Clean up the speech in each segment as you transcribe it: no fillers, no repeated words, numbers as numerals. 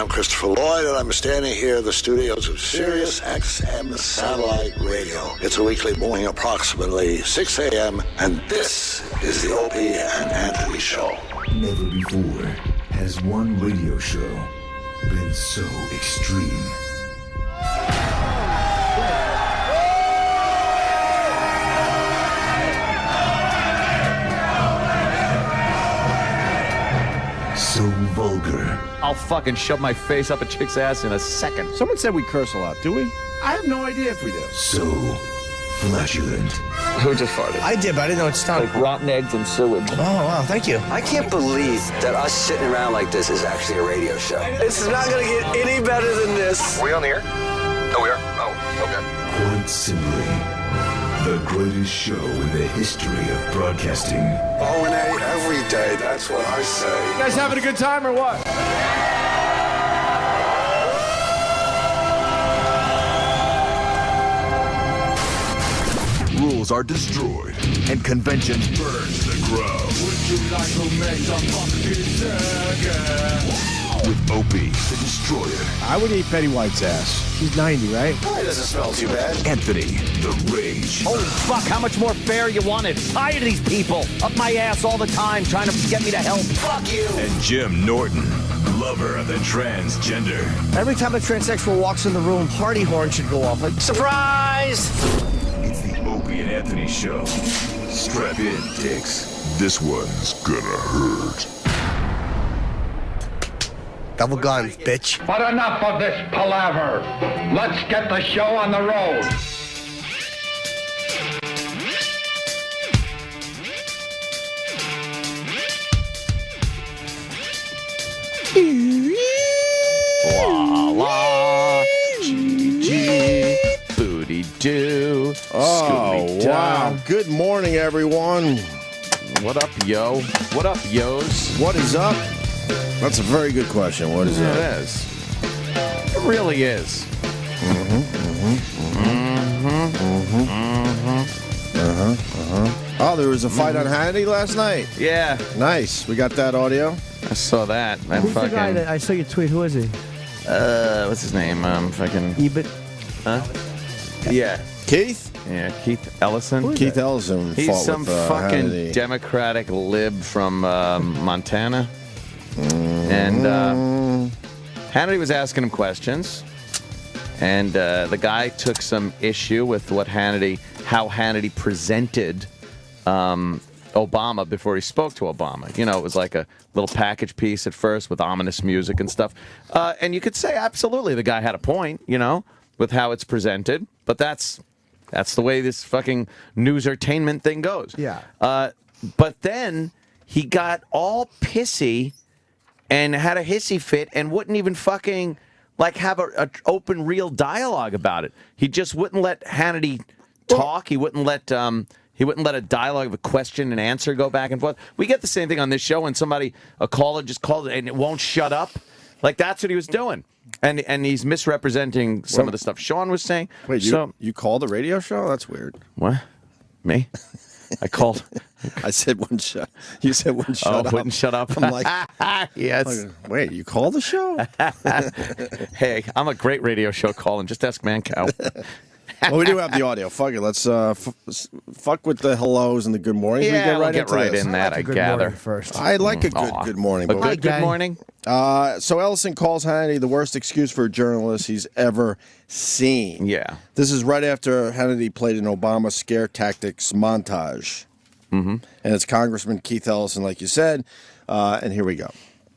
I'm Christopher Lloyd, and I'm standing here in the studios of Sirius XM Satellite Radio. It's a weekly morning, approximately 6 a.m., and this is the Opie and Anthony Show. Never before has one radio show been so extreme. So vulgar. I'll fucking shove my face up a chick's ass in a second. Someone said we curse a lot, do we? I have no idea if we do. So flatulent. Who just farted? I did, but I didn't know it stunk. Like rotten eggs and sewage. Oh, wow, thank you. I can't believe that us sitting around like this is actually a radio show. This is not going to get any better than this. Are we on the air? Oh, we are? Oh, okay. Quite simply, the greatest show in the history of broadcasting. O&A every day, that's what I say. You guys having a good time or what? Rules are destroyed, and conventions burn to the ground. Would you like to make some funky with Opie, the Destroyer. I would eat Betty White's ass. She's 90, right? It doesn't smell too bad. Anthony, the Rage. Holy fuck, how much more fair you wanted? Tired of these people up my ass all the time trying to get me to help. Fuck you. And Jim Norton, lover of the transgender. Every time a transsexual walks in the room, party horn should go off. Like, surprise! It's the Opie and Anthony Show. Strap in, dicks. This one's gonna hurt. Double guns, bitch. But enough of this palaver. Let's get the show on the road. La la, G booty doo. Oh, wow. Good morning, everyone. What up, yo? What up, yos? What is up? That's a very good question. What is It up? is. It really is. Oh, there was a fight on Hannity last night. Yeah, Nice. We got that audio. I saw that. That Who's the guy fucking. that I saw your tweet? Who is he? What's his name? Fucking. Ebit. Yeah. Keith? Yeah, Keith Ellison. Keith Ellison He's fought some with fucking Hannity. Democratic lib from Montana. And Hannity was asking him questions. And the guy took some issue with how Hannity presented Obama before he spoke to Obama. You know, it was like a little package piece at first with ominous music and stuff. And you could say absolutely the guy had a point, you know, with how it's presented. But that's the way this fucking news-ertainment thing goes. Yeah. But then he got all pissy and had a hissy fit and wouldn't even fucking like have a open, real dialogue about it. He just wouldn't let Hannity talk. He wouldn't let a dialogue of a question and answer go back and forth. We get the same thing on this show when a caller just called and it won't shut up. Like that's what he was doing. And he's misrepresenting some of the stuff Sean was saying. Wait, you called a radio show? That's weird. What? Me? I called. I said one shut. You said one shut up. Wouldn't shut up. I'm like, yes. wait, you called the show? Hey, I'm a great radio show calling. Just ask Mancow. Well, we do have the audio. Fuck it. Let's fuck with the hellos and the good mornings. Yeah, we get into right this. in that, I Good gather. morning first. I like a good morning. A But good morning? so Ellison calls Hannity the worst excuse for a journalist he's ever seen. Yeah. This is right after Hannity played an Obama scare tactics montage. Mm-hmm. And it's Congressman Keith Ellison, like you said. And here we go.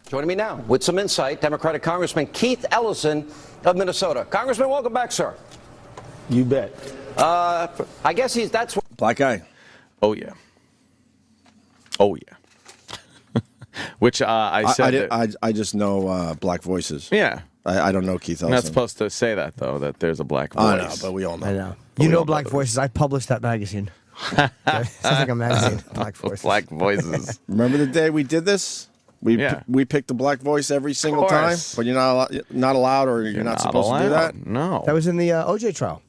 Joining me now with some insight, Democratic Congressman Keith Ellison of Minnesota. Congressman, welcome back, sir. You bet. I guess that's what. Black guy. Oh, yeah. Oh, yeah. Which I said. I just know black voices. Yeah. I don't know Keith Ellison. I'm not supposed to say that, though, that there's a black voice. I know, but we all know. I know. You know Black Voices. I published that magazine. Sounds like a magazine. Black Voices. Black voices. Remember the day we did this? We picked the black voice every single time, but you're not allowed, or you're not supposed to do that. No. That was in the OJ trial.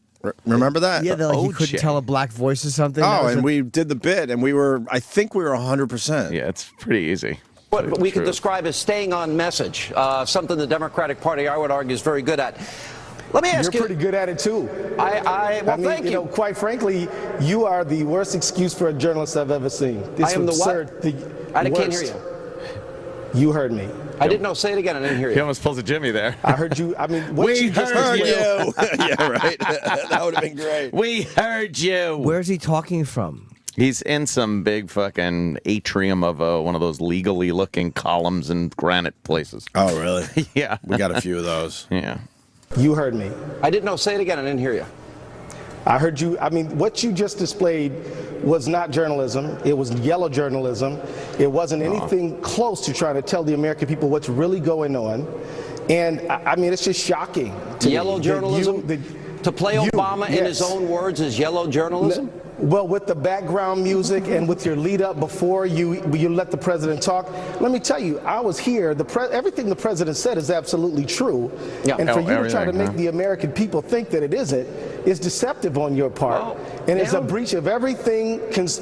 Remember that? Yeah, he OJ. couldn't tell a black voice or something. Oh, and we did the bid, and I think we were 100%. Yeah, it's pretty easy. what we could describe as staying on message, something the Democratic Party, I would argue, is very good at. Let me ask you. You're pretty good at it, too. Well, thank you. Quite frankly, you are the worst excuse for a journalist I've ever seen. I am the what? I can't hear you. You heard me. I didn't know. Say it again. I didn't hear you. He almost pulls a Jimmy there. I heard you. I mean, what we you just heard you. Yeah, right. That would have been great. We heard you. Where's he talking from? He's in some big fucking atrium of one of those legally looking columns and granite places. Oh, really? Yeah. We got a few of those. Yeah. You heard me. I didn't know. Say it again. I didn't hear you. I heard you. I mean, what you just displayed was not journalism. It was yellow journalism. It wasn't anything close to trying to tell the American people what's really going on. And I mean, it's just shocking to yellow me journalism? To play Obama in his own words is yellow journalism? Well, with the background music and with your lead up before you let the president talk, let me tell you, I was here. Everything the president said is absolutely true. Yeah. And for you to try to make the American people think that it isn't is deceptive on your part. And it's a breach of everything.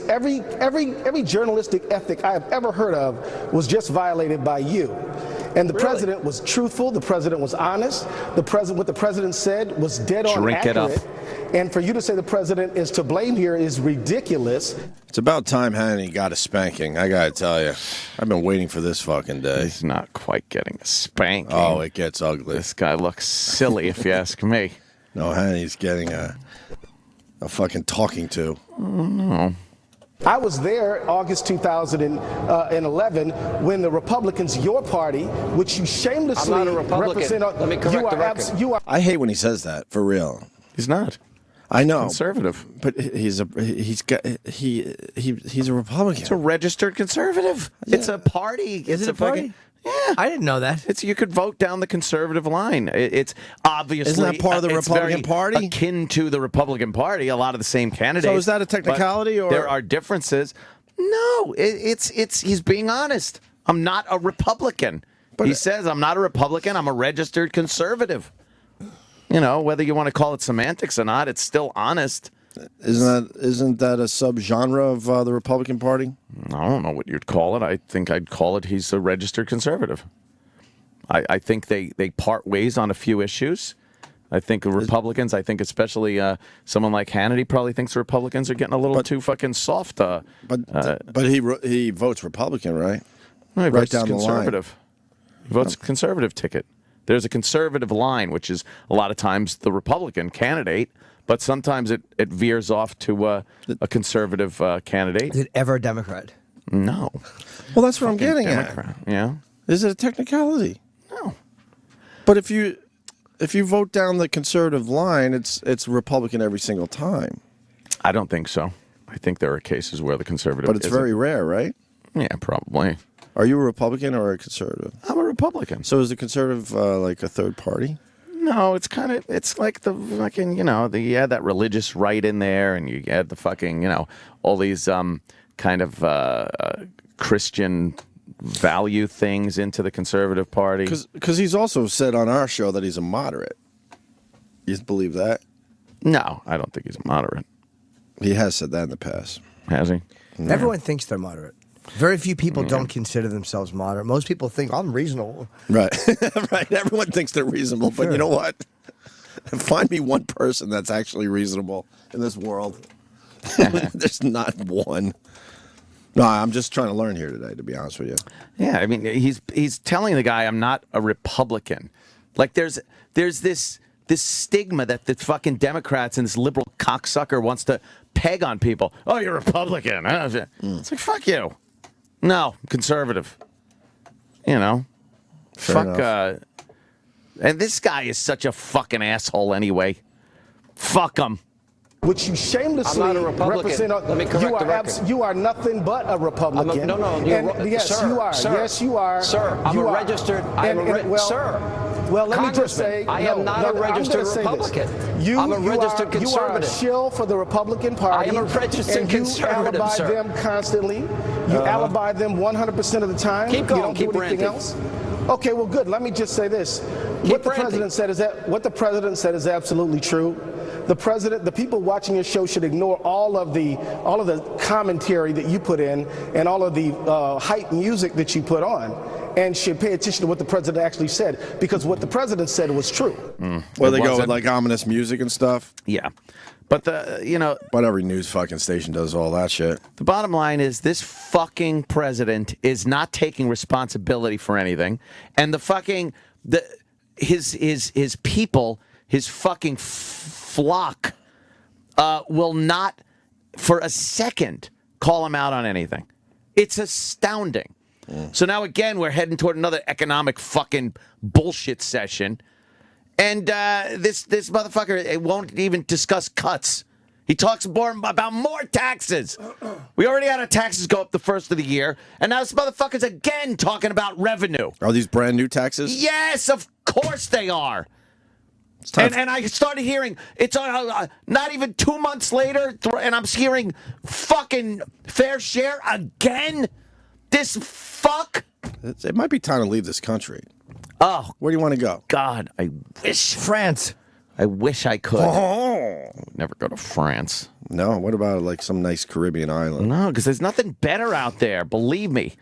Every journalistic ethic I have ever heard of was just violated by you. And the president was truthful. The president was honest. What the president said was dead on accurate. And for you to say the president is to blame here is ridiculous. It's about time Hannity got a spanking. I gotta tell you, I've been waiting for this fucking day. He's not quite getting a spanking. Oh, it gets ugly. This guy looks silly, if you ask me. No, Hannity's getting a fucking talking to. No. I was there August 2011 when the Republicans, your party, which you shamelessly I'm not a Republican. represent. Let me correct the record. I hate when he says that, for real. He's not. I know. Conservative. But he's a Republican. It's a registered conservative. Yeah. It's a party. Is it a party? Yeah. I didn't know that. You could vote down the conservative line. It's obviously... Isn't that part of the Republican Party? Akin to the Republican Party, a lot of the same candidates. So is that a technicality? Or there are differences. No, he's being honest. I'm not a Republican. But he says, I'm not a Republican, I'm a registered conservative. You know, whether you want to call it semantics or not, it's still honest. Isn't that a subgenre of the Republican Party? I don't know what you'd call it. I think I'd call it he's a registered conservative. I think they part ways on a few issues. I think Republicans, especially someone like Hannity probably thinks the Republicans are getting a little too fucking soft. But he votes Republican, right? No, he votes down conservative. He votes conservative ticket. There's a conservative line, which is a lot of times the Republican candidate, but sometimes it veers off to a conservative candidate. Is it ever a Democrat? No. Well, that's what I'm getting Democrat. at. Yeah. Is it a technicality? No. But if you vote down the conservative line, it's Republican every single time. I don't think so. I think there are cases where the conservative. But it's very rare, right? Yeah, probably. Are you a Republican or a conservative? I'm a Republican. So is the conservative like a third party? No, it's like the fucking, you add that religious right in there, and you add the fucking, all these kind of Christian value things into the conservative party. Because he's also said on our show that he's a moderate. You believe that? No, I don't think he's a moderate. He has said that in the past. Has he? Yeah. Everyone thinks they're moderate. Very few people don't consider themselves moderate. Most people think, I'm reasonable. Right. Right. Everyone thinks they're reasonable, but you know what? Find me one person that's actually reasonable in this world. There's not one. No, I'm just trying to learn here today, to be honest with you. Yeah, I mean, he's telling the guy, I'm not a Republican. Like, there's this stigma that the fucking Democrats and this liberal cocksucker wants to peg on people. Oh, you're a Republican. It's like, fuck you. No, conservative. Fair Fuck. And this guy is such a fucking asshole anyway. Fuck him. Which you shamelessly I'm not a Republican. represent. Let me correct the record. You are nothing but a Republican. Yes, sir, you are. Sir, yes, you are. Sir, I'm a registered. Sir. Well, let me just say, I am not a registered Republican. I'm a registered conservative. You are a shill for the Republican Party. I am a registered conservative, you alibi them constantly. You alibi them 100% of the time. Keep going. You don't Keep do anything else. Okay, well, good. Let me just say this. What the president said is absolutely true. the president, the people watching your show should ignore all of the commentary that you put in and all of the hype music that you put on, and should pay attention to what the president actually said, because what the president said was true. Where they go with like ominous music and stuff. Yeah. But but every news fucking station does all that shit. The bottom line is this fucking president is not taking responsibility for anything, and his people, his fucking flock, will not for a second call him out on anything. It's astounding. So now again, we're heading toward another economic fucking bullshit session. And this motherfucker, it won't even discuss cuts. He talks about more taxes. We already had our taxes go up the first of the year, and now this motherfucker's again talking about revenue. Are these brand new taxes? Yes, of course they are. And I started hearing, it's not even 2 months later, and I'm hearing fucking fair share again? This fuck? It might be time to leave this country. Oh, where do you want to go? God, I wish. France. I wish I could. Oh. Never go to France. No, what about like some nice Caribbean island? No, because there's nothing better out there. Believe me.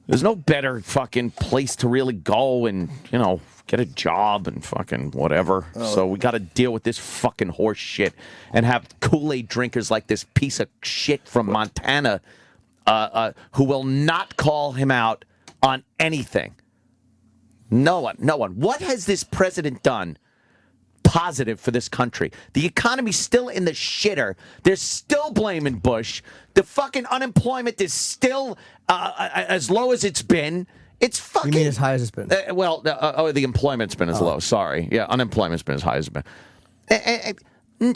There's no better fucking place to really go and, get a job and fucking whatever. Oh. So we got to deal with this fucking horse shit and have Kool-Aid drinkers like this piece of shit from Montana who will not call him out on anything. No one. What has this president done positive for this country? The economy's still in the shitter. They're still blaming Bush. The fucking unemployment is still as low as it's been. It's fucking... You mean as high as it's been? The employment's been as low. Sorry. Yeah, unemployment's been as high as it's been.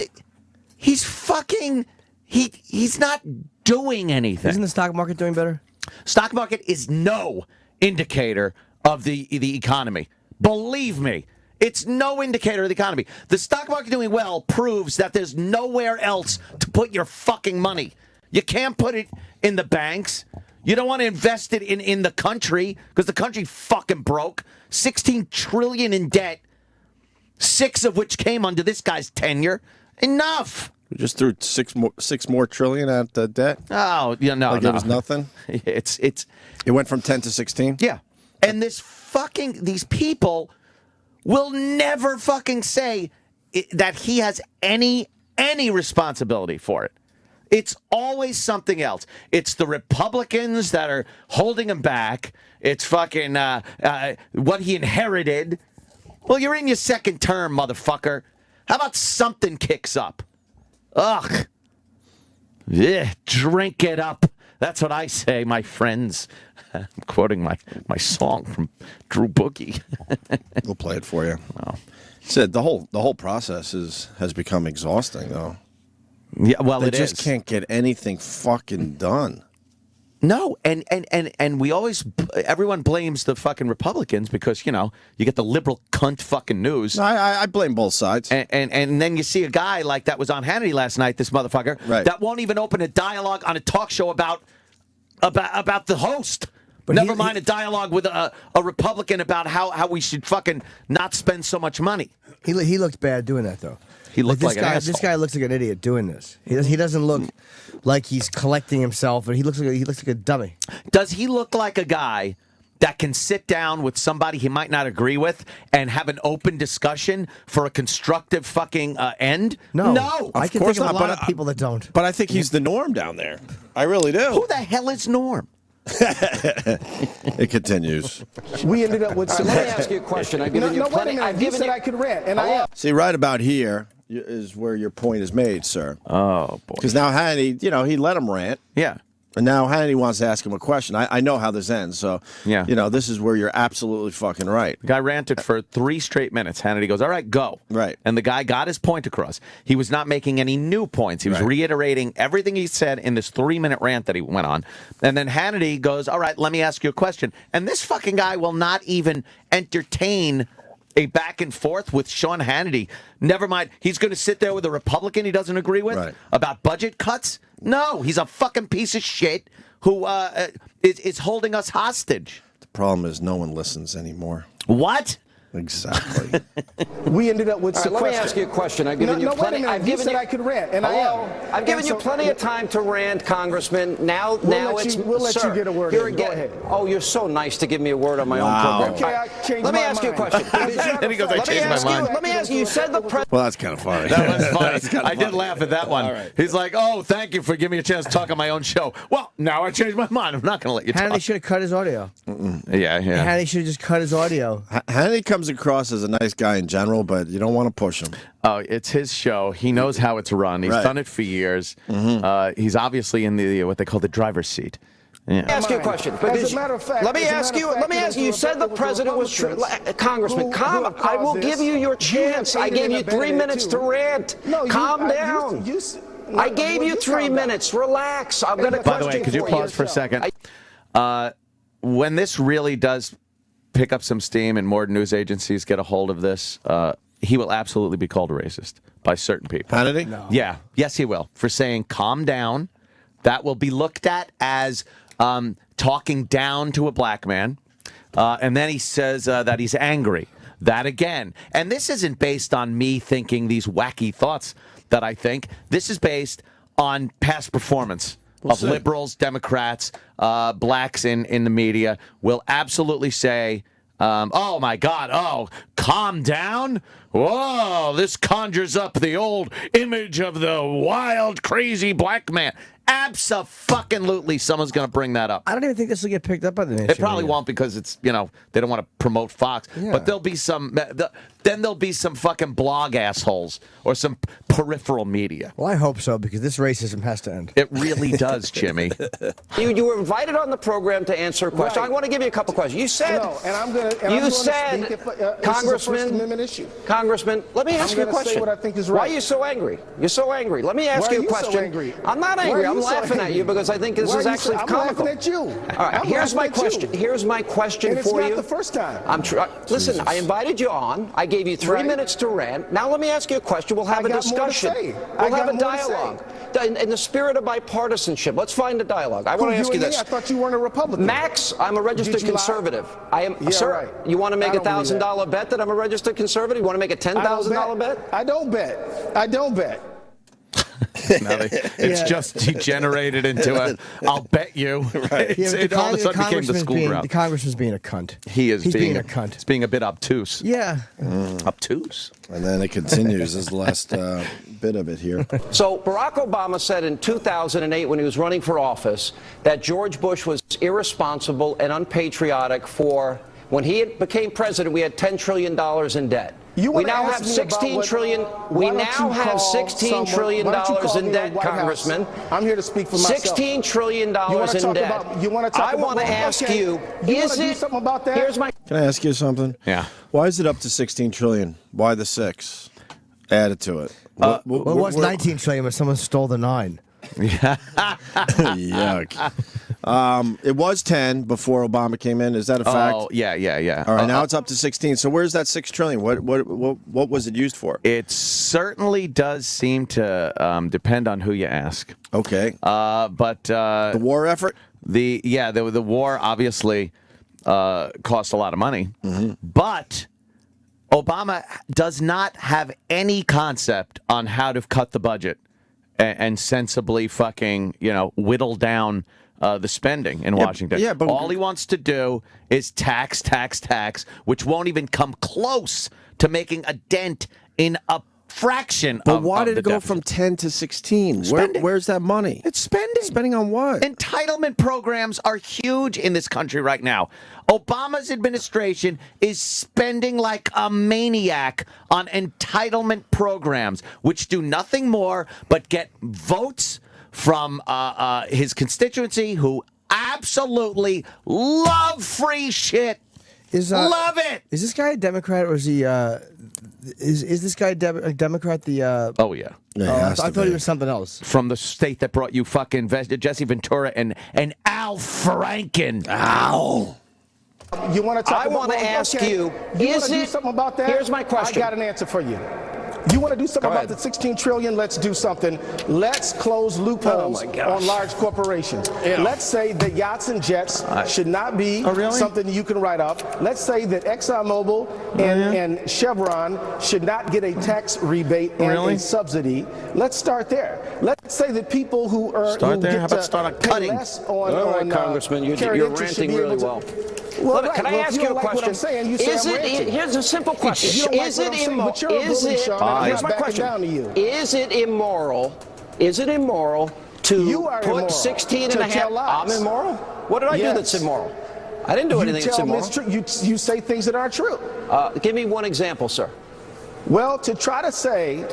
He's fucking... He's not doing anything. Isn't the stock market doing better? Stock market is no indicator of the economy. Believe me, it's no indicator of the economy. The stock market doing well proves that there's nowhere else to put your fucking money. You can't put it in the banks. You don't want to invest it in the country because the country fucking broke. $16 trillion in debt, 6 of which came under this guy's tenure. Enough. We just threw six more trillion at debt. Oh, yeah, no, like no. It was nothing. It went from 10 to 16. Yeah, and these people will never fucking say that he has any responsibility for it. It's always something else. It's the Republicans that are holding him back. It's fucking what he inherited. Well, you're in your second term, motherfucker. How about something kicks up? Ugh. Yeah, drink it up. That's what I say, my friends. I'm quoting my song from Drew Boogie. We'll play it for you. Oh. Said the whole process has become exhausting, though. Yeah, well, they just can't get anything fucking done. No, and we always, everyone blames the fucking Republicans because, you get the liberal cunt fucking news. I blame both sides. And then you see a guy like that was on Hannity last night, this motherfucker, right, that won't even open a dialogue on a talk show about the host. But never mind a dialogue with a Republican about how we should fucking not spend so much money. He looked bad doing that, though. He looked like an asshole. This guy looks like an idiot doing this. He doesn't look like he's collecting himself, but he looks like a dummy. Does he look like a guy that can sit down with somebody he might not agree with and have an open discussion for a constructive fucking end? No. I can think of a lot of people that don't. But I think he's the norm down there. I really do. Who the hell is Norm? It continues. We ended up with some. Let me ask you a question. I've given you plenty. You said I could rant, and I am. See, right about here is where your point is made, sir. Oh, boy. Because now Hannity, he let him rant. Yeah. And now Hannity wants to ask him a question. I know how this ends, so yeah. This is where you're absolutely fucking right. The guy ranted for 3 straight minutes. Hannity goes, all right, go. Right. And the guy got his point across. He was not making any new points. He was reiterating everything he said in this 3-minute rant that he went on. And then Hannity goes, all right, let me ask you a question. And this fucking guy will not even entertain a back and forth with Sean Hannity. Never mind, he's going to sit there with a Republican he doesn't agree with about budget cuts? No, he's a fucking piece of shit who is holding us hostage. The problem is no one listens anymore. What? Exactly. We ended up with All right, let me ask you a question. I've given you plenty. You said I could rant, and I am. I've given you plenty of time to rant, Congressman. We'll let you get a word in. Go ahead. Oh, you're so nice to give me a word on my own program. Okay, I changed Let me my ask you a mind. question. And he goes, I changed my mind. Let me ask you. You said the president. Well, that's kind of funny. That was funny. I did funny. laugh at that one. Right. He's like, "Oh, thank you for giving me a chance to talk on my own show." Well, now I changed my mind. I'm not going to let you Hannity talk. should have cut his audio. Yeah. Hannity should have just cut his audio. Hannity comes across as a nice guy in general, but you don't want to push him. Oh, it's his show. He knows how it's run. He's done it for years. He's obviously in the what they call the driver's seat. Yeah. Let me ask you a question. As a matter of fact, let me ask you. You said the president was Congressman. I will give you your chance. I gave you 3 minutes to rant. Calm down. I gave you 3 minutes. Relax. I've got a question for you. By the way, could you pause for a second? When this really does pick up some steam and more news agencies get a hold of this, he will absolutely be called a racist by certain people. Hannity? No. Yeah. Yes, he will. For saying calm down. That will be looked at as talking down to a black man. And then he says that he's angry. That again. And this isn't based on me thinking these wacky thoughts that I think. This is based on past performance of liberals, Democrats, blacks in the media will absolutely say, oh, my God, calm down. Whoa, this conjures up the old image of the wild, crazy black man. Abso-fucking-lutely, someone's going to bring that up. I don't even think this will get picked up by the nation. It probably won't because it's, they don't want to promote Fox. Yeah. But there'll be then there'll be some fucking blog assholes or some peripheral media. Well, I hope so, because this racism has to end. It really does, Jimmy. You were invited on the program to answer a question. Right. I want to give you a couple questions. You said, Congressman, let me ask you a question. What I think is right. Why are you so angry? You're so angry. Let me ask you a question. So angry? I'm not angry. I'm laughing at you because I think this is actually comical. I'm laughing at you. All right, here's my question. Here's my question for you. It's not the first time. Listen, I invited you on. I gave you 3 minutes to rant. Now let me ask you a question. We'll have a discussion. We'll have a dialogue. In the spirit of bipartisanship, let's find a dialogue. I want to ask you this. I thought you weren't a Republican. Max, I'm a registered conservative. I am, sir. Right. You want to make a $1,000 bet that I'm a registered conservative? You want to make a $10,000 bet? I don't bet. It's just degenerated into a I'll bet you. Right. It all of a sudden became the school route. The congressman's being a cunt. He's being a cunt. He's being a bit obtuse. Yeah. Obtuse. And then it continues as the last bit of it here. So Barack Obama said in 2008 when he was running for office that George Bush was irresponsible and unpatriotic for when he became president, we had $10 trillion in debt. We now have $16 trillion. We now have $16 trillion in debt, Congressman. I'm here to speak for myself. $16 trillion in debt. You want to talk about? I want to ask you. Is it something about that? Here's my. Can I ask you something? Yeah. Why is it up to 16 trillion? Why the 6 added to it? Well, it was 19 trillion, but someone stole the 9. Yuck. It was 10 before Obama came in. Is that a fact? Oh, yeah. All right, now it's up to 16. So where's that $6 trillion? What was it used for? It certainly does seem to depend on who you ask. Okay. But the war effort? The war obviously cost a lot of money. Mm-hmm. But Obama does not have any concept on how to cut the budget and sensibly fucking, whittle down the spending in Washington. Yeah, but all he wants to do is tax, which won't even come close to making a dent in a fraction but of why did the it go deficit. from 10 to 16? Where's that money? It's spending. Spending on what? Entitlement programs are huge in this country right now. Obama's administration is spending like a maniac on entitlement programs, which do nothing more but get votes from his constituency who absolutely love free shit. Love it. Is this guy a Democrat or is he? Is this guy a Democrat? Oh yeah. I thought he was something else. From the state that brought you fucking Jesse Ventura and Al Franken. Ow. You want to talk I want to ask you, is it something about that? Here's my question. I got an answer for you. You want to do something about the 16 trillion? Let's do something. Let's close loopholes on large corporations. Yeah. Let's say that yachts and jets should not be something you can write off. Let's say that ExxonMobil and Chevron should not get a tax rebate and a subsidy. Let's start there. Let's say that people who are Start who there? get How about start a cutting? less on, All right, on Congressman, you're interest should ranting be able really to- well. Well, Can I ask if you a don't like what question? I'm saying, you say Is I'm it? ranting. Here's a simple question. If you don't like Is what it I'm saying, immoral? but you're a bully, Sean, I'm Here's not my backing question. down to you. Is it immoral? Is it immoral to You are put immoral 16 and to a half? tell lies. I'm immoral. What did I do Yes. that's immoral? I didn't do anything that's immoral. You say things that aren't true. Give me one example, sir. Well, to try to say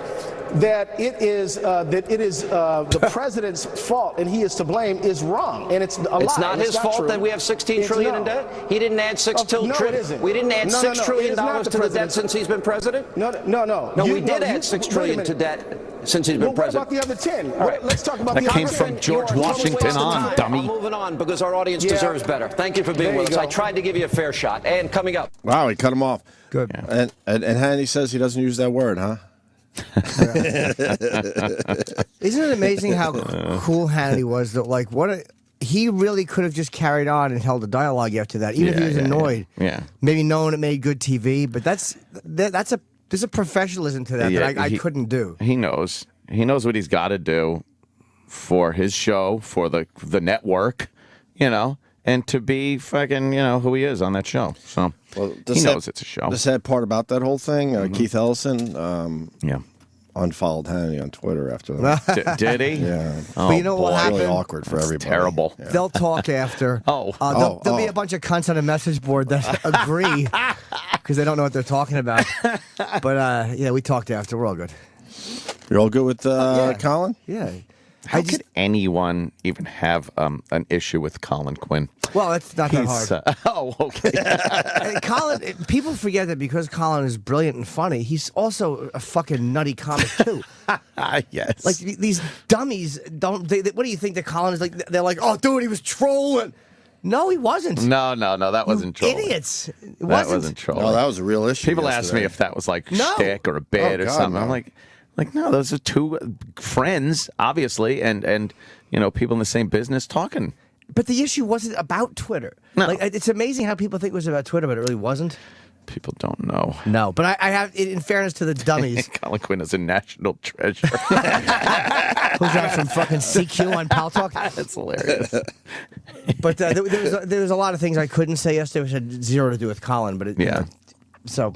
that it is the president's fault and he is to blame is wrong, and it's a lie. It's not and his fault true. that we have 16 It's trillion in no. debt. He didn't add No, it isn't. We didn't add No, $6 it trillion is not to the debt president's- since he's been president. No. No, You- we did add you- $6 wait a trillion to minute. debt since he's been Well, what president. about the other 10? All right. Let's talk about That the came other from 10. George You're a total Washington waste of on, time. dummy. I'm moving on because our audience Yeah. deserves better. Thank you for being There with you us. I go. tried to give you a fair shot. And coming up. Wow, he cut him off. Good. And Hannity says he doesn't use that word, huh? Isn't it amazing how cool Hannity was? That like he really could have just carried on and held a dialogue after that, even if he was annoyed. Yeah. Maybe knowing it made good TV, but there's a professionalism to that that I couldn't do. He knows. He knows what he's got to do for his show, for the network, and to be fucking, who he is on that show. So he knows it's a show. The sad part about that whole thing, Keith Ellison unfollowed Hannity on Twitter after that. Did he? Yeah. Oh, But you know what boy. happened? Really awkward for everybody. Terrible. Yeah. They'll talk after. There'll be a bunch of cunts on a message board that agree because they don't know what they're talking about. But we talked after. We're all good. You're all good with Colin? Yeah. How could anyone even have an issue with Colin Quinn? Well, that's not that hard. Okay. Colin, people forget that because Colin is brilliant and funny, he's also a fucking nutty comic too. Yes. Like these dummies don't. What do you think that Colin is like? They're like, oh, dude, he was trolling. No, he wasn't. No, that wasn't trolling. Idiots. It That wasn't trolling. No, that was a real issue. People ask me if that was like shtick or a bit or something. No. I'm like, no, those are two friends, obviously, and people in the same business talking. But the issue wasn't about Twitter. No. Like, it's amazing how people think it was about Twitter, but it really wasn't. People don't know. No, but I have, in fairness to the dummies. Colin Quinn is a national treasure. Who's that from fucking CQ on Pal Talk? That's hilarious. But there was a lot of things I couldn't say yesterday, which had zero to do with Colin. But so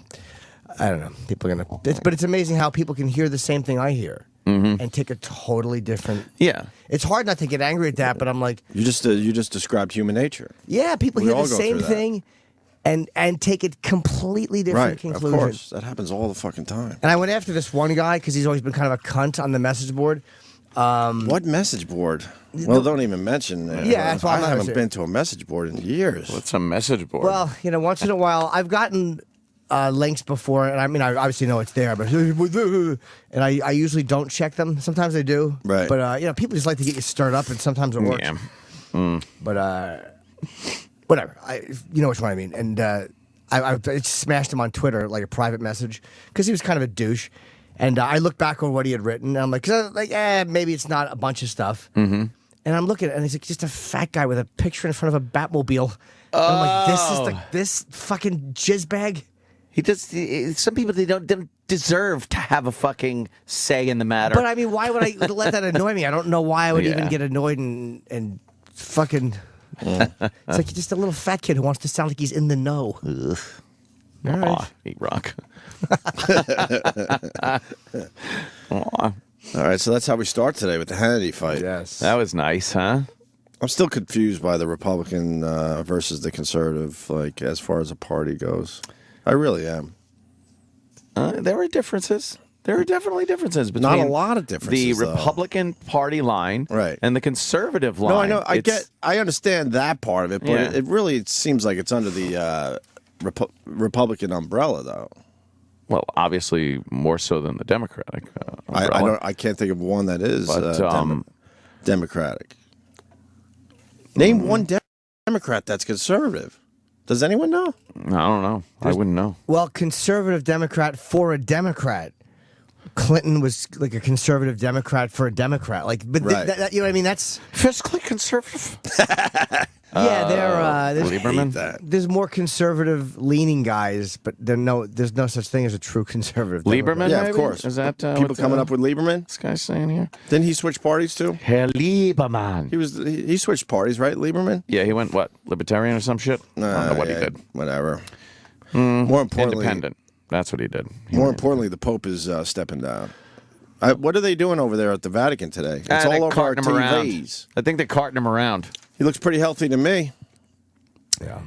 I don't know. People are gonna. But it's amazing how people can hear the same thing I hear and take a totally different. Yeah. It's hard not to get angry at that, but I'm like, you just described human nature. Yeah, people We hear all the go same through that. thing and take it completely different Right, conclusion. of course. That happens all the fucking time. And I went after this one guy because he's always been kind of a cunt on the message board. What message board? Well, don't even mention. Yeah, that's why I'm I not haven't sure. been to a message board in years. What's a message board? Well, once in a while, I've gotten links before, and I mean, I obviously know it's there, but and I usually don't check them. Sometimes I do, Right. But people just like to get you stirred up, and sometimes it works. Yeah. But whatever, you know which one I mean. And I just smashed him on Twitter like a private message because he was kind of a douche. And I looked back on what he had written, and I'm like, maybe it's not a bunch of stuff. Mm-hmm. And I'm looking, and he's like, just a fat guy with a picture in front of a Batmobile. And I'm like, this fucking jizzbag. He just. Some people they don't deserve to have a fucking say in the matter. But I mean, why would I let that annoy me? I don't know why I would even get annoyed and fucking. It's like you're just a little fat kid who wants to sound like he's in the know. Ugh. All right. Eat rock. All right, so that's how we start today with the Hannity fight. Yes. That was nice, huh? I'm still confused by the Republican versus the conservative, like as far as a party goes. I really am. There were differences. There are definitely differences between Not a lot of differences, the though. Republican Party line and the conservative line. No, I know. I understand that part of it, but Yeah. it really seems like it's under the Republican umbrella, though. Well, obviously more so than the Democratic umbrella. I can't think of one that is But, Democratic. Name one Democrat that's conservative. Does anyone know? I don't know. I wouldn't know. Well, conservative Democrat for a Democrat Clinton was like a conservative Democrat for a Democrat. Like, but Right. you know what I mean? That's Fiscally conservative. yeah. There's Lieberman. there's more conservative leaning guys, but there's no such thing as a true conservative. Lieberman, Yeah, of maybe? course. Is that People what, coming up with Lieberman? this guy's saying here? Didn't he switch parties too? Herr Lieberman. He switched parties, right? Lieberman? Yeah, he went, what, libertarian or some shit? I don't know what he did. Whatever. More importantly, Independent. That's what he did. More importantly, the Pope is stepping down. What are they doing over there at the Vatican today? It's all over our carting him around. TVs. I think they're carting him around. He looks pretty healthy to me. Yeah.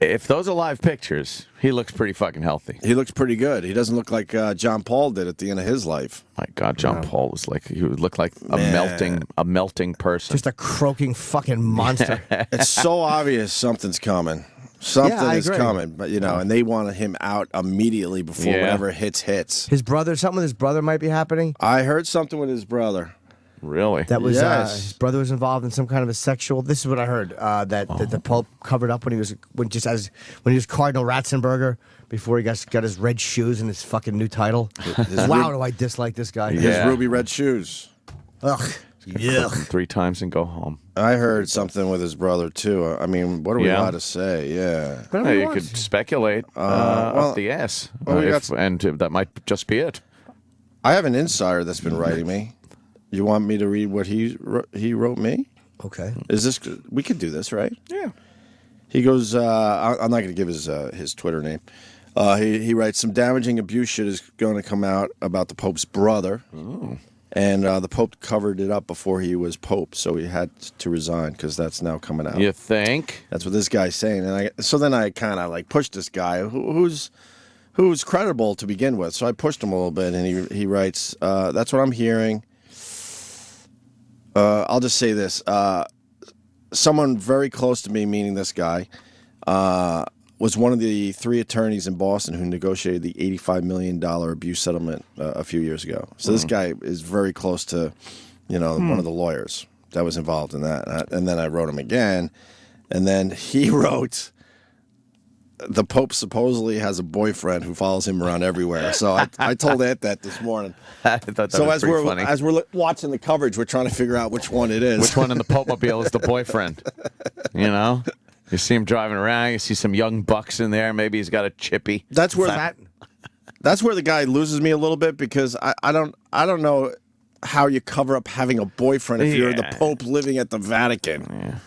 If those are live pictures, he looks pretty fucking healthy. He looks pretty good. He doesn't look like John Paul did at the end of his life. My God, John Paul was like, he would look like a melting person. Just a croaking fucking monster. It's so obvious something's coming. Something is coming, but and they wanted him out immediately before whatever hits. His brother, something with his brother might be happening. I heard something with his brother. Really? That was Yes. his brother was involved in some kind of a sexual. This is what I heard that the Pope covered up when he was Cardinal Ratzenberger before he got his red shoes and his fucking new title. Wow, do I dislike this guy? His ruby red shoes. Ugh. Yeah. 3 times and go home. I heard something with his brother too. I mean, what are we allowed to say? Yeah. Hey, you could speculate up the ass, and that might just be it. I have an insider that's been writing me. You want me to read what he wrote me? Okay. Is this? We could do this, right? Yeah. He goes. I'm not going to give his Twitter name. He writes, some damaging abuse shit is going to come out about the Pope's brother. Oh. And the Pope covered it up before he was Pope, so he had to resign because that's now coming out. You think? That's what this guy's saying. And so then I kind of like pushed this guy who's credible to begin with. So I pushed him a little bit, and he writes, that's what I'm hearing. I'll just say this. Someone very close to me, meaning this guy, was one of the 3 attorneys in Boston who negotiated the $85 million abuse settlement a few years ago. So this guy is very close to, one of the lawyers that was involved in that. And then I wrote him again, and then he wrote, the Pope supposedly has a boyfriend who follows him around everywhere. So I told Ant that this morning. I thought that so was pretty funny. as we're watching the coverage, we're trying to figure out which one it is. Which one in the Pope-mobile is the boyfriend? You see him driving around. You see some young bucks in there. Maybe he's got a chippy. That's where the guy loses me a little bit because I don't know how you cover up having a boyfriend if you're the Pope living at the Vatican. Yeah.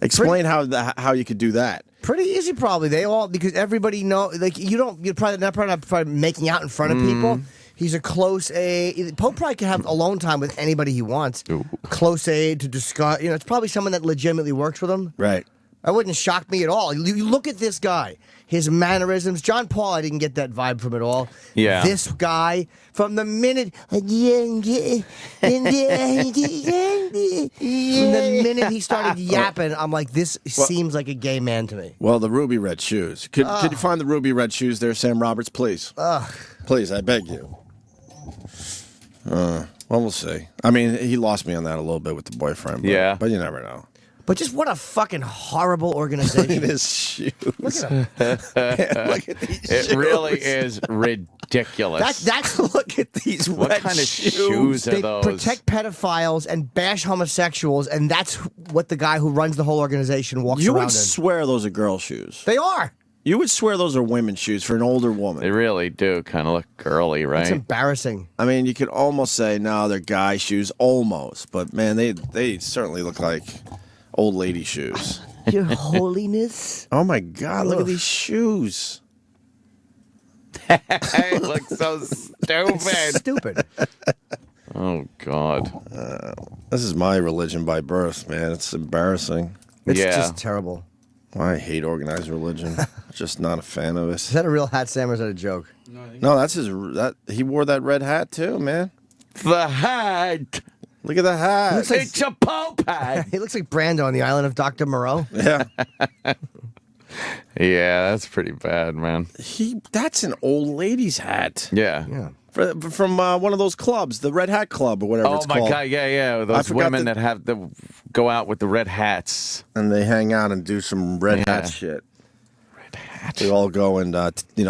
Explain how you could do that. Pretty easy, probably. Because everybody know, like you're probably not making out in front of people. He's a close aide. Pope probably can have alone time with anybody he wants. Ooh. Close aide to discuss. It's probably someone that legitimately works with him. Right. That wouldn't shock me at all. You look at this guy, his mannerisms. John Paul, I didn't get that vibe from at all. Yeah. This guy, from the minute he started yapping, I'm like, this seems like a gay man to me. Well, the ruby red shoes. Could you find the ruby red shoes there, Sam Roberts, please? Please, I beg you. Well, we'll see. I mean, he lost me on that a little bit with the boyfriend. But you never know. But just what a fucking horrible organization. Look at his shoes. Look at these shoes. It really is ridiculous. Look at these what red kind of shoes are those? They protect pedophiles and bash homosexuals, and that's what the guy who runs the whole organization walks around in. You would swear those are girl shoes. They are. You would swear those are women's shoes for an older woman. They really do kind of look girly, right? It's embarrassing. I mean, you could almost say, no, they're guy shoes, almost. But, man, they certainly look like old lady shoes. Your holiness. Oh, my God, look at these shoes. They look so stupid. Stupid. Oh, God. This is my religion by birth, man. It's embarrassing. It's just terrible. I hate organized religion. Just not a fan of it. Is that a real hat, Sam, or is that a joke? No, that's he wore that red hat too, man. The hat. Look at the hat. It's a Pope hat. He looks like Brando on the island of Dr. Moreau. Yeah. Yeah, that's pretty bad, man. That's an old lady's hat. Yeah. From one of those clubs, the Red Hat Club or whatever it's called. Oh, my God, yeah. Those women that have go out with the red hats. And they hang out and do some red hat shit. Red hat. They all go and,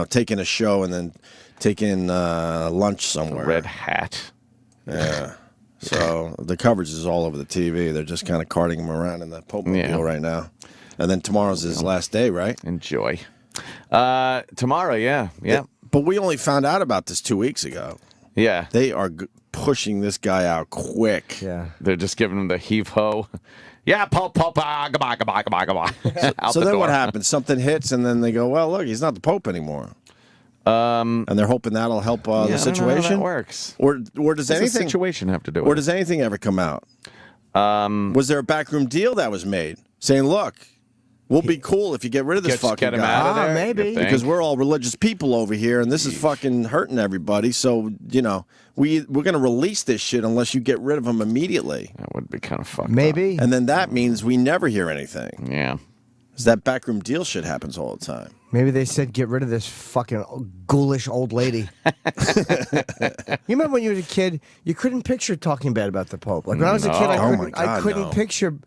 take in a show and then taking lunch somewhere. Red hat. Yeah. So the coverage is all over the TV. They're just kind of carting him around in the Pope-mobile right now. And then tomorrow's his last day, right? Enjoy. Tomorrow, yeah. But we only found out about this 2 weeks ago. Yeah. They are pushing this guy out quick. Yeah. They're just giving him the heave-ho. Yeah, Pope, goodbye. So then what happens? Something hits, and then they go, well, look, he's not the Pope anymore. And they're hoping that'll help the situation. I don't know how that works. Or does anything the situation have to do with Or does anything ever come out? Was there a backroom deal that was made saying, look, we'll be cool if you get rid of this fucking get him guy. out of there, maybe. Because we're all religious people over here, and this is fucking hurting everybody. So, we're going to release this shit unless you get rid of him immediately. That would be kind of fucked Maybe. up. And then that means we never hear anything. Yeah. Because that backroom deal shit happens all the time. Maybe they said get rid of this fucking ghoulish old lady. You remember when you were a kid, you couldn't picture talking bad about the Pope. Like when I was a kid, I couldn't picture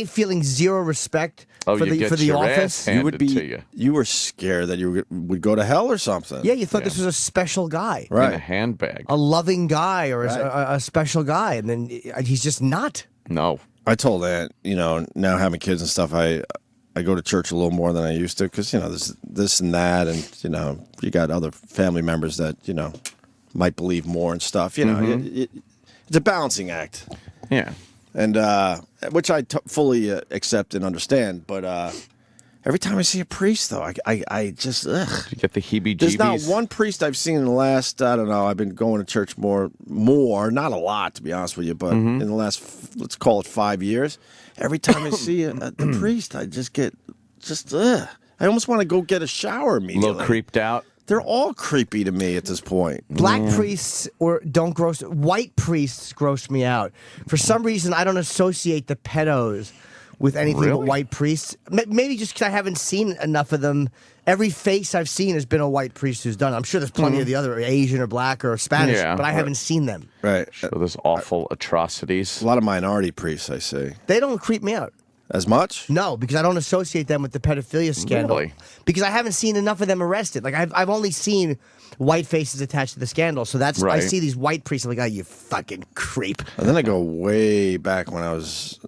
feeling zero respect for the office. You were scared that you would go to hell or something. Yeah, you thought this was a special guy, right? In a handbag, a loving guy or a special guy, and then he's just not. No. I told Aunt, now having kids and stuff, I go to church a little more than I used to because, this and that, and, you got other family members that, might believe more and stuff. It's a balancing act. Yeah. And, which I fully accept and understand, but every time I see a priest, though, I just, ugh. You get the heebie-jeebies. There's not one priest I've seen in the last, I don't know, I've been going to church more, not a lot, to be honest with you, but in the last, let's call it 5 years, every time I see the priest, I just get, ugh. I almost want to go get a shower immediately. A little creeped out. They're all creepy to me at this point. Black priests white priests gross me out. For some reason, I don't associate the pedos with anything but white priests. Maybe just because I haven't seen enough of them. Every face I've seen has been a white priest who's done it. I'm sure there's plenty of the other Asian or black or Spanish, but I haven't seen them. Right. So there's awful atrocities. A lot of minority priests, I see. They don't creep me out. As much? No, because I don't associate them with the pedophilia scandal. Really? Because I haven't seen enough of them arrested. Like I've only seen white faces attached to the scandal. So that's I see these white priests. I'm like, oh, you fucking creep. And then I go way back when I was,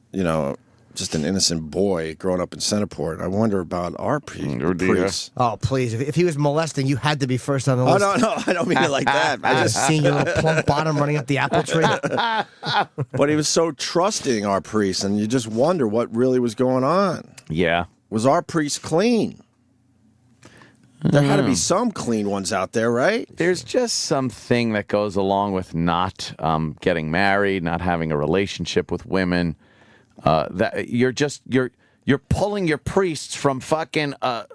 just an innocent boy growing up in Centerport. I wonder about our priests. Oh, please. If he was molesting, you had to be first on the list. Oh, no, I don't mean it like that. I just seen your little plump bottom running up the apple tree. But he was so trusting, our priest, and you just wonder what really was going on. Yeah. Was our priest clean? There had to be some clean ones out there, right? There's just something that goes along with not getting married, not having a relationship with women. That you're pulling your priests from fucking a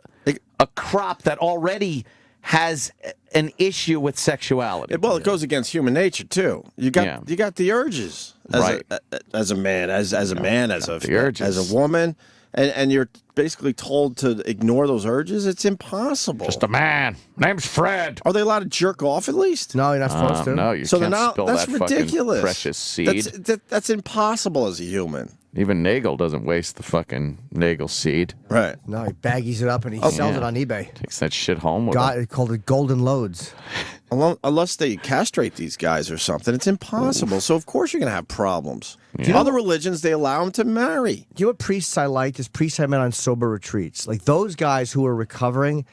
crop that already has an issue with sexuality. Well, it goes against human nature too. You got the urges as a man, as a woman, and you're basically told to ignore those urges. It's impossible. Just a man. Name's Fred. Are they allowed to jerk off at least? No, you're not supposed to. No, you can't spill that's that ridiculous. fucking precious seed. That's impossible as a human. Even Nagel doesn't waste the fucking Nagel seed. Right. No, he baggies it up and he sells it on eBay. Takes that shit home with him. He called it golden loads. Unless they castrate these guys or something, it's impossible. So of course you're going to have problems. Yeah. Other religions, they allow them to marry. Do you know what priests I liked? Is priests I met on sober retreats. Like those guys who were recovering,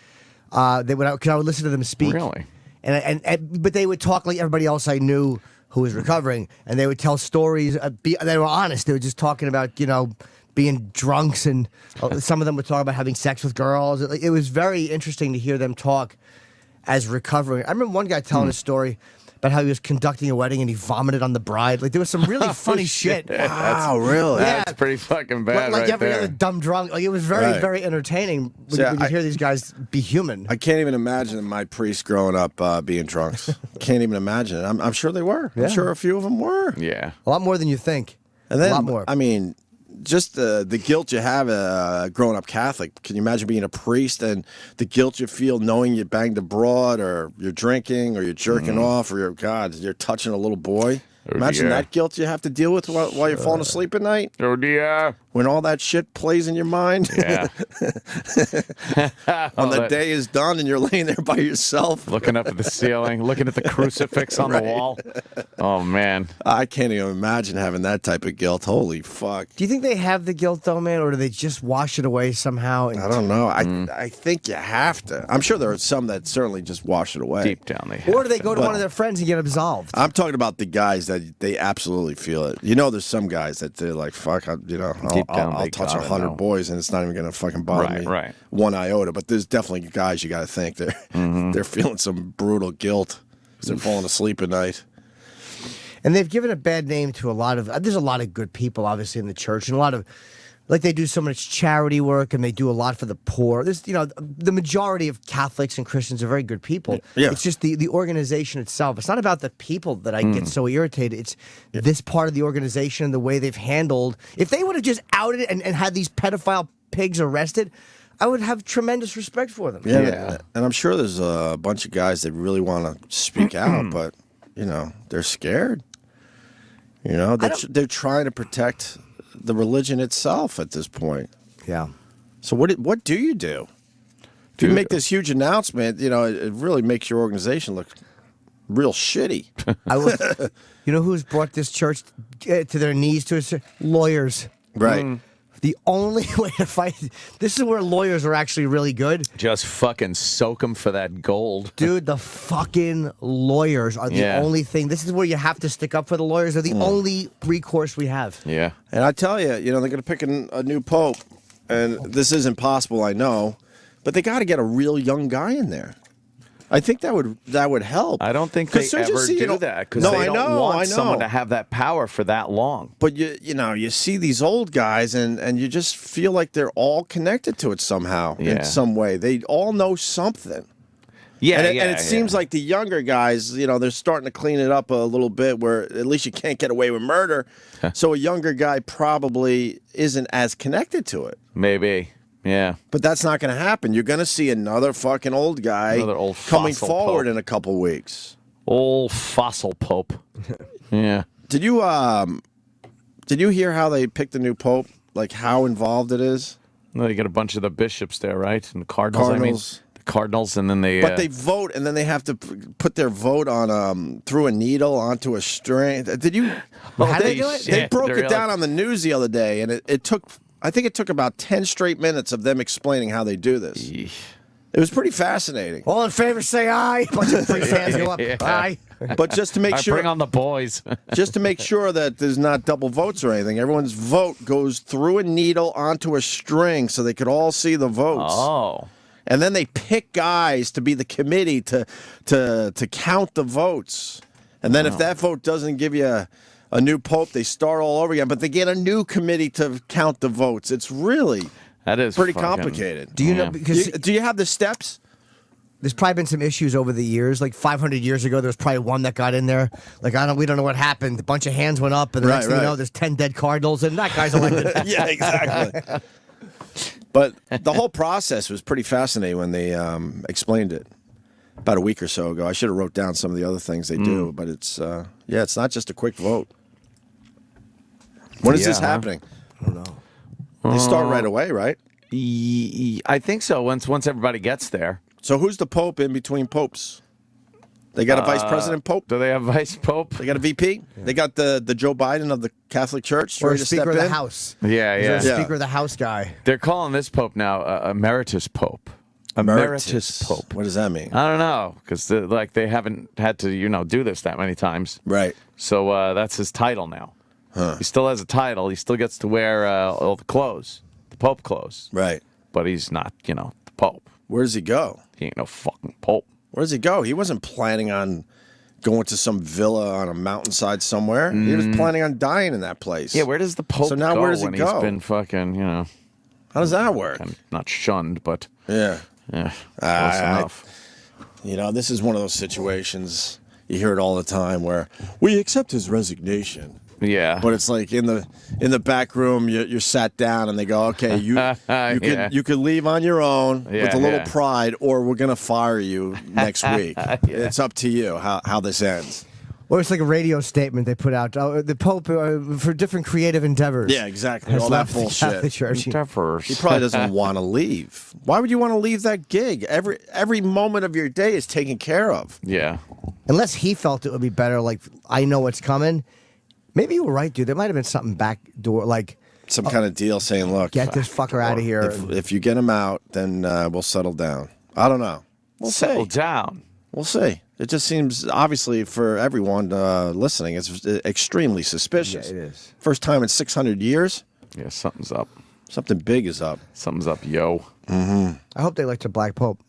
I would listen to them speak. Really? But they would talk like everybody else I knew who was recovering, and they would tell stories. They were honest. They were just talking about, being drunks, and some of them would talk about having sex with girls. It was very interesting to hear them talk as recovering. I remember one guy telling a story about how he was conducting a wedding and he vomited on the bride. Like there was some really funny shit. Wow, really? Yeah. That's pretty fucking bad. Like right every there. other dumb drunk. Like it was very, very entertaining when you hear these guys be human. I can't even imagine my priests growing up being drunks. Can't even imagine it. I'm sure they were. Yeah. I'm sure a few of them were. Yeah. A lot more than you think. And then, a lot more. I mean, just the guilt you have growing up Catholic. Can you imagine being a priest and the guilt you feel knowing you banged a broad, or you're drinking, or you're jerking off, or you're touching a little boy? Imagine that guilt you have to deal with while you're falling asleep at night. Oh dear. when all that shit plays in your mind. Yeah. When the day is done and you're laying there by yourself. Looking up at the ceiling, looking at the crucifix on the wall. Oh, man. I can't even imagine having that type of guilt. Holy fuck. Do you think they have the guilt, though, man, or do they just wash it away somehow? I don't know. I think you have to. I'm sure there are some that certainly just wash it away. Deep down, they have Or do they go to one of their friends and get absolved? I'm talking about the guys that they absolutely feel it. You know, there's some guys that they're like, fuck, I'll touch 100 boys and it's not even going to fucking bother me one iota. But there's definitely guys you got to think they're feeling some brutal guilt because they're falling asleep at night. And they've given a bad name to a lot of. There's a lot of good people, obviously, in the church, and a lot of, like, they do so much charity work and they do a lot for the poor. There's, the majority of Catholics and Christians are very good people. Yeah. It's just the organization itself. It's not about the people that I get so irritated. It's this part of the organization and the way they've handled. If they would have just outed it and had these pedophile pigs arrested, I would have tremendous respect for them. Yeah. And I'm sure there's a bunch of guys that really want to speak out, but, they're scared. They're trying to protect the religion itself at this point. Yeah. So what do you do? If you make this huge announcement, it really makes your organization look real shitty. You know who's brought this church to their knees lawyers. Right. The only way to fight this is where lawyers are actually really good. Just fucking soak them for that gold. Dude, the fucking lawyers are the only thing. This is where you have to stick up for the lawyers. They're the only recourse we have. Yeah. And I tell you, they're going to pick a new pope, and this isn't possible, I know, but they got to get a real young guy in there. I think that would help. I don't think they ever do that because they don't want someone to have that power for that long. But you see these old guys and you just feel like they're all connected to it somehow in some way. They all know something. Yeah, and it seems like the younger guys, they're starting to clean it up a little bit where at least you can't get away with murder. So a younger guy probably isn't as connected to it. Maybe. Yeah. But that's not going to happen. You're going to see another fucking old guy coming forward in a couple weeks. Old fossil pope. Yeah. Did you hear how they picked the new pope? Like how involved it is? No, you get a bunch of the bishops there, right? And the cardinals. The cardinals, and then they. But they vote, and then they have to put their vote on through a needle onto a string. Did you? How did they do it? They broke it down on the news the other day, and it took. I think it took about 10 straight minutes of them explaining how they do this. It was pretty fascinating. All in favor, say aye. A bunch of priest hands go up. Aye. But just to make sure, bring on the boys. Just to make sure that there's not double votes or anything, everyone's vote goes through a needle onto a string so they could all see the votes. Oh. And then they pick guys to be the committee to count the votes. And then if that vote doesn't give you a new pope, they start all over again. But they get a new committee to count the votes. It's really pretty complicated. Do you know? Because do you have the steps? There's probably been some issues over the years. Like 500 years ago, there was probably one that got in there. Like we don't know what happened. A bunch of hands went up, and the next thing you know, there's 10 dead cardinals, and that guy's elected. Yeah, exactly. But the whole process was pretty fascinating when they explained it about a week or so ago. I should have wrote down some of the other things they do, but it's not just a quick vote. When is this happening? I don't know. They start right away, right? I think so. Once everybody gets there. So who's the pope in between popes? They got a vice president pope? Do they have vice pope? They got a VP? Yeah. They got the Joe Biden of the Catholic Church? Or a Speaker of the House. Yeah. Speaker of the House guy. They're calling this pope now emeritus pope. Emeritus pope. What does that mean? I don't know, because they haven't had to do this that many times. Right. So that's his title now. Huh. He still has a title. He still gets to wear all the clothes, the pope clothes. Right. But he's not, the pope. Where does he go? He ain't no fucking pope. Where does he go? He wasn't planning on going to some villa on a mountainside somewhere. He was planning on dying in that place. Yeah, where does the pope go where does when he go? He's been fucking, How does that work? Not shunned, but... Yeah. Close enough. This is one of those situations, you hear it all the time, where we accept his resignation. Yeah, but it's like in the back room, you're sat down, and they go, "Okay, you could leave on your own with a little pride, or we're gonna fire you next week. It's up to you how this ends." Or it's like a radio statement they put out. Oh, the Pope, for different creative endeavors. Yeah, exactly. has All that left the Catholic bullshit. Church. He probably doesn't want to leave. Why would you want to leave that gig? Every moment of your day is taken care of. Yeah. Unless he felt it would be better, like, I know what's coming. Maybe you were right, dude. There might have been something backdoor, like... Some kind of deal saying, look... Get this fucker out of here. If you get him out, then we'll settle down. I don't know. We'll Settle see. down. We'll see. It just seems, obviously, for everyone listening, it's extremely suspicious. Yeah, it is. First time in 600 years. Yeah, something's up. Something big is up. Something's up, yo. Mm-hmm. I hope they elect a black pope.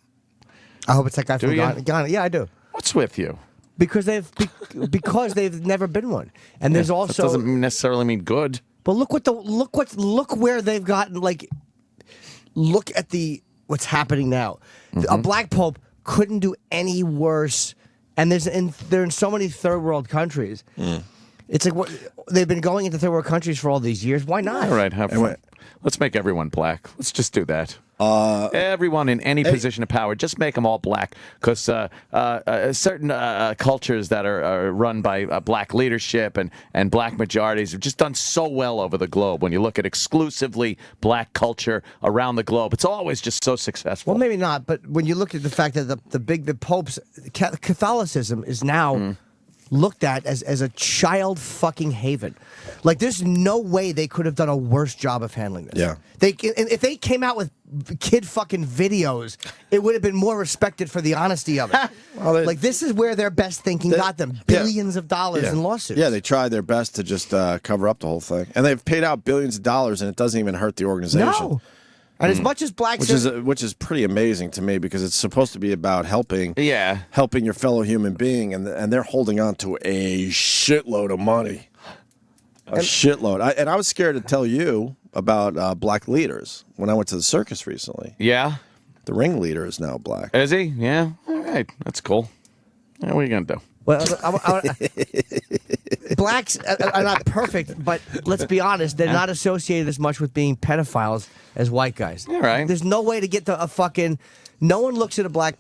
I hope it's that guy Do from you? Ghana. Yeah, I do. What's with you? Because they've never been one, and there's also that doesn't necessarily mean good. But look where they've gotten. Like, look at what's happening now. A black pope couldn't do any worse, and they're in so many third world countries. It's like they've been going into third world countries for all these years. Why not? All right, have fun. Let's make everyone black. Let's just do that. Everyone in any position of power, just make them all black. Because certain cultures that are run by black leadership and black majorities have just done so well over the globe. When you look at exclusively black culture around the globe, it's always just so successful. Well, maybe not, but when you look at the fact that the popes, Catholicism is now looked at as a child fucking haven. Like, there's no way they could have done a worse job of handling this. Yeah. If they came out with kid fucking videos, it would have been more respected for the honesty of it. Like, this is where their best thinking got them. Billions of dollars in lawsuits. Yeah, they tried their best to just cover up the whole thing. And they've paid out billions of dollars, and it doesn't even hurt the organization. No. And as much as blacks, which is pretty amazing to me, because it's supposed to be about helping your fellow human being, and they're holding on to a shitload of money, shitload. I was scared to tell you about black leaders when I went to the circus recently. Yeah, the ringleader is now black. Is he? Yeah. All right, that's cool. Yeah, what are you gonna do? Well, blacks are not perfect, but let's be honest, they're not associated as much with being pedophiles as white guys. All right. There's no way to get to a fucking... No one looks at a black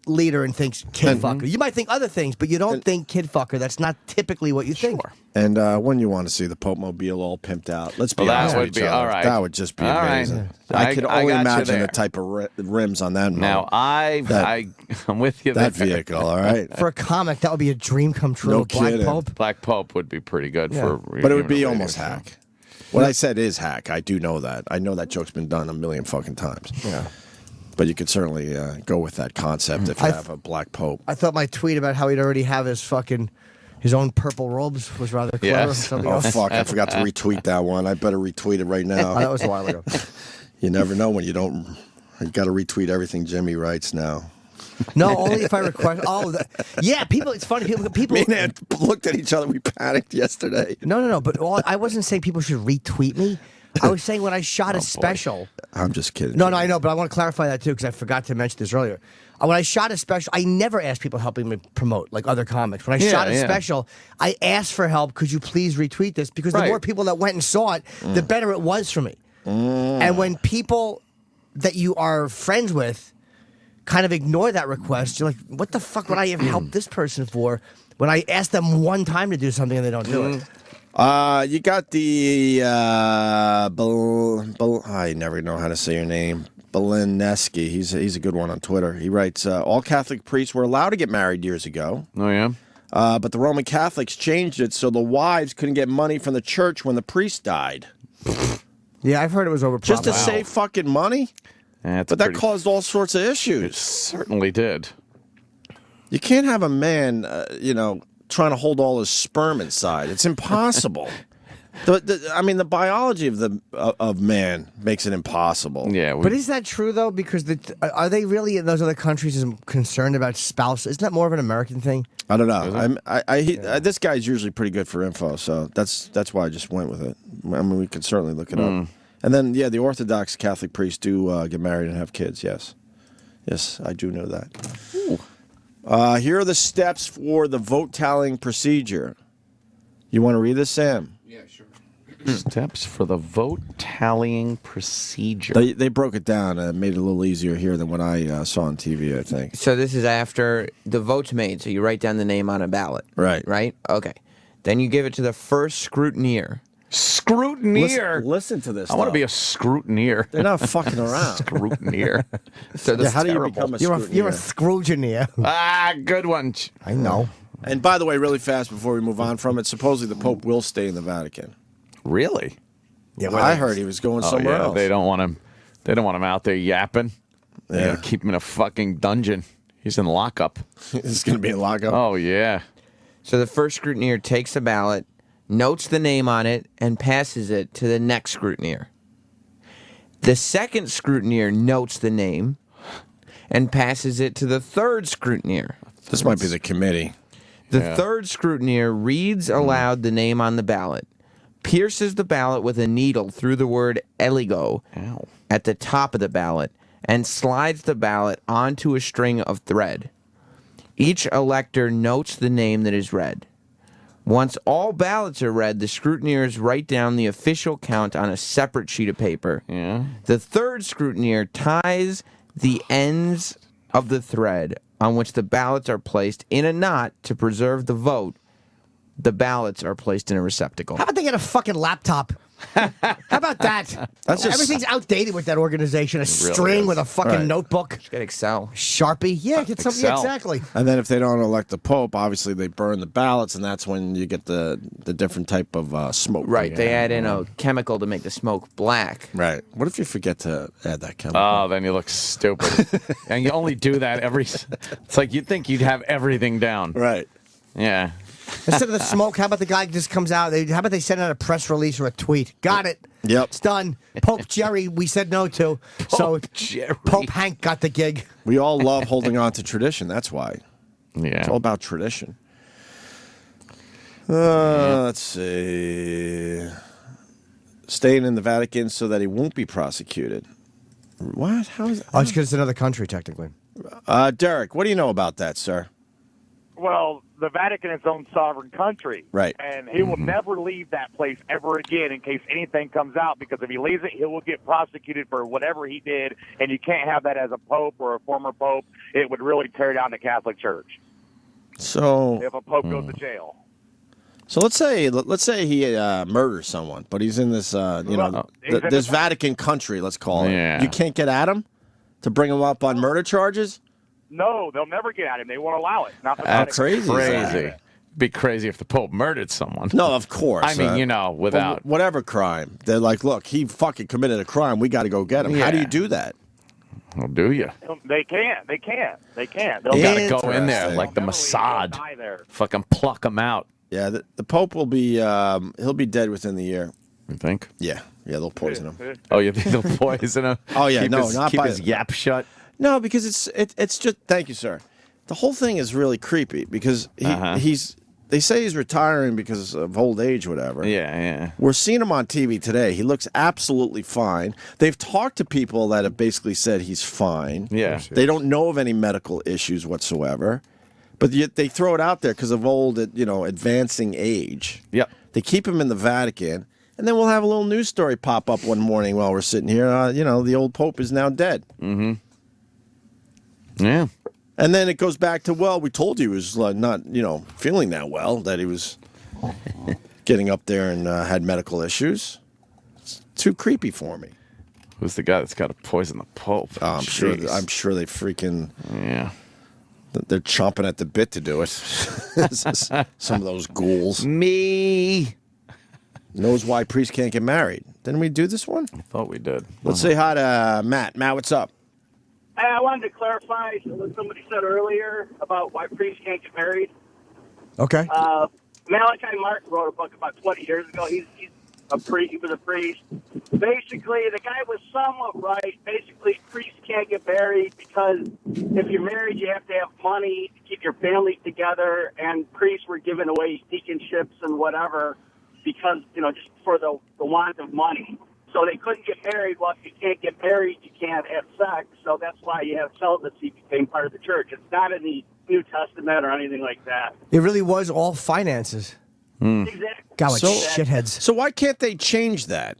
leader and thinks kid fucker. You might think other things, but you don't think kid fucker. That's not typically what you think. And when you want to see the Pope Mobile all pimped out, let's be honest that with would each be other. all right. That would just be All amazing. right. I could I only got you imagine there. the type of rims on that. Now, I'm with you there. That vehicle, all right? For a comic, that would be a dream come true. No Black kidding. Pope. Black Pope would be pretty good for... But it would be almost hack. What I said is hack. I do know that. I know that joke's been done a million fucking times. Yeah. But you could certainly go with that concept if you have a black pope. I thought my tweet about how he'd already have his own purple robes was rather clever. Yes. Oh, fuck. I forgot to retweet that one. I better retweet it right now. Oh, that was a while ago. You never know when you don't. You got to retweet everything Jimmy writes now. No, only if I request. Yeah, people. It's funny. People. Me and Ed looked at each other. We panicked yesterday. No. But I wasn't saying people should retweet me. I was saying when I shot a special. I'm just kidding. No, I know, but I want to clarify that too because I forgot to mention this earlier. When I shot a special, I never asked people helping me promote like other comics. When I shot a special, I asked for help. Could you please retweet this? Because the more people that went and saw it, the better it was for me. And when people that you are friends with kind of ignore that request, you're like, what the fuck would I have helped this person for when I asked them one time to do something and they don't do it? You got the I never know how to say your name. Belineski. He's a good one on Twitter. He writes, all Catholic priests were allowed to get married years ago. Oh, yeah? But the Roman Catholics changed it so the wives couldn't get money from the church when the priest died. Yeah, I've heard it was over. Just to save fucking money? But that caused all sorts of issues. It certainly did. You can't have a man, trying to hold all his sperm inside. It's impossible. The biology of man makes it impossible. Yeah, but is that true though? Because are they really in those other countries concerned about spouse? Isn't that more of an American thing? I don't know. This guy's usually pretty good for info, so that's why I just went with it. I mean, we could certainly look it up. And then, the Orthodox Catholic priests do get married and have kids. Yes, I do know that. Here are the steps for the vote tallying procedure. You want to read this, Sam? Yeah, sure. Steps for the vote tallying procedure. They broke it down and made it a little easier here than what I saw on TV, I think. So this is after the vote's made, so you write down the name on a ballot. Right. Right? Okay. Then you give it to the first scrutineer. Scrutineer? Listen to this. I want to be a scrutineer. They're not fucking around. Scrutineer. So how do you terrible. become a scrutineer? You're a Scroogeneer. Ah, good one. I know. And by the way, really fast before we move on from it, supposedly the Pope will stay in the Vatican. Really? Yeah, I heard he was going somewhere else. They don't want him. They don't want him out there yapping. They Yeah. gotta keep him in a fucking dungeon. He's in lockup. He's going to be in lockup. Oh yeah. So the first scrutineer takes the ballot, notes the name on it, and passes it to the next scrutineer. The second scrutineer notes the name and passes it to the third scrutineer. This might be the committee. The third scrutineer reads aloud the name on the ballot, pierces the ballot with a needle through the word eligo at the top of the ballot, and slides the ballot onto a string of thread. Each elector notes the name that is read. Once all ballots are read, the scrutineers write down the official count on a separate sheet of paper. Yeah. The third scrutineer ties the ends of the thread on which the ballots are placed in a knot to preserve the vote. The ballots are placed in a receptacle. How about they get a fucking laptop? How about that? That's just- Everything's outdated with that organization. A string is. with a fucking Right. notebook. Get Excel. Sharpie. Yeah, get something. Yeah, Excel. exactly. And then if they don't elect the Pope, obviously they burn the ballots, and that's when you get the different type of smoke. Right, they add in a chemical to make the smoke black. Right. What if you forget to add that chemical? Oh, then you look stupid. And you only do that every. It's like you'd think you'd have everything down. Right. Yeah. Instead of the smoke, how about the guy just comes out? How about they send out a press release or a tweet? Got it. Yep. It's done. Pope Jerry, we said no to. So Jerry. Pope Hank got the gig. We all love holding on to tradition. That's why. Yeah. It's all about tradition. Let's see. Staying in the Vatican so that he won't be prosecuted. What? How is Oh, it's because it's another country, technically. Derek, what do you know about that, sir? Well, the Vatican is its own sovereign country. Right. And he will never leave that place ever again in case anything comes out, because if he leaves it, he will get prosecuted for whatever he did, and you can't have that as a pope or a former pope. It would really tear down the Catholic Church So, if a pope goes to jail. so let's say he murders someone, but he's in this, this Vatican country, let's call it. Yeah. You can't get at him to bring him up on murder charges? No, they'll never get at him. They won't allow it. Not the That's Vatican. crazy. Crazy. Be crazy if the Pope murdered someone. No, of course. I mean, without. But whatever crime. They're like, look, he fucking committed a crime. We got to go get him. How do Yeah. you do that? Well, do you? They can't. They can't. You got to go in there Interesting. like the Mossad. Fucking pluck him out. Yeah, the Pope will be, he'll be dead within the year. You think? Yeah, they'll poison him. Oh, you think they'll poison him? Oh, yeah, keep no, his, not keep by- his yap shut. No, because it's just, thank you, sir. The whole thing is really creepy because they say he's retiring because of old age, whatever. Yeah. We're seeing him on TV today. He looks absolutely fine. They've talked to people that have basically said he's fine. Yeah. They don't know of any medical issues whatsoever. But yet they throw it out there because of old, advancing age. Yep. They keep him in the Vatican, and then we'll have a little news story pop up one morning while we're sitting here. The old Pope is now dead. Mm-hmm. Yeah. And then it goes back to, well, we told you he was not, feeling that well, that he was getting up there and had medical issues. It's too creepy for me. Who's the guy that's got to poison the Pope? Oh, I'm sure they freaking... Yeah. They're chomping at the bit to do it. Some of those ghouls. Me. Knows why priests can't get married. Didn't we do this one? I thought we did. Let's say hi to Matt. Matt, what's up? I wanted to clarify what somebody said earlier about why priests can't get married. Okay. Malachi Martin wrote a book about 20 years ago. He's a priest. He was a priest. Basically, the guy was somewhat right. Basically, priests can't get married because if you're married, you have to have money to keep your family together, and priests were giving away deaconships and whatever because, just for the want of money. So they couldn't get married. Well, if you can't get married, you can't have sex. So that's why you have celibacy became part of the church. It's not in the New Testament or anything like that. It really was all finances. Exactly. God, like shitheads. So why can't they change that?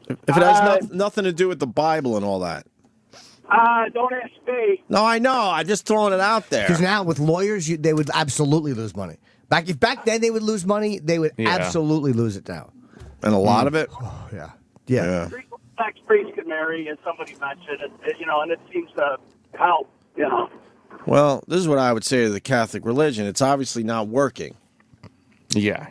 If it has nothing to do with the Bible and all that. Don't ask me. No, I know. I'm just throwing it out there. Because now with lawyers, they would absolutely lose money. If back then they would lose money, they would absolutely lose it now. And a lot of it? Oh, yeah. Sex priests could marry, as somebody mentioned, and it seems to help, Well, this is what I would say to the Catholic religion. It's obviously not working. Yeah.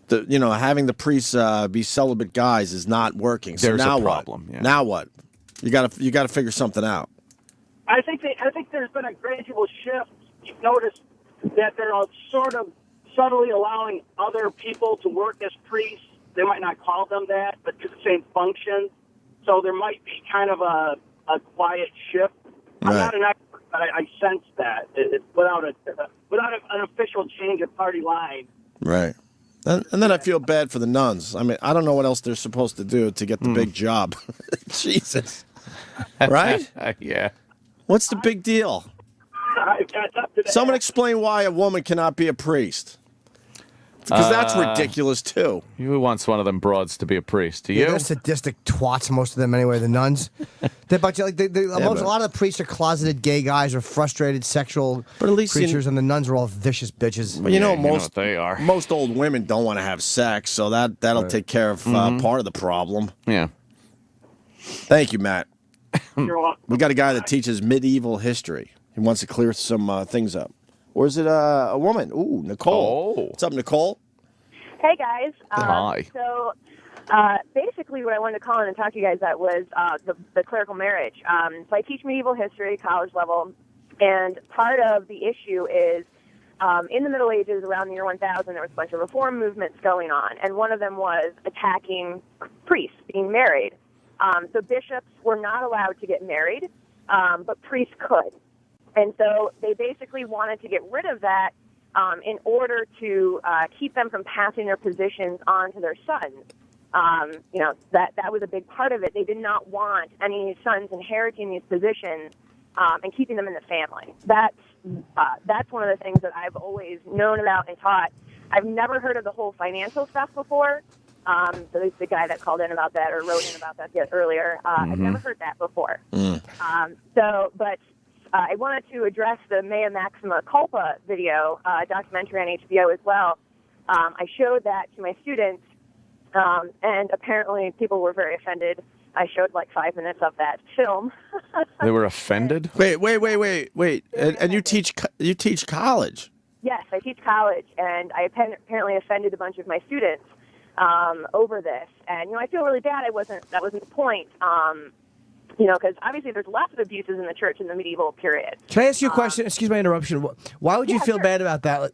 Having the priests be celibate guys is not working. So There's now a problem. What? Yeah. Now what? You got to figure something out. I think there's been a gradual shift. You've noticed that they're sort of subtly allowing other people to work as priests. They might not call them that, but do the same functions. So there might be kind of a quiet shift. I'm not an expert, but I sense that it's without an official change of party line. Right. And then I feel bad for the nuns. I mean, I don't know what else they're supposed to do to get the big job. Jesus. Right? Yeah. What's the big deal? Someone explain why a woman cannot be a priest. Because that's ridiculous, too. Who wants one of them broads to be a priest? Do you? They're sadistic twats, most of them anyway, the nuns. A lot of the priests are closeted gay guys or frustrated sexual creatures, and the nuns are all vicious bitches. But most they are. Most old women don't want to have sex, so that'll take care of part of the problem. Yeah. Thank you, Matt. You're welcome. We got a guy that teaches medieval history. He wants to clear some things up. Or is it a woman? Ooh, Nicole. Oh. What's up, Nicole? Hey, guys. Hi. So, basically what I wanted to call in and talk to you guys about was the clerical marriage. So I teach medieval history, college level, and part of the issue is in the Middle Ages, around the year 1000, there was a bunch of reform movements going on, and one of them was attacking priests being married. So bishops were not allowed to get married, but priests could. And so they basically wanted to get rid of that in order to keep them from passing their positions on to their sons. That was a big part of it. They did not want any sons inheriting these positions and keeping them in the family. That's one of the things that I've always known about and taught. I've never heard of the whole financial stuff before. So the guy that called in about that or wrote in about that earlier, I've never heard that before. But I wanted to address the Mea Maxima Culpa video, documentary on HBO as well. I showed that to my students, and apparently people were very offended. I showed like 5 minutes of that film. They were offended? Wait. And you teach college? Yes, I teach college, and I apparently offended a bunch of my students over this. And, I feel really bad. That wasn't the point. Because obviously there's lots of abuses in the church in the medieval period. Can I ask you a question? Excuse my interruption. Why would you feel bad about that?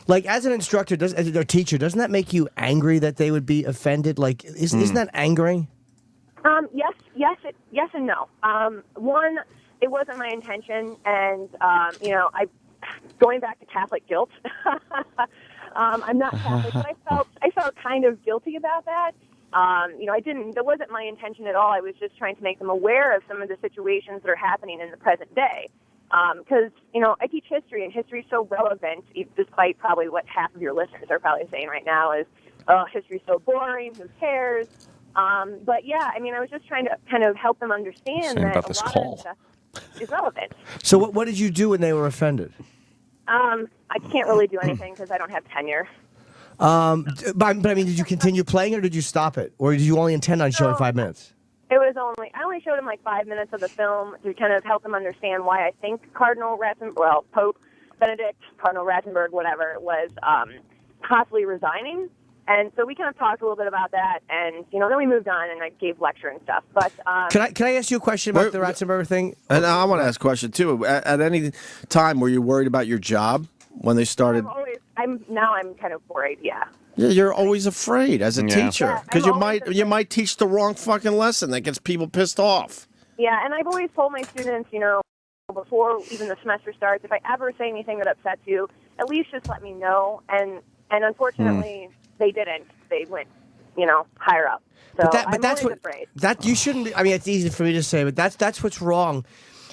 Like, as an instructor, as a teacher, doesn't that make you angry that they would be offended? Like, isn't that angering? Yes and no. One, it wasn't my intention, and going back to Catholic guilt. I'm not Catholic, but I felt kind of guilty about that. That wasn't my intention at all. I was just trying to make them aware of some of the situations that are happening in the present day. Because, I teach history, and history is so relevant, despite probably what half of your listeners are probably saying right now is, oh, history's so boring, who cares? But yeah, I was just trying to kind of help them understand that a lot of stuff is relevant. So what did you do when they were offended? I can't really do anything because I don't have tenure. But did you continue playing, or did you stop it? Or did you only intend on showing 5 minutes? I only showed them like 5 minutes of the film to kind of help them understand why I think Pope Benedict, Cardinal Ratzenberg, whatever, was possibly resigning. And so we kind of talked a little bit about that, and then we moved on, and I gave lecture and stuff. But can I ask you a question about the Ratzenberger thing? And I want to ask a question too. At any time, were you worried about your job when they started? I'm kind of worried. Yeah. Yeah, you're always afraid as a teacher because Yeah, you might teach the wrong fucking lesson that gets people pissed off. Yeah, and I've always told my students, before even the semester starts, if I ever say anything that upsets you, at least just let me know. And unfortunately, they didn't. They went, higher up. So But that's afraid. That you shouldn't be. It's easy for me to say, but that's what's wrong.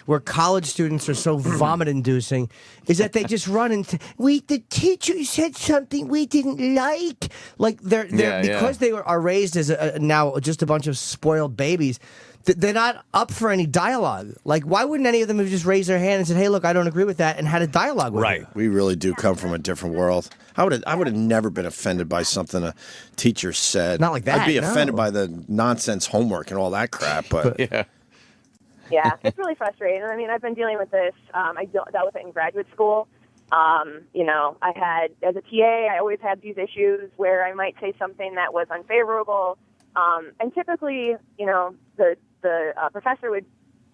where college students are so vomit-inducing is that they just run and the teacher said something we didn't like. Like they're because they are raised as now just a bunch of spoiled babies. They're not up for any dialogue. Like, why wouldn't any of them have just raised their hand and said, "Hey, look, I don't agree with that," and had a dialogue with you? We really do come from a different world. I would have never been offended by something a teacher said. Not like that. I'd be no. offended by the nonsense homework and all that crap. But Yeah, it's really frustrating. I mean, I've been dealing with this. I dealt with it in graduate school. You know, I had, as a TA, I always had these issues where I might say something that was unfavorable. And typically, you know, the professor would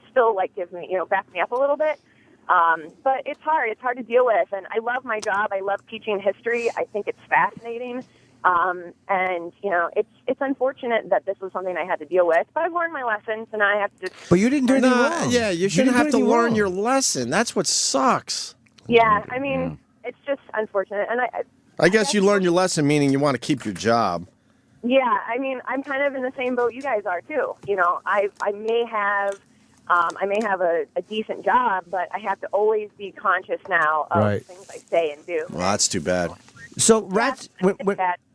still, like, give me, you know, back me up a little bit. But it's hard. It's hard to deal with. And I love my job. I love teaching history. I think it's fascinating. And, you know, it's unfortunate that this was something I had to deal with. But I've learned my lessons, and I have to just... But you didn't do anything wrong. Yeah, you shouldn't have to learn your lesson. That's what sucks. Yeah, I mean, it's just unfortunate. And I guess you learned your lesson, meaning you want to keep your job. Yeah, I mean, I'm kind of in the same boat you guys are, too. You know, I may have a decent job, but I have to always be conscious now of things I say and do. Well, that's too bad. So, Rats,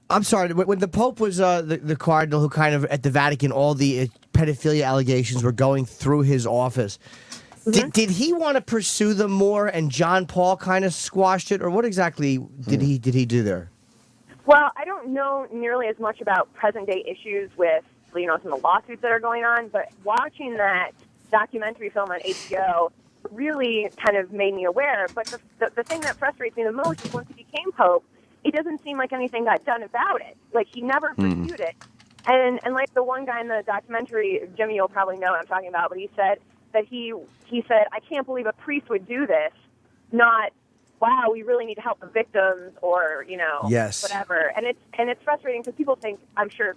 I'm sorry, when the Pope was the cardinal who kind of, at the Vatican, all the pedophilia allegations were going through his office, did he want to pursue them more and John Paul kind of squashed it, or what exactly did he do there? Well, I don't know nearly as much about present-day issues with, you know, some of the lawsuits that are going on, but watching that documentary film on HBO really kind of made me aware. But the thing that frustrates me the most is once he became Pope, it doesn't seem like anything got done about it. Like, he never pursued it. And like the one guy in the documentary, Jimmy, you'll probably know what I'm talking about, but he said that he said, I can't believe a priest would do this, not, wow, we really need to help the victims, or, you know, whatever. And it's frustrating because people think, I'm sure,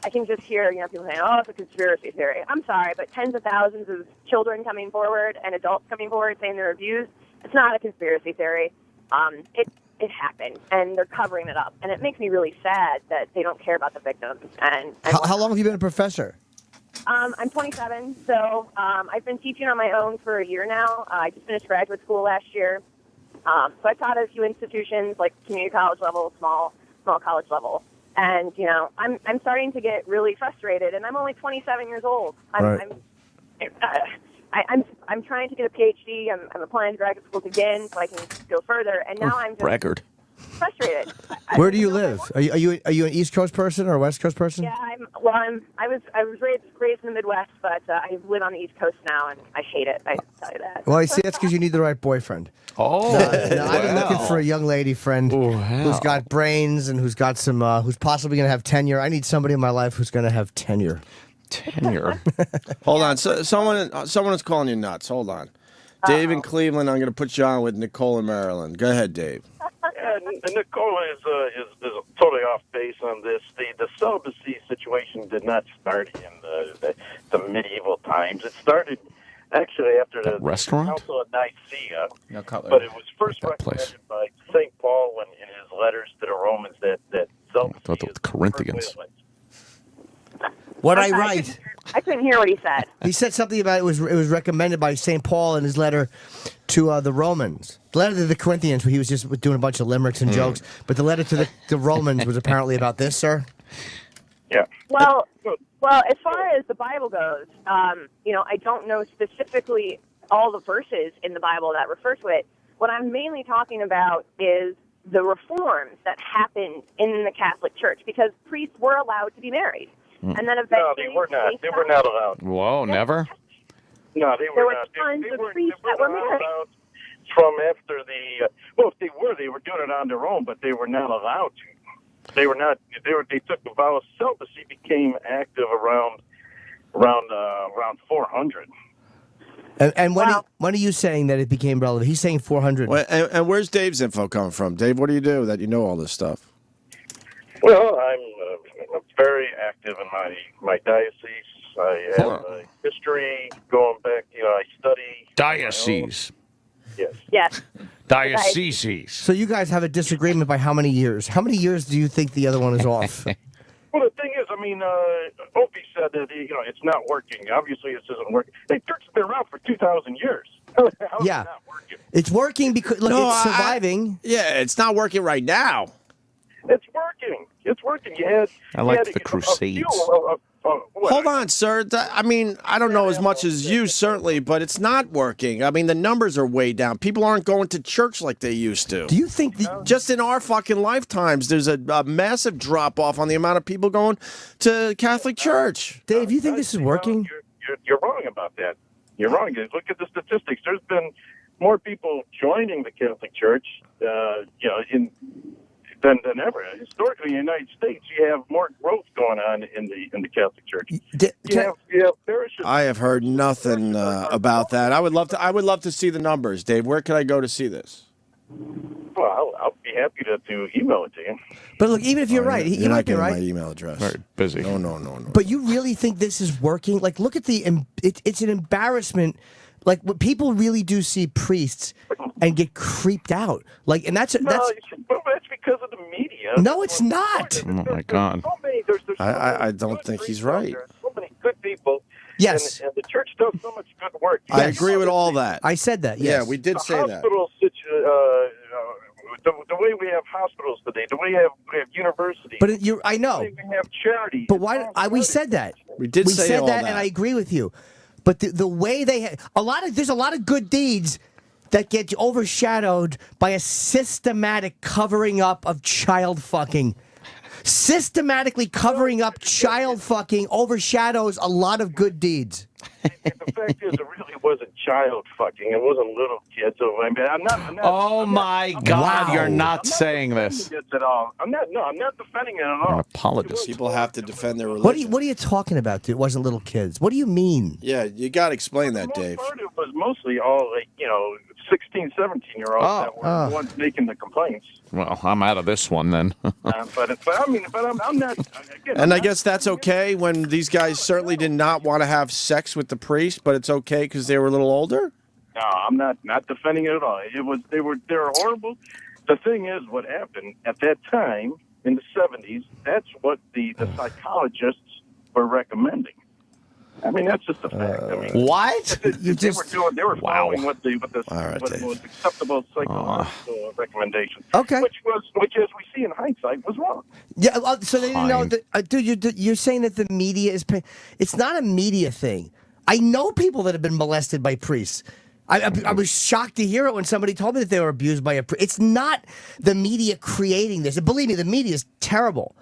I can just hear, you know, people saying, oh, it's a conspiracy theory. I'm sorry, but tens of thousands of children coming forward and adults coming forward saying they're abused, it's not a conspiracy theory. It happened, and they're covering it up. And it makes me really sad that they don't care about the victims. And how long have you been a professor? I'm 27, so I've been teaching on my own for a year now. I just finished graduate school last year. So I taught at a few institutions, like community college level, small college level. And, you know, I'm starting to get really frustrated, and I'm only 27 years old. I'm trying to get a PhD. I'm applying to graduate schools again so I can go further. And now I'm just frustrated. Where do you live? Are you an East Coast person or a West Coast person? Yeah, I was raised in the Midwest, but I live on the East Coast now, and I hate it. I tell you that. Well, I see that's because you need the right boyfriend. Oh, I've been looking for a young lady friend who's got brains and who's got some, who's possibly going to have tenure. I need somebody in my life who's going to have tenure. Tenure. Hold on. So, someone is calling you nuts. Hold on. Dave in Cleveland, I'm going to put you on with Nicole in Maryland. Go ahead, Dave. Nicole is totally off base on this. The celibacy situation did not start in the medieval times. It started actually after the Council of Nicaea, but it was first recommended by St. Paul in his letters to the Romans that celibacy is the Corinthians. What I write? I couldn't hear what he said. He said something about it was recommended by St. Paul in his letter to the Romans. The letter to the Corinthians, where he was just doing a bunch of limericks and jokes. But the letter to the Romans was apparently about this, sir. Yeah. Well, as far as the Bible goes, you know, I don't know specifically all the verses in the Bible that refer to it. What I'm mainly talking about is the reforms that happened in the Catholic Church, because priests were allowed to be married. And then eventually... No, they were not. They were not allowed. Whoa, never? No, they were not. Tons of priests that were married. From after well, if they were doing it on their own, but they were not allowed to. They were not. They took the vow of celibacy, became active around 400. And when are you saying that it became relevant? He's saying 400. Well, and where's Dave's info coming from? Dave, what do you do that you know all this stuff? Well, I'm very active in my diocese. I have history going back. You know, I study diocese. Yes. Dioceses. So you guys have a disagreement by how many years? How many years do you think the other one is off? Well, the thing is, I mean, OPC said that it's not working. Obviously, this isn't working. The church has been around for 2,000 years. How is it not working? It's working because look, it's surviving. It's not working right now. It's working. It's working. I liked the Crusades. Hold on, sir. I mean, I don't know as much as you, certainly, but it's not working. I mean, the numbers are way down. People aren't going to church like they used to. Do you think just in our fucking lifetimes, there's a massive drop-off on the amount of people going to Catholic Church? Dave, you think this is working? You're wrong about that. You're wrong. Look at the statistics. There's been more people joining the Catholic Church, than ever. Historically, in the United States, you have more growth going on in the Catholic Church. You have parishes. I have heard nothing about that. I would love to see the numbers, Dave. Where can I go to see this? Well, I'll be happy to email it to you. But look, even if you're right, you're you not might be getting right. my email address. Very busy. No. But you really think this is working? Like, look at it's an embarrassment. Like, when people really do see priests and get creeped out. Like, and that's Well, that's because of the media. No, it's not. Oh my God. I don't think he's right. There's so many good people. Yes. And the church does so much good work. I agree with all that. I said that. Yes. Yeah, we did say that. Hospitals, the way we have hospitals today, the way we have universities. But I know. The way we have charities. But why? We said that. We did say said all that, that. and I agree with you. But the way there's a lot of good deeds that get overshadowed by a systematic covering up of child fucking. Systematically covering up child fucking overshadows a lot of good deeds. The fact is, it really wasn't child fucking. It wasn't little kids. So, I mean, I'm not. Oh my God! Wow. You're not saying this. This at all. I'm not defending it at all. An apologist. People have to defend their religion. What are you talking about, dude? It wasn't little kids. What do you mean? Yeah, you got to explain that, Dave. Part of it was mostly all 16, 17-year-olds that were the ones making the complaints. Well, I'm out of this one then. But I'm not. Again, And I guess that's okay when these guys certainly did not want to have sex with the priest, but it's okay because they were a little older? No, I'm not defending it at all. They were horrible. The thing is, what happened at that time in the 70s, that's what the psychologists were recommending. I mean, that's just a fact. I mean, what? They were following what was acceptable psychological recommendation. Okay. Which, as we see in hindsight, was wrong. Yeah. So they didn't know that, dude. You're saying that the media is. It's not a media thing. I know people that have been molested by priests. I was shocked to hear it when somebody told me that they were abused by a priest. It's not the media creating this. And believe me, the media is terrible.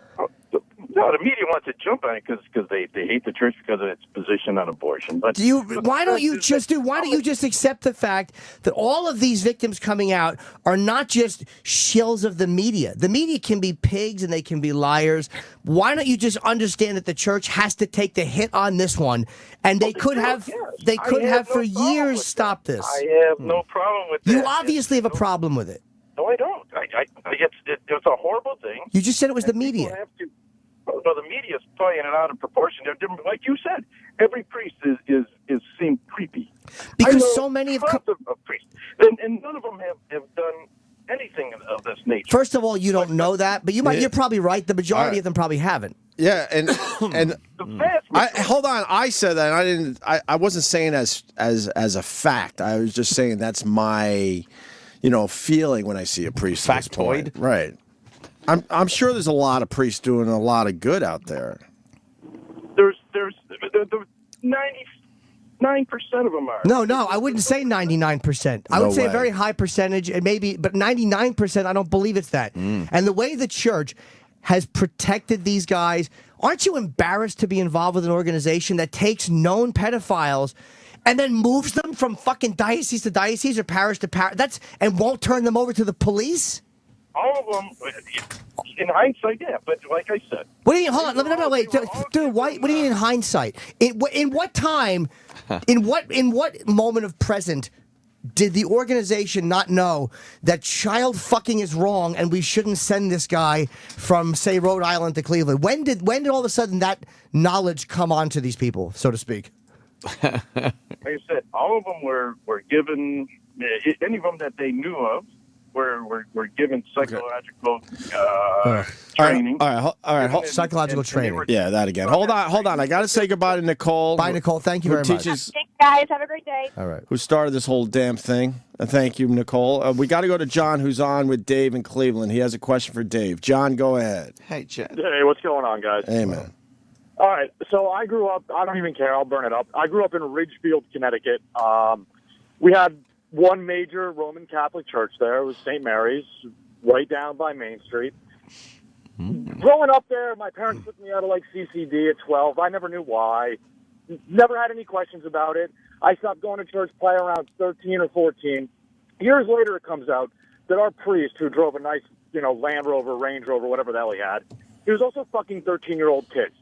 No, the media wants to jump on it because they hate the church because of its position on abortion. But why don't you just accept the fact that all of these victims coming out are not just shills of the media? The media can be pigs and they can be liars. Why don't you just understand that the church has to take the hit on this one, and they could have for years stopped this. I have no problem with that. You obviously have a problem with it. No, I don't. It's a horrible thing. You just said it was the media. Well, the media is playing it out of proportion. They're different. Like you said, every priest is seemed creepy. Because so many of priests, and none of them have done anything of this nature. First of all, you don't know that, but you're probably right. The majority of them probably haven't. Yeah, and hold on. I said that. And I wasn't saying as a fact. I was just saying that's my, feeling when I see a priest. Factoid, right? I'm sure there's a lot of priests doing a lot of good out there. There's 99% of them are. No, I wouldn't say 99%. I would say a very high percentage, and but 99%. I don't believe it's that. And the way the church has protected these guys, aren't you embarrassed to be involved with an organization that takes known pedophiles and then moves them from fucking diocese to diocese or parish to parish? And won't turn them over to the police? All of them, in hindsight, yeah. But like I said, what do you mean? Hold on, no, wait, dude. What do you mean in hindsight? In what time? In what moment of present did the organization not know that child fucking is wrong and we shouldn't send this guy from, say, Rhode Island to Cleveland? When did all of a sudden that knowledge come onto these people, so to speak? Like I said, all of them were given any of them that they knew of. were given psychological training. All right. Psychological training. Yeah, that again. Hold on. I got to say goodbye to Nicole. Bye, Nicole. Thank you very much. Thanks, guys. Have a great day. All right. Who started this whole damn thing. Thank you, Nicole. We got to go to John, who's on with Dave in Cleveland. He has a question for Dave. John, go ahead. Hey, John. Hey, what's going on, guys? Hey, man. All right, so I grew up, I don't even care, I'll burn it up. I grew up in Ridgefield, Connecticut. We had one major Roman Catholic church there. It was St. Mary's, right down by Main Street. Growing up there, my parents took me out of, like, CCD at 12. I never knew why. Never had any questions about it. I stopped going to church probably around 13 or 14. Years later, it comes out that our priest, who drove a nice, Land Rover, Range Rover, whatever the hell he had, he was also fucking 13-year-old kids.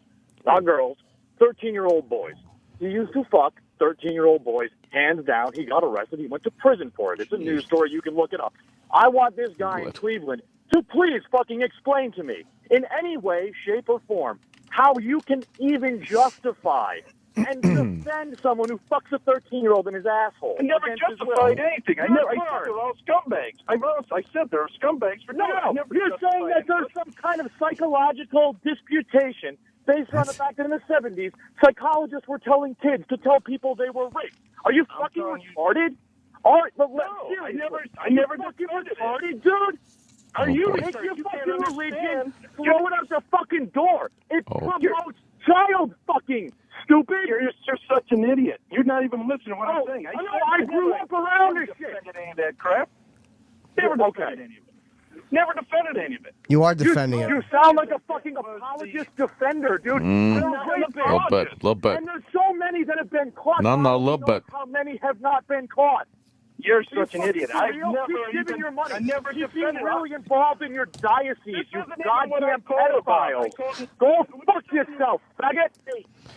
Not girls, 13-year-old boys. He used to fuck 13-year-old boys, hands down. He got arrested. He went to prison for it. It's a news story. You can look it up. I want this guy in Cleveland to please fucking explain to me in any way, shape, or form how you can even justify and defend someone who fucks a 13-year-old in his asshole. I never justified anything. I said they're all scumbags. I said they're scumbags for You're saying that there's some kind of psychological disputation based on the fact that in the 70s, psychologists were telling kids to tell people they were raped. Are you fucking retarded? All right, but I never fucking retarded, dude. Are you take your fucking religion, throw it out the fucking door. It promotes child fucking. Stupid. You're such an idiot. You're not even listening to what I'm saying. I grew up around this shit. Any of that crap. Never defended any of it. Never defended any of it. You are defending it. You sound like a fucking apologist defender, dude. Little bit. And there's so many that have been caught. No, a little bit. How many have not been caught? You're such an idiot. I never defended. Really involved in your diocese, you goddamn pedophile. Go fuck yourself, faggot.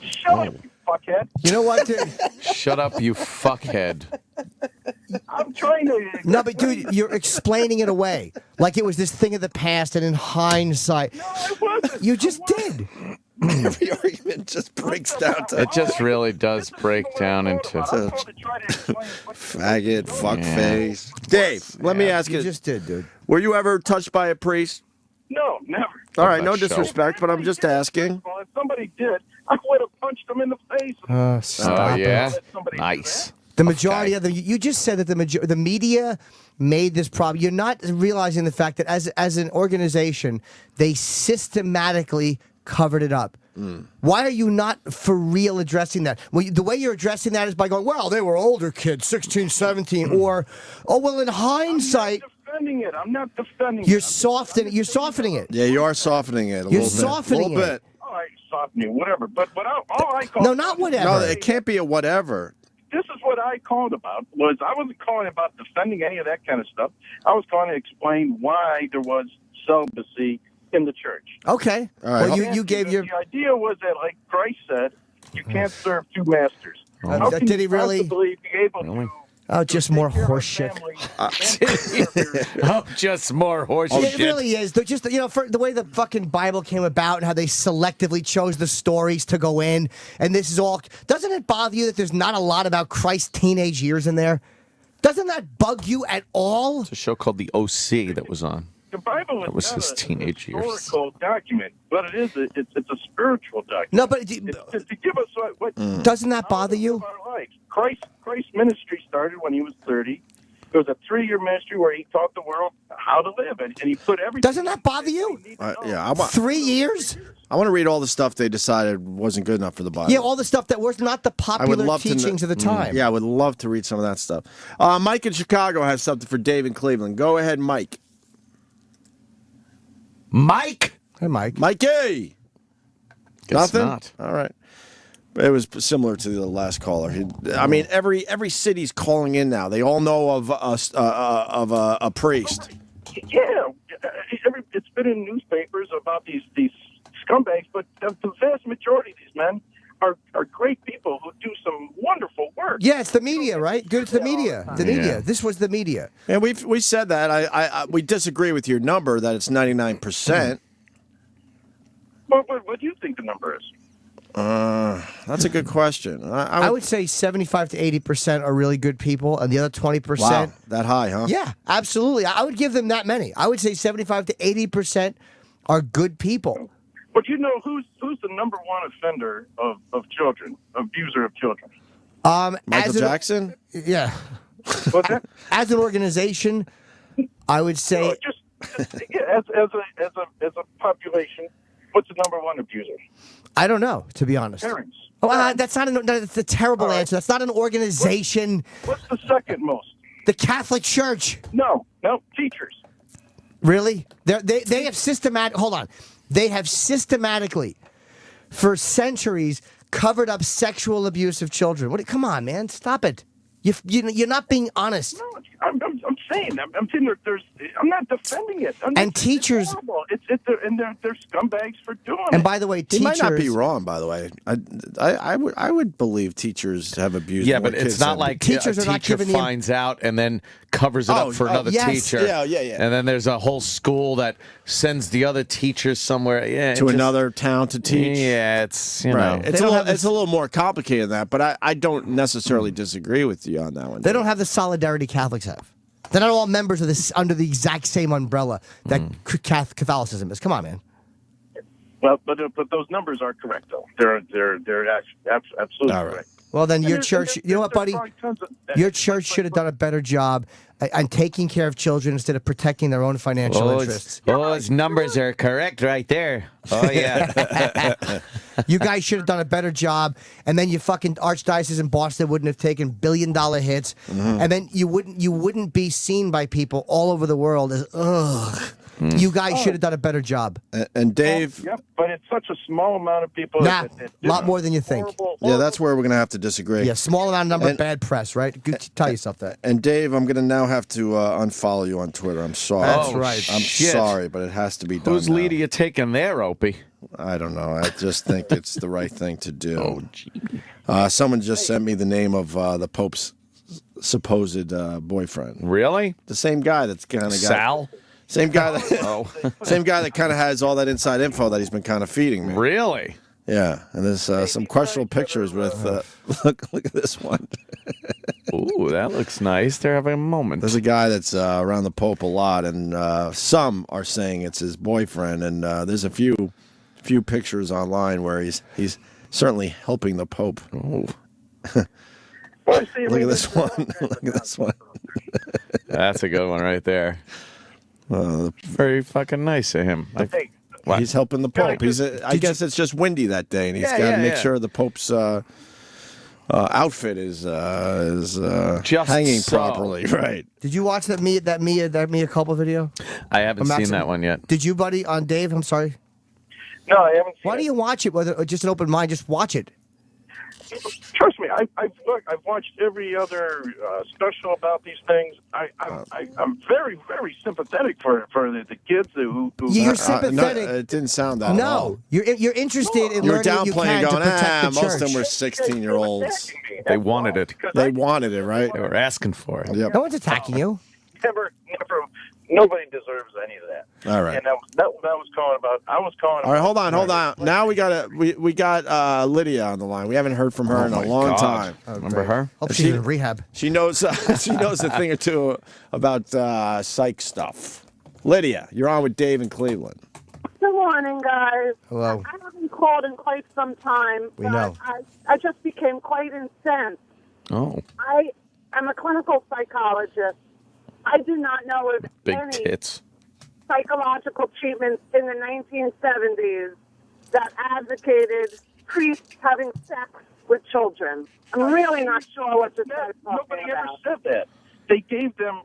Shut up, you fuckhead. You know what, dude? Shut up, you fuckhead. I'm trying to. No, but dude, you're explaining it away like it was this thing of the past, and in hindsight, you just did. Every argument just breaks down to. It just really does break down into faggot, fuckface. Dave, let me ask you. You just did, dude. Were you ever touched by a priest? No, never. All right, no disrespect, but I'm just asking. Well, if somebody did, I would have punched them in the face. Stop it. Nice. The majority of them. You just said that the media made this problem. You're not realizing the fact that as an organization, they systematically covered it up. Why are you not for real addressing that? Well, the way you're addressing that is by going, well, they were older kids, 16, 17, or, oh, well, in hindsight. I'm not defending it. You're softening it. Yeah, you are softening it a You're little bit. softening a little bit. All right, softening, whatever. But all I called. No, not whatever. No, it can't be a whatever. This is what I called about. I wasn't calling about defending any of that kind of stuff. I was calling to explain why there was celibacy in the church. Okay. All right. Well, you gave your. The idea was that, like Christ said, you can't serve two masters. How can did he you really? possibly be able to? Oh, just more horseshit. Just more horseshit. It really is. They're just, for the way the fucking Bible came about and how they selectively chose the stories to go in, and this is all. Doesn't it bother you that there's not a lot about Christ's teenage years in there? Doesn't that bug you at all? It's a show called The OC that was on. The Bible That was is his not teenage a years. historical document, but it's a spiritual document. No, but it's to give us what doesn't that bother you? Our lives. Christ's ministry started when he was 30. It was a 3-year ministry where he taught the world how to live, and he put everything. Doesn't that bother you? Yeah, 3 years. I want to read all the stuff they decided wasn't good enough for the Bible. Yeah, all the stuff that was not the popular teachings of the time. Yeah, I would love to read some of that stuff. Mike in Chicago has something for Dave in Cleveland. Go ahead, Mike. Mike? Hey, Mike. Mikey! Guess Nothing? not. All right. It was similar to the last caller. I mean, every city's calling in now. They all know of a priest. Yeah, it's been in newspapers about these scumbags, but the vast majority of these men are great people who do some wonderful work. Yeah, it's the media, right? Good, it's the media. The media. This was the media. And we said that. We disagree with your number that it's 99%. What do you think the number is? That's a good question. I would say 75 to 80% are really good people, and the other 20%. Wow, that high, huh? Yeah, absolutely. I would give them that many. I would say 75 to 80% are good people. But you know who's the number one offender of children, abuser of children? Michael Jackson? Yeah. What's that? As an organization, I would say. As a population, what's the number one abuser? I don't know, to be honest. Parents. Oh, that's not that's a terrible answer. That's not an organization. What's the second most? The Catholic Church. No, teachers. Really? They have Hold on. They have systematically, for centuries, covered up sexual abuse of children. Come on, man, stop it. You're not being honest. No, I'm saying I'm not defending it. And teachers, they're scumbags for doing it. And by the way, teachers, he might not be wrong. By the way, I would believe teachers have abused. Yeah, more but it's kids not than- like teachers a are not teacher giving finds out and then covers it up for another yes. teacher. Yeah. And then there's a whole school that sends the other teachers somewhere. Yeah, to another town to teach. Yeah, it's right. know. It's a little more complicated than that, but I don't necessarily disagree with you on that one. They don't have the solidarity Catholics have. They're not all members of this under the exact same umbrella that Catholicism is. Come on, man. Well, but those numbers are correct, though. They're absolutely correct. Well, then your church, you know what, buddy? Your church should have done a better job on taking care of children instead of protecting their own financial interests. Those numbers are correct right there. Oh, yeah. You guys should have done a better job, and then your fucking archdiocese in Boston wouldn't have taken billion-dollar hits, and then you wouldn't be seen by people all over the world as, ugh. You guys should have done a better job. And Dave... Well, but it's such a small amount of people. A lot more than you think. Yeah, that's where we're going to have to disagree. Yeah, small amount of number of bad press, right? Tell yourself that. And Dave, I'm going to now have to unfollow you on Twitter. I'm sorry. That's right. I'm sorry, but it has to be done. Whose lead are you taking there, Opie? I don't know. I just think it's the right thing to do. Someone just sent me the name of the Pope's supposed boyfriend. Really? The same guy that's kind of got... Sal? Same guy that same guy that kind of has all that inside info that he's been kind of feeding me. Really? Yeah, and there's some questionable pictures with look at this one. Ooh, that looks nice. They're having a moment. There's a guy that's around the Pope a lot, and some are saying it's his boyfriend, and there's a few pictures online where he's certainly helping the Pope. Oh. Look at this one. Look at this one. That's a good one right there. Very fucking nice of him. He's helping the Pope. I guess it's just windy that day, and he's got to make sure the Pope's outfit is just hanging so. properly. Right. Did you watch that Mea Culpa video? I haven't seen that one yet. Did you, buddy? On Dave? I'm sorry. No, I haven't. Why do you watch it? Whether just an open mind, just watch it. Trust me, I've watched every other special about these things. I'm very, very sympathetic for the kids who you're sympathetic. It didn't sound that. No, you're interested in learning what you can to protect the church. Most of them were 16-year-olds. They wanted it. They wanted it, right? They were asking for it. Yep. No one's attacking you. Never. Nobody deserves any of that. All right. And that was calling about. I was calling. All right, hold on. Now we got Lydia on the line. We haven't heard from her in a long time. Remember her? Hope she's in rehab. She knows a thing or two about psych stuff. Lydia, you're on with Dave in Cleveland. Good morning, guys. Hello. I haven't called in quite some time. We know. I just became quite incensed. Oh. I am a clinical psychologist. I do not know of any tits. psychological treatments in the 1970s that advocated priests having sex with children. I'm really not sure what to say. Nobody ever said that. They gave them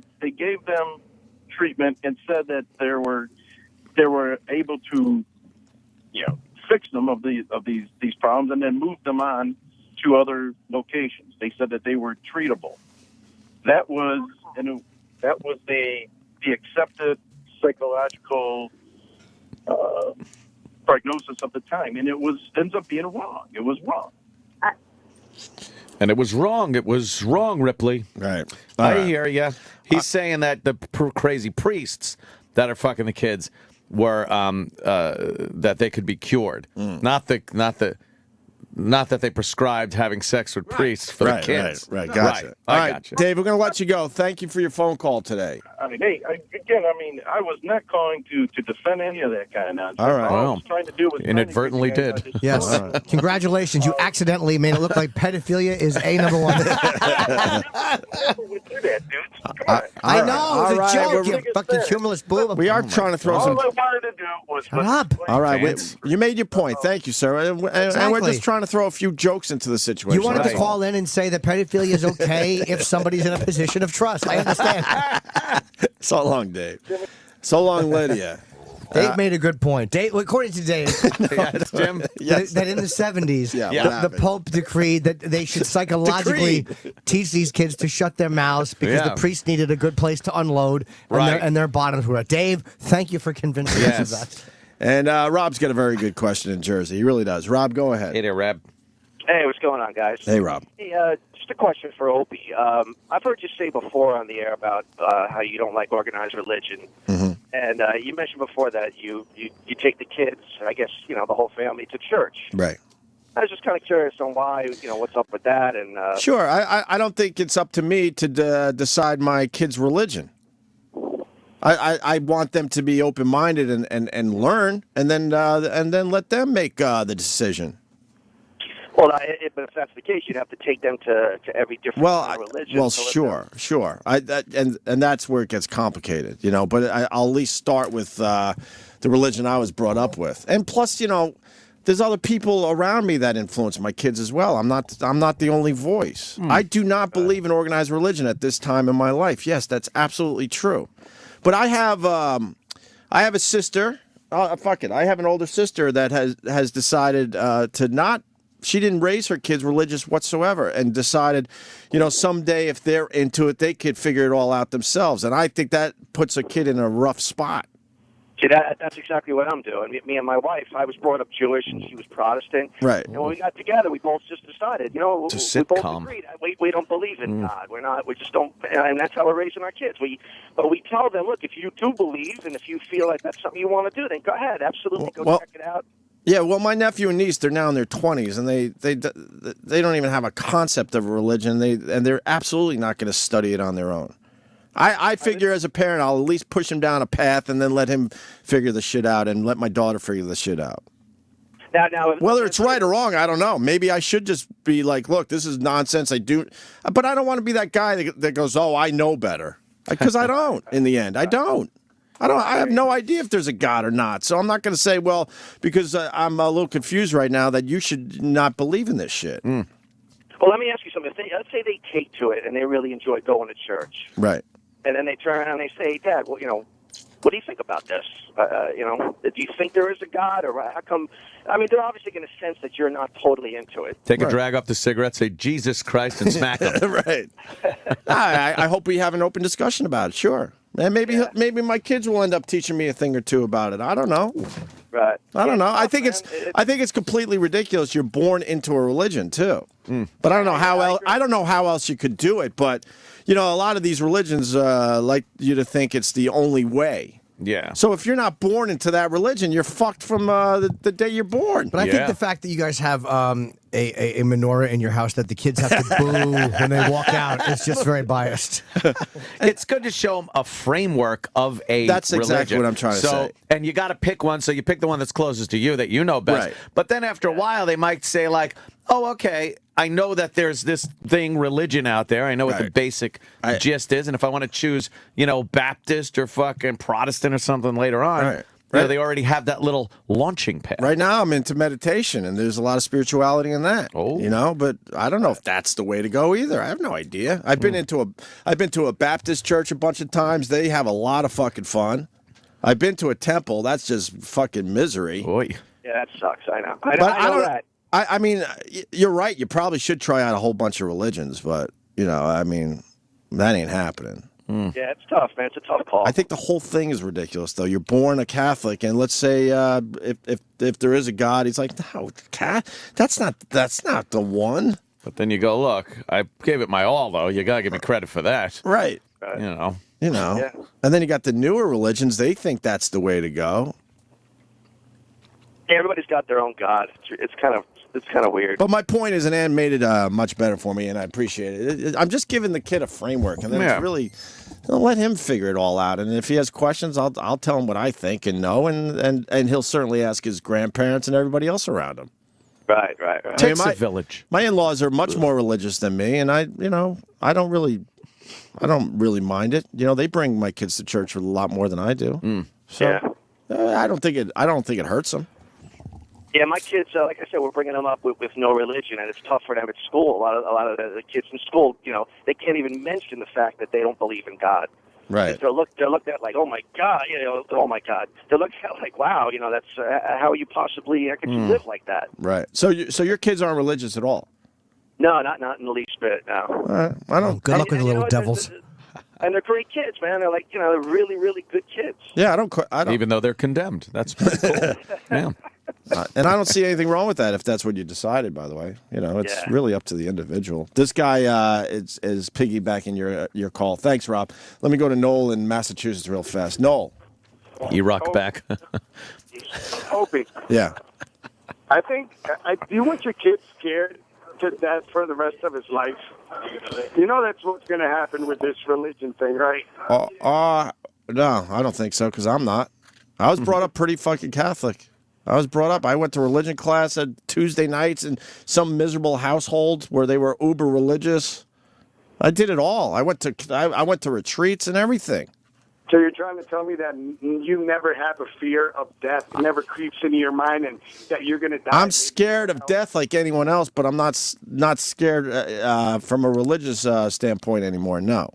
treatment and said that they were able to, fix them of these problems and then move them on to other locations. They said that they were treatable. That was the accepted psychological prognosis of the time, and ends up being wrong. It was wrong. And it was wrong. It was wrong, Ripley. Right. I hear you. He's saying that the crazy priests that are fucking the kids were that they could be cured. Not the Not that they prescribed having sex with priests for the kids. Right, gotcha. Right, All I right, gotcha. Dave, we're going to let you go. Thank you for your phone call today. I mean, hey, I was not calling to defend any of that kind of nonsense. All right. All I was trying to do was Inadvertently did. Yes. Congratulations. You accidentally made it look like pedophilia is a number one. I know. It was a joke, you fucking cumulus boob. We are trying to throw some... All I wanted to do was... Shut up. All right, you made your point. Thank you, sir. And we're Exactly. just trying to throw a few jokes into the situation. You wanted to call in and say that pedophilia is okay if somebody's in a position of trust. I understand. So long, Dave. So long, Lydia. Dave made a good point. Dave, according to Dave, Yes, Jim. that in the 70s, Yeah, the Pope decreed that they should psychologically teach these kids to shut their mouths because Yeah. the priest needed a good place to unload and, Right. their bottoms were. Dave, thank you for convincing us of that. And Rob's got a very good question in Jersey. He really does. Rob, go ahead. Hey there, Rob. Hey, what's going on, guys? Hey, Rob. Hey, just a question for Opie. I've heard you say before on the air about how you don't like organized religion, and you mentioned before that you take the kids, I guess the whole family, to church. Right. I was just kind of curious on why, what's up with that, and Sure. I don't think it's up to me to decide my kids' religion. I want them to be open-minded and learn, and then let them make the decision. Well, but if that's the case, you'd have to take them to every different religion. Well, So if sure. And that's where it gets complicated, But I'll at least start with the religion I was brought up with, and plus, there's other people around me that influence my kids as well. I'm not the only voice. I do not believe in organized religion at this time in my life. Yes, that's absolutely true. But I have a sister. Fuck it. I have an older sister that has decided to not. She didn't raise her kids religious whatsoever, and decided, someday if they're into it, they could figure it all out themselves. And I think that puts a kid in a rough spot. See, that's exactly what I'm doing. Me and my wife, I was brought up Jewish and she was Protestant. Right. And when we got together, we both just decided, we both sitcom. agreed. We don't believe in God. We just don't, and that's how we're raising our kids. But we tell them, look, if you do believe and if you feel like that's something you want to do, then go ahead, absolutely, go check it out. Yeah, well, my nephew and niece, they're now in their 20s, and they don't even have a concept of religion. They're absolutely not going to study it on their own. I figure as a parent, I'll at least push him down a path and then let him figure the shit out and let my daughter figure the shit out. Now, whether it's right or wrong, I don't know. Maybe I should just be like, look, this is nonsense. But I don't want to be that guy that goes, oh, I know better. Because I don't, in the end. I don't. I have no idea if there's a God or not. So I'm not going to say, well, because I'm a little confused right now that you should not believe in this shit. Well, let me ask you something. Let's say they take to it and they really enjoy going to church. Right. And then they turn around and they say, Dad, well, what do you think about this? Do you think there is a God, or how come? I mean, they're obviously going to sense that you're not totally into it. Take a drag off the cigarette, say Jesus Christ, and smack them. Right. I hope we have an open discussion about it. Sure. And maybe my kids will end up teaching me a thing or two about it. I don't know. Right. I don't know. I think it's completely ridiculous. You're born into a religion too. But I don't know how else. I don't know how else you could do it. But a lot of these religions like you to think it's the only way. Yeah. So if you're not born into that religion, you're fucked from the day you're born. But I think the fact that you guys have a menorah in your house that the kids have to boo when they walk out is just very biased. It's good to show them a framework of a That's religion. exactly what I'm trying to say. And you got to pick one, so you pick the one that's closest to you that you know best. Right. But then after a while, they might say like, oh, okay, I know that there's this thing, religion out there. I know what the basic gist is. And if I want to choose, Baptist or fucking Protestant or something later on, they already have that little launching pad. Right now, I'm into meditation, and there's a lot of spirituality in that. But I don't know if that's the way to go either. I have no idea. I've been to a Baptist church a bunch of times. They have a lot of fucking fun. I've been to a temple. That's just fucking misery. Boy. Yeah, that sucks. I know. I know that. I mean, you're right. You probably should try out a whole bunch of religions, but that ain't happening. Yeah, it's tough, man. It's a tough call. I think the whole thing is ridiculous, though. You're born a Catholic, and let's say if there is a God, he's like, no, that's not the one. But then you go, look, I gave it my all, though. You got to give me credit for that. Right. Yeah. And then you got the newer religions. They think that's the way to go. Everybody's got their own God. It's kind of It's kind of weird. But my point is, Ann made it much better for me, and I appreciate it. I'm just giving the kid a framework, and then it's really let him figure it all out. And if he has questions, I'll tell him what I think and know, and he'll certainly ask his grandparents and everybody else around him. Right. Takes a village. My in-laws are much more religious than me, and I don't really mind it. They bring my kids to church a lot more than I do. So I don't think it hurts them. Yeah, my kids, like I said, we're bringing them up with no religion, and it's tough for them at school. A lot of the kids in school, they can't even mention the fact that they don't believe in God. Right. They're looked at like, oh my God, oh my God. They're looked at like, wow, that's how you possibly could you live like that? Right. So your kids aren't religious at all? No, not in the least bit. No. I don't. Good luck with the little devils. And they're great kids, man. They're like, they're really, really good kids. Yeah, I don't. Even though they're condemned, that's pretty cool. Yeah. And I don't see anything wrong with that if that's what you decided, by the way. It's really up to the individual. This guy is piggybacking your call. Thanks, Rob. Let me go to Noel in Massachusetts real fast. Noel. You rock back. Opie. Yeah. I think, do you want your kid scared to death for the rest of his life? That's what's going to happen with this religion thing, right? No, I don't think so, because I'm not. I was brought up pretty fucking Catholic. I went to religion class at Tuesday nights in some miserable household where they were uber religious. I did it all. I went to retreats and everything. So you're trying to tell me that you never have a fear of death, never creeps into your mind, and that you're going to die? I'm scared of death like anyone else, but I'm not scared from a religious standpoint anymore, no.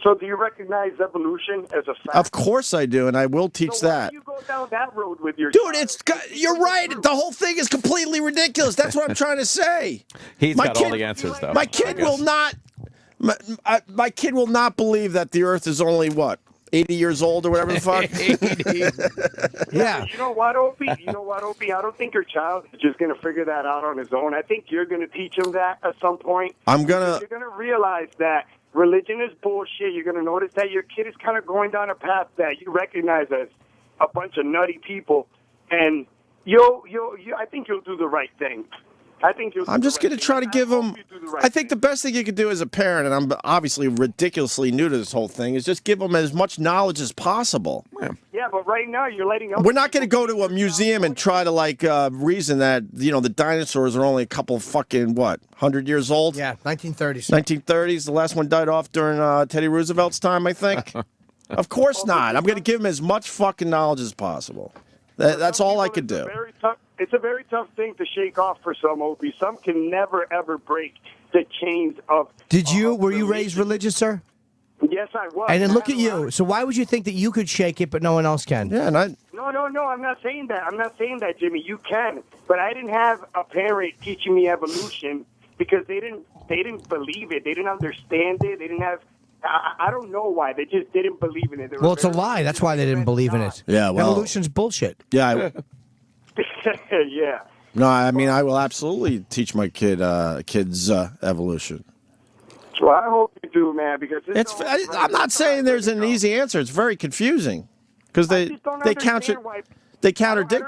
So do you recognize evolution as a fact? Of course I do, and I will teach that. Why do you go down that road with your Dude, you're right. The whole thing is completely ridiculous. That's what I'm trying to say. He's got all the answers, though. My kid will not. My kid will not believe that the Earth is only 80 years old or whatever the fuck. Yeah. You know what, Opie? I don't think your child is just going to figure that out on his own. I think you're going to teach him that at some point. You're going to realize that religion is bullshit. You're going to notice that your kid is kind of going down a path that you recognize as a bunch of nutty people, and I think you'll do the right thing. I'm just going to try to give him. I think the best thing you could do as a parent, and I'm obviously ridiculously new to this whole thing, is just give him as much knowledge as possible. Yeah, but right now you're letting. We're not going to go to a museum and try to reason that the dinosaurs are only a couple fucking 100 years old. Yeah, 1930s. 1930s. The last one died off during Teddy Roosevelt's time, I think. Of course not. I'm going to give him as much fucking knowledge as possible. That's all I could do. It's a very tough thing to shake off for some, Opie. Some can never, ever break the chains of... Were you raised religious, sir? Yes, I was. And then look at you. So why would you think that you could shake it, but no one else can? Yeah, No, I'm not saying that. I'm not saying that, Jimmy. You can. But I didn't have a parent teaching me evolution because they didn't believe it. They didn't understand it. They didn't have... I don't know why. They just didn't believe in it. Well, it's a lie. That's why they didn't believe in it. Yeah, well... Evolution's bullshit. Yeah, yeah. No, I mean, I will absolutely teach my kids evolution. Well, I hope you do, man, because I'm not saying there's an easy answer. It's very confusing because they contradict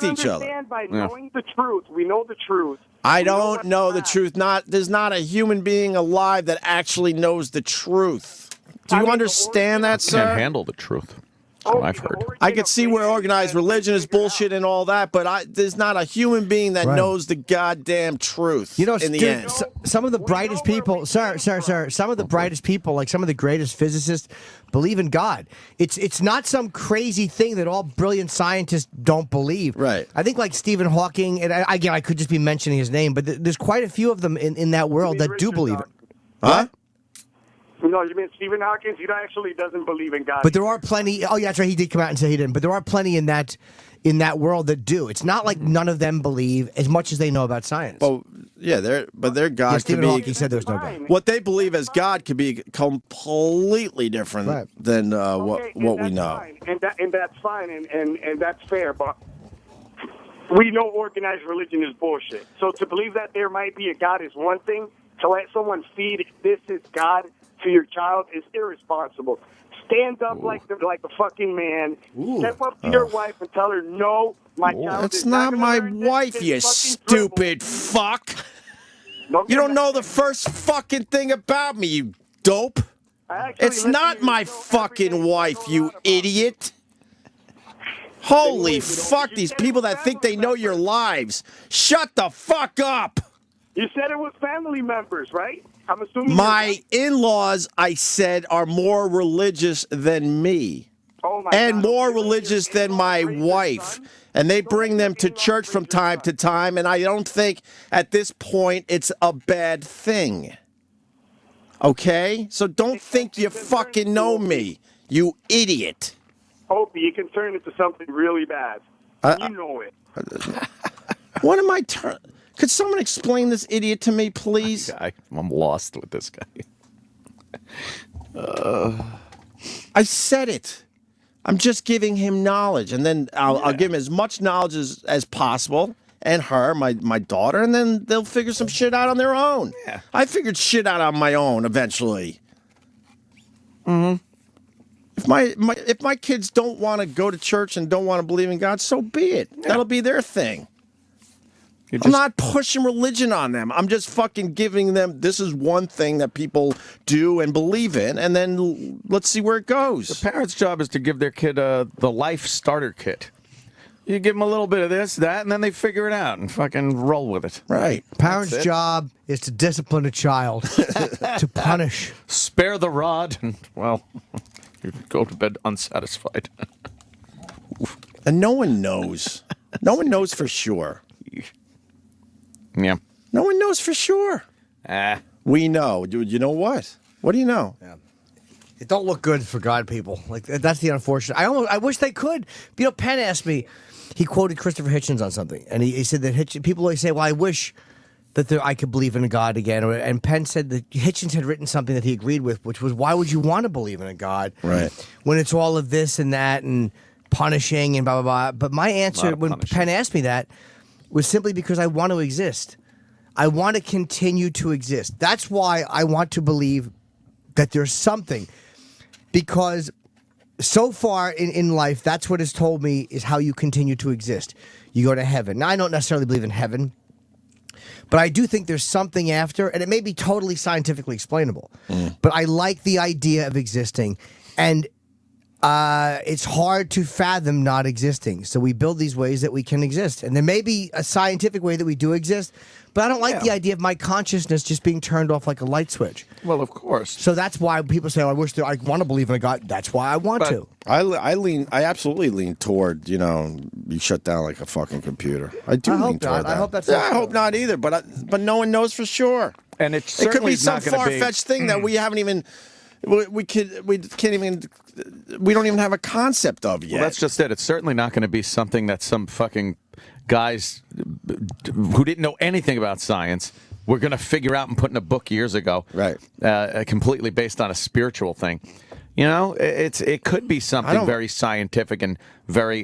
each other. By knowing the truth, we know the truth. I don't know the truth. There's not a human being alive that actually knows the truth. Do you understand that, sir? Can't handle the truth. That's what I've heard. I can see where organized religion is bullshit and all that, but there's not a human being that knows the goddamn truth. In the end, some of the brightest people, sir, some of the brightest people, like some of the greatest physicists, believe in God. It's not some crazy thing that all brilliant scientists don't believe. Right. I think like Stephen Hawking, and again, I could just be mentioning his name, but there's quite a few of them in that world that do believe it. Huh? No, you mean Stephen Hawking? He actually doesn't believe in God. But there are plenty. Oh, yeah, that's right. He did come out and say he didn't. But there are plenty in that world that do. It's not like none of them believe as much as they know about science. Well, yeah, their God could Stephen be. Hawking said there's no God. What they believe as God could be completely different than what we know. And that's fine, and that's fair. But we know organized religion is bullshit. So to believe that there might be a God is one thing. To let someone feed this is God to your child is irresponsible. Stand up like the fucking man. Step up to your wife and tell her, no, my child That's is not gonna my learn this wife, you stupid fuck. You don't know the first fucking thing about me, you dope. It's not my fucking wife, you idiot. Holy fuck, these people that think they know your lives. Shut the fuck up. You said it was family members, right? I'm assuming My in-laws, I said, are more religious than me. And more religious than my wife. And they bring them to church from time to time, and I don't think at this point it's a bad thing. Okay? So don't think you fucking know me, you idiot. Opie, you can turn it to something really bad. You know it. What am I turning? Could someone explain this idiot to me, please? I'm lost with this guy. I said it. I'm just giving him knowledge, and then I'll give him as much knowledge as possible, and her, my daughter, and then they'll figure some shit out on their own. Yeah. I figured shit out on my own eventually. Mm-hmm. If my kids don't want to go to church and don't want to believe in God, so be it. Yeah. That'll be their thing. I'm not pushing religion on them. I'm just fucking giving them, this is one thing that people do and believe in, and then let's see where it goes. The parent's job is to give their kid the life starter kit. You give them a little bit of this, that, and then they figure it out and fucking roll with it. Right. Parents' job is to discipline a child, to punish. Spare the rod, and, well, you go to bed unsatisfied. And no one knows. No one knows for sure. Yeah. No one knows for sure. We know. You know what? What do you know? Yeah. It don't look good for God people. Like that's the unfortunate. I wish they could. You know, Penn asked me. He quoted Christopher Hitchens on something, and he said that people always say, "Well, I wish that I could believe in a God again." And Penn said that Hitchens had written something that he agreed with, which was, "Why would you want to believe in a God, right? When it's all of this and that and punishing and blah blah blah." But my answer when Penn asked me that was simply because I want to exist. I want to continue to exist. That's why I want to believe that there's something. Because so far in life, that's what has told me is how you continue to exist. You go to heaven. Now, I don't necessarily believe in heaven, but I do think there's something after, and it may be totally scientifically explainable. But I like the idea of existing. And it's hard to fathom not existing. So we build these ways that we can exist. And there may be a scientific way that we do exist, but I don't like the idea of my consciousness just being turned off like a light switch. Well, of course. So that's why people say, I want to believe in a God. That's why I want to. I absolutely lean toward, you shut down like a fucking computer. I do lean toward that. I hope that's I hope not either, but no one knows for sure. And it could be some not gonna far-fetched thing that we haven't even... We don't even have a concept of yet. Well, that's just it. It's certainly not going to be something that some fucking guys who didn't know anything about science were going to figure out and put in a book years ago. Right. Completely based on a spiritual thing. It could be something very scientific and very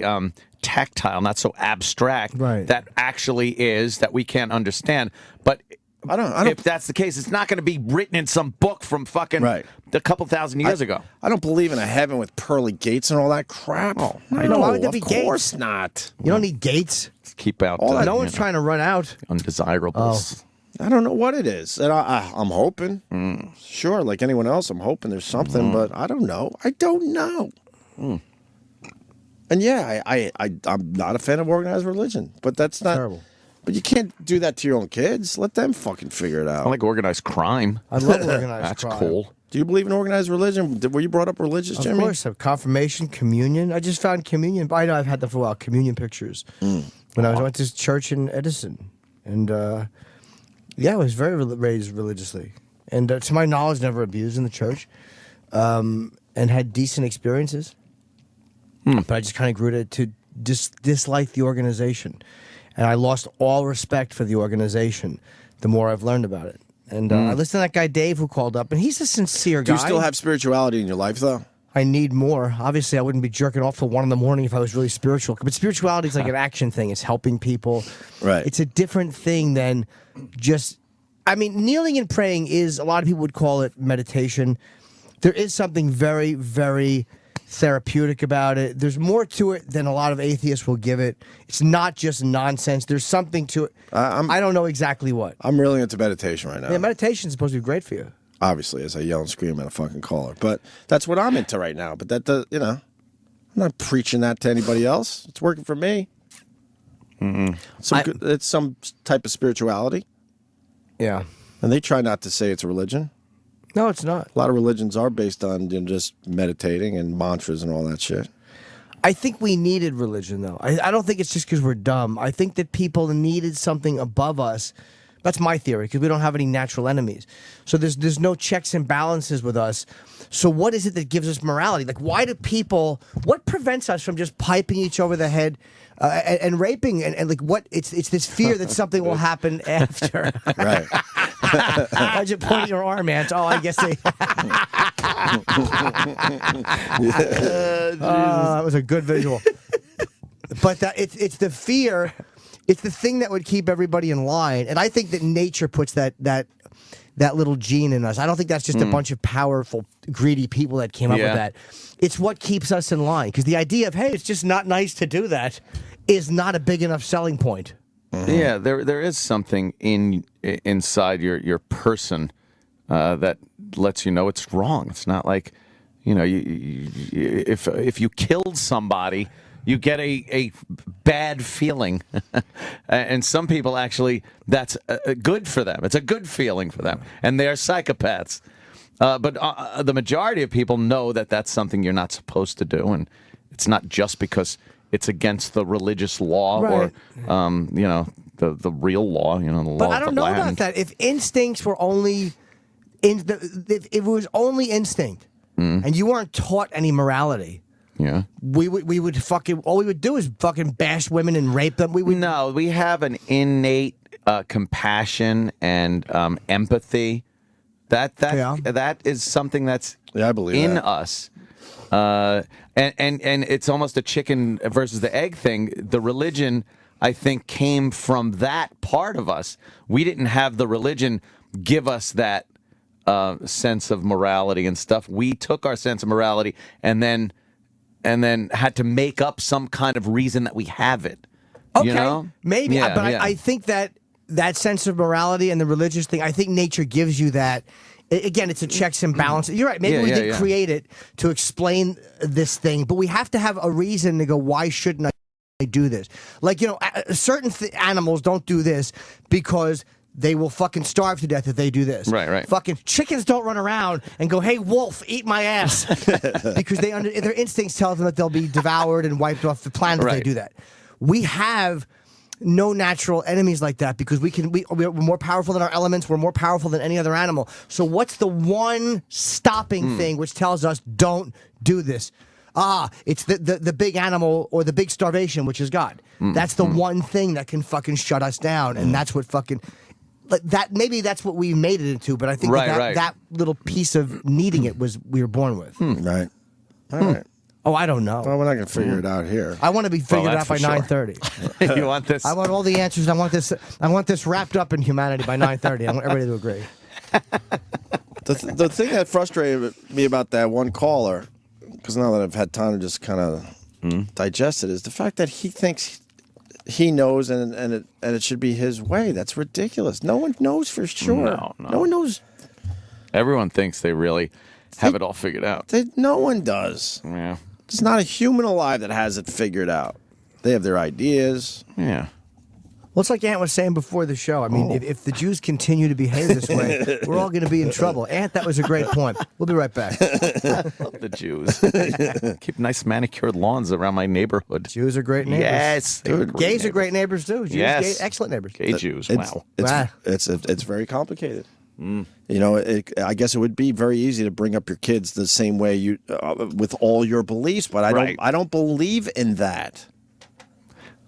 tactile, not so abstract. Right. That actually is that we can't understand. But I don't. If that's the case, it's not going to be written in some book from fucking a couple thousand years ago. I don't believe in a heaven with pearly gates and all that crap. Oh, no, why would there be of course gates? not. You don't need gates. Let's keep out. No one's trying to run out. Undesirables. I don't know what it is. And I'm hoping. Sure, like anyone else, I'm hoping there's something, but I don't know. I don't know. And yeah, I'm not a fan of organized religion, but that's not terrible. But you can't do that to your own kids. Let them fucking figure it out. I like organized crime. I love organized crime. That's cool. Do you believe in organized religion? Were you brought up religious, Jimmy? Of course. Confirmation, communion. I just found communion. I know I've had them for a while. Communion pictures. When I went to church in Edison. And, I was very raised religiously. And to my knowledge, never abused in the church. And had decent experiences. But I just kind of grew to dislike the organization. And I lost all respect for the organization the more I've learned about it. And I listened to that guy Dave who called up, and he's a sincere guy. Do you still have spirituality in your life, though? I need more. Obviously, I wouldn't be jerking off till 1 a.m. if I was really spiritual. But spirituality is like an action thing. It's helping people. Right. It's a different thing than just I mean, kneeling and praying is, a lot of people would call it meditation. There is something very, very therapeutic about it. There's more to it than a lot of atheists will give it. It's not just nonsense. There's something to it. I don't know exactly what. I'm really into meditation right now. Yeah, meditation is supposed to be great for you. Obviously, as I yell and scream at a fucking caller. But that's what I'm into right now. But that does, I'm not preaching that to anybody else. It's working for me. It's some type of spirituality. Yeah. And they try not to say it's a religion. No, it's not. A lot of religions are based on just meditating and mantras and all that shit. I think we needed religion, though. I don't think it's just because we're dumb. I think that people needed something above us. That's my theory, because we don't have any natural enemies. So there's no checks and balances with us. So what is it that gives us morality? Like, why do people... What prevents us from just piping each over the head and raping? And like, what... It's this fear that something will happen after. Right. I just pointed your arm, man. Oh, I guess they... that was a good visual. But it's the fear... It's the thing that would keep everybody in line, and I think that nature puts that little gene in us. I don't think that's just a bunch of powerful, greedy people that came up with that. It's what keeps us in line, because the idea of, hey, it's just not nice to do that is not a big enough selling point. Yeah, there is something inside your person that lets you know it's wrong. It's not like, if you killed somebody, you get a bad feeling. And some people actually, that's good for them. It's a good feeling for them. And they are psychopaths. But the majority of people know that that's something you're not supposed to do. And it's not just because it's against the religious law or, the real law, the law of the land. But I don't know about that. If instincts were only... if it was only instinct, and you weren't taught any morality... Yeah, we would fucking, all we would do is fucking bash women and rape them. No, we have an innate compassion and empathy. That is something that's I believe in us. And it's almost a chicken versus the egg thing. The religion, I think, came from that part of us. We didn't have the religion give us that sense of morality and stuff. We took our sense of morality and then had to make up some kind of reason that we have it. Okay, maybe. But I think that sense of morality and the religious thing, I think nature gives you that. Again, it's a checks and balances. You're right. Maybe we didn't create it to explain this thing, but we have to have a reason to go, why shouldn't I do this? Like, certain animals don't do this because... they will fucking starve to death if they do this. Right. Fucking chickens don't run around and go, hey, wolf, eat my ass. Because their instincts tell them that they'll be devoured and wiped off the planet if they do that. We have no natural enemies like that because we're more powerful than our elements. We're more powerful than any other animal. So what's the one stopping thing which tells us don't do this? It's the big animal or the big starvation, which is God. That's the one thing that can fucking shut us down. And that's what fucking... that maybe that's what we made it into, but I think that little piece of needing it we were born with. Right. All right. Oh, I don't know. Well, we're not going to figure it out here. I want to be figured out by 9:30. You want this? I want all the answers. I want this wrapped up in humanity by 9:30. I want everybody to agree. The thing that frustrated me about that one caller, because now that I've had time to just kind of digest it, is the fact that he thinks he knows and it should be his way. That's ridiculous. No one knows for sure. No one knows. Everyone thinks they really have it all figured out. No one does. Yeah. There's not a human alive that has it figured out. They have their ideas. Yeah. Well, it's like Ant was saying before the show. I mean, if the Jews continue to behave this way, we're all going to be in trouble. Ant, that was a great point. We'll be right back. I love the Jews. Keep nice manicured lawns around my neighborhood. Jews are great neighbors. Yes. Gays are great neighbors, too. Jews, yes. Gay, excellent neighbors. Gay Jews, wow. It's very complicated. I guess it would be very easy to bring up your kids the same way you with all your beliefs, but I don't believe in that.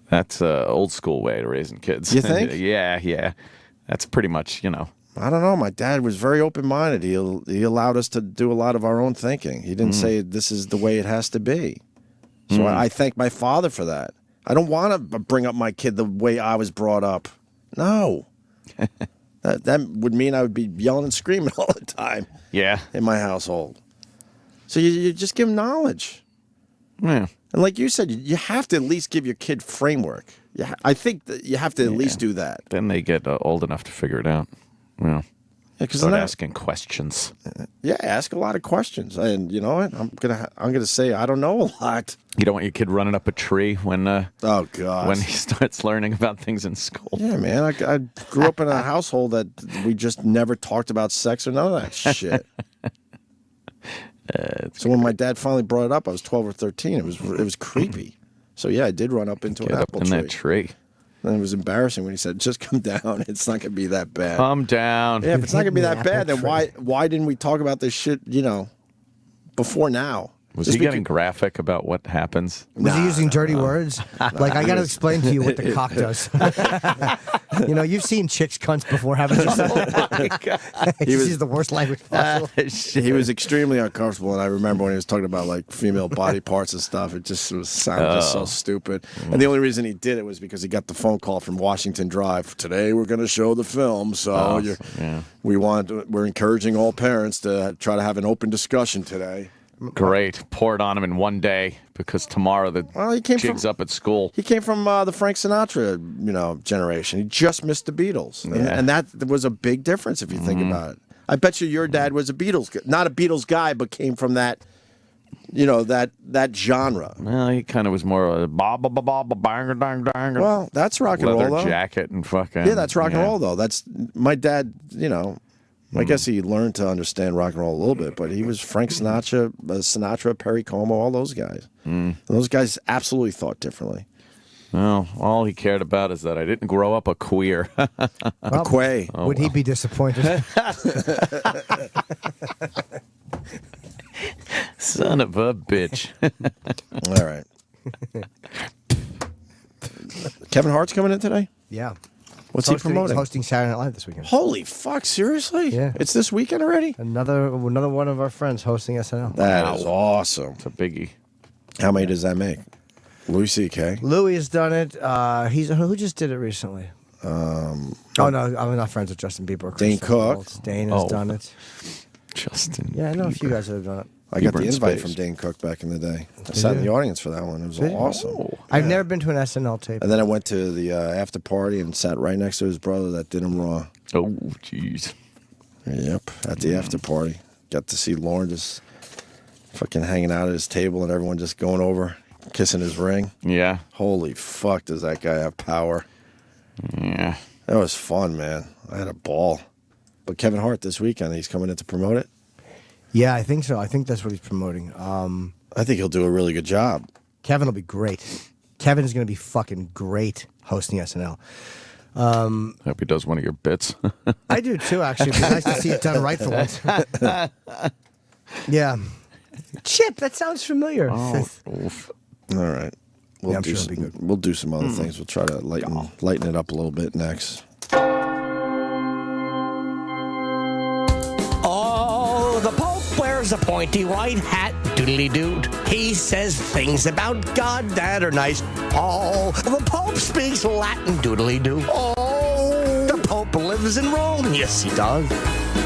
That's an old school way of raising kids. You think? Yeah. That's pretty much, I don't know. My dad was very open-minded. He allowed us to do a lot of our own thinking. He didn't say this is the way it has to be. So I thank my father for that. I don't want to bring up my kid the way I was brought up. No. That would mean I would be yelling and screaming all the time. Yeah. In my household. So you just give them knowledge. Yeah. And like you said, you have to at least give your kid framework. I think that you have to at least do that. Then they get old enough to figure it out. Well, start asking questions. Yeah, ask a lot of questions. And you know what? I'm gonna say I don't know a lot. You don't want your kid running up a tree when oh god, when he starts learning about things in school. Yeah, man. I grew up in a household that we just never talked about sex or none of that shit. So when my dad finally brought it up, I was 12 or 13. It was creepy. So yeah, I did run up into an apple tree. That tree. And it was embarrassing when he said, "Just come down. It's not going to be that bad." Calm down. Yeah, if it's not going to be that bad, then why didn't we talk about this shit? Before now. Was he getting graphic about what happens? Was he using dirty words? Like, I got to explain to you what the cock does. You've seen chicks' cunts before, haven't you? Oh, my God. He used the worst language possible. He was extremely uncomfortable, and I remember when he was talking about, like, female body parts and stuff, it just sounded just so stupid. And the only reason he did it was because he got the phone call from Washington Drive. Today we're going to show the film, so we're encouraging all parents to try to have an open discussion today. Great. Pour it on him in one day because tomorrow the jig's up at school. He came from the Frank Sinatra, generation. He just missed the Beatles. Yeah. And that was a big difference if you think about it. I bet you your dad was not a Beatles guy, but came from that, that genre. Well, he kind of was more a bang. Well, that's rock and roll, though. Leather jacket and fucking. Yeah, that's rock and roll, though. That's my dad, I guess he learned to understand rock and roll a little bit, but he was Frank Sinatra, Perry Como, all those guys. And those guys absolutely thought differently. Well, all he cared about is that I didn't grow up a queer. A quay. Would he be disappointed? Son of a bitch. All right. Kevin Hart's coming in today? Yeah. What's he promoting? He's hosting Saturday Night Live this weekend. Holy fuck, seriously? Yeah. It's this weekend already? Another one of our friends hosting SNL. That is awesome. It's a biggie. How many does that make? Louis C.K.? Louis has done it. Who just did it recently? Oh, no, I'm not friends with Justin Bieber. Dane Cook. Dane has done it. Justin Yeah, I know Bieber. a few guys that have done it. I got the invite from Dane Cook back in the day. I sat in the audience for that one. It was awesome. I've never been to an SNL tape. And then I went to the after party and sat right next to his brother that did him raw. Oh, jeez. Yep, at the after party. Got to see Lauren just fucking hanging out at his table and everyone just going over, kissing his ring. Yeah. Holy fuck, does that guy have power? Yeah. That was fun, man. I had a ball. But Kevin Hart this weekend, he's coming in to promote it? Yeah, I think so. I think that's what he's promoting. I think he'll do a really good job. Kevin will be great. Kevin is going to be fucking great hosting SNL. Hope he does one of your bits. I do too, actually. It'd be nice to see it done right for once. Yeah. Chip, that sounds familiar. Oh, oof. All right. We'll do some other things. We'll try to lighten it up a little bit next. Oh, the Pope wears a pointy white hat, doodly-doot. He says things about God that are nice. Oh, the Pope speaks Latin, doodly-doo. Oh, the Pope lives in Rome, yes he does.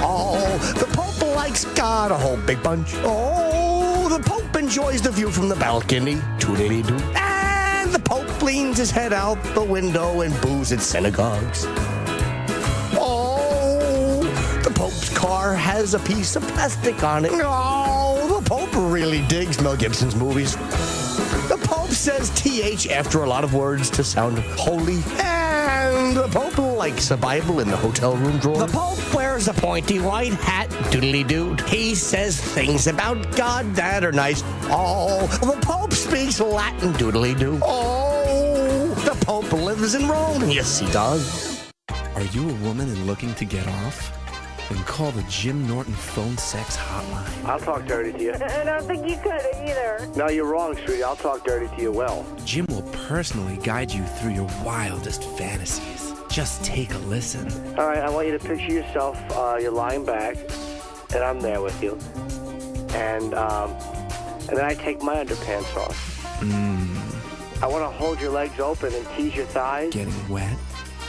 Oh, the Pope likes God, a whole big bunch. Oh, the Pope enjoys the view from the balcony, doodly-doo. And the Pope leans his head out the window and boos at synagogues. The Pope's car has a piece of plastic on it. Oh, the Pope really digs Mel Gibson's movies. The Pope says TH after a lot of words to sound holy. And the Pope likes a Bible in the hotel room drawer. The Pope wears a pointy white hat, doodly-doo. He says things about God that are nice. Oh, the Pope speaks Latin, doodly-doo. Oh, the Pope lives in Rome. Yes, he does. Are you a woman and looking to get off? Then call the Jim Norton phone sex hotline. I'll talk dirty to you. I don't think you could either. No, you're wrong, sweetie. I'll talk dirty to you well. Jim will personally guide you through your wildest fantasies. Just take a listen. All right, I want you to picture yourself, you're lying back, and I'm there with you. And then I take my underpants off. I want to hold your legs open and tease your thighs. Getting wet?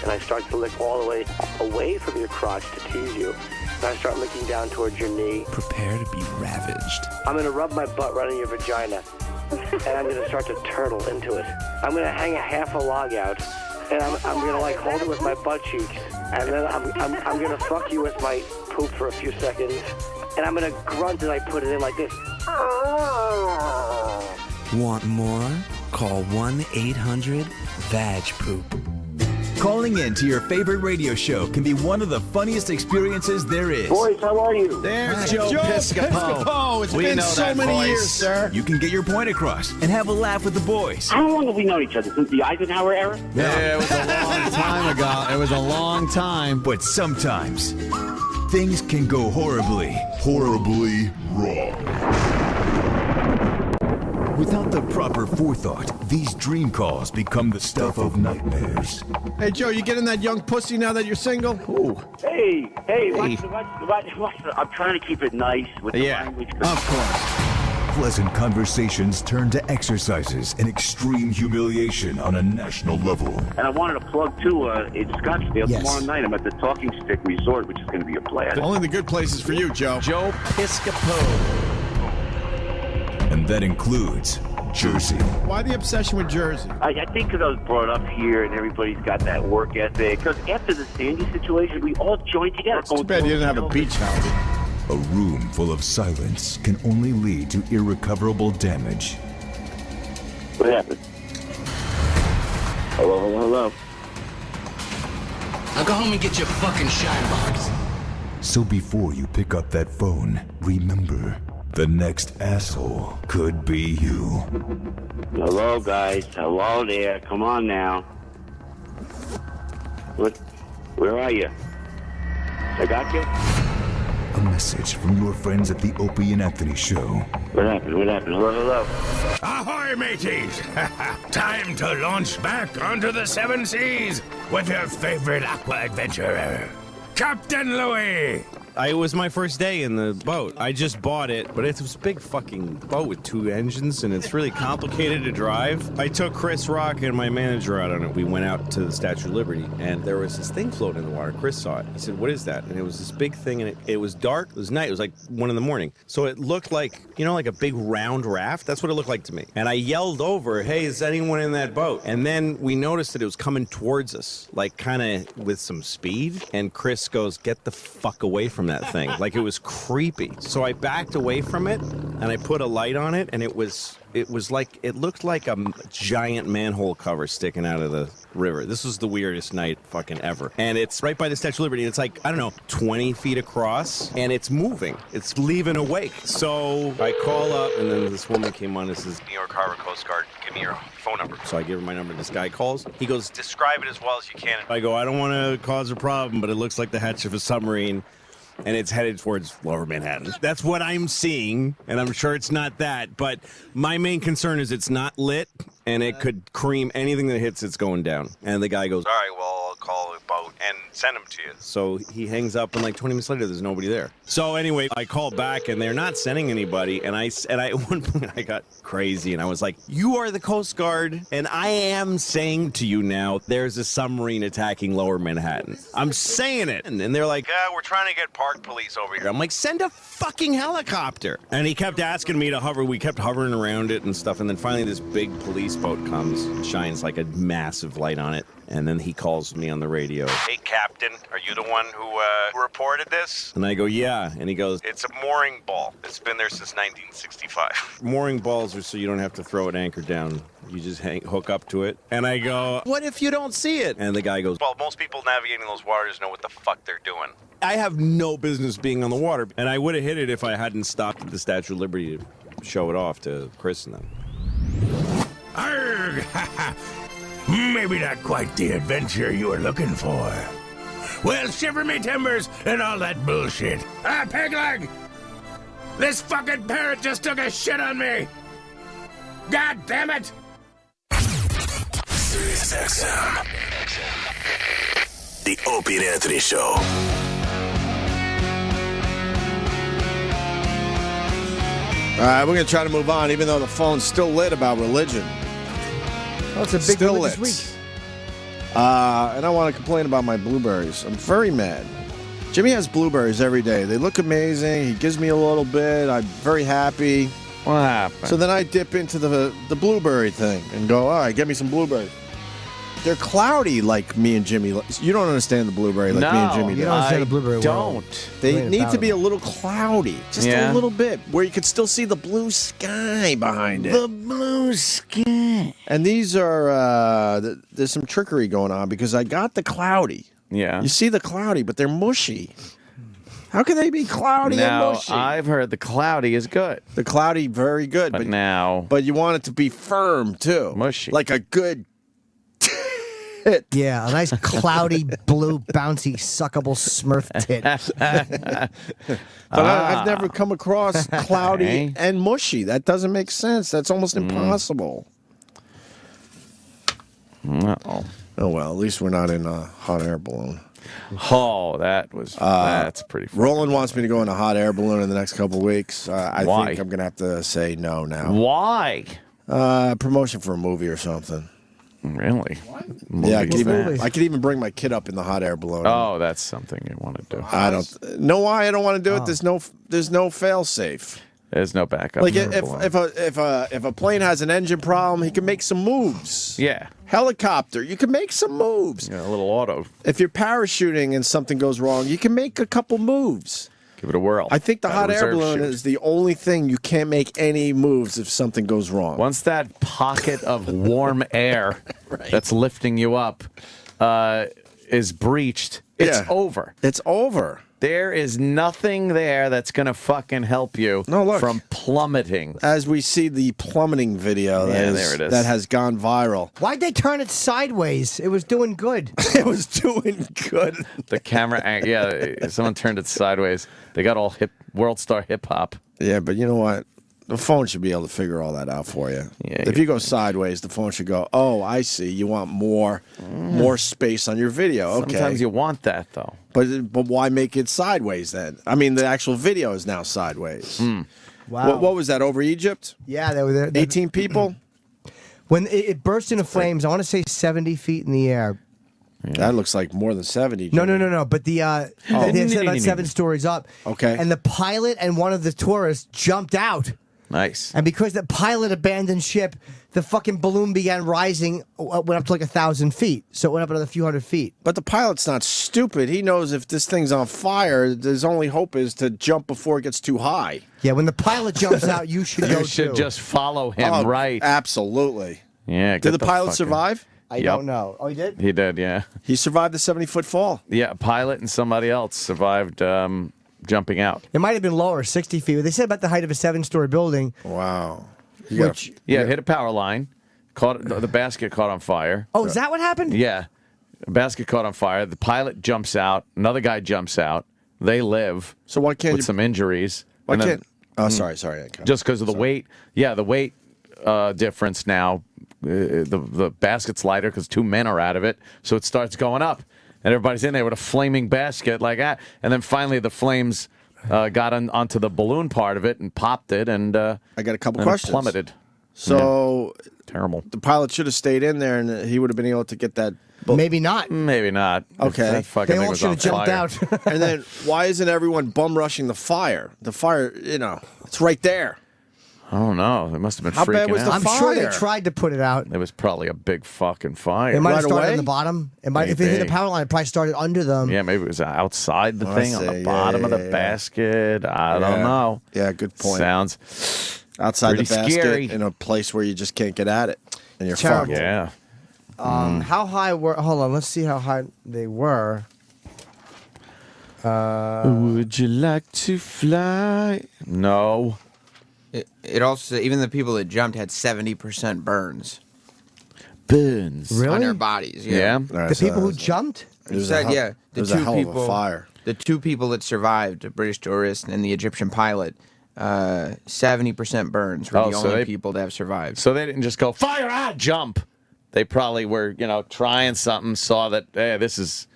and I start to lick all the way away from your crotch to tease you. And I start licking down towards your knee. Prepare to be ravaged. I'm going to rub my butt right in your vagina, and I'm going to start to turtle into it. I'm going to hang a half a log out, and I'm going to like hold it with my butt cheeks, and then I'm going to fuck you with my poop for a few seconds, and I'm going to grunt as I put it in like this. Want more? Call 1-800-VAG-POOP. Calling in to your favorite radio show can be one of the funniest experiences there is. Boys, how are you? There's Joe Piscopo. It's been so many years, sir. You can get your point across and have a laugh with the boys. How long have we known each other? Since the Eisenhower era? Yeah, it was a long time ago. It was a long time. But sometimes things can go horribly wrong. Without the proper forethought, these dream calls become the stuff of nightmares. Hey, Joe, you getting that young pussy now that you're single? Ooh. Hey, watch, I'm trying to keep it nice with the language. Of course. Pleasant conversations turn to exercises and extreme humiliation on a national level. And I wanted to plug, too, in Scottsdale tomorrow night. I'm at the Talking Stick Resort, which is going to be a blast. Only the good places for you, Joe. Joe Piscopo. And that includes Jersey. Why the obsession with Jersey? I think because I was brought up here and everybody's got that work ethic. Because after the Sandy situation, we all joined together. Too bad you didn't have a beach house. A room full of silence can only lead to irrecoverable damage. What happened? Hello. Now go home and get your fucking shine box. So before you pick up that phone, remember, the next asshole could be you. Hello, guys. Hello there. Come on now. What? Where are you? I got you? A message from your friends at the Opie and Anthony Show. What happened? Hello. Ahoy, mateys! Time to launch back onto the seven seas with your favorite aqua adventurer, Captain Louie! It was my first day in the boat. I just bought it, but it was a big fucking boat with 2 engines, and it's really complicated to drive. I took Chris Rock and my manager out on it. We went out to the Statue of Liberty, and there was this thing floating in the water. Chris saw it. He said, "What is that?" And it was this big thing, and it was dark. It was night. It was like 1 a.m. So it looked like, like a big round raft. That's what it looked like to me. And I yelled over, "Hey, is anyone in that boat?" And then we noticed that it was coming towards us, like kind of with some speed. And Chris goes, "Get the fuck away from that thing." Like, it was creepy. So I backed away from it and I put a light on it, and it looked like a giant manhole cover sticking out of the river. This was the weirdest night fucking ever. And it's right by the Statue of Liberty. It's like, I don't know, 20 feet across, and it's moving. It's leaving a wake. So I call up, and then this woman came on. This is New York Harbor Coast Guard. Give me your phone number. So I give her my number. This guy calls. He goes, "Describe it as well as you can." I go, "I don't want to cause a problem, but it looks like the hatch of a submarine, and it's headed towards Lower Manhattan." That's what I'm seeing, and I'm sure it's not that, but my main concern is it's not lit, and it could cream anything that hits it's going down. And the guy goes, "All right, well, I'll call a boat and send them to you." So he hangs up, and like 20 minutes later, there's nobody there. So anyway, I call back, and they're not sending anybody, and I at one point, I got crazy, and I was like, "You are the Coast Guard, and I am saying to you now, there's a submarine attacking Lower Manhattan. I'm saying it." And they're like, "We're trying to get park police over here." I'm like, "Send a fucking helicopter." And he kept asking me to hover. We kept hovering around it and stuff, and then finally this big police boat comes, shines like a massive light on it, and then he calls me on the radio. "Hey, Captain, are you the one who reported this?" And I go, "Yeah." And he goes, "It's a mooring ball. It's been there since 1965. Mooring balls are so you don't have to throw it anchor down. You just hook up to it." And I go, "What if you don't see it?" And the guy goes, "Well, most people navigating those waters know what the fuck they're doing. I have no business being on the water." And I would have hit it if I hadn't stopped at the Statue of Liberty to show it off to Chris and them. Arrgh! Maybe not quite the adventure you were looking for. Well, shiver me timbers and all that bullshit. Pegleg! This fucking parrot just took a shit on me! God damn it! Sirius XM. The Opie and Anthony Show. All right, we're going to try to move on, even though the phone's still lit about religion. Well, it's a big still one lit. this week. And I want to complain about my blueberries. I'm very mad. Jimmy has blueberries every day. They look amazing. He gives me a little bit. I'm very happy. What happened? So then I dip into the blueberry thing and go, all right, get me some blueberries. They're cloudy like me and Jimmy. You don't understand the blueberry like me and Jimmy do. You don't understand the blueberry don't. world. They need to be a little cloudy, just a little bit, where you could still see the blue sky behind it. The blue sky. And these are, there's some trickery going on because I got the cloudy. Yeah. You see the cloudy, but they're mushy. How can they be cloudy Now, and mushy? I've heard the cloudy is good. The cloudy, very good. But now... But you want it to be firm, too. Mushy. Like a good... Yeah, a nice cloudy, blue, bouncy, suckable Smurf tit. But I've never come across cloudy Okay. and mushy. That doesn't make sense. That's almost impossible. Uh-oh. Oh, well, at least we're not in a hot air balloon. Oh, that's pretty funny. Roland wants me to go in a hot air balloon in the next couple of weeks. I Why? think I'm going to have to say no now. Why? Promotion for a movie or something. Really? Yeah, I Movies? could even bring my kid up in the hot air balloon. Oh, that's something you want to do. I don't know why I don't want to do it. There's no fail safe. There's no backup. Like for a balloon. if a plane has an engine problem, he can make some moves. Yeah. Helicopter, you can make some moves. Yeah, a little auto. If you're parachuting and something goes wrong, you can make a couple moves. Give it a whirl. I think the Got a hot air reserve balloon chute. is the only thing you can't make any moves if something goes wrong. Once that pocket of warm air that's lifting you up is breached, it's over. It's over. There is nothing there that's going to fucking help you from plummeting. As we see the plummeting video there it is. that has gone viral. Why'd they turn it sideways? It was doing good. It was doing good. The camera, someone turned it sideways. They got all world star hip hop. Yeah, but you know what? The phone should be able to figure all that out for you. Yeah, if you go sideways, the phone should go, oh, I see. You want more space on your video. Okay. Sometimes you want that, though. But why make it sideways then? I mean, the actual video is now sideways. Wow. What was that, over Egypt? Yeah, they were there. 18 people? When it burst into flames, I want to say 70 feet in the air. That looks like more than 70. No. But they said about 7 stories up. Okay. And the pilot and one of the tourists jumped out. Nice. And because the pilot abandoned ship, the fucking balloon began rising, went up to like 1,000 feet. So it went up another few hundred feet. But the pilot's not stupid. He knows if this thing's on fire, his only hope is to jump before it gets too high. Yeah, when the pilot jumps out, you should go You should too. just follow him, Oh, right? Absolutely. Yeah. Did the pilot survive? I don't know. Oh, he did? He did, yeah. He survived the 70-foot fall. Yeah, a pilot and somebody else survived jumping out. It might have been lower, 60 feet. They said about the height of a 7-story building. Wow. It hit a power line. The basket caught on fire. Oh, is that what happened? Yeah. The basket caught on fire. The pilot jumps out. Another guy jumps out. They live. So why can't with some injuries? Why And then- can't? Oh, sorry. Just because of the weight. Yeah, the weight difference now. The basket's lighter because 2 men are out of it. So it starts going up. And everybody's in there with a flaming basket like that. And then finally the flames got onto the balloon part of it and popped it. And I got a couple and it questions. plummeted. So terrible. The pilot should have stayed in there, and he would have been able to get that. Maybe not. Maybe not. Okay. That fucking thing was on fire. And then why isn't everyone bum rushing the fire? The fire, it's right there. I don't know. They must have been How freaking bad was out. the I'm sure they fire? tried to put it out. It was probably a big fucking fire. It might have started on the bottom. If it hit the Maybe. power line, it probably started under them. Yeah, maybe it was outside the I thing on see. the Yeah, bottom of yeah, the yeah. basket. I don't know. Yeah, good point. Sounds outside the pretty basket scary. in a place where you just can't get at it, and you're Terrible. fucked. Yeah. How high were? Hold on, let's see how high they were. Would you like to fly? No. It also, even the people that jumped had 70% burns Burns. on their bodies. Yeah. The people who jumped? He said, yeah, it was a hell of a fire. The 2 people that survived, the British tourist and the Egyptian pilot, 70% burns were Oh, the so only they- people to have survived. So they didn't just go, fire, jump. They probably were, trying something, saw that, hey, this is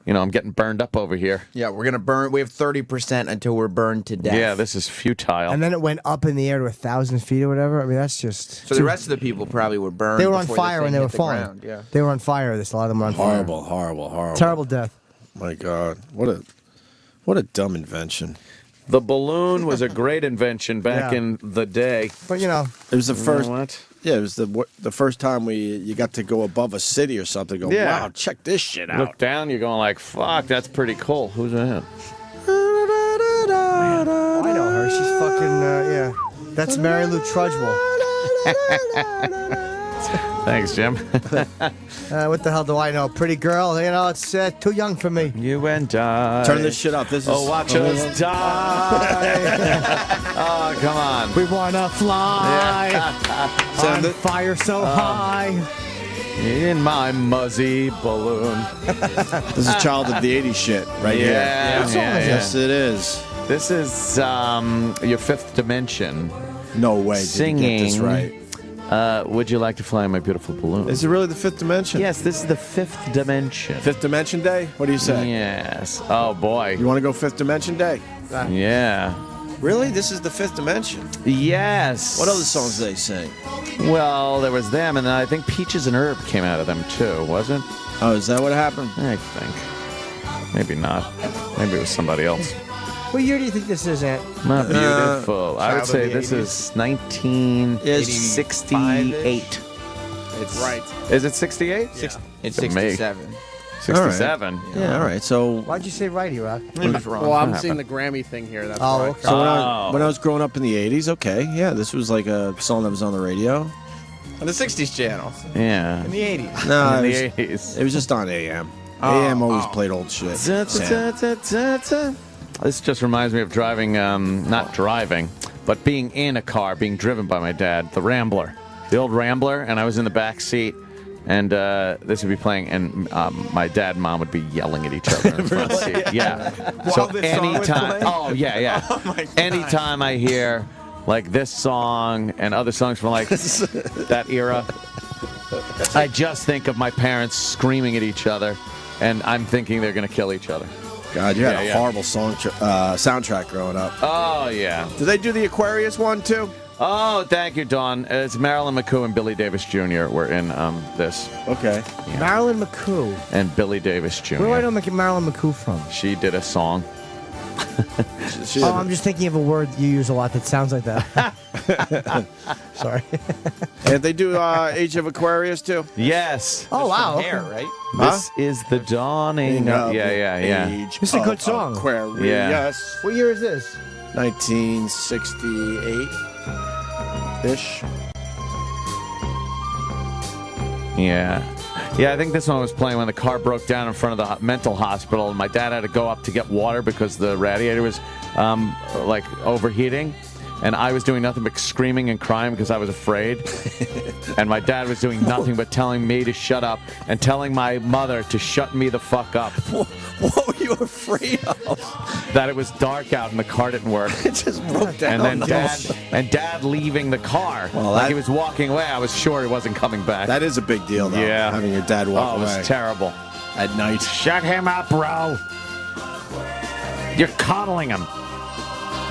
I'm getting burned up over here. Yeah, we're gonna burn. We have 30% until we're burned to death. Yeah, this is futile. And then it went up in the air to 1,000 feet or whatever. I mean, that's just. So the rest of the people probably were burned. They were on before fire the when thing they were hit the falling. ground, Yeah. They were on fire. A lot of them were on fire. Horrible, horrible, horrible. Terrible death. My God, what a dumb invention. The balloon was a great invention back in the day. But it was the first. What? Yeah, it was the first time you got to go above a city or something. Go, Yeah. wow, check this shit out. Look down, you're going like, fuck, that's pretty cool. Who's that? Oh, I know her. She's fucking, yeah. That's Mary Lou Trudgewell. Thanks, Jim. What the hell do I know? Pretty girl, it's too young for me. You and I. Turn this shit up. This is. Watch us die. Oh, come on. We wanna fly on Send it. fire so high. In my muzzy balloon. This is child of the 80s shit right here. Yeah. Yes, it is. This is your Fifth Dimension. No way. Singing. Did you get this right? Would you like to fly my beautiful balloon? Is it really the Fifth Dimension? Yes, this is the Fifth Dimension. Fifth Dimension Day? What do you say? Yes. Oh, boy. You want to go Fifth Dimension Day? Yeah. Really? This is the Fifth Dimension? Yes. What other songs do they sing? Well, there was them, and then I think Peaches and Herb came out of them, too, wasn't? Oh, is that what happened? I think. Maybe not. Maybe it was somebody else. What year do you think this is, Ant? Not beautiful. I would Child of say the this 80s. is 1968. It's right. Is it 68? It's Me. 67. 67. Yeah, all right. So Why'd you say righty, Rock? Well, I'm seeing the Grammy thing here. That's Oh, why. okay. So when I was growing up in the 80s, okay, yeah, this was like a song that was on the radio. On the 60s channel. Yeah. In the 80s. No, In it the was, 80s. it was just on AM. AM always played old shit. Sam. This just reminds me of driving, not driving, but being in a car, being driven by my dad, the Rambler, the old Rambler, and I was in the back seat, and this would be playing, and my dad and mom would be yelling at each other in the front seat. Yeah. So this song was anytime, playing? yeah. Oh my God. Anytime I hear like this song and other songs from like that era, I just think of my parents screaming at each other, and I'm thinking they're gonna kill each other. God, you had Yeah, a yeah. horrible soundtrack growing up. Oh yeah. Did they do the Aquarius one too? Oh, thank you, Dawn. It's Marilyn McCoo and Billy Davis Jr. were in this, Okay. Marilyn McCoo. and Billy Davis Jr. Where do I know Marilyn McCoo from? She did a song. Oh, I'm just thinking of a word you use a lot that sounds like that. Sorry. And they do Age of Aquarius too? Yes. Oh, wow. okay. Hair, right? This is the dawning. Of Yeah. Age This is a good of song. Aquarius. Yeah. What year is this? 1968-ish. Yeah. Yeah, I think this one was playing when the car broke down in front of the mental hospital, and my dad had to go up to get water because the radiator was like overheating, and I was doing nothing but screaming and crying because I was afraid, and my dad was doing nothing but telling me to shut up and telling my mother to shut me the fuck up. What were you afraid of? That it was dark out and the car didn't work. It just broke down. And then dad leaving the car. Well, like that- he was walking away. I was sure he wasn't coming back. That is a big deal, though. Yeah. Having your dad walk it away was terrible. at night. Shut him up, bro. You're coddling him.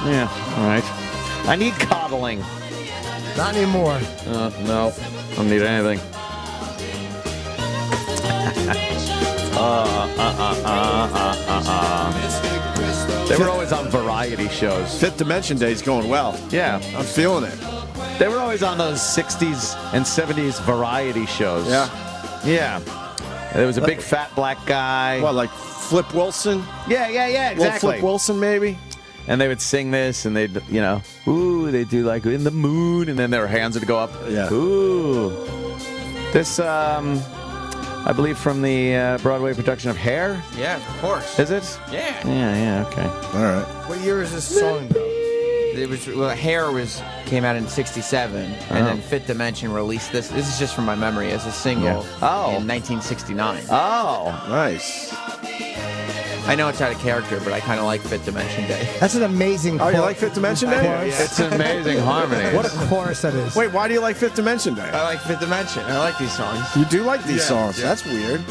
Yeah, all right. I need coddling. Not anymore. No, I don't need anything. They were always on variety shows. Fifth Dimension Day's going well. Yeah. I'm feeling it. They were always on those 60s and 70s variety shows. Yeah. Yeah. There was a big fat black guy. What, like Flip Wilson? Yeah, Little exactly. Flip Wilson, maybe? And they would sing this, and they'd, they'd do like In the Moon, and then their hands would go up. Yeah. Ooh. This, I believe from the Broadway production of Hair, Yeah, of course. is it? Yeah. Yeah, okay. All right. What year is this song, though? It was Hair came out in '67, and then Fifth Dimension released this. This is just from my memory as a single in 1969. Oh. Nice. I know it's out of character, but I kind of like Fifth Dimension Day. That's an amazing Oh, you chorus. like Fifth Dimension Day? It's an amazing harmony. What a chorus that is. Wait, why do you like Fifth Dimension Day? I like Fifth Dimension. I like these songs. You do like these Yeah, songs. yeah. That's weird.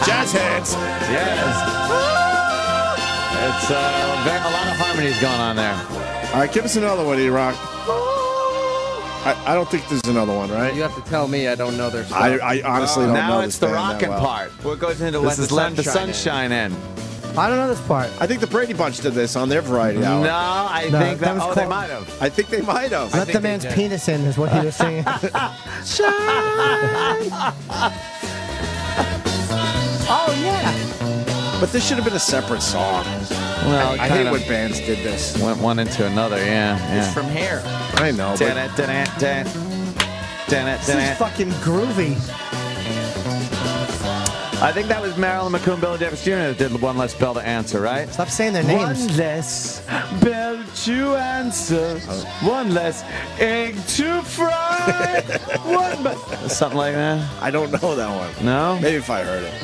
Jazz hands. Yes. It's a lot of harmonies going on there. All right, give us another one, E-Rock. I don't think there's another one, right? You have to tell me. I don't know their stuff. I honestly don't know Now this it's the band that rockin' well. part. What goes into This is Let the Sunshine In. I don't know this part. I think the Brady Bunch did this on their Variety Hour. No, I No, think that that. was Oh, they called- might have. I think they might have. Let the man's penis in is what he was saying. Oh, yeah. But this should have been a separate song. Well, I hate when bands did this. Went one into another, yeah. It's from Hair. I know, but This is fucking groovy. I think that was Marilyn McCool, Billy Davis Jr. that did One Less Bell to Answer, right? Stop saying their names. One less bell to answer, one less egg to fry. Something like that. I don't know that one. No? Maybe if I heard it.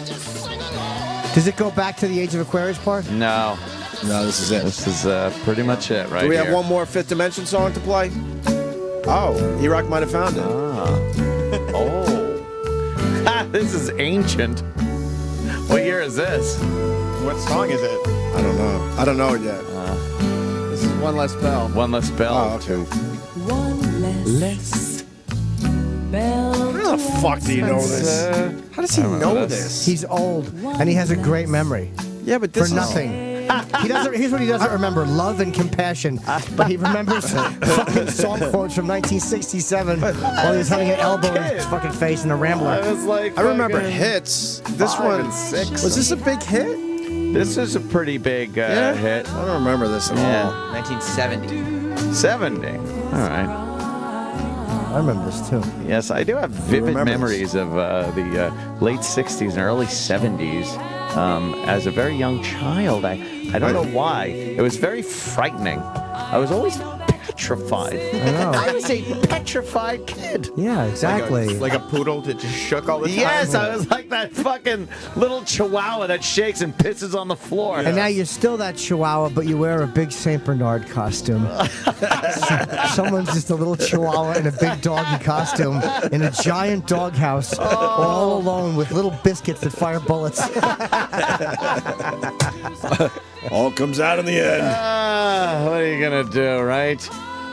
Does it go back to the Age of Aquarius part? No. No, this is it. This is pretty much it right Do we have here. one more Fifth Dimension song to play? Oh, E-Rock might have found it. Oh. This is ancient. What year is this? What song is it? I don't know. I don't know it yet. This is One Less Bell. One Less Bell. Oh, okay. One less bell. How the fuck do you know this? How does he know this? He's old, and he has a great memory. Yeah, but this For nothing. He doesn't. Here's what he doesn't remember: love and compassion. But he remembers fucking song quotes from 1967 while he was having an elbow in his fucking face in a Rambler. I remember hits. This 5 one and 6. was this a big hit? This is a pretty big hit. I don't remember this at all. 1970. 70. All right. I remember this too. Yes, I do have vivid remember memories of the late 60s and early 70s. As a very young child, I don't know why. It was very frightening. I was always petrified. I know. I was a petrified kid. Yeah, exactly. Like a poodle that just shook all the time. Yes, I was like that fucking little chihuahua that shakes and pisses on the floor. And now you're still that chihuahua, but you wear a big Saint Bernard costume. Someone's just a little chihuahua in a big doggy costume in a giant doghouse, all alone with little biscuits that fire bullets. All comes out in the end. What are you gonna do, right?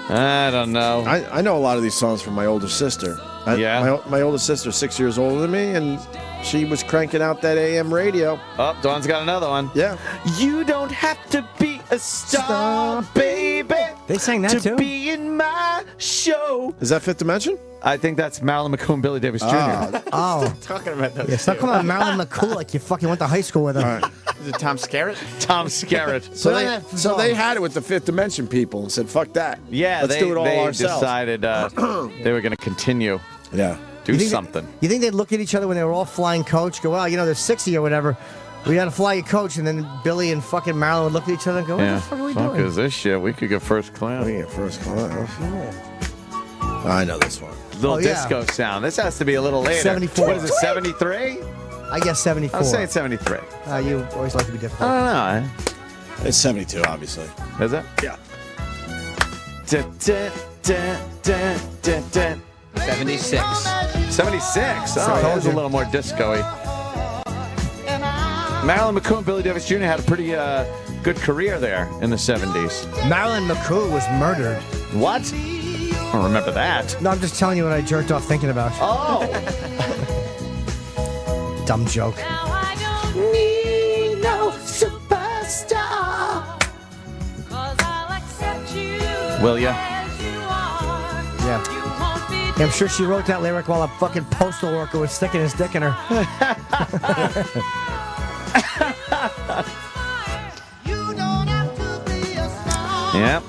I don't know. I know a lot of these songs from my older sister. My older sister's 6 years older than me, and she was cranking out that AM radio. Oh, Dawn's got another one. Yeah. You don't have to be a star, baby. They sang that to too. be in my show. Is that Fifth Dimension? I think that's Marilyn McCool and Billy Davis Jr. Oh. Talking about those. Yeah, stop calling him Marilyn McCool like you fucking went to high school with him. Is it Tom Skerritt? Tom Skerritt. So they had it with the Fifth Dimension people and said, "Fuck that." Yeah, let's do it all they ourselves. decided they were going to continue. Yeah. Do You think something. You think they'd look at each other when they were all flying coach, go, well, you know, there's 60 or whatever. We got to fly your coach. And then Billy and fucking Marilyn would look at each other and go, what the fuck are we doing? is this shit? We could get first class. We get first class. I know this one. Little yeah. disco sound. This has to be a little later. 74. What is it, 73? I guess 74. I'm saying 73. You always like to be I difficult. don't know. It's 72, obviously. Is it? Yeah. 76. 76. Oh, that was a little more disco-y. Marilyn McCool and Billy Davis Jr. had a pretty good career there in the 70s. Marilyn McCool was murdered. What? I don't remember that. No, I'm just telling you what I jerked off thinking about. Oh. Dumb joke. Need no superstar. Will ya? Yeah. I'm sure she wrote that lyric while a fucking postal worker was sticking his dick in her. Yep.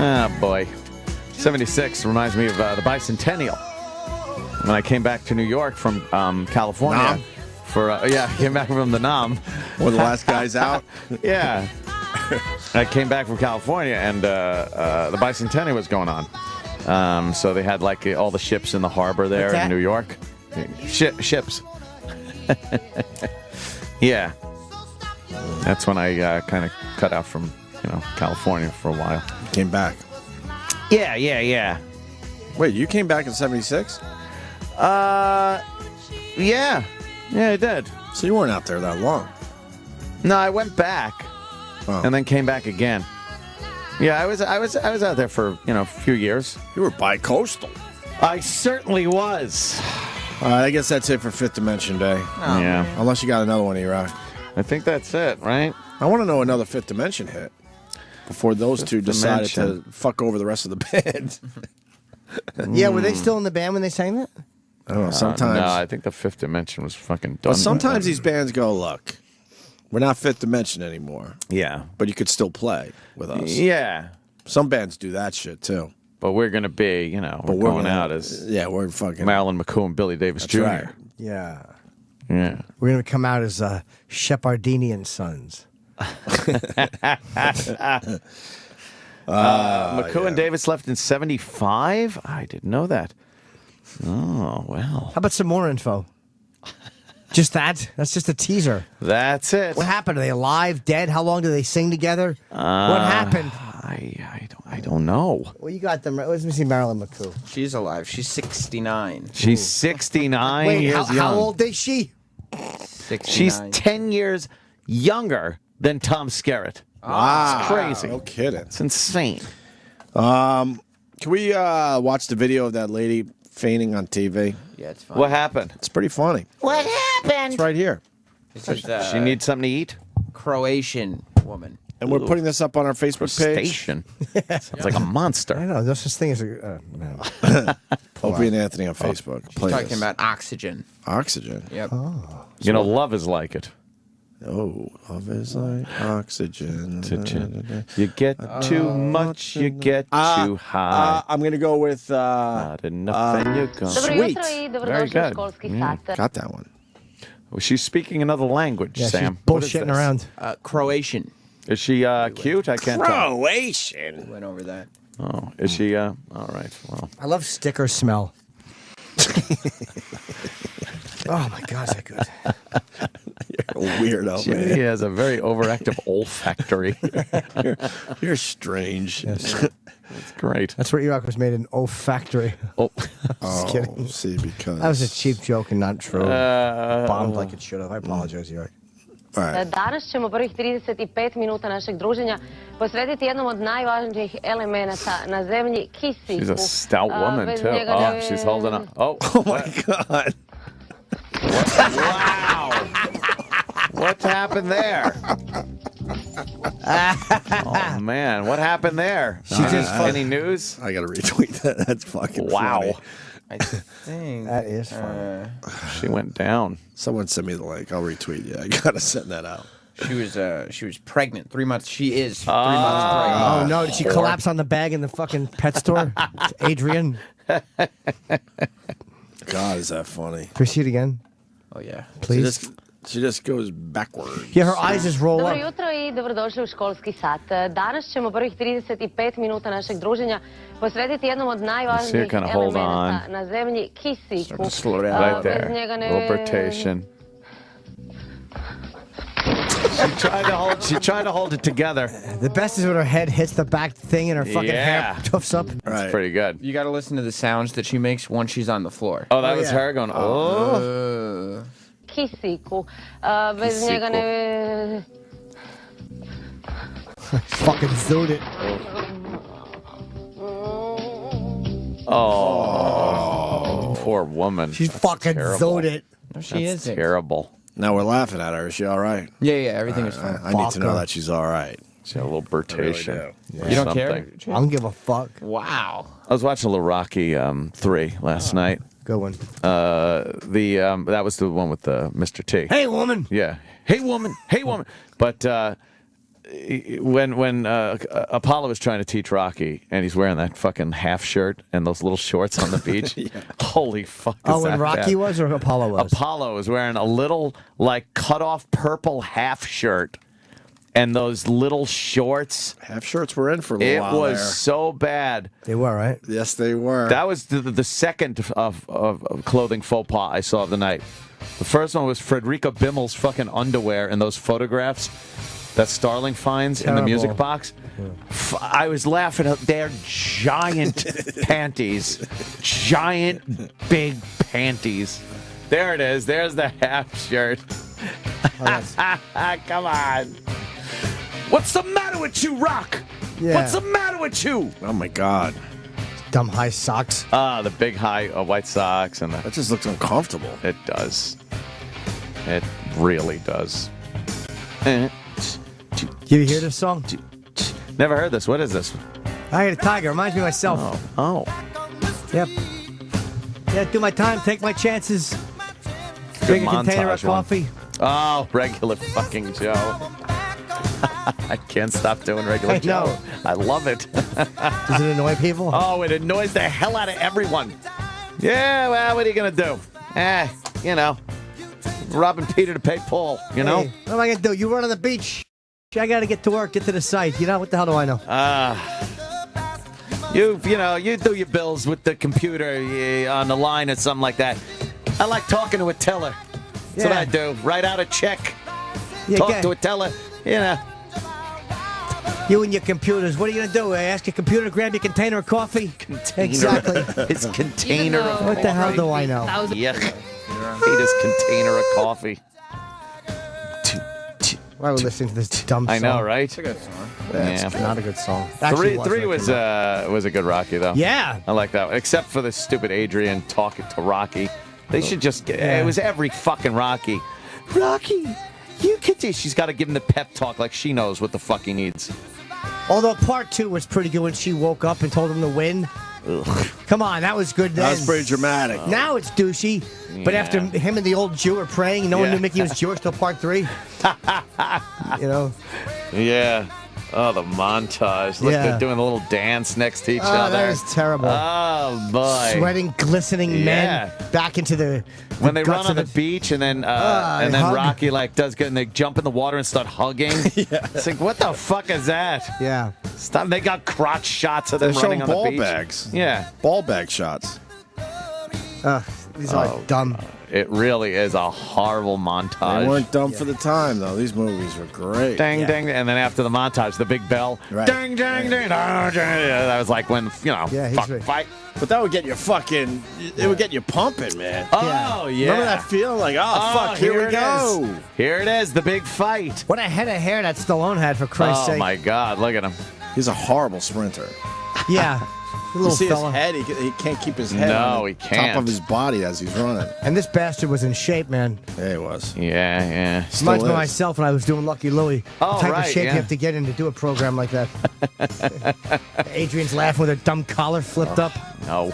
Oh, boy. 76 reminds me of the bicentennial. When I came back to New York from California. Nam? I came back from the Nam. One of the last guys out. Yeah. I came back from California, and the bicentennial was going on. So they had like all the ships in the harbor there What's that? in New York. Ships. Yeah. That's when I kind of cut out from California for a while. Came back. Yeah. Wait, you came back in 76? Yeah, I did. So you weren't out there that long. No, I went back and then came back again. Yeah, I was out there for a few years. You were bi-coastal. I certainly was. All right, I guess that's it for Fifth Dimension Day. Yeah. Unless you got another one, E-Rock. I think that's it, right? I want to know another Fifth Dimension hit before those two decided to fuck over the rest of the band. Yeah, were they still in the band when they sang that? I don't know. Sometimes. No, I think the Fifth Dimension was fucking done. But sometimes these bands go, look, we're not Fifth Dimension anymore. Yeah. But you could still play with us. Yeah. Some bands do that shit, too. But we're going to be, we're going out as we're fucking Marilyn McCoo and Billy Davis That's Jr. right. Yeah. Yeah. We're going to come out as Shepardini and Sons. McCoo and Davis left in 75? I didn't know that. Oh, well. How about some more info? Just that? That's just a teaser. That's it. What happened? Are they alive, dead? How long do they sing together? What happened? I don't know. Well, you got them right. Let me see Marilyn McCoo. She's alive. She's 69. She's 69 Wait, years young. how old is she? 69. She's 10 years younger than Tom Skerritt. Wow. It's crazy. No kidding. It's insane. Can we watch the video of that lady fainting on TV? Yeah, it's fine. What happened? It's pretty funny. What happened? It's right here. This is, She needs something to eat? Croatian woman. And we're putting this up on our Facebook page. Station. Sounds like a monster. I know. There's this thing as a. Opie and Anthony on Facebook. She's Play talking this. about oxygen. Oxygen. Yep. Love is like it. Oh, love is like oxygen. You get too much, you get too high. I'm going to go with... Not enough, and you're gone. Sweet. Very good. Got that one. Well, she's speaking another language, Yeah, Sam. she's What is bullshitting this? around. Croatian. Is she cute? I can't tell. Croatian. Went over that. Oh, is she? All right. Well, I love sticker smell. Oh my God, is that good? You're a weirdo, she man. has a very overactive olfactory. You're strange. That's great. That's where E-Rock was made in olfactory. Oh, Just kidding. See, because... That was a cheap joke and not true. Bombed like it should have. I apologize, E-Rock. Danas ćemo prvih 35 minuta našeg druženja posvetiti jednom od najvažnijih elemenata na zemlji, kisiku. She's a stout woman, Bez too. njega Oh, ne- she's holding up. Oh my God. Wow. What happened there? Oh, man. What happened there? Any news? I got to retweet that. That's fucking Wow. funny. I think that is funny. She went down. Someone send me the link. I'll retweet you. I got to send that out. She was pregnant. 3 months. She is 3 months pregnant. Oh no! Did she collapse on the bag in the fucking pet store? Adrian. God, is that funny? Can we see it again? Oh yeah. Please. She just goes backwards. Yeah, her eyes just roll Dobro up. jutro i dobrodošli u školski sat. Danas ćemo prvih 35 minuta našeg druženja posvetiti jednom od najvažnijih kinda hold elemenata on. na zemlji, kisiku. Slow down. Right Bez there. njega ne- Rotation. She tried to hold it together. The best is when her head hits the back thing and her fucking hair Yeah. tuffs up. That's pretty good. You got to listen to the sounds that she makes once she's on the floor. Oh, that was her going, oh. Kisiku. Bez Kisiku. njega ne... Fucking zooed it. Oh, poor woman. She's That's fucking terrible. zoned it. No, she That's isn't. terrible. Now we're laughing at her. Is she all right? Yeah, everything is fine. I need to know that she's all right. She had a little birtation. You don't care? Something. I don't give a fuck. Wow. I was watching a little Rocky 3 last night. Good one. That was the one with Mr. T. Hey, woman. Yeah. Hey, woman. Hey, woman. But when Apollo was trying to teach Rocky, and he's wearing that fucking half shirt and those little shorts on the beach, holy fuck! Oh, is when that Rocky bad. was or Apollo was? Apollo was wearing a little like cut off purple half shirt and those little shorts. Half shirts were in for a little It while was there. so bad. They were, right? Yes, they were. That was the second of clothing faux pas I saw of the night. The first one was Frederica Bimmel's fucking underwear in those photographs that Starling finds in the music Terrible. box. I was laughing at their giant panties. Giant, big panties. There it is. There's the half shirt. Come on. What's the matter with you, Rock? Yeah. What's the matter with you? Oh my God. Dumb high socks. Ah, the big high white socks and that just looks uncomfortable. It does. It really does. Eh. You hear this song? Never heard this. What is this? I Eye of the Tiger. Reminds me of myself. Oh. Yep. Yeah, do my time, take my chances. Good Drink a container of montage one. coffee. Oh, regular fucking Joe. I can't stop doing regular I Joe. know. I love it. Does it annoy people? Oh, it annoys the hell out of everyone. Yeah, well, what are you going to do? You know, robbing Peter to pay Paul, you know? Hey, what am I going to do? You run on the beach. I got to get to work, get to the site. You know, what the hell do I know? You do your bills with the computer on the line or something like that. I like talking to a teller. That's what I do. Write out a check. Yeah, Talk to a teller. You know. You and your computers. What are you going to do? Ask your computer to grab your container of coffee? Exactly. It's container of coffee. What the hell do I know? Yuck. Hate his container of coffee. Why are we listening to this dumb song? I know, right? It's a good song. Yeah. It's not a good song. Three was a good Rocky though. Yeah. I like that one. Except for the stupid Adrian talking to Rocky. They should just get it was every fucking Rocky. Rocky, you could do. She's got to give him the pep talk like she knows what the fuck he needs. Although part 2 was pretty good when she woke up and told him to win. Ugh. Come on, that was good then. That was pretty dramatic. Now it's douchey. But after him and the old Jew were praying, no one knew Mickey was Jewish till part 3. You know? Yeah. Oh, the montage. Look, they're doing a little dance next to each other. That was terrible. Oh, boy. Sweating, glistening men back into the when they guts run on of the beach and then hug. Rocky does good and they jump in the water and start hugging. It's like, what the fuck is that? Yeah. Stop. They got crotch shots of them They're running showing on the ball beach. bags. Yeah. Ball bag shots. These are dumb. It really is a horrible montage. They weren't dumb for the time, though. These movies were great. Ding, ding, and then after the montage, the big bell. Right. Ding, ding, ding. That was like when, fight. But that would get you fucking, it would get you pumping, man. Oh, yeah. Remember that feeling? Like, fuck, here we it go. is. Here it is, the big fight. What a head of hair that Stallone had, for Christ's sake. Oh, my God, look at him. He's a horrible sprinter. Yeah. You see his head? He can't keep his head on the top of his body as he's running. And this bastard was in shape, man. Yeah, he was. Yeah. Reminds me of myself when I was doing Lucky Louie. Oh, the type right, of shape yeah. you have to get in to do a program like that. Adrian's laughing with her dumb collar flipped up. No.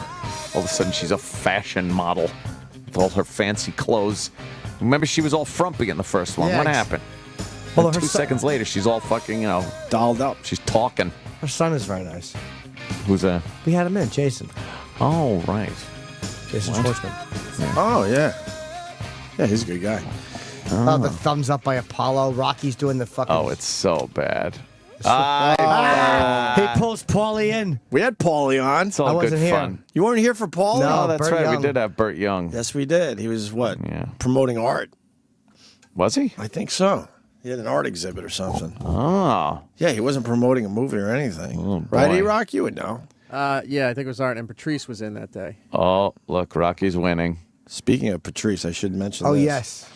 All of a sudden, she's a fashion model with all her fancy clothes. Remember, she was all frumpy in the first one. Yeah, What happened? Well, And her 2 son- seconds later, she's all fucking, dolled up. She's talking. Her son is very nice. Who's that? We had him in, Jason. Oh, right. Jason What? Schwartzman. Oh, yeah. Yeah, he's a good guy. Oh, the thumbs up by Apollo. Rocky's doing the fucking... Oh, it's so bad. He pulls Paulie in. We had Paulie on. It's all I good wasn't here. fun. You weren't here for Paulie? No, Oh, that's Burt right. Young. We did have Burt Young. Yes, we did. He was, promoting art. Was he? I think so. He had an art exhibit or something. Oh. Yeah, he wasn't promoting a movie or anything. Oh, right, boy. E-Rock? You would know. Yeah, I think it was Art, and Patrice was in that day. Oh, look, Rocky's winning. Speaking of Patrice, I should mention Oh, this. yes.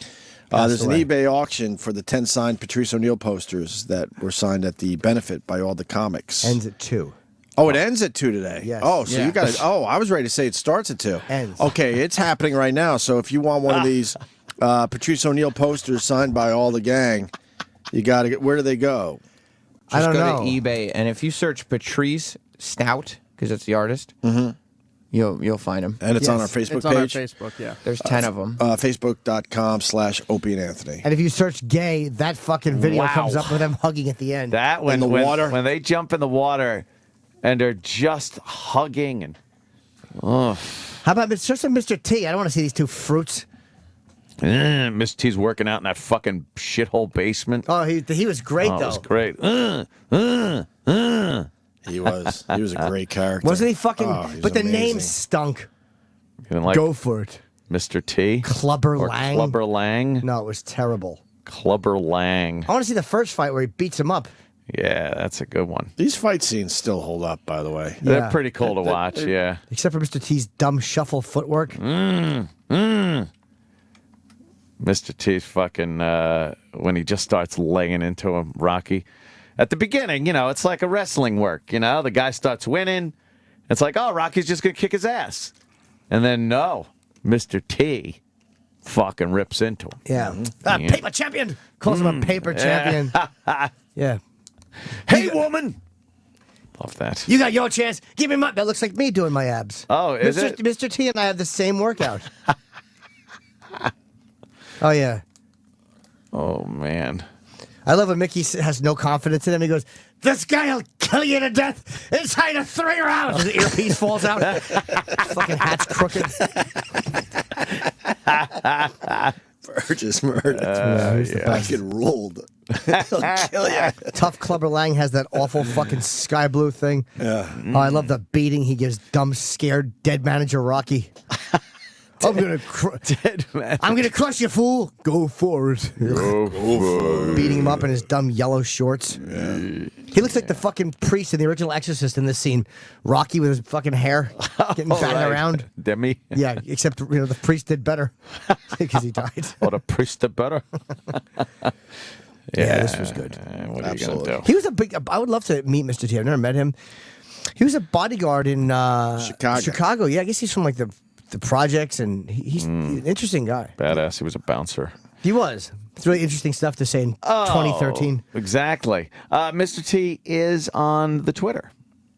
There's an away. eBay auction for the 10 signed Patrice O'Neill posters that were signed at the benefit by all the comics. Ends at 2. Oh, it ends at 2 today? Yes. Oh, so Yeah. you got it. Oh, I was ready to say it starts at 2. Ends. Okay, it's happening right now. So if you want one of these Patrice O'Neill posters signed by all the gang, you got to get, where do they go? I Just don't go know. to eBay, and if you search Patrice Stout, because that's the artist, you'll find him. And it's on our Yes. Facebook It's on our page. Facebook, yeah. There's 10 of them. Facebook.com/Opie and Anthony. And if you search gay, that fucking video Wow. comes up with them hugging at the end. That when the when, water? when they jump in the water and they're just hugging and How about it's just a Mr. T? I don't want to see these two fruits. Miss T's working out in that fucking shithole basement. Oh, he was great, Oh, though. it was great. He was a great character. Wasn't he fucking... Oh, he was but the amazing. name stunk. You didn't like Go for it. Mr. T? Clubber Or Lang. Clubber Lang? No, it was terrible. Clubber Lang. I want to see the first fight where he beats him up. Yeah, that's a good one. These fight scenes still hold up, by the way. Yeah. They're pretty cool to watch, yeah. Except for Mr. T's dumb shuffle footwork. Mr. T's fucking, when he just starts laying into him, Rocky. At the beginning, it's like a wrestling work, the guy starts winning. It's like, oh, Rocky's just going to kick his ass. And then, no, Mr. T fucking rips into him. Yeah. Yeah. Paper champion. Calls him a paper champion. Yeah. Hey, woman. Love that. You got your chance. Give me my... That looks like me doing my abs. Oh, is Mr. it? Mr. T and I have the same workout. Oh, yeah. Oh, man. I love when Mickey has no confidence in him. He goes, this guy will kill you to death inside of 3 rounds. His earpiece falls out. Fucking hat's crooked. Burgess murdered. he's the best. Fucking ruled. He'll kill you. Tough Clubber Lang has that awful fucking sky blue thing. Yeah. Oh, I love the beating he gives dumb, scared, dead manager Rocky. I'm gonna crush you, fool. Go for it. Beating him up in his dumb yellow shorts. Yeah. He looks like the fucking priest in the original Exorcist in this scene. Rocky with his fuking hair getting batted around. Demi. Yeah, except the priest did better because he died. Oh, the priest did better. Yeah, this was good. What are you gonna do? He was a big. I would love to meet Mr. T. I've never met him. He was a bodyguard in Chicago. Yeah, I guess he's from like the projects, and he's an interesting guy. Badass. He was a bouncer. He was. It's really interesting stuff to say in 2013. Exactly. Mr. T is on the Twitter.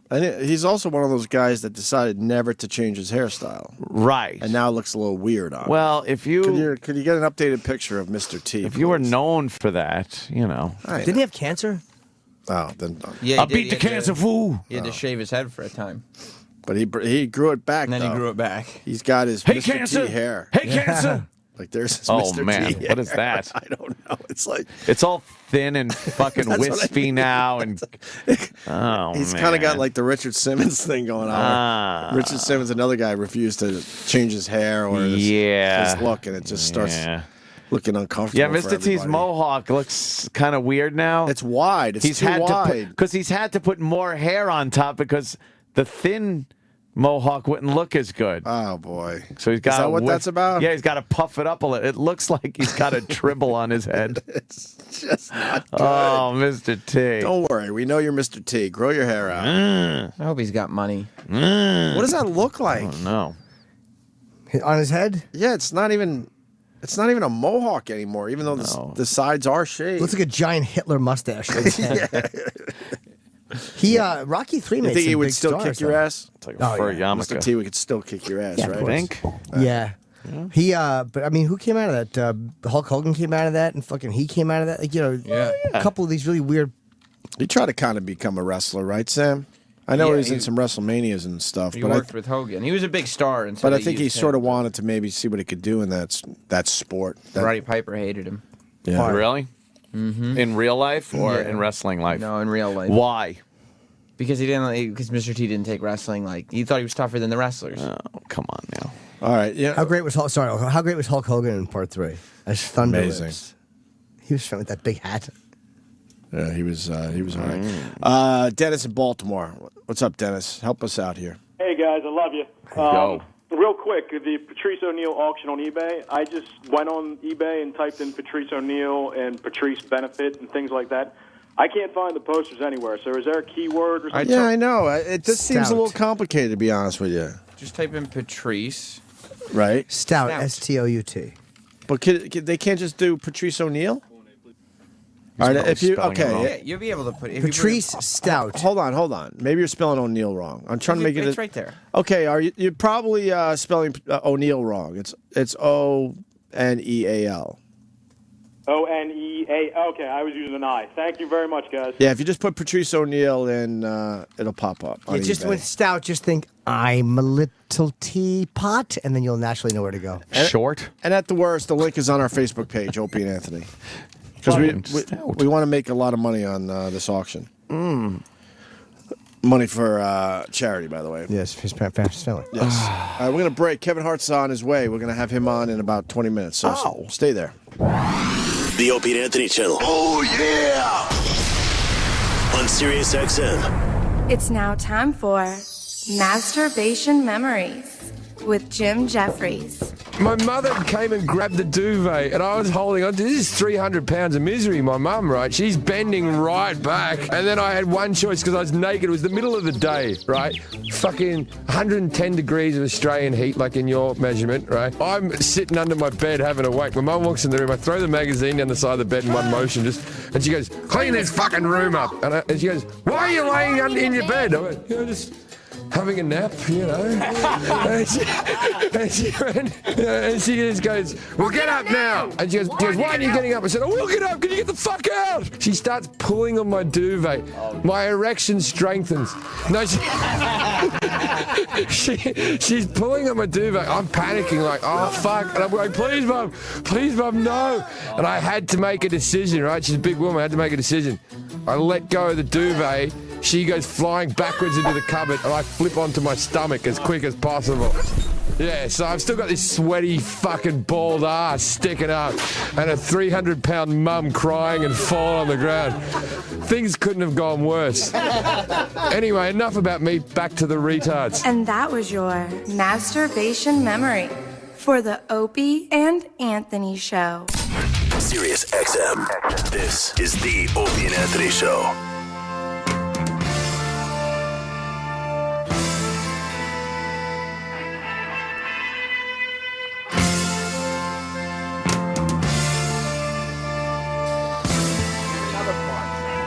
And he's also one of those guys that decided never to change his hairstyle. Right. And now it looks a little weird on him. Well, if you... Could you get an updated picture of Mr. T? If you were known for that, Didn't he have cancer? Oh, then... Yeah, I'll beat the cancer, fool. He had to shave his head for a time. But he grew it back, And then though. he grew it back. He's got his Hey, Mr. cancer! T hair. Hey, cancer! Like there's his Oh, Mr. man. T What is hair. that? I don't know. It's like... It's all thin and fucking That's what I wispy mean. now. And oh, He's man. kind of got like the Richard Simmons thing going on. Richard Simmons, another guy, refused to change his hair or his look, and it just starts looking uncomfortable. Yeah, for Mr. T's everybody. mohawk looks kind of weird now. It's wide. It's too had wide. because he's had to put more hair on top because the thin mohawk wouldn't look as good. Oh boy! So he's got. Is that what that's about? Yeah, he's got to puff it up a little. It looks like he's got a tribble on his head. It's just not good. Oh, Mr. T. Don't worry, we know you're Mr. T. Grow your hair out. I hope he's got money. What does that look like? Oh, no. On his head? Yeah, it's not even a mohawk anymore. Even though the sides are shaved. Looks like a giant Hitler mustache. On his head. He Rocky 3 made You think some he would big still stars, kick your though. ass? It's like a fur yarmulke. Mr. T, we could still kick your ass, Yeah, of right? course. Think? Yeah. He but I mean, who came out of that? Hulk Hogan came out of that, and fucking he came out of that. Like, a couple of these really weird. He tried to kind of become a wrestler, right, Sam? I know Yeah, he was he- in some WrestleManias and stuff, He but worked with Hogan. He was a big star. And so but I they think he used sort him. of wanted to maybe see what he could do in that sport. That, Roddy Piper hated him. Yeah. Really? Mm-hmm. In real life or Yeah. in wrestling life? No, in real life. Why? Because because Mr. T didn't take wrestling like he thought he was tougher than the wrestlers. Oh, come on now. All right, yeah. How great was How great was Hulk Hogan in Part 3? As Thunder Amazing. Lips. He was fun with that big hat. Yeah, he was all right. Dennis in Baltimore. What's up, Dennis? Help us out here. Hey guys, I love you. Go. Real quick, the Patrice O'Neal auction on eBay. I just went on eBay and typed in Patrice O'Neal and Patrice benefit and things like that. I can't find the posters anywhere. So is there a keyword or something? Yeah, I know. It just seems a Stout. little complicated, to be honest with you. Just type in Patrice. Right? Stout. S-T-O-U-T. But they can't just do Patrice O'Neal? All right, if you Yeah, you'll be able to put Patrice Stout. Hold on. Maybe you're spelling O'Neal wrong. I'm trying to make it. It's right there. Okay, you're probably spelling O'Neal wrong. It's O-N-E-A-L. O-N-E-A. Okay, I was using an I. Thank you very much, guys. Yeah, if you just put Patrice O'Neal in, it'll pop up. on Just eBay. with Stout, just think, I'm a little teapot, and then you'll naturally know where to go. Short? And at the worst, the link is on our Facebook page, Opie and Anthony. Because we want to make a lot of money on this auction. Money for charity, by the way. Yes, his family. Yes. We're going to break. Kevin Hart's on his way. We're going to have him on in about 20 minutes. So stay there. The Opie and Anthony channel. Oh, yeah! On Sirius XM. It's now time for Masturbation Memories with Jim Jeffries. my mother came and grabbed the duvet, and I was holding on to this. Is 300 pounds of misery, my mum, right? She's bending right back. And then I had one choice because I was naked. It was the middle of the day, right? Fucking 110 degrees of Australian heat, like in your measurement, right? I'm sitting under my bed having a wank. My mum walks in the room. I throw the magazine down the side of the bed in one motion, and she goes, clean this fucking room up. And she goes, why are you laying in your bed? I went, just having a nap, and she just goes, well, get up now. And she goes, why aren't you getting up? I said, I will get up. Can you get the fuck out? She starts pulling on my duvet. My erection strengthens. No, she's pulling on my duvet. I'm panicking like, oh, fuck. And I'm going, please, mum, no. And I had to make a decision, right? She's a big woman. I had to make a decision. I let go of the duvet. She goes flying backwards into the cupboard, and I flip onto my stomach as quick as possible. Yeah, so I've still got this sweaty fucking bald ass sticking up, and a 300-pound mum crying and falling on the ground. Things couldn't have gone worse. Anyway, enough about me. Back to the retards. And that was your masturbation memory for the Opie and Anthony Show. Sirius XM. This is the Opie and Anthony Show.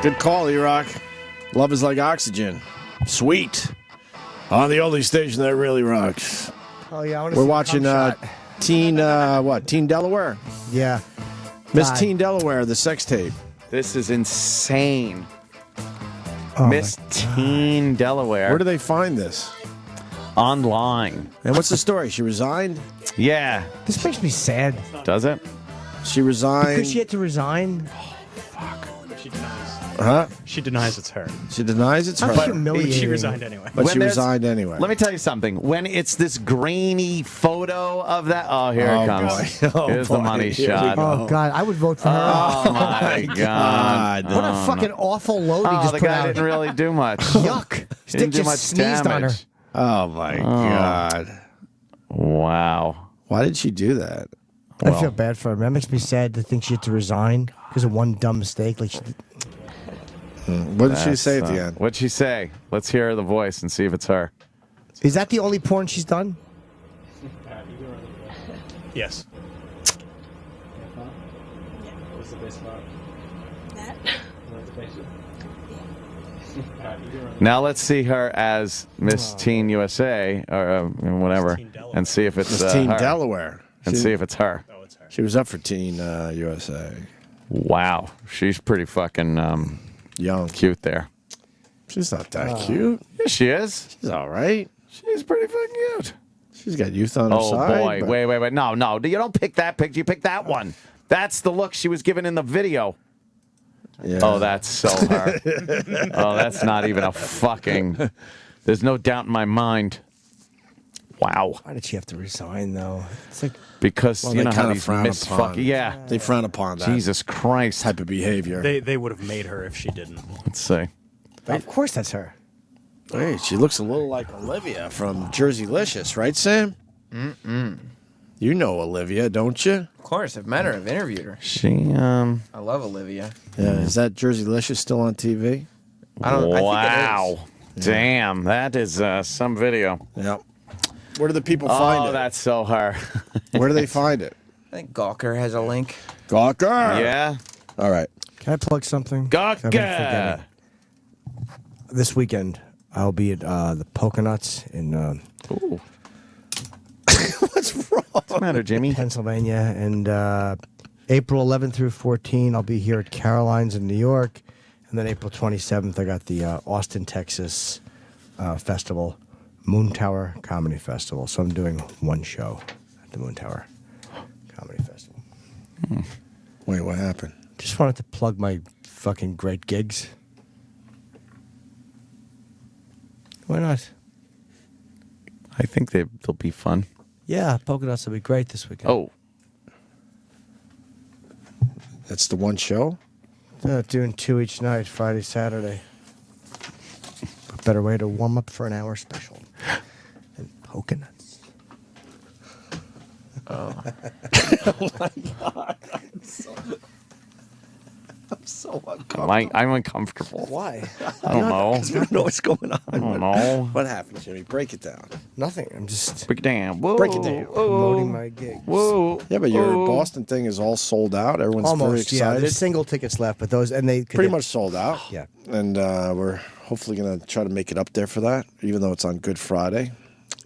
Good call, E-Rock. Love is like oxygen. Sweet. On the only station that really rocks. Oh, yeah, I want to We're see watching Teen Delaware? Yeah. Miss God. Teen Delaware, the sex tape. This is insane. Oh, Miss Teen Delaware. Where do they find this? Online. And what's the story? She resigned? Yeah. This makes me sad. Does it? She resigned. Because she had to resign? Huh? She denies it's her. She denies it's How her. humiliating. She resigned anyway. But When she there's- resigned anyway. Let me tell you something. When it's this grainy photo of that, oh, here Oh, it comes. boy. Oh, Here's the boy. money Here we shot. go. Oh, God, I would vote for her. Oh my God! What a fucking awful load he Oh, just the put guy out. didn't really do much. Yuck. He Stick didn't do just much sneezed on her. damage. Oh, my God. Wow. Why did she do that? I feel bad for her. That makes me sad to think she had to resign because of one dumb mistake. Like, What did she say at the end? What'd she say? Let's hear the voice and see if it's her. is that the only porn she's done? Yes. Now let's see her as Miss Teen USA or whatever, and see if it's Miss Teen her. Delaware. And see if it's her. She was up for Teen USA. Wow, she's pretty fucking young, cute there. She's not that cute. Yeah, she is. She's all right. She's pretty fucking cute. She's got youth on her Oh side. boy, but- wait, no, you don't pick that picture. You pick that one. That's the look she was given in the video. Yeah. Oh, that's so her. Oh, that's not even a fucking. There's no doubt in my mind. Wow. Why did she have to resign, though? It's like Because Well, you they know how kinda these frown miss upon- fucking. Yeah. They frown upon that. Jesus Christ. Type of behavior. They would have made her if she didn't. Let's see. Of course, that's her. Hey, she looks a little like Olivia from Jerseylicious, right, Sam? Mm-mm. You know Olivia, don't you? Of course, I've met her. I've interviewed her. She I love Olivia. Yeah, is that Jerseylicious still on TV? I don't. I Wow. think it is. Damn, that is some video. Yep. Where do the people find Oh, it? that's so her. Where do they find it? I think Gawker has a link. Gawker. Yeah. All right. Can I plug something? I've been forgetting. Gawker. This weekend, I'll be at the Poconuts in Ooh. What's wrong? What's the matter, Jimmy? Pennsylvania, and April 11th through 14, I'll be here at Caroline's in New York, and then April 27th, I got the Austin, Texas festival, Moon Tower Comedy Festival. So I'm doing one show at the Moon Tower Comedy Festival. Wait, what happened? Just wanted to plug my fucking great gigs. Why not? I think they'll be fun. Yeah, Poconuts will be great this weekend. Oh. That's the one show? Doing 2 each night, Friday, Saturday. A better way to warm up for an hour special than Poconuts. Oh. Oh my God. I'm so uncomfortable. I'm uncomfortable. Why? I don't know. I don't know what's going on. I don't know. What happened, Jimmy? Break it down. Nothing. I'm just Break it down. Whoa. Break it down. promoting my gigs. Whoa. Yeah, but your Whoa. Boston thing is all sold out. Everyone's very Almost, yeah. excited. There's single tickets left, but those and they Pretty much sold out. Yeah. And we're hopefully going to try to make it up there for that, even though it's on Good Friday.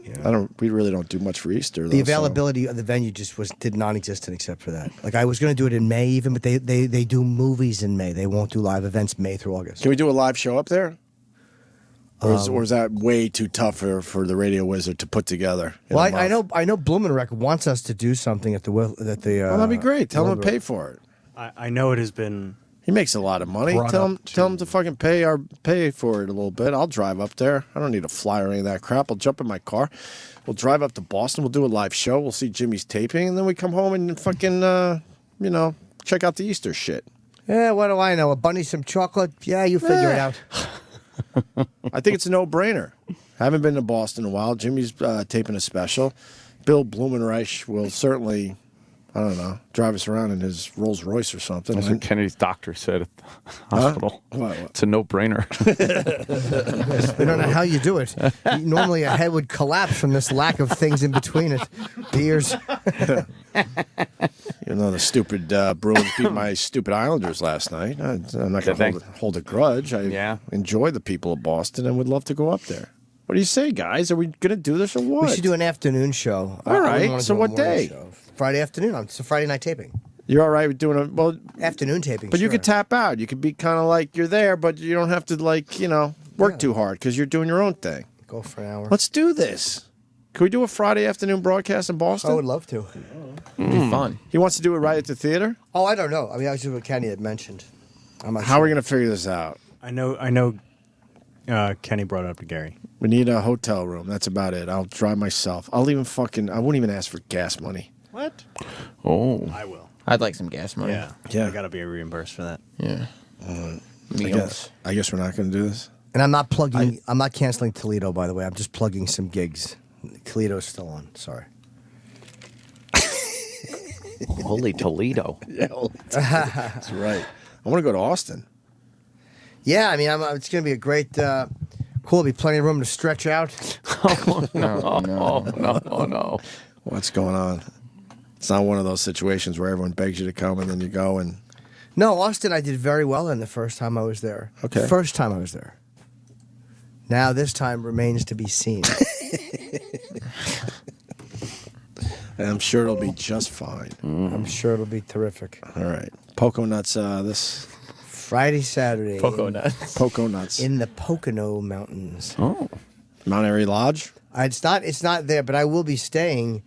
Yeah. We really don't do much for Easter. The though, availability of the venue just did non-existent except for that. Like I was going to do it in May even, but they do movies in May. They won't do live events May through August. Can we do a live show up there? Or is that way too tough for the Radio Wizard to put together? in Well, a I month? know Blumenreich wants us to do something at the Well, that'd be great. Tell him to pay for it. I know it has been. He makes a lot of money. Brought Tell up him to fucking pay for it a little bit. I'll drive up there. I don't need a fly or any of that crap. I'll jump in my car. We'll drive up to Boston. We'll do a live show. We'll see Jimmy's taping, and then we come home and fucking check out the Easter shit. Yeah, what do I know? A bunny, some chocolate? Yeah, you figure it out. I think it's a no-brainer. Haven't been to Boston in a while. Jimmy's taping a special. Bill Blumenreich will certainly, I don't know, drive us around in his Rolls Royce or something. That's what Kennedy's doctor said at the Huh? hospital. What? It's a no-brainer. We don't know how you do it. Normally, a head would collapse from this lack of things in between it. The ears. You know, the stupid Bruins beat my stupid Islanders last night. I'm not Did going they? to hold a grudge. I enjoy the people of Boston and would love to go up there. What do you say, guys? Are we going to do this or what? We should do an afternoon show. All I right. wouldn't wanna So do a what morning day? show. Friday afternoon. It's a Friday night taping. You're all right with doing a afternoon taping. But you sure. could tap out. You could be kind of like you're there, but you don't have to work too hard because you're doing your own thing. Go for an hour. Let's do this. Can we do a Friday afternoon broadcast in Boston? I would love to. It'd be fun. He wants to do it right at the theater. Oh, I don't know. I mean, I was just what Kenny had mentioned. I'm not How sure. are we going to figure this out? I know. Kenny brought it up to Gary. We need a hotel room. That's about it. I'll drive myself. I won't even ask for gas money. What? Oh. I will. I'd like some gas money. Yeah. I got to be reimbursed for that. Yeah. I guess we're not going to do this. And I'm not plugging. I'm not canceling Toledo, by the way. I'm just plugging some gigs. Toledo's still on. Sorry. Holy Toledo. Yeah, that's right. I want to go to Austin. Yeah, I mean, it's going to be a great. Cool. There'll be plenty of room to stretch out. No. What's going on? It's not one of those situations where everyone begs you to come and then you go and. No, Austin, I did very well in the first time I was there. Okay. First time I was there. Now this time remains to be seen. And I'm sure it'll be just fine. I'm sure it'll be terrific. All right. Poco Nuts this Friday, Saturday. Poco Nuts. Poco Nuts. In the Pocono Mountains. Oh. Mount Airy Lodge? It's not there, but I will be staying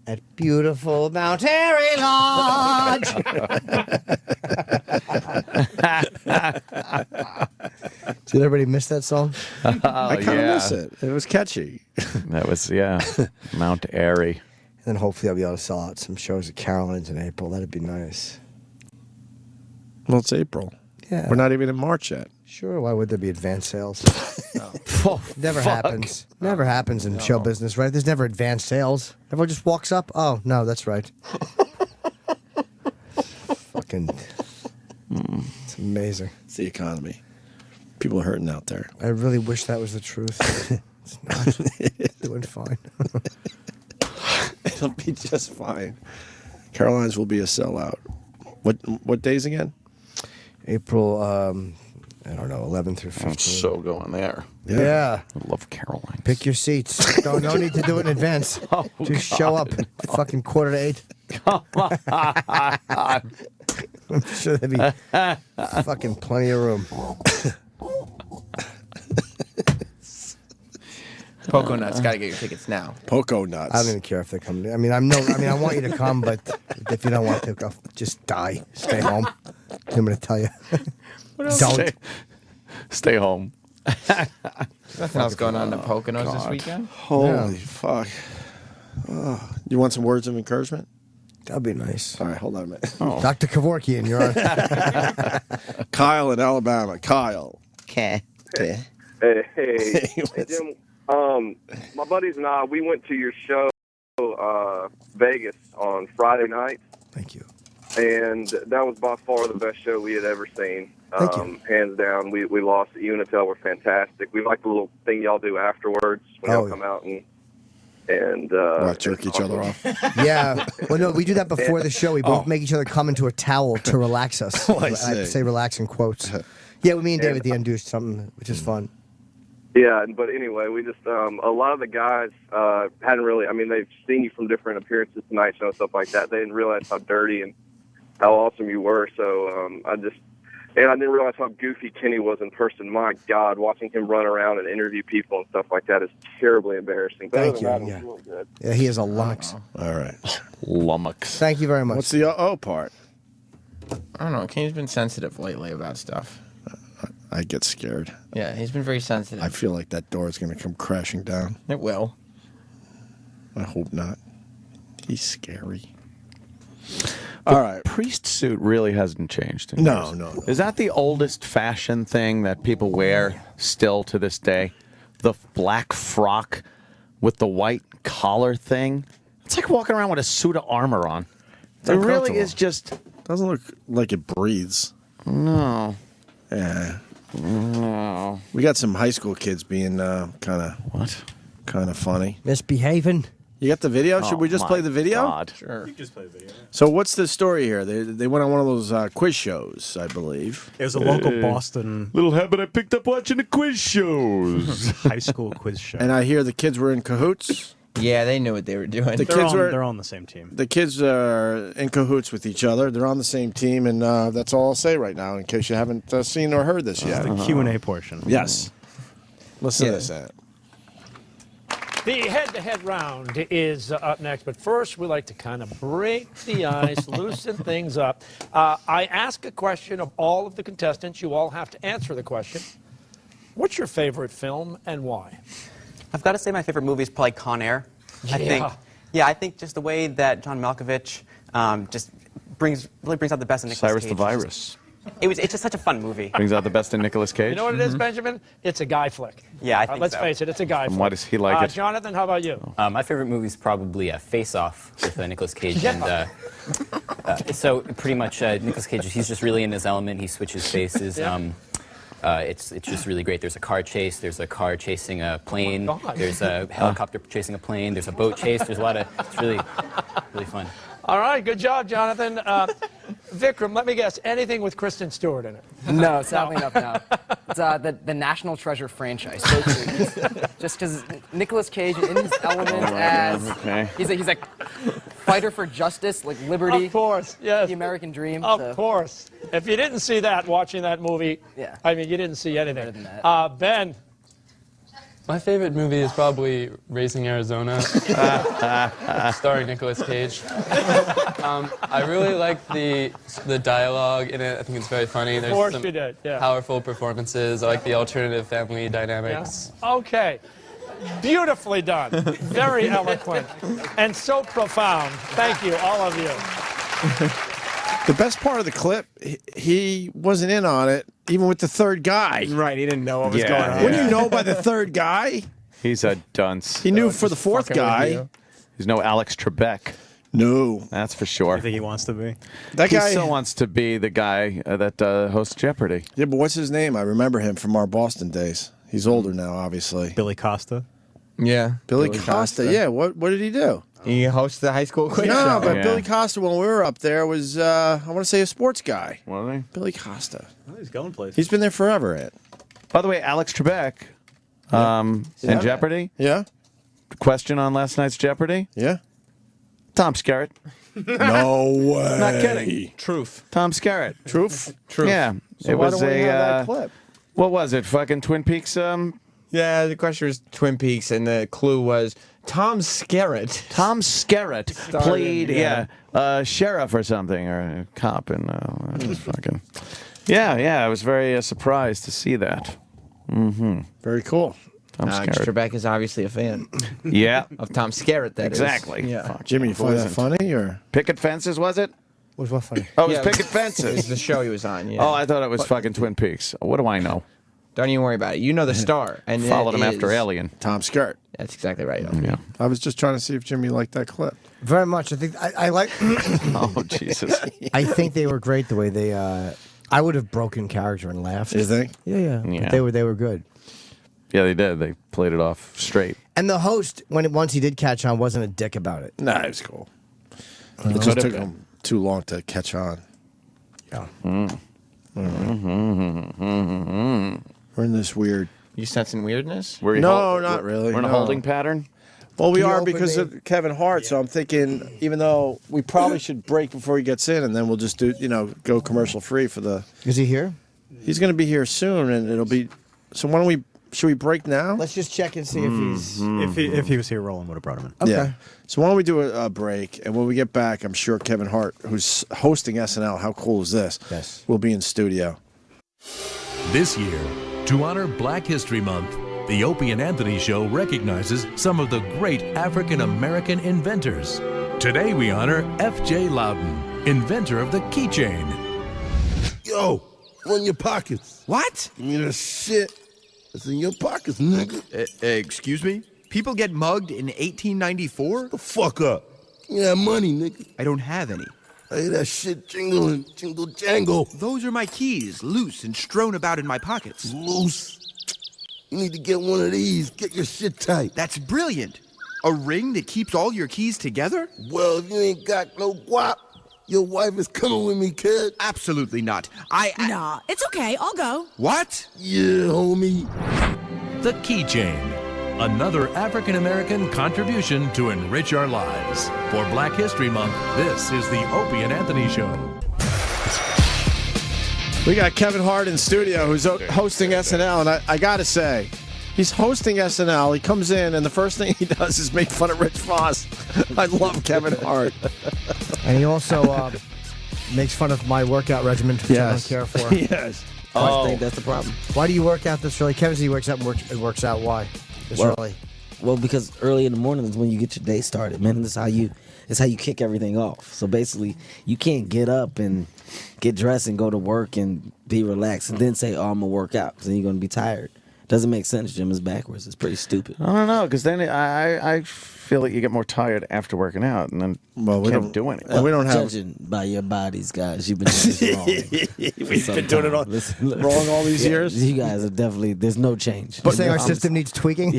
at beautiful Mount Airy Lodge. Did everybody miss that song? I kind of miss it. It was catchy. That was, Mount Airy. And then hopefully I'll be able to sell out some shows at Caroline's in April. That'd be nice. Well, it's April. Yeah. We're not even in March yet. Sure, why would there be advanced sales? Never happens. Never happens in show business, right? There's never advanced sales. Everyone just walks up. Oh, no, that's right. Fucking. It's amazing. It's the economy. People are hurting out there. I really wish that was the truth. It's not. Doing fine. It'll be just fine. Caroline's will be a sellout. What days again? April, I don't know, 11 through 15. I'm so going there. Yeah. I love Caroline. Pick your seats. No need to do it in advance. Just show up. Fucking 7:45. Come on. I'm sure there'd be fucking plenty of room. Poco Nuts, gotta get your tickets now. Poco Nuts. I don't even care if they come. I mean, I want you to come, but if you don't want to, go, just die. Stay home. I'm going to tell you. Don't. Stay home. Nothing else going on in the Poconos this weekend? Holy fuck. Oh, you want some words of encouragement? That'd be nice. All right, hold on a minute. Dr. Kevorkian, you're on. Kyle in Alabama. Kyle. Okay. Hey, Jim. My buddies and I, we went to your show Vegas on Friday night. Thank you. And that was by far the best show we had ever seen. Hands down. We lost. Unitel were fantastic. We like the little thing y'all do afterwards when y'all come out and jerk each other off. Yeah. Well, no, we do that before the show. We both make each other come into a towel to relax us. Oh, I I see. say relax in quotes. Yeah, me and Dave at the end do something, which is fun. Yeah, but anyway, we just a lot of the guys hadn't really. I mean, they've seen you from different appearances tonight, show and stuff like that. They didn't realize how dirty and how awesome you were. So I didn't realize how goofy Kenny was in person. My God, watching him run around and interview people and stuff like that is terribly embarrassing. But Thank you. other than that, Yeah. it was really good. Yeah, he is a lummox. All right. Lummox. Thank you very much. What's the O part? I don't know. Kenny's been sensitive lately about stuff. I get scared. Yeah, he's been very sensitive. I feel like that door is going to come crashing down. It will. I hope not. He's scary. All right. Priest suit really hasn't changed. in No, years. no. Is that the oldest fashion thing that people wear still to this day? The black frock with the white collar thing? It's like walking around with a suit of armor on. It really is just... Doesn't look like it breathes. No. Yeah. No. We got some high school kids being kind of funny. Misbehaving. You got the video? Should we just play the video? God. Sure. You can just play the video. So what's the story here? They went on one of those quiz shows, I believe. It was a local Boston little habit I picked up watching the quiz shows. high school quiz show. And I hear the kids were in cahoots. Yeah, they knew what they were doing. They're on the same team. The kids are in cahoots with each other. They're on the same team, and that's all I'll say right now, in case you haven't seen or heard this yet. The Q&A portion. Yes. Listen to this. The head-to-head round is up next, but first we like to kind of break the ice, loosen things up. I ask a question of all of the contestants. You all have to answer the question. What's your favorite film and why? I've got to say my favorite movie is probably Con Air. I think just the way that John Malkovich just really brings out the best in Nicolas Cyrus Cage. the Virus. It's just such a fun movie. Brings out the best in Nicolas Cage. You know what it is, Benjamin? It's a guy flick. Yeah, I think Let's so. face it, it's a guy And flick. why does he like it? Jonathan, how about you? My favorite movie is probably Face Off with Nicolas Cage. Yeah. And so pretty much Nicolas Cage, he's just really in his element. He switches faces. Yeah. It's just really great. There's a car chase. There's a car chasing a plane. Oh my God. There's a helicopter chasing a plane. There's a boat chase. There's a lot of. It's really fun. All right, good job, Jonathan. Vikram, let me guess, anything with Kristen Stewart in it? No, sadly enough, no. It's the National Treasure franchise. Just because Nicolas Cage in his element as he's a fighter for justice, like liberty. Of course, yes. The American dream. Of course. If you didn't see that watching that movie, I mean, you didn't see anything. Ben. My favorite movie is probably Raising Arizona, starring Nicolas Cage. I really like the dialogue in it. I think it's very funny. There's course some you did, yeah. powerful performances. I like the alternative family dynamics. Okay. Beautifully done. Very eloquent. And so profound. Thank you, all of you. The best part of the clip, he wasn't in on it, even with the third guy. Right, he didn't know what was Yeah, going on. yeah. Wouldn't you know by the third guy? He's a dunce. He knew for the fourth fucking with guy. you. He's no Alex Trebek. No. That's for sure. You think he wants to be? That He guy still wants to be the guy that hosts Jeopardy. Yeah, but what's his name? I remember him from our Boston days. He's older now, obviously. Billy Costa. Yeah. Billy Costa. Yeah, what did he do? He hosts the high school quiz No, show. but Billy Costa, when we were up there, was, I want to say, a sports guy. Was he? Billy Costa. Oh, he's going places. He's been there forever, Ed. By the way, Alex Trebek in Yeah. Jeopardy. Yeah? Question on last night's Jeopardy. Yeah? Tom Skerritt. No way. Not kidding. Truth. Tom Skerritt. Truth? Yeah. So it why was don't we a. have that clip? What was it? Fucking Twin Peaks. Yeah, the question was Twin Peaks, and the clue was Tom Skerritt. Tom Skerritt played, yeah. sheriff or something, or a cop, and fucking. Yeah. I was very surprised to see that. Mm-hmm. Very cool. Tom Alex Skerritt. Trebek is obviously a fan. Yeah. Of Tom Skerritt, that is. Exactly. Yeah. Fuck, Jimmy, you who find that isn't? funny, or? Picket Fences, was it? Was what funny? Oh, it was Yeah, Picket It was Fences. the show he was on, yeah. Oh, I thought it was fucking Twin Peaks. What do I know? Don't even worry about it. You know the star. And Followed that him after is- Alien. Tom Skirt. That's exactly right. Yeah. I was just trying to see if Jimmy liked that clip. Very much. I think I like. Oh Jesus! I think they were great the way they. I would have broken character and laughed. You think? Yeah. Yeah. But they were good. Yeah, they did. They played it off straight. And the host, once he did catch on, wasn't a dick about it. Nah, it was cool. It just took him too long to catch on. Yeah. We're in this weird. You sensing weirdness? No, not really. We're in a no. holding pattern. Well, we Can you are open because me? of Kevin Hart. So I'm thinking, even though we probably should break before he gets in, and then we'll just do, go commercial free for the. Is he here? He's going to be here soon, and it'll be. So why don't we? Should we break now? Let's just check and see if he's. If he was here, Roland would have brought him in. Okay. Yeah. So why don't we do a break, and when we get back, I'm sure Kevin Hart, who's hosting SNL, how cool is this? Yes. Will be in studio. This year, to honor Black History Month, the Opie and Anthony Show recognizes some of the great African American inventors. Today we honor F.J. Loudon, inventor of the keychain. Yo, run your pockets. What? Give me the shit that's in your pockets, nigga. Excuse me? People get mugged in 1894? The fuck up. Give me that money, nigga. I don't have any. I hear that shit jingling, jingle jangle. Those are my keys, loose and strewn about in my pockets. Loose. You need to get one of these. Get your shit tight. That's brilliant. A ring that keeps all your keys together? Well, if you ain't got no guap, your wife is coming with me, kid. Absolutely not. Nah, it's okay. I'll go. What? Yeah, homie. The keychain, another African American contribution to enrich our lives. For Black History Month, this is the Opie and Anthony Show. We got Kevin Hart in studio, who's hosting SNL, and I got to say, he's hosting SNL. He comes in, and the first thing he does is make fun of Rich Voss. I love Kevin Hart. And he also makes fun of my workout regimen, which I don't care for. Yes. I think that's the problem. Why do you work out this early? Kevin says he works out and works out. Why? This early. Well, because early in the morning is when you get your day started, man. That's how you kick everything off. So basically, you can't get up and get dressed and go to work and be relaxed and then say, "Oh, I'm gonna work out," because then you're gonna be tired. Doesn't make sense. Gym is backwards. It's pretty stupid. I don't know, because then I feel like you get more tired after working out, and then we can't don't do anything. we don't have. Judging by your bodies, guys, you've been doing this wrong. We've been doing it wrong all these years. You guys are definitely. There's no change. But saying our system needs tweaking.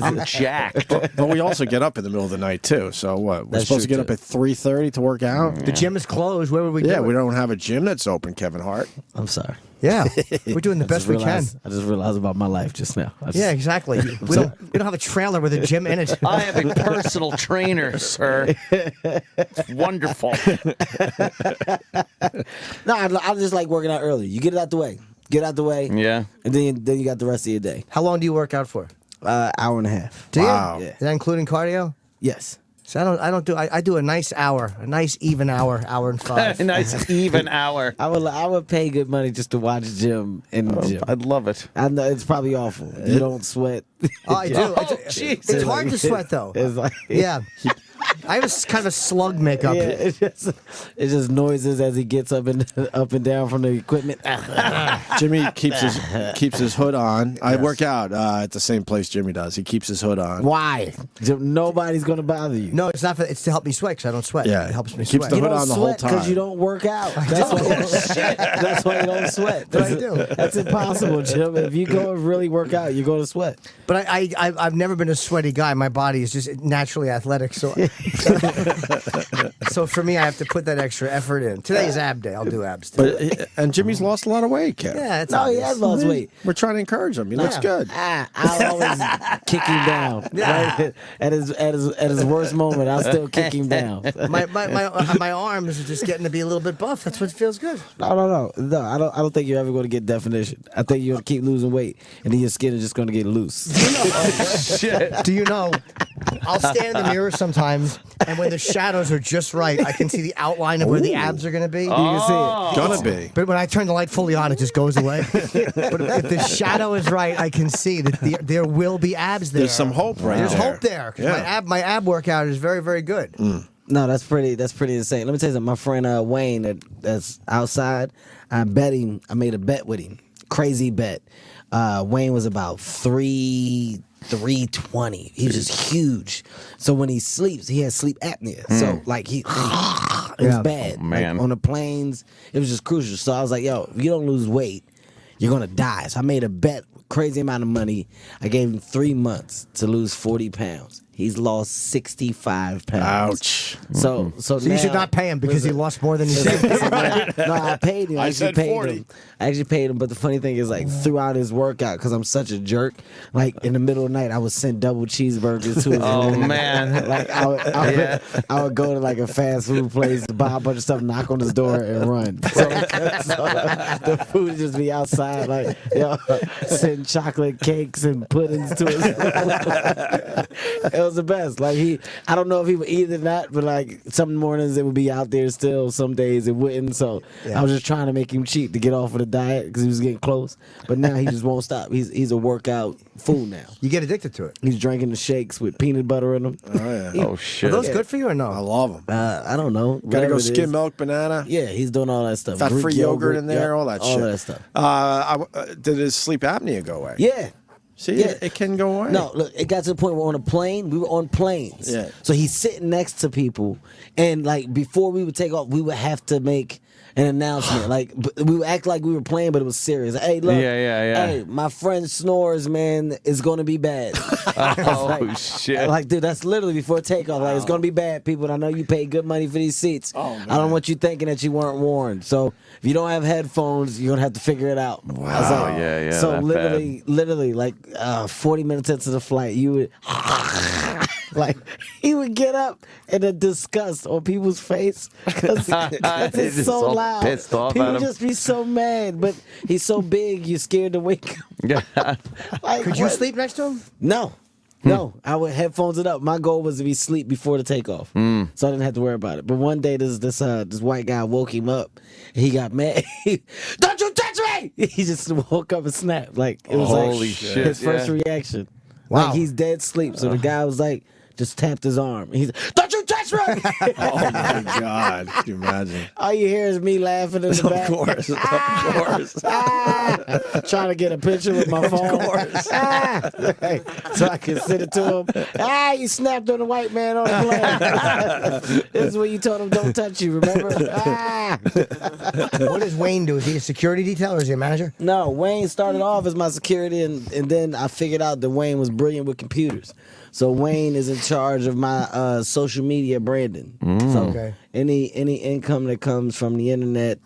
I'm jacked. But we also get up in the middle of the night too. So what? We're That's supposed to true, get up at 3:30 to work out. The gym is closed. Where would we? Yeah, do we it? don't have a gym that's open. Kevin Hart. I'm sorry. Yeah, we're doing the best we can. I just realized about my life just now. Yeah, exactly. We don't have a trailer with a gym in it. I have a personal trainer, sir. It's wonderful. No, I just like working out early. You get it out the way. Get it out the way. Yeah. And then you got the rest of your day. How long do you work out for? Hour and a half. Do you? Yeah. Is that including cardio? Yes. So I do a nice hour, a nice even hour and 5. A nice even hour. I would pay good money just to watch gym in the gym. I'd love it. I know it's probably awful. You don't sweat. Oh, I do. It's hard to sweat though. It's like Yeah. I have kind of a slug makeup. Yeah, it's just noises as he gets up and down from the equipment. Jimmy keeps his hood on. I work out at the same place Jimmy does. He keeps his hood on. Why? Nobody's gonna bother you. No, it's not. It's to help me sweat because I don't sweat. Yeah, It helps me keeps sweat. the You hood don't on the whole sweat because time. you don't work out. That's why. That's why you don't sweat. But I do. That's impossible, Jim. If you go and really work out, you're going to sweat. But I've never been a sweaty guy. My body is just naturally athletic. So so for me, I have to put that extra effort in. Today's ab day. I'll do abs today. And Jimmy's lost a lot of weight, Kev. Yeah, it's No, he obvious. has lost weight. We're trying to encourage him. He looks good. I'll always kick him down. Right? At his worst moment, I'll still kick him down. My arms are just getting to be a little bit buff. That's what feels good. No. I don't think you're ever going to get definition. I think you're going to keep losing weight, and then your skin is just going to get loose. Do you know? I'll stand in the mirror sometimes, and when the shadows are just right, I can see the outline of where the abs are going to be. You can see it. Gonna be. But when I turn the light fully on, it just goes away. But if the shadow is right, I can see that there will be abs there. There's some hope right There's there. hope there. 'Cause Yeah. my ab workout is very, very good. No, that's pretty insane. Let me tell you something. My friend Wayne that's outside, I made a bet with him. crazy bet. Wayne was about 320. He was just huge. So when he sleeps, he has sleep apnea. So like it was bad. Oh, man. Like, on the planes, it was just crucial. So I was like, yo, if you don't lose weight, you're gonna die. So I made a bet, crazy amount of money. I gave him 3 months to lose 40 pounds. He's lost 65 pounds. Ouch. So you should not pay him because he lost more than you said. No, I paid him. I actually paid him. But the funny thing is, like, throughout his workout, because I'm such a jerk, like, in the middle of the night, I would send double cheeseburgers to his room. Man. Like, I would go to, like, a fast food place, buy a bunch of stuff, knock on his door, and run. So the food would just be outside, like, send chocolate cakes and puddings to his room. It was the best. Like, I don't know if he would eat it or not, but like some mornings it would be out there still. Some days it wouldn't. So I was just trying to make him cheat to get off of the diet because he was getting close. But now he just won't stop. He's a workout fool now. You get addicted to it. He's drinking the shakes with peanut butter in them. Oh yeah. Oh shit. Are those good for you or no? I love them. I don't know. Gotta Whatever go it skim is. milk, banana. Yeah, he's doing all that stuff. Fat-free Greek yogurt in there, yeah, all that shit. All that stuff. Did his sleep apnea go away? Yeah. See, Yeah. it can go away. No, look, it got to the point where on a plane, we were on planes. Yeah. So he's sitting next to people, and like before we would take off, we would have to make an announcement. Like we would act like we were playing, but it was serious. Hey, look, hey, my friend snores, man. It's gonna be bad. Oh shit! Like, dude, that's literally before takeoff. Like, it's gonna be bad, people. And I know you paid good money for these seats. I don't want you thinking that you weren't warned. So if you don't have headphones, you're gonna have to figure it out. Wow. Yeah. So that literally, like 40 minutes into the flight, you would like he would get up and the disgust on people's face because it's just so all loud. pissed off People at him. just be so mad, but he's so big, you're scared to wake him. Yeah. Like, Could you sleep next to him? No. No, I would headphones it up. My goal was to be asleep before the takeoff, so I didn't have to worry about it. But one day, this white guy woke him up. And he got mad. Don't you touch me! He just woke up and snapped. Like it was Holy like shit, his first reaction. Wow. Like he's dead asleep. So the guy was like, just tapped his arm. He's like, don't you touch me! Oh my God! Can you imagine? All you hear is me laughing in the back. Of course. Trying to get a picture with my phone. Right. So I can send it to him. You snapped on the white man on the plane. This is when you told him don't touch you, remember? What does Wayne do? Is he a security detail or is he a manager? No, Wayne started off as my security, and then I figured out that Wayne was brilliant with computers. So Wayne is in charge of my social media branding. So any income that comes from the internet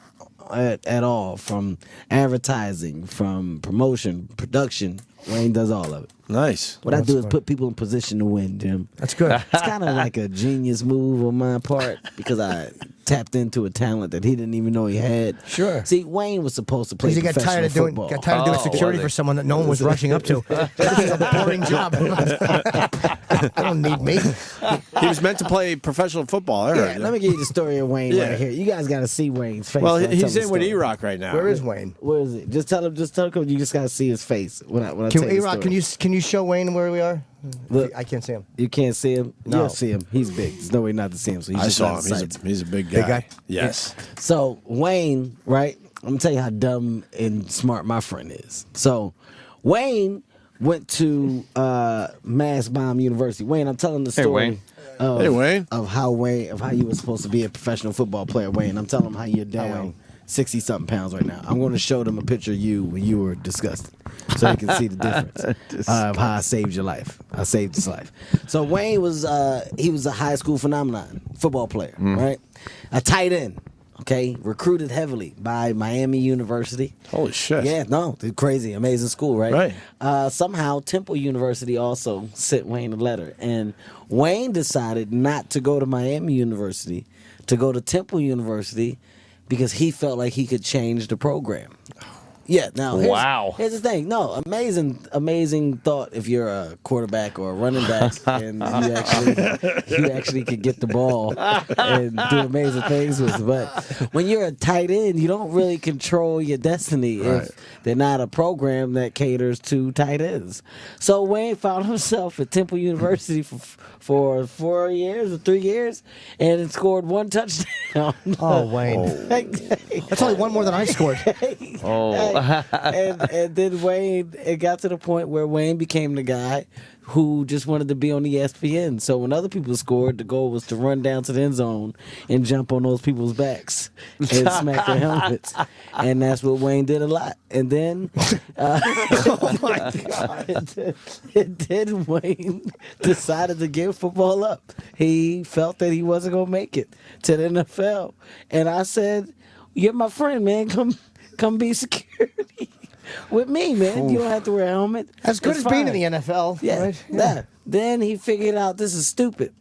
at all, from advertising, from promotion, production, Wayne does all of it. Nice. What I do is put people in position to win, Jim. That's good. It's kind of like a genius move on my part because I tapped into a talent that he didn't even know he had. Sure. See, Wayne was supposed to play Because he got professional tired of doing football. security for someone that no one was rushing up to. This is a boring job. They don't need me. He was meant to play professional football. I heard. Yeah, let me give you the story of Wayne right here. You guys got to see Wayne's face. Well, when I tell he's the in with story. E-Rock right now. Where is Wayne? Where is it? Just tell him. You just got to see his face when I tell Can you the E-Rock, story. can you show Wayne where we are? Look, I can't see him. You can't see him. No. You'll see him. He's big. There's no way not to see him. So he's I just saw out him. of sight. He's a big guy. Big guy? Yes. So Wayne, right? I'm gonna tell you how dumb and smart my friend is. So Wayne went to Mass Bomb University. Wayne, I'm telling the story. Wayne. Of how you were supposed to be a professional football player, Wayne. I'm telling him how you're down 60-something pounds right now. I'm going to show them a picture of you when you were disgusted, so they can see the difference of how I saved your life. I saved his life. So Wayne was he was a high school phenomenon, football player, right? A tight end. Okay, recruited heavily by Miami University. Holy shit. Yeah, no, they're crazy, amazing school, right? Right. Somehow Temple University also sent Wayne a letter, and Wayne decided not to go to Miami University, to go to Temple University, because he felt like he could change the program. Yeah, now here's the thing. No, amazing thought if you're a quarterback or a running back and you actually could get the ball and do amazing things with it. But when you're a tight end, you don't really control your destiny if they're not a program that caters to tight ends. So Wayne found himself at Temple University for 4 years or 3 years and scored 1 touchdown. Oh, Wayne. That's only one more than I scored. Hey, right? And then Wayne, it got to the point where Wayne became the guy who just wanted to be on ESPN. So when other people scored, the goal was to run down to the end zone and jump on those people's backs and smack their helmets. And that's what Wayne did a lot. And then, Oh my God. and then Wayne decided to give football up. He felt that he wasn't going to make it to the NFL. And I said, you're my friend, man. Come be security with me, man. You don't have to wear a helmet. As good It's as being fine. in the NFL. Yeah, right? yeah. Then he figured out this is stupid.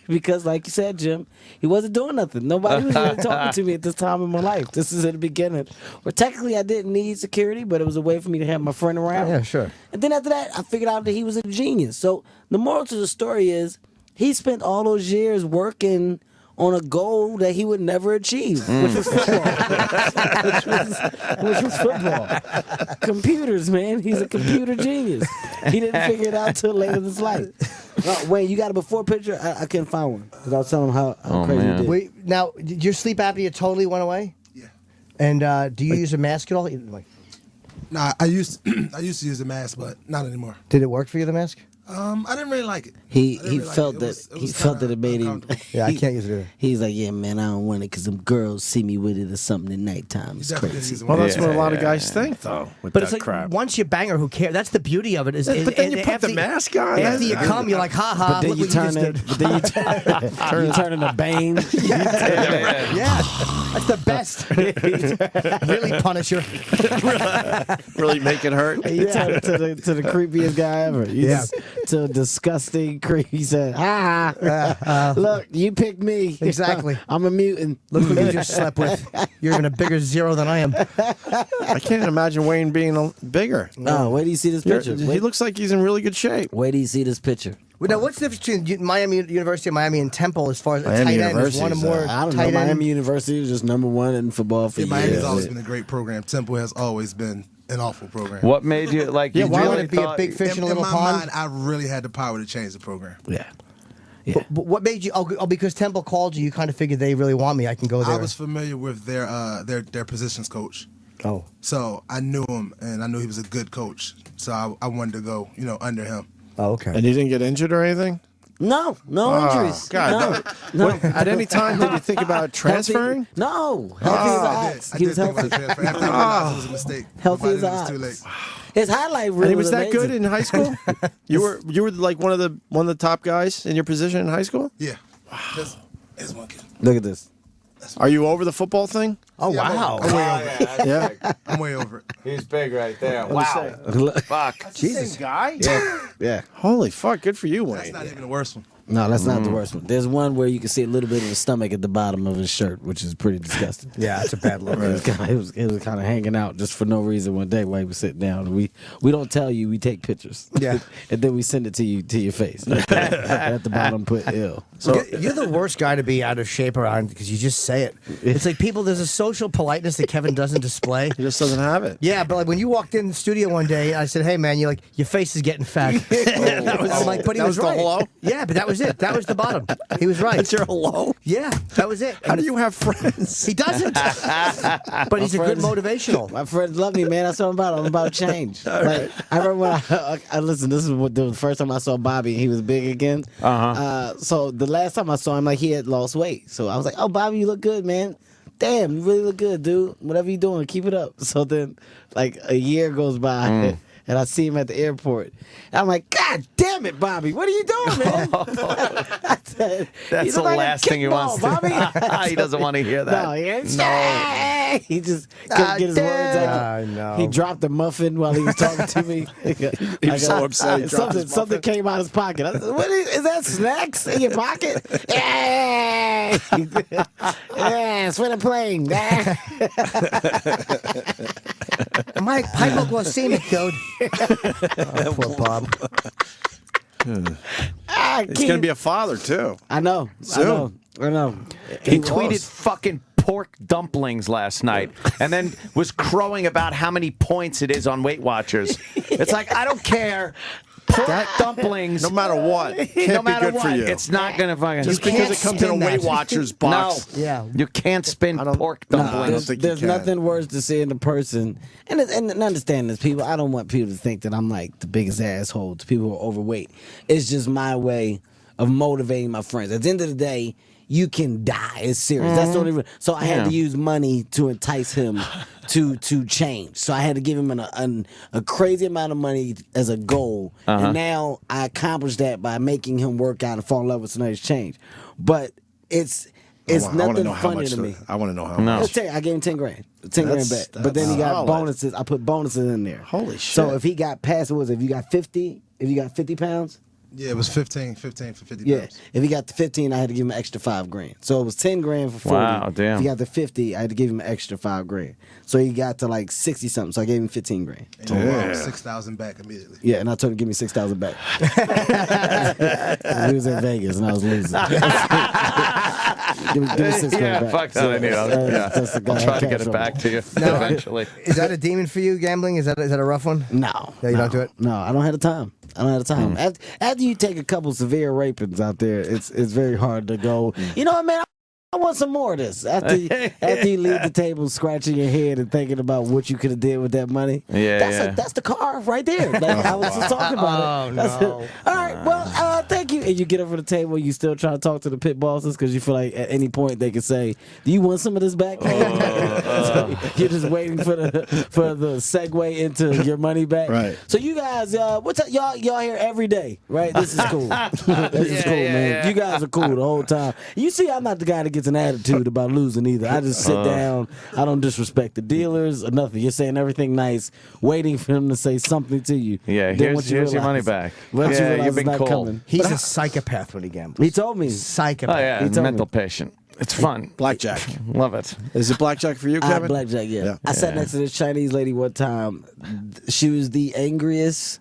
Because like you said, Jim, he wasn't doing nothing. Nobody was really talking to me at this time in my life. This is at the beginning. Where technically I didn't need security, but it was a way for me to have my friend around. Yeah, sure. And then after that, I figured out that he was a genius. So the moral to the story is he spent all those years working on a goal that he would never achieve, which was football. which was football. Computers, man. He's a computer genius. He didn't figure it out till later in his life. Wait, you got a before picture? I couldn't find one because I was telling him how crazy he did. Wait, now, did your sleep apnea totally went away? Yeah. And do you use a mask at all? Like, Nah, I used to use a mask, but not anymore. did it work for you, the mask? I didn't really like it. He I didn't really felt like that it. he felt that it made him. Yeah, I can't use it either. He's like, yeah, man, I don't want it because them girls see me with it or something at nighttime. It's crazy. Well, that's what a lot of guys think, though, with But that it's like crap. once you bang her, who cares? That's the beauty of it. Is, But then you put after the mask on. After you come, you're like, ha ha. But then Look you what turn you it. just But then you turn into Bane. Yeah, that's the best. Really punish her. Really make it hurt. You turn it to the creepiest guy ever. You Yeah. just, to a disgusting creep. He said, look, you picked me. Exactly. I'm a mutant. Look who you just slept with. You're even a bigger zero than I am. I can't imagine Wayne being bigger. No, wait till you see this picture. He looks like he's in really good shape. Wait till you see this picture. Well, now, what's the difference between Miami University of Miami and Temple as far as a Miami tight end? Is one or University's, more I don't know. tight end? Miami University was just #1 in football for Yeah, years. Miami's always been a great program. Temple has always been an awful program. What made you like? Yeah, you why really would it be a thought- big fish in a little my pond? mind, I really had the power to change the program. Yeah. But what made you? Oh, because Temple called you. You kind of figured they really want me. I can go there. I was familiar with their positions coach. Oh. So I knew him, and I knew he was a good coach. So I wanted to go, under him. Oh, okay. And you didn't get injured or anything? No injuries. God. No. What, at any time, did you think about transferring? No. Healthy as I odds. did He was think about healthy. transfer. After I realized it was a mistake. Healthy as But it was too odds. late. His highlight reel And he was that amazing. good in high school? You were like one of the top guys in your position in high school? Yeah. There's one kid. Look at this. Are you over the football thing? Oh, Yeah, wow. I'm way over it. Yeah. I'm way over it. He's big right there. Wow. Fuck. Jesus. Guy? Yeah. Holy fuck, good for you, That's Wayne. not even the worst one. No, that's not the worst one. There's one where you can see a little bit of the stomach at the bottom of his shirt, which is pretty disgusting. Yeah, it's a bad look. It was kind of hanging out just for no reason one day while he was sitting down. We don't tell you, we take pictures. Yeah. And then we send it to your face. At the bottom, put ill. So you're the worst guy to be out of shape around because you just say it. It's like people. There's a social politeness that Kevin doesn't display. He just doesn't have it. Yeah, but like when you walked in the studio one day, I said, "Hey man, your face is getting fat." I'm like, but he That was was the right. hello? Yeah, but that was it. That was the bottom. He was right. That's your hello? Yeah, that was it. How do you have friends? He doesn't. But he's a good motivational. My friends love me, man. That's what I'm about. I'm about change. Like, I remember when I listen. This is the first time I saw Bobby. He was big again. So the last time I saw him, like he had lost weight. So I was like, "Oh, Bobby, you look good, man. Damn, you really look good, dude. Whatever you're doing, keep it up." So then, like a year goes by. And I see him at the airport. And I'm like, God damn it, Bobby. What are you doing, man? I said, That's "You the look like a last thing he kickball, wants Bobby." He doesn't want to hear that. No, he ain't. He just couldn't get his words out. I know. He dropped a muffin while he was talking to me. He was so upset he dropped his something came out of his pocket. I said, "What is that? Snacks in your pocket?" Yeah, it's for the plane. My hypoglycemic, dude. Oh, poor Bob. He's going to be a father, too. I know. Soon. I know. He tweeted fucking pork dumplings last night and then was crowing about how many points it is on Weight Watchers. It's like, I don't care. pork dumplings. No matter what, can't no matter be good what, for you. it's not going to fucking. Just because it comes in a Weight Watchers box. No, Yeah. you can't spin pork No, dumplings. there's nothing worse to seeing the person, and understand this, people. I don't want people to think that I'm like the biggest asshole to people who are overweight. It's just my way of motivating my friends. At the end of the day, you can die. It's serious. That's the only reason. So I had to use money to entice him to change. So I had to give him a crazy amount of money as a goal. And now I accomplished that by making him work out and fall in love with somebody's change. But it's nothing funny to me. I want to know how Let's much. tell you, I gave him 10 grand. 10 grand back. But then he got solid. bonuses. I put bonuses in there. Holy shit. So if he got past, what was it? If you got 50 pounds? Yeah, it was 15 for 50 Yeah. pounds. If he got to 15, I had to give him an extra 5 grand. So it was 10 grand for 40. Wow, damn. If he got to 50, I had to give him an extra 5 grand. So he got to like 60 something. So I gave him 15 grand. And you brought 6,000 back immediately. Yeah, and I told him to give me 6,000 back. He was in Vegas and I was losing. give me 6 grand back. Fuck that idea. I'll try to get it back to you eventually. Is that a demon for you, gambling? Is that a rough one? No. Yeah, you don't do it? No, I don't have the time. After you take a couple severe rapings out there, it's very hard to go, you know what, man? I want some more of this. After you leave the table scratching your head and thinking about what you could have did with that money. That's the car right there. Like, I was just talking about it. That's it. All right, well, thank you. And you get over the table, you still try to talk to the pit bosses because you feel like at any point they can say, do you want some of this back? So you're just waiting for the segue into your money back. Right. So you guys, y'all here every day, right? This is cool. This is cool, man. yeah. You guys are cool the whole time. You see, I'm not the guy that gets an attitude about losing either. I just sit down. I don't disrespect the dealers or nothing. You're saying everything nice, waiting for them to say something to you. Yeah, Then here's your money back. Once you Yeah, realize you've been it's not cool. coming. He's a psychopath when he gambles. He told me. Psychopath. Oh yeah, He told mental me. patient. It's fun. Blackjack. Love it. Is it blackjack for you, Kevin? Blackjack, yeah. I sat next to this Chinese lady one time. She was the angriest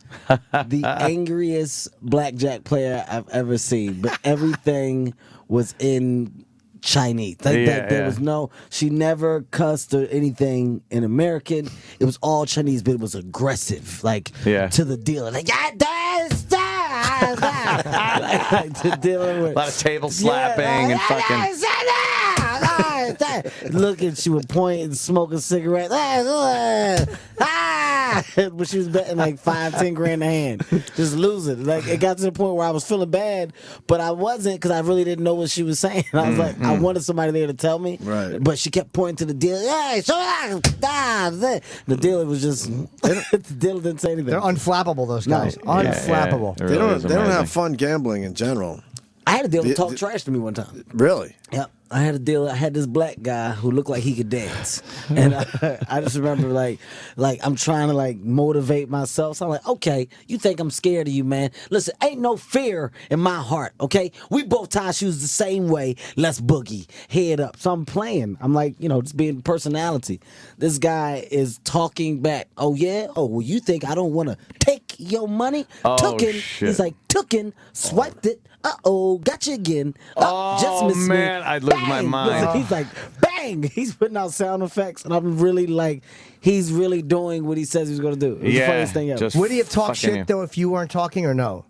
blackjack player I've ever seen. But everything was in Chinese. There was no, she never cussed or anything in American. It was all Chinese, but it was aggressive, like to the dealer. Like, like to dealer with A lot of table slapping and fucking. Looking, she would point and smoke a cigarette. But she was betting like 5-10 grand a hand, just losing. Like, it got to the point where I was feeling bad, but I wasn't because I really didn't know what she was saying. I was like, I wanted somebody there to tell me, Right. But she kept pointing to the dealer. Hey, the dealer was just the dealer didn't say anything. They're unflappable, those guys. Unflappable. It They really don't. is They don't amazing. have fun gambling in general. I had a dealer talk trash to me one time. Really? Yep. I had a dealer. I had this black guy who looked like he could dance, and I just remember like I'm trying to like motivate myself. So I'm like, okay, you think I'm scared of you, man? Listen, ain't no fear in my heart. Okay, we both tie shoes the same way. Let's boogie, head up. So I'm playing. I'm like, just being personality. This guy is talking back. Oh yeah. Oh well, you think I don't want to take your money? Oh, Tooken. shit. He's like tooken. Swiped it. Got you again. Just Oh missed me. man, I'd lose my Bang! mind. Listen, he's like, bang! He's putting out sound effects, and I'm really like, he's really doing what he says he's going to do. It was the funniest thing ever. Would he have talked shit, though, if you weren't talking, or no?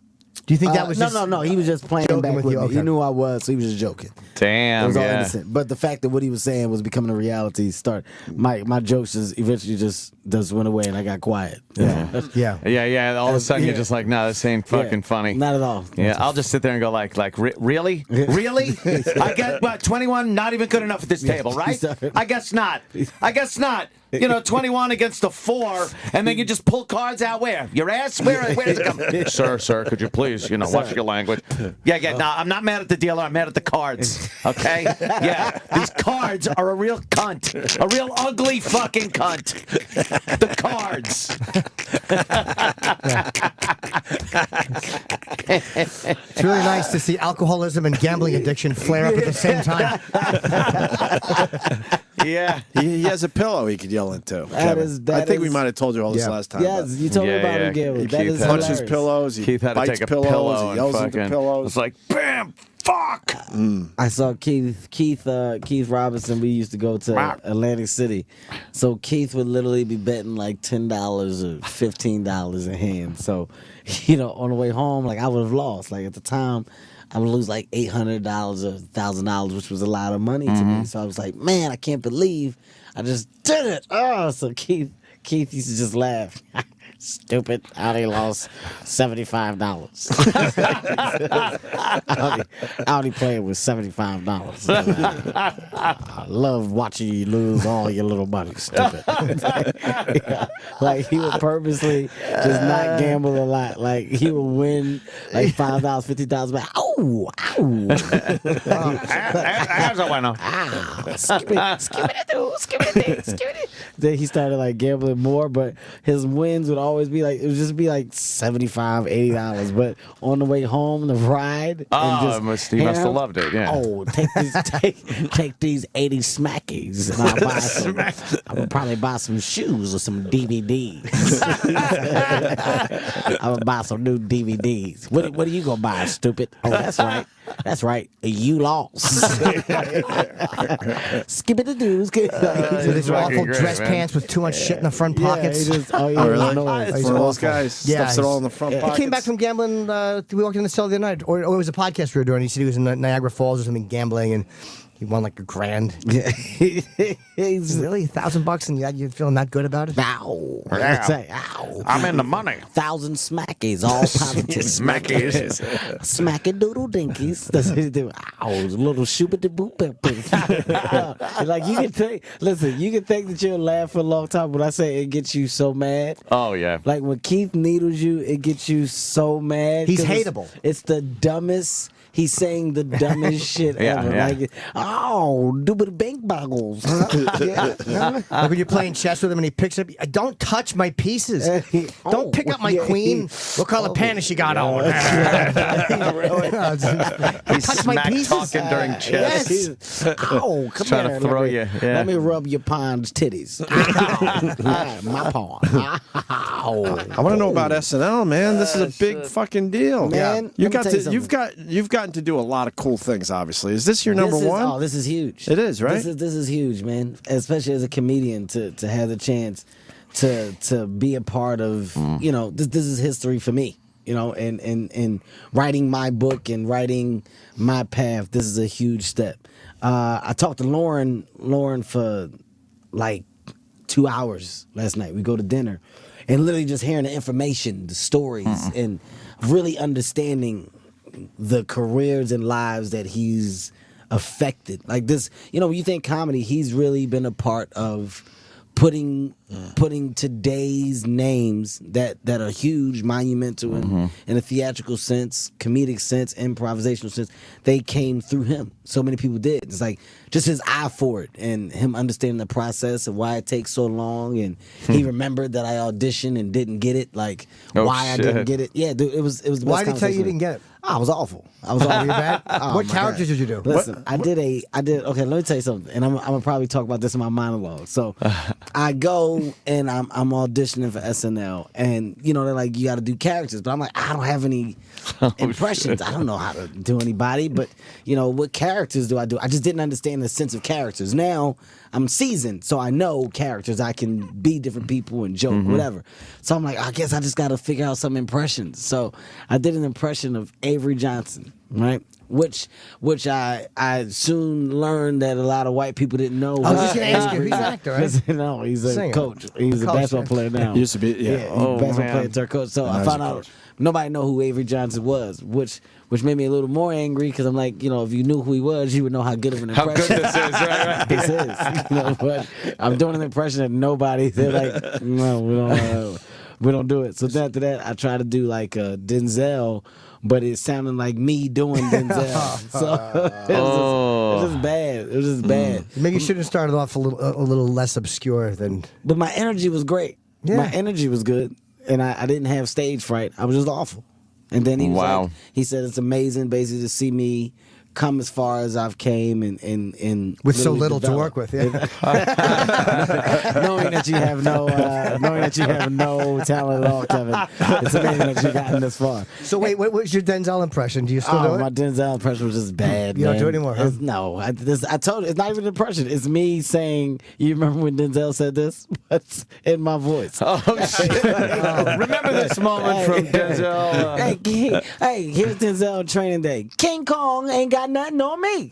Do you think that was just... No. He was just playing joking back with with you? me. Okay. He knew I was, so he was just joking. It Damn, was all yeah. innocent. But the fact that what he was saying was becoming a reality my jokes just eventually just went away, and I got quiet. Yeah. All of a sudden, you're just like, no, this ain't fucking funny. Not at all. Yeah, I'll just sit there and go like, really? Really? I got 21, not even good enough at this table, right? I guess not. 21 against a 4, and then you just pull cards out where? Your ass? Where does it come? Sir, could you please, watch your language? Yeah, no, I'm not mad at the dealer, I'm mad at the cards, okay? Yeah, these cards are a real cunt. A real ugly fucking cunt. The cards. It's really nice to see alcoholism and gambling addiction flare up at the same time. Yeah. He has a pillow he could yell into. I think we might have told you all this last time. Yes, you told me about him, Gary. That is He punches hilarious. pillows. He Keith had to bites take a pillows. pillow He and yells into fucking. pillows. It's like, bam, fuck. I saw Keith Robinson. We used to go to Atlantic City, so Keith would literally be betting like $10 or $15 a hand. So on the way home, like I would have lost. Like at the time, I would lose like $800 or $1,000, which was a lot of money to me. So I was like, man, I can't believe I just did it. Oh, so Keith used to just laugh. Stupid. I only lost $75. I only played with $75. I love watching you lose all your little money. Stupid. Yeah. Like he would purposely just not gamble a lot. Like he would win like $5, $50 back. Oh, ow. That's a winner. Then he started like gambling more, but his wins would always be like, it would just be like $75, $80. But on the way home, the ride. He must have loved it. Yeah. Oh, take these 80 smackies, and I would probably buy some shoes or some DVDs. I would buy some new DVDs. What are you gonna buy, stupid? Oh, that's right. That's right. You lost. Skip it to dudes. These awful dress pants with too much shit in the front pockets. Really? It's one of those guys stuffs it all in the front pockets. He came back from gambling. We walked in the cell the other night, or it was a podcast we were doing. He said he was in Niagara Falls or something gambling, and he won like $1,000. Yeah, he's really $1,000, and you're feeling that good about it? Ow! Ow! I'm in the money. 1,000 smackies, all positive. Smackies. Smacking doodle dinkies. That's what he do. Ow! Little shoopity boop. Like you can think. Listen, you can think that you'll laugh for a long time. When I say it gets you so mad. Oh yeah. Like when Keith needles you, it gets you so mad. He's hateable. It's the dumbest. He's saying the dumbest shit ever. Yeah. Like, oh, doobity bank boggles. Like when you're playing chess with him and he picks up, don't touch my pieces. Don't pick up my queen. What color pants you got on? He's touch my pieces. talking during chess. Yes. Ow, come trying here. to throw you. Yeah. Let me rub your pawn's titties. Ow. My pawn. Ow. I want to know about SNL, man. This is a big fucking deal, man. You've gotten to do a lot of cool things. Obviously, is this your number one? Oh, this is huge. It is, right? This is huge, man. Especially as a comedian to have the chance to be a part of. This is history for me. And writing my book and writing my path. This is a huge step. I talked to Lauren for like 2 hours last night. We go to dinner, and literally just hearing the information, the stories, and really understanding the careers and lives that he's affected. Like this, when you think comedy, he's really been a part of putting today's names that are huge, monumental in a theatrical sense, comedic sense, improvisational sense. They came through him. So many people did. It's like just his eye for it and him understanding the process and why it takes so long. And he remembered that I auditioned and didn't get it. Like why I didn't get it. Yeah, dude, it was the best. Why did he tell you didn't get it? I was awful. I was awful. Bad? What my characters God. did you do? Listen, I did. Okay, let me tell you something, and I'm gonna probably talk about this in my monologue. So, I go and I'm auditioning for SNL, and they're like, you got to do characters, but I'm like, I don't have any impressions. I don't know how to do anybody, but what characters do I do? I just didn't understand the sense of characters. Now I'm seasoned, so I know characters. I can be different people and joke, whatever. So I'm like, I guess I just got to figure out some impressions. So I did an impression of Avery Johnson, right? Which I soon learned that a lot of white people didn't know. I was just going to ask you, he's an actor, right? No, he's a coach. He's a basketball player now. He used to be, yeah. He's a basketball player, turned coach. So I found out nobody know who Avery Johnson was, which made me a little more angry because I'm like, if you knew who he was, you would know how good of an impression. How good this is, right? This is. But I'm doing an impression that nobody. They're like, no, we don't do it. So after that, I try to do like Denzel, but it sounded like me doing Denzel. So it was just bad. It was just bad. Maybe you should have started off a little less obscure than. But my energy was great. Yeah. My energy was good, and I didn't have stage fright. I was just awful. And then he was like, he said it's amazing basically to see me come as far as I've came and With so literally little to developed. work with, yeah. knowing that you have no talent at all, Kevin. It's amazing that you've gotten this far. So wait, what was your Denzel impression? Do you still do it? My Denzel impression was just bad. You don't man. do it anymore, huh? It's- No, I told you, it's not even an impression. It's me saying, you remember when Denzel said this? What's in my voice? Oh, shit. Remember this moment from Denzel. Hey, here's Denzel on Training Day. King Kong ain't got nothing on me.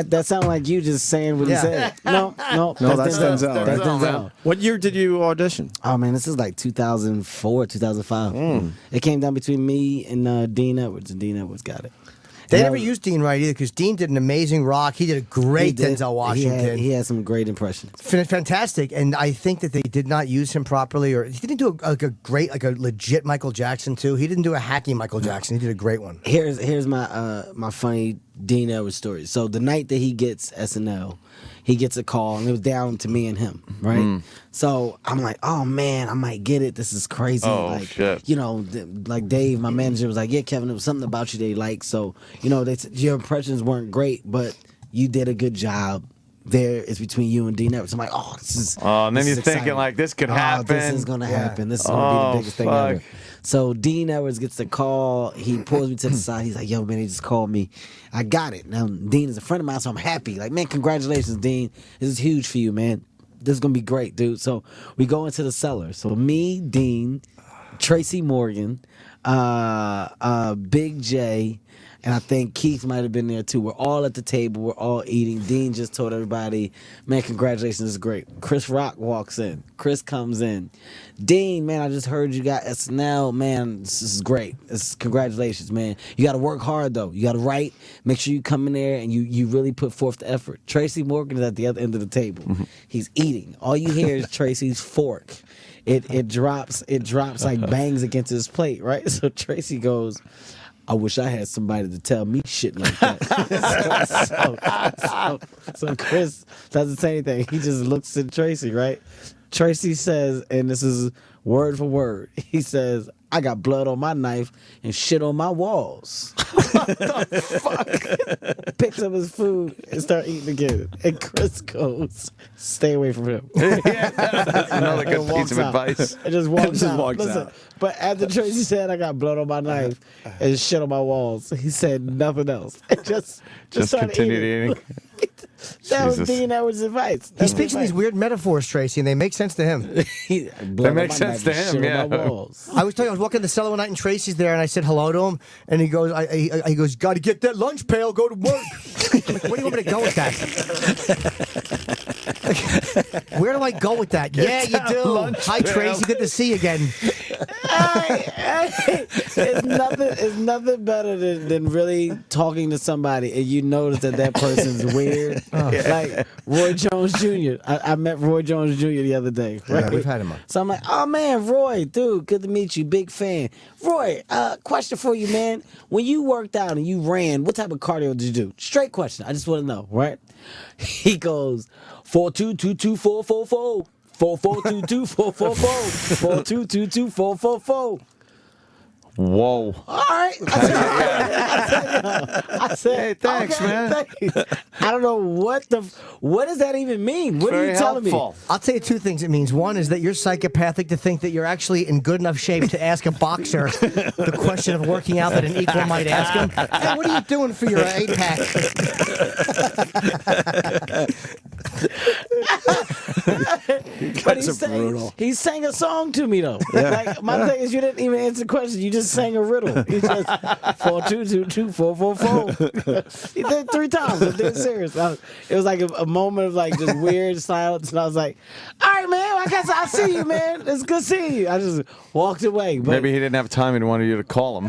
That sounded like you just saying what he said. No, that's Denzel. That's Right? Denzel. What year did you audition? Oh man, this is like 2004, 2005. It came down between me and Dean Edwards, and Dean Edwards got it. They And never that- used Dean right either because Dean did an amazing rock. He did a great he did. Denzel Washington. He had some great impressions. Fantastic, and I think that they did not use him properly, or he didn't do a great, like a legit Michael Jackson too. He didn't do a hacky Michael Jackson. He did a great one. Here's my my funny Dean Edwards story. So the night that he gets SNL, he gets a call, and it was down to me and him, right? So I'm like, oh man, I might get it. This is crazy. Oh, like, shit. You know, like Dave, my manager, was like, yeah, Kevin, there was something about you they liked. So, you know, your impressions weren't great, but you did a good job. There is between you and Dean Edwards. I'm like, oh, this is. Oh, and then this you're is thinking, exciting. like, this could Oh, happen. This is going to happen. This is going to be the biggest thing fuck. ever. So Dean Edwards gets the call. He pulls me to the side. He's like, yo, man, he just called me. I got it. Now, Dean is a friend of mine, so I'm happy. Like, man, congratulations, Dean. This is huge for you, man. This is going to be great, dude. So we go into the cellar. So me, Dean, Tracy Morgan, Big J, and I think Keith might have been there too. We're all at the table. We're all eating. Dean just told everybody, man, congratulations, this is great. Chris Rock walks in. Chris comes in. Dean, man, I just heard you got SNL. Man, this is great. Congratulations, man. You got to work hard, though. You got to write. Make sure you come in there and you really put forth the effort. Tracy Morgan is at the other end of the table. He's eating. All you hear is Tracy's fork. It drops like bangs against his plate, right? So Tracy goes, I wish I had somebody to tell me shit like that. so Chris doesn't say anything. He just looks at Tracy, right? Tracy says, and this is word for word, he says, I got blood on my knife and shit on my walls. What the fuck? Picks up his food and start eating again. And Chris goes, stay away from him. That's another good piece of advice. It just walks Just out. walks Listen, out. but after Tracy said I got blood on my knife and shit on my walls, he said nothing else. It just started continued eating. That was Jesus. Dean Edwards' advice. He speaks in these weird metaphors, Tracy, and they make sense to him. They make sense to him, yeah. I was walking in the cellar one night, and Tracy's there, and I said hello to him, and he goes, he goes, got to get that lunch pail, go to work. I'm like, where do you want me to go with that? Where do I go with that? Yeah, you do. Lunch Hi, pail. Tracy, good to see you again. It's nothing better than really talking to somebody and you notice that person's weird. Like Roy Jones Jr. I met Roy Jones Jr. the other day. Right? Yeah, we've had him on. So I'm like, oh man, Roy, dude, good to meet you, big fan. Roy, question for you, man. When you worked out and you ran, what type of cardio did you do? Straight question. I just want to know, right? He goes 4-2-2-2-4-4-4. 4-4-2-2-4-4-4. 4-2-2-2-4-4-4. Whoa. All right. I said, hey, thanks, okay, man. thanks. I don't know what does that even mean? What are you telling me? I'll tell you two things it means. One is that you're psychopathic to think that you're actually in good enough shape to ask a boxer the question of working out that an equal might ask him. Hey, what are you doing for your 8-pack? But he sang a song to me though. Like my thing is, you didn't even answer the question. You just sang a riddle. You just 4-2-2-2-4-4-4. He did it 3 times. I'm dead serious. It was like a moment of like just weird silence, and I was like, "All right, man. I guess I'll see you, man. It's good seeing you." I just walked away. But Maybe he didn't have time and wanted you to call him.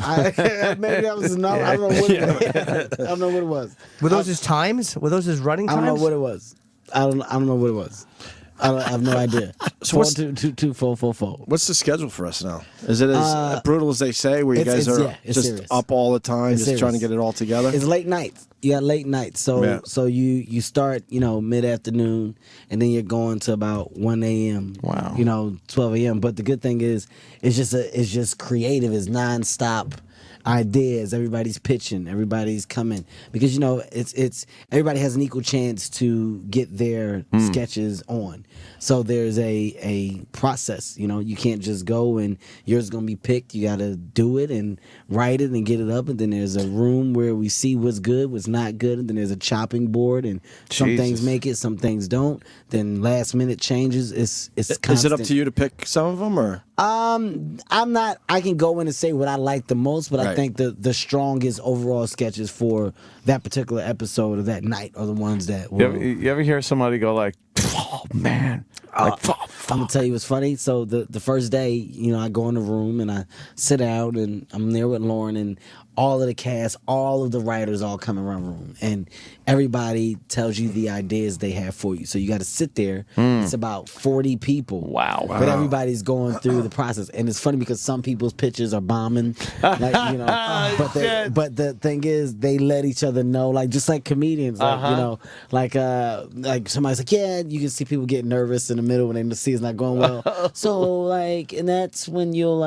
maybe that was no. I don't know what it was. I don't know what it was. Were those his times? Were those his running I times? don't know what it was. I don't know what it was. I have no idea. So what's- 4-2-2-2-4-4-4. What's the schedule for SNL? Is it as brutal as they say, where you it's- guys are yeah, it's just serious. up all the time, It's just trying to serious. get it all together? It's late nights. You got late nights. So Yeah. so you start, mid-afternoon, and then you're going to about 1 a.m. Wow. 12 a.m. But the good thing is, it's just creative. It's nonstop. ideas. Everybody's pitching. Everybody's coming because it's everybody has an equal chance to get their sketches on. So there's a process. You can't just go and yours is gonna be picked. You got to do it and write it and get it up. And then there's a room where we see what's good, what's not good. And then there's a chopping board, and some things make it, some things don't. Then last minute changes. It's constant. Is it up to you to pick some of them, or? I'm not. I can go in and say what I like the most, but I Right. think the strongest overall sketches for that particular episode of that night are the ones that. You ever hear somebody go like, "Oh man"? I'm gonna tell you what's funny. So the first day, I go in the room and I sit down and I'm there with Lauren and all of the cast, all of the writers all come around the room and everybody tells you the ideas they have for you. So you got to sit there. It's about 40 people. Wow. But everybody's going through the process, and it's funny because some people's pitches are bombing. But the thing is, they let each other know, like just like comedians, like somebody's like, yeah, you can see people get nervous in the middle when they see it's not going well. So and that's when you'll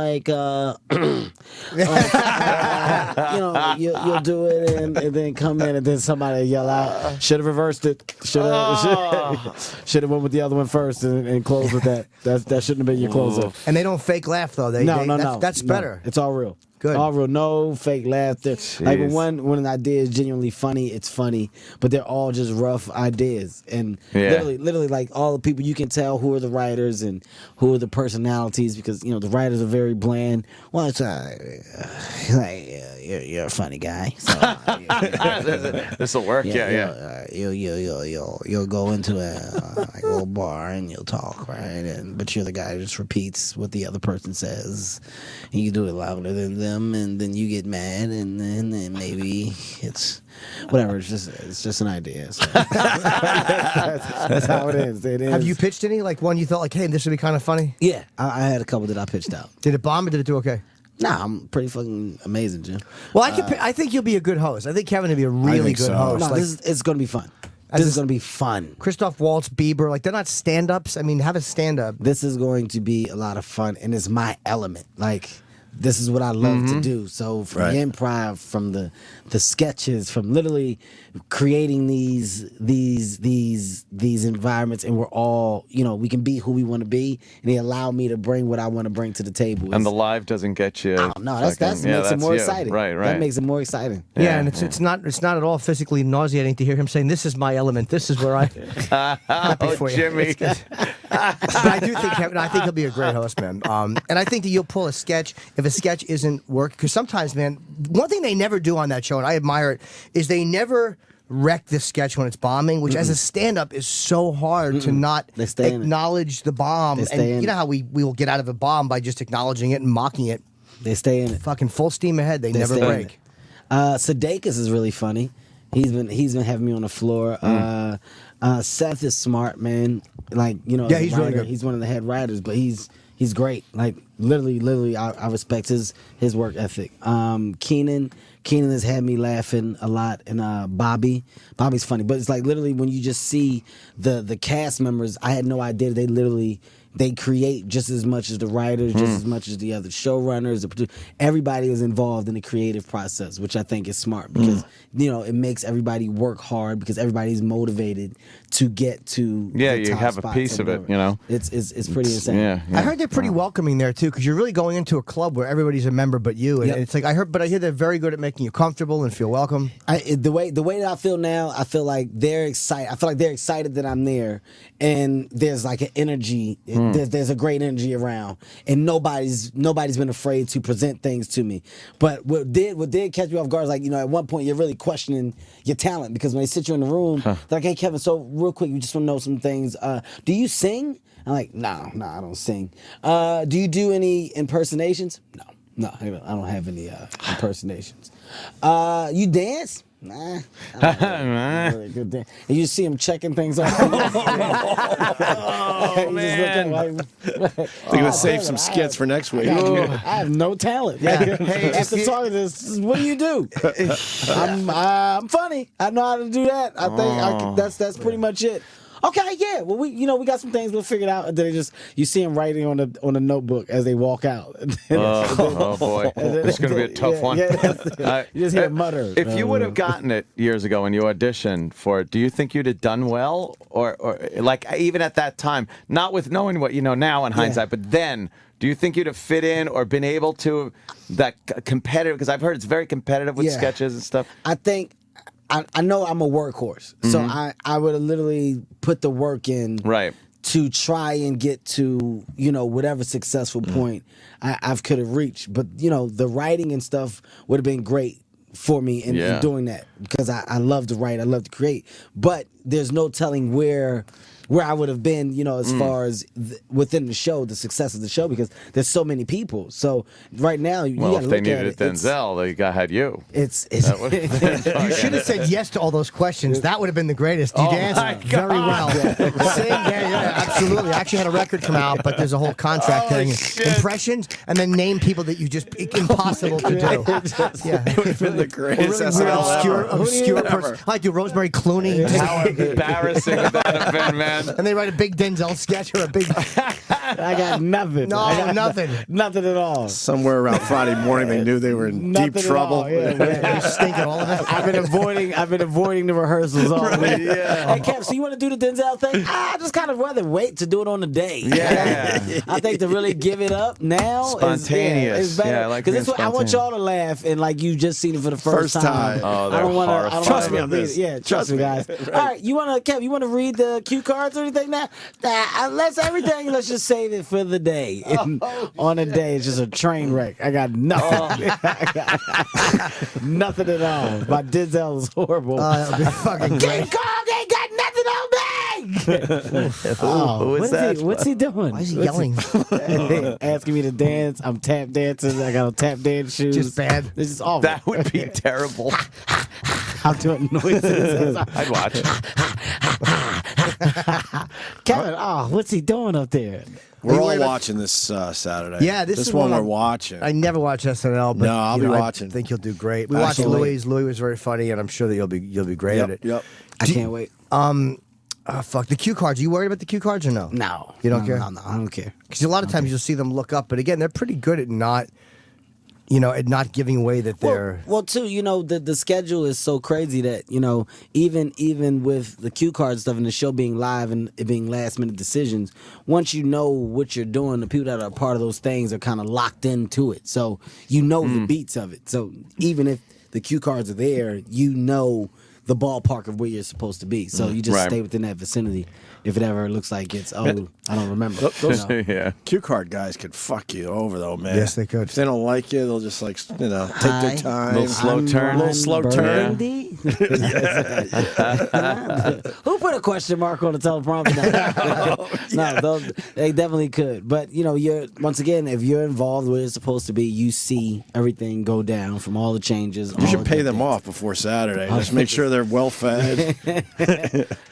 you'll do it and then come in and then somebody yell out, should have reversed it, should have went with the other one first and closed with that. That shouldn't have been your closer. And they don't fake laugh though. No. That's better. It's all real. Good. All real, no fake laughter. Like when an idea is genuinely funny, it's funny, but they're all just rough ideas. And literally, like all the people, you can tell who are the writers and who are the personalities because the writers are very bland. Well, it's you're a funny guy. So, this will work. You'll go into a little bar and you'll talk, right? But you're the guy who just repeats what the other person says. And you do it louder than them, and then you get mad, and then maybe it's whatever. It's just an idea. So. that's how it is. Have you pitched any? Like one you thought like, hey, this would be kind of funny? Yeah, I had a couple that I pitched out. Did it bomb or did it do okay? Nah, I'm pretty fucking amazing, Jim. Well, I think you'll be a good host. I think Kevin will be a really good host. No, it's going to be fun. This is going to be fun. Christoph Waltz, Bieber, like they're not stand-ups. I mean, have a stand-up. This is going to be a lot of fun, and it's my element. Like, this is what I love to do. So from the improv, from the sketches, from literally creating these environments, and we're all, we can be who we want to be, and they allow me to bring what I want to bring to the table. And the live doesn't get you. Oh, no, that makes it more exciting. Right. That makes it more exciting. Yeah, and it's not at all physically nauseating to hear him saying, "This is my element. This is where I." Happy for you. Jimmy. But I do think Kevin. I think he'll be a great host, man. And I think that you'll pull a sketch if a sketch isn't working. Because sometimes, man, one thing they never do on that show, and I admire it, is they never wreck the sketch when it's bombing, which as a stand-up is so hard to not acknowledge the bomb. And you know how we will get out of a bomb by just acknowledging it and mocking it. They stay in it. Fucking full steam ahead. They never break. Sudeikis is really funny. He's been having me on the floor. Seth is smart, man. Like, yeah, he's really good. He's one of the head writers, but he's great. Like literally, I respect his work ethic. Keenan has had me laughing a lot, and Bobby's funny. But it's like literally when you just see the cast members, I had no idea they create just as much as the writers, just as much as the other showrunners, the producers. Everybody is involved in the creative process, which I think is smart because it makes everybody work hard because everybody's motivated to get to the top have a spots piece of it. It's pretty insane. Yeah. I heard they're pretty welcoming there too, because you're really going into a club where everybody's a member but you, and it's like I hear they're very good at making you comfortable and feel welcome. The way that I feel now, I feel like they're excited. I feel like they're excited that I'm there, and there's like an energy. There's a great energy around, and nobody's been afraid to present things to me. But what did catch me off guard is like at one point you're really questioning your talent because when they sit you in the room, they're like, "Hey Kevin, so real quick, you just want to know some things. Do you sing?" I'm like, "No, I don't sing." Do you do any impersonations? No, I don't have any impersonations. You dance? Nah. Really good dance. And you see him checking things off. Oh, man. I think we'll save some skits for next week. I have no talent. After talking to this, what do you do? I'm funny. I know how to do that. I think that's pretty much it. Okay, yeah. Well, we got some things we'll figure it out. And then you see them writing on the notebook as they walk out. Oh boy, this is going to be a tough one. Yeah, you just hear mutter. If you would have gotten it years ago when you auditioned for it, do you think you'd have done well, or like even at that time, not with knowing what you know now in hindsight, but then? Do you think you'd have fit in or been able to that competitive? Because I've heard it's very competitive with sketches and stuff. I think I know I'm a workhorse, so I would have literally put the work in to try and get to whatever successful point I could have reached. But the writing and stuff would have been great for me in doing that because I love to write, I love to create. But there's no telling where I would have been, as far as within the show, the success of the show, because there's so many people. So right now, you well, gotta if they look needed at it, Denzel, they had you. You should have said yes to all those questions. That would have been the greatest. You danced very well. Sing, absolutely. I actually had a record come out, but there's a whole contract thing. Impressions, and then name people that you just impossible to do. It would have been the greatest obscure person. I do Rosemary Clooney. How embarrassing would that have been, man? And they write a big Denzel sketch or a big. I got nothing. No, I got nothing. Nothing at all. Somewhere around Friday morning, they knew they were in deep trouble. You're stinking all of it. I've been avoiding the rehearsals all week. Hey, Kev, so you want to do the Denzel thing? I just kind of rather wait to do it on the day. Yeah. I think to really give it up now spontaneous. is better. Yeah, I like because being I want y'all to laugh and like you just seen it for the first time. Oh, I don't want to. Trust me on this. Yeah, trust me, guys. All right, Kev, you want to read the cue cards or anything now? Let's just save it for the day. On a day, it's just a train wreck. I got nothing. Nothing at all. My Denzel is horrible. That would be fucking great. King Kong ain't got nothing on me. Who is that? What's he doing? Why is he yelling? Asking me to dance. I'm tap dancing. I got on tap dance shoes. Just bad. This is awful. That would be terrible. I'm doing noises. I'd watch. Kevin, what's he doing up there? We're all watching this Saturday. Yeah, this is one we're I'm- watching. I never watch SNL, but No, I'll be watching. I think you'll do great. We Absolutely. watched Louis. Louis was very funny, and I'm sure that you'll be great at it. Yep. I can't wait. Fuck the cue cards. Are you worried about the cue cards or no? No. You don't care? No, I don't care. Because a lot of times you'll see them look up, but again, they're pretty good at not, at not giving away that they're. Well, too, the schedule is so crazy that even with the cue card stuff and the show being live and it being last minute decisions, once you know what you're doing, the people that are part of those things are kind of locked into it, so the beats of it. So even if the cue cards are there, the ballpark of where you're supposed to be. So you just stay within that vicinity. If it ever looks like it's, I don't remember. Yeah. Cue card guys could fuck you over though, man. Yes, they could. If they don't like you, they'll just take their time. Little slow turn. Little slow turn. Who put a question mark on the teleprompter? No, they definitely could. But you're once again, if you're involved where it's supposed to be, you see everything go down from all the changes. You should pay them off before Saturday. Just make sure they're well fed.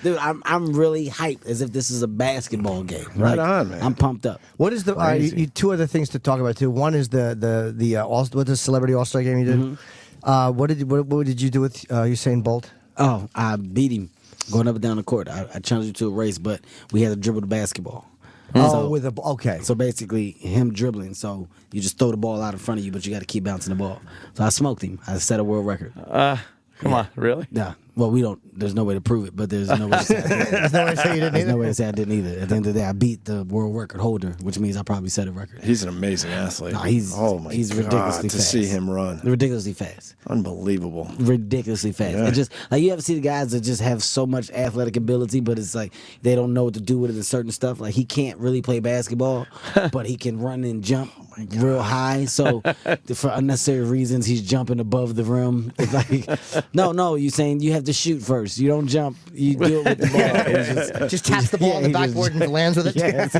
Dude, I'm really hyped as if this is a basketball game. Right on, man. I'm pumped up. What is the two other things to talk about too? One is the Celebrity All-Star game you did. Mm-hmm. What did you do with Usain Bolt? Oh, I beat him going up and down the court. I challenged him to a race, but we had to dribble the basketball. Okay. So basically, him dribbling. So you just throw the ball out in front of you, but you got to keep bouncing the ball. So I smoked him. I set a world record. Come on, really? Yeah. Well, we don't. There's no way to prove it, but there's no way to say I didn't. There's no way to say you didn't There's either? no way to say I didn't either. At the end of the day, I beat the world record holder, which means I probably set a record. He's an amazing athlete. No, he's ridiculously to fast. see him run. Ridiculously fast. Unbelievable. Ridiculously fast. Yeah. It just you ever see the guys that just have so much athletic ability, but it's like they don't know what to do with it in certain stuff. Like he can't really play basketball, but he can run and jump real high. So for unnecessary reasons, he's jumping above the rim. It's like, no, you're saying you have to shoot first. You don't jump. You do it with the ball. Just taps the ball on the backboard and lands with it. Yes,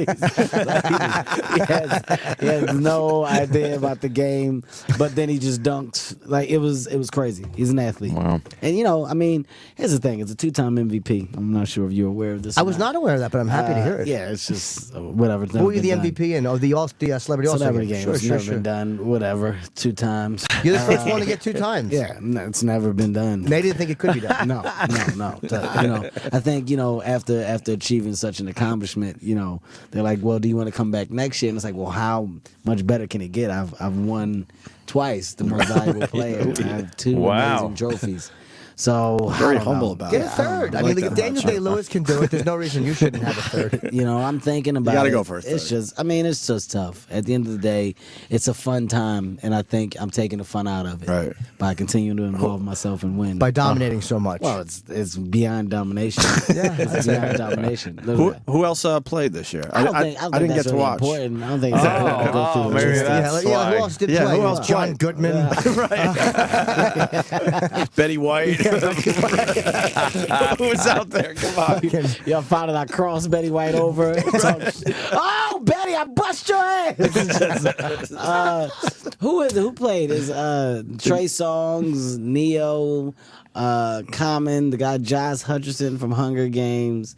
he has no idea about the game, but then he just dunks. Like it was crazy. He's an athlete. Wow. And here's the thing. It's a 2-time MVP. I'm not sure if you're aware of this. I was not aware of that, but I'm happy to hear it. Yeah, it's just whatever. Who were you the MVP in? The Celebrity All-Star game? game. game. Sure, It's sure, never sure. been done. Whatever, 2 times. You're the first one to get 2 times. Yeah, no, it's never been done. They didn't think it could be done. No. I think after achieving such an accomplishment, they're like, well, do you want to come back next year? And it's like, well, how much better can it get? I've won twice, the most valuable player. I have 2 amazing trophies. So Very I don't humble know. about Get it. a third. I like mean, that if Daniel much. Day-Lewis can do it, there's no reason you shouldn't have a third. I'm thinking about it. gotta go for a third. It's just tough. At the end of the day, it's a fun time, and I think I'm taking the fun out of it Right. by continuing to involve myself and win. By dominating so much. Well, it's beyond domination. It's beyond domination. Who else played this year? I don't think didn't that's get to really watch. important. I don't think it's important to go through the maybe list. that's Who why. else did Yeah, play? who else John played? Goodman. Betty White. Who was out there? Come on. Y'all found out I crossed Betty White over. Oh, Betty, I bust your ass. Who played? Is Trey Songz, Neo, Common, the guy Josh Hutcherson from Hunger Games,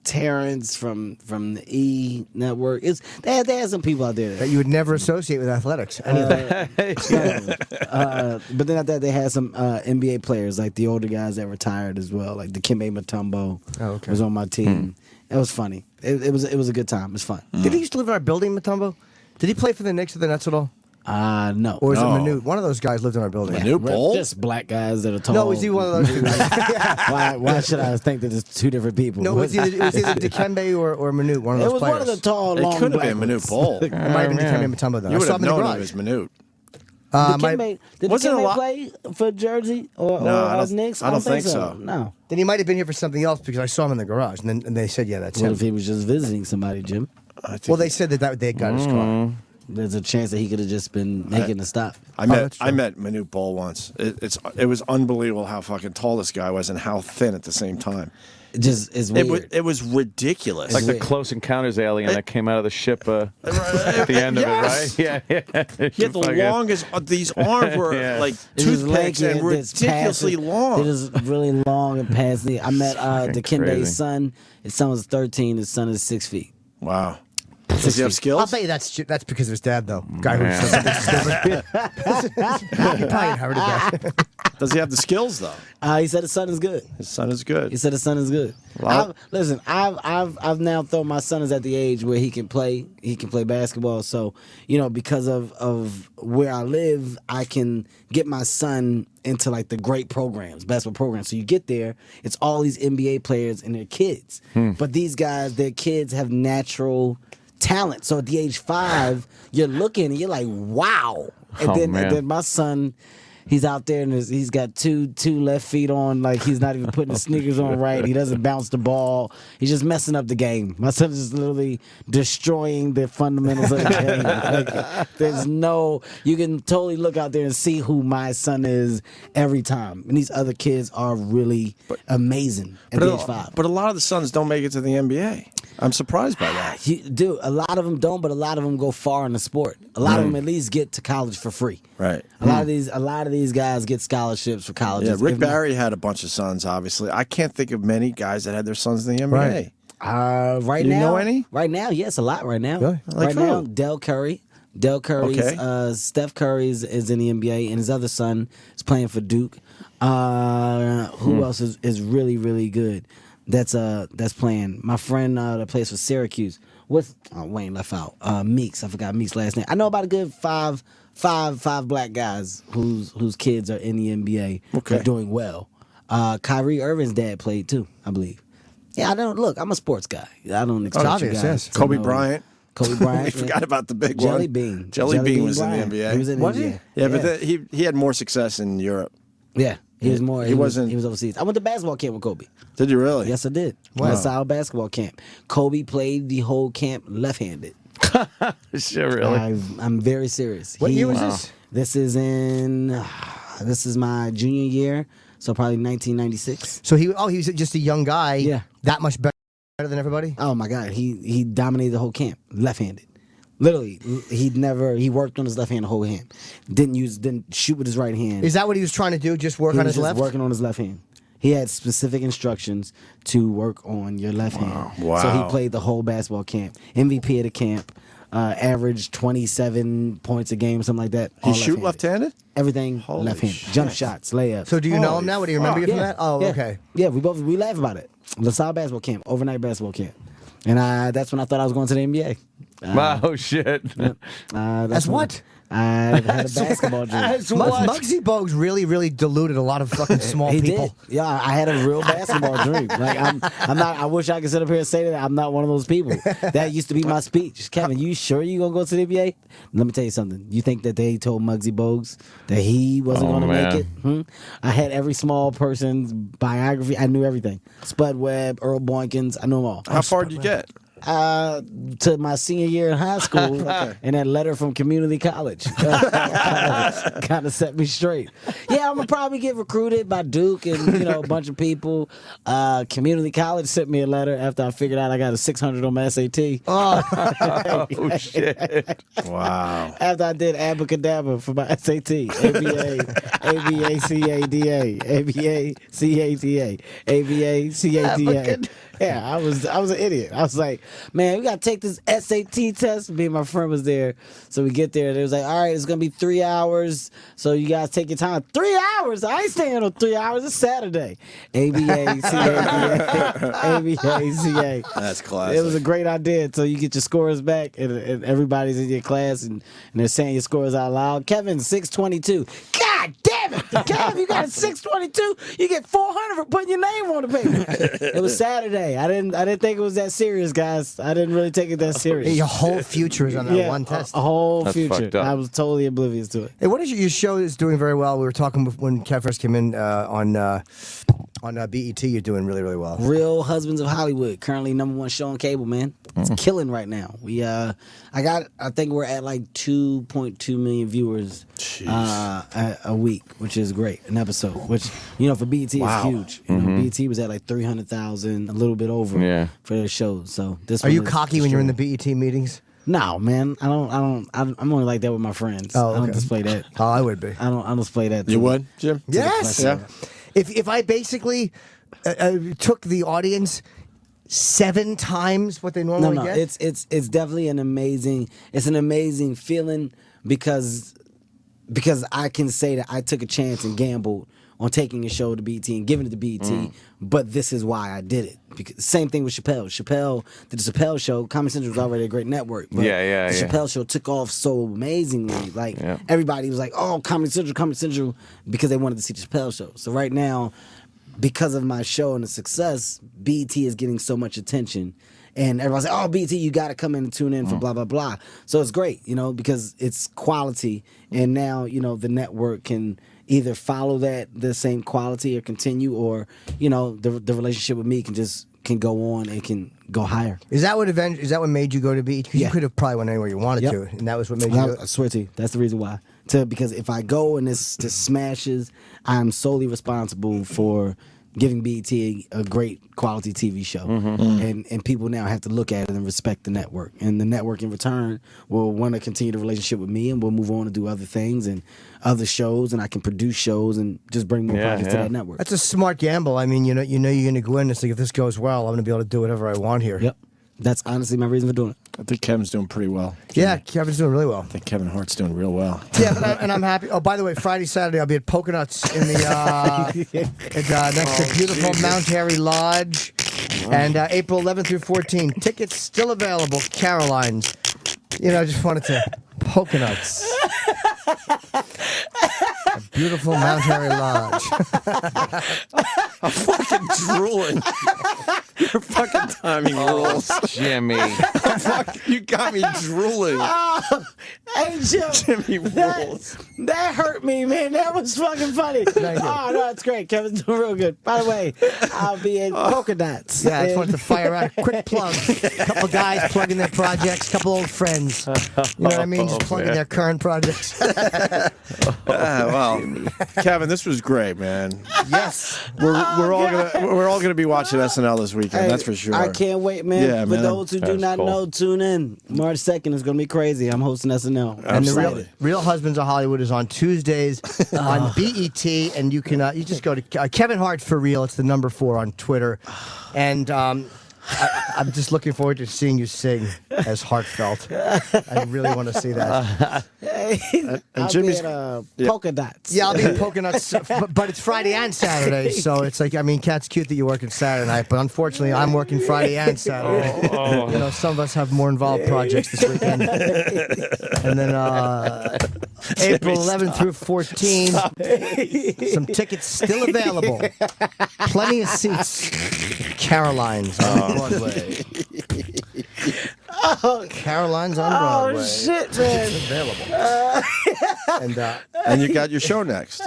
Terrence from the E Network. They had some people out there That you would never associate with athletics. but then after that, they had some NBA players, like the older guys that retired as well, like the Dikembe Mutombo was on my team. It was funny. It was a good time. It was fun. Did he used to live in our building, Mutombo? Did he play for the Knicks or the Nets at all? No. Or is No. it Manute? One of those guys lived in our building. Manute Bol? Just black guys that are tall. No, is he one of those two guys? Why should I think that it's 2 different people? No, it was either Dikembe or Manute, one of It those was players. one of the tall, It long could have black been ones. Manute Bol. It might have been Dikembe Mutombo then. You I would saw have him in the known it garage. was Manute. Did Wasn't a Dikembe lot- play for Jersey or Knicks? I don't think so. No. Then he might have been here for something else because I saw him in the garage, and they said, "Yeah, that's What him." if he was just visiting somebody, Jim? Well, they said that they got his car. There's a chance that he could have just been making a stop. I met Manute Bol once. It was unbelievable how fucking tall this guy was and how thin at the same time. It just is weird. It was ridiculous. Like the Close Encounters alien that came out of the ship at the end of it, right? Yeah. He had the longest. These arms were Yeah. like It's just toothpicks lanky and it's ridiculously passing. long. It is really long and passing. I met Dikembe's crazy. son. His son was 13. His son is 6 feet. Wow. Does he have I'll skills? bet you that's because of his dad, though. Guy who says something stupid. You probably inherited that. Does he have the skills though? He said his son is good. His son is good. He said his son is good. Listen, I've now thought my son is at the age where he can play. He can play basketball. So because of where I live, I can get my son into like the great programs, basketball programs. So you get there, it's all these NBA players and their kids. But these guys, their kids have natural talent. So at the age 5, you're looking and you're like, wow. And then my son, he's out there and he's got two left feet on, like he's not even putting his sneakers on right. He doesn't bounce the ball. He's just messing up the game. My son is literally destroying the fundamentals of the game. You can totally look out there and see who my son is every time. And these other kids are really amazing at age 5. But a lot of the sons don't make it to the NBA. I'm surprised by that. Dude, a lot of them don't, but a lot of them go far in the sport. A lot of them at least get to college for free. Right. A lot of these guys get scholarships for colleges. Yeah, Rick Barry had a bunch of sons, obviously. I can't think of many guys that had their sons in the NBA. Right Do you now, know any? Right now, yes, a lot right now. Really? Like right who? now, Del Curry. Steph Curry's is in the NBA, and his other son is playing for Duke. Who else is really, really good? That's playing. My friend that plays for Syracuse. Wayne left out. Meeks. I forgot Meeks' last name. I know about a good five black guys whose kids are in the NBA. Okay. They're doing well. Kyrie Irving's dad played too, I believe. Yeah, I don't look. I'm a sports guy. I don't expect you obvious, guys yes. to Kobe know- Bryant. Kobe Bryant. We forgot about the big Jelly one. Bean. Jelly Bean was Bryant. in the NBA. He was in the NBA. Yeah, but he had more success in Europe. Yeah, he was more. He wasn't- He was overseas. I went to basketball camp with Kobe. Did you really? Yes, I did. Wow. West Side basketball camp. Kobe played the whole camp left-handed. Sure, really? I'm very serious. What year was this? This is my junior year, so probably 1996. So he was just a young guy. Yeah. That much better than everybody. Oh my God, he dominated the whole camp, left-handed. Literally, he worked on his left hand the whole hand. Didn't shoot with his right hand. Is that what he was trying to do? Just work He on was his just left? working on his left hand. He had specific instructions to work on your left hand. Wow. So he played the whole basketball camp. MVP of the camp. average 27 points a game, something like that. He All shoot left-handed? Everything left-handed. Jump shots, layups. So do you know him now? What do you remember you from that? Oh, yeah. okay. Yeah, we laugh about it. LaSalle basketball camp, overnight basketball camp. And that's when I thought I was going to the NBA. Wow, shit. That's what? I had a basketball dream. Muggsy Bogues really deluded a lot of fucking small He people. did. Yeah, I had a real basketball dream. Like I'm not. I wish I could sit up here and say that I'm not one of those people. That used to be my speech. Kevin, you sure you gonna go to the NBA? Let me tell you something. You think that they told Muggsy Bogues that he wasn't gonna make it? I had every small person's biography. I knew everything. Spud Webb, Earl Boykins. I knew them all. How far did you get? To my senior year in high school, and that letter from community college kind of set me straight. Yeah, I'm gonna probably get recruited by Duke and a bunch of people. Community college sent me a letter after I figured out I got a 600 on my SAT. Oh shit! Wow. After I did abracadabra for my SAT, ABA, CATA. Yeah, I was an idiot. I was like, man, we gotta take this SAT test. Me and my friend was there, so we get there. They was like, all right, it's gonna be 3 hours, so you guys take your time. 3 hours? I ain't staying on 3 hours. It's Saturday. ABA, CA. That's classic. It was a great idea. So you get your scores back, and everybody's in your class, and they're saying your scores out loud. Kevin, 622. God damn it! Kevin, you got a 622. You get 400 for putting your name on the paper. It was Saturday. I didn't think it was that serious, guys. I didn't really take it that serious. Your whole future is on that one test. A whole That's future. fucked up. I was totally oblivious to it. Hey, what is your show is doing very well? We were talking when Kev first came in on BET. You're doing really well. Real Husbands of Hollywood, currently #1 show on cable, man. It's killing right now. I think we're at like 2.2 million viewers a week, which is great. An episode, which for BET is huge. BET was at like 300,000, a little bit over for their shows. So this. Are you cocky when you're in the BET meetings? No, man. I'm only like that with my friends. Oh, okay. I don't display that. Oh, I would be. I don't display that. You would, Jim? Yes. Yeah. If I basically took the audience 7 times what they normally get? It's definitely an amazing feeling because I can say that I took a chance and gambled on taking a show to BET and giving it to BET, but this is why I did it. Because same thing with Chappelle. Chappelle did the Chappelle show. Comedy Central was already a great network. But the Chappelle show took off so amazingly. Like everybody was like, "Oh, Comedy Central," because they wanted to see the Chappelle show. So right now, because of my show and the success, BET is getting so much attention. And everybody's like, oh, BET, you got to come in and tune in for blah, blah, blah. So it's great, because it's quality. And now, the network can either follow the same quality or continue, or, the relationship with me can go on and can go higher. Is that what made you go to BET? Because you could have probably went anywhere you wanted to, and that was what made you do it? I swear to you, that's the reason why. Because if I go and this smashes, I'm solely responsible for giving BET a great quality TV show. And people now have to look at it and respect the network. And the network in return will want to continue the relationship with me, and we'll move on to do other things and other shows, and I can produce shows and just bring more projects to that network. That's a smart gamble. I mean, you're going to go in and say, if this goes well, I'm going to be able to do whatever I want here. Yep. That's honestly my reason for doing it. I think Kevin's doing pretty well. Yeah, Kevin's doing really well. I think Kevin Hart's doing real well. Yeah, and I'm happy. Oh, by the way, Friday, Saturday, I'll be at Polka Nuts in the next to beautiful Mount Harry Lodge, and April 11th through 14th. Tickets still available. Caroline's. I just wanted to Polka Nuts. A beautiful Mount Harry Lodge. I'm fucking drooling. Your fucking timing rules. Jimmy. You got me drooling. Oh, hey, Jim. Jimmy rules. That hurt me, man. That was fucking funny. Oh, no, it's great. Kevin's doing real good. By the way, I'll be in Polka Dots. Yeah, I just wanted to fire out a quick plug. A couple guys plugging their projects, a couple old friends. You know what I mean? Just plugging their current projects. Well, Kevin, this was great, man. Yes. We're all gonna be watching SNL this weekend. Hey, that's for sure. I can't wait, man. Yeah, For man. those who do not know, tune in. March 2nd is going to be crazy. I'm hosting SNL. And the Real Husbands of Hollywood is on Tuesdays on BET, and you can you just go to Kevin Hart for real. It's the #4 on Twitter, and I'm just looking forward to seeing you sing as heartfelt. I really want to see that. And I'll Jimmy's be at, Polka Dots. Yeah, I'll be in Polka Dots, but it's Friday and Saturday, so it's like, I mean, Kat's cute that you're working Saturday night, but unfortunately, I'm working Friday and Saturday. You know, some of us have more involved projects this weekend. And then April 11th through 14th, some tickets still available. Plenty of seats. Caroline's on Broadway. Caroline's on Broadway. Oh, shit, man. It's available. And you got your show next.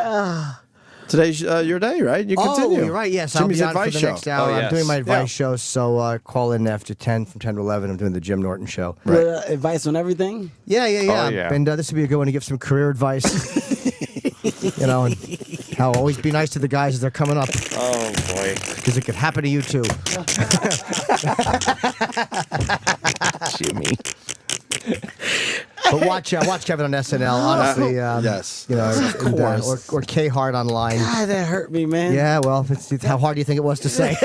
Today's your day, right? You continue. Oh, you're right. Yes, Jimmy's I'll be on advice for the show. next hour. I'm doing my advice show, so call in after 10, from 10 to 11. I'm doing the Jim Norton show. Right. Advice on everything? Yeah. Oh, yeah. And this would be a good one to give some career advice. You know, and how always be nice to the guys as they're coming up. Oh, boy. Because it could happen to you, too. Jimmy. But watch Kevin on SNL, honestly. Yes. You know, Of course. or K Hart online. God, that hurt me, man. Yeah, well, how hard do you think it was to say?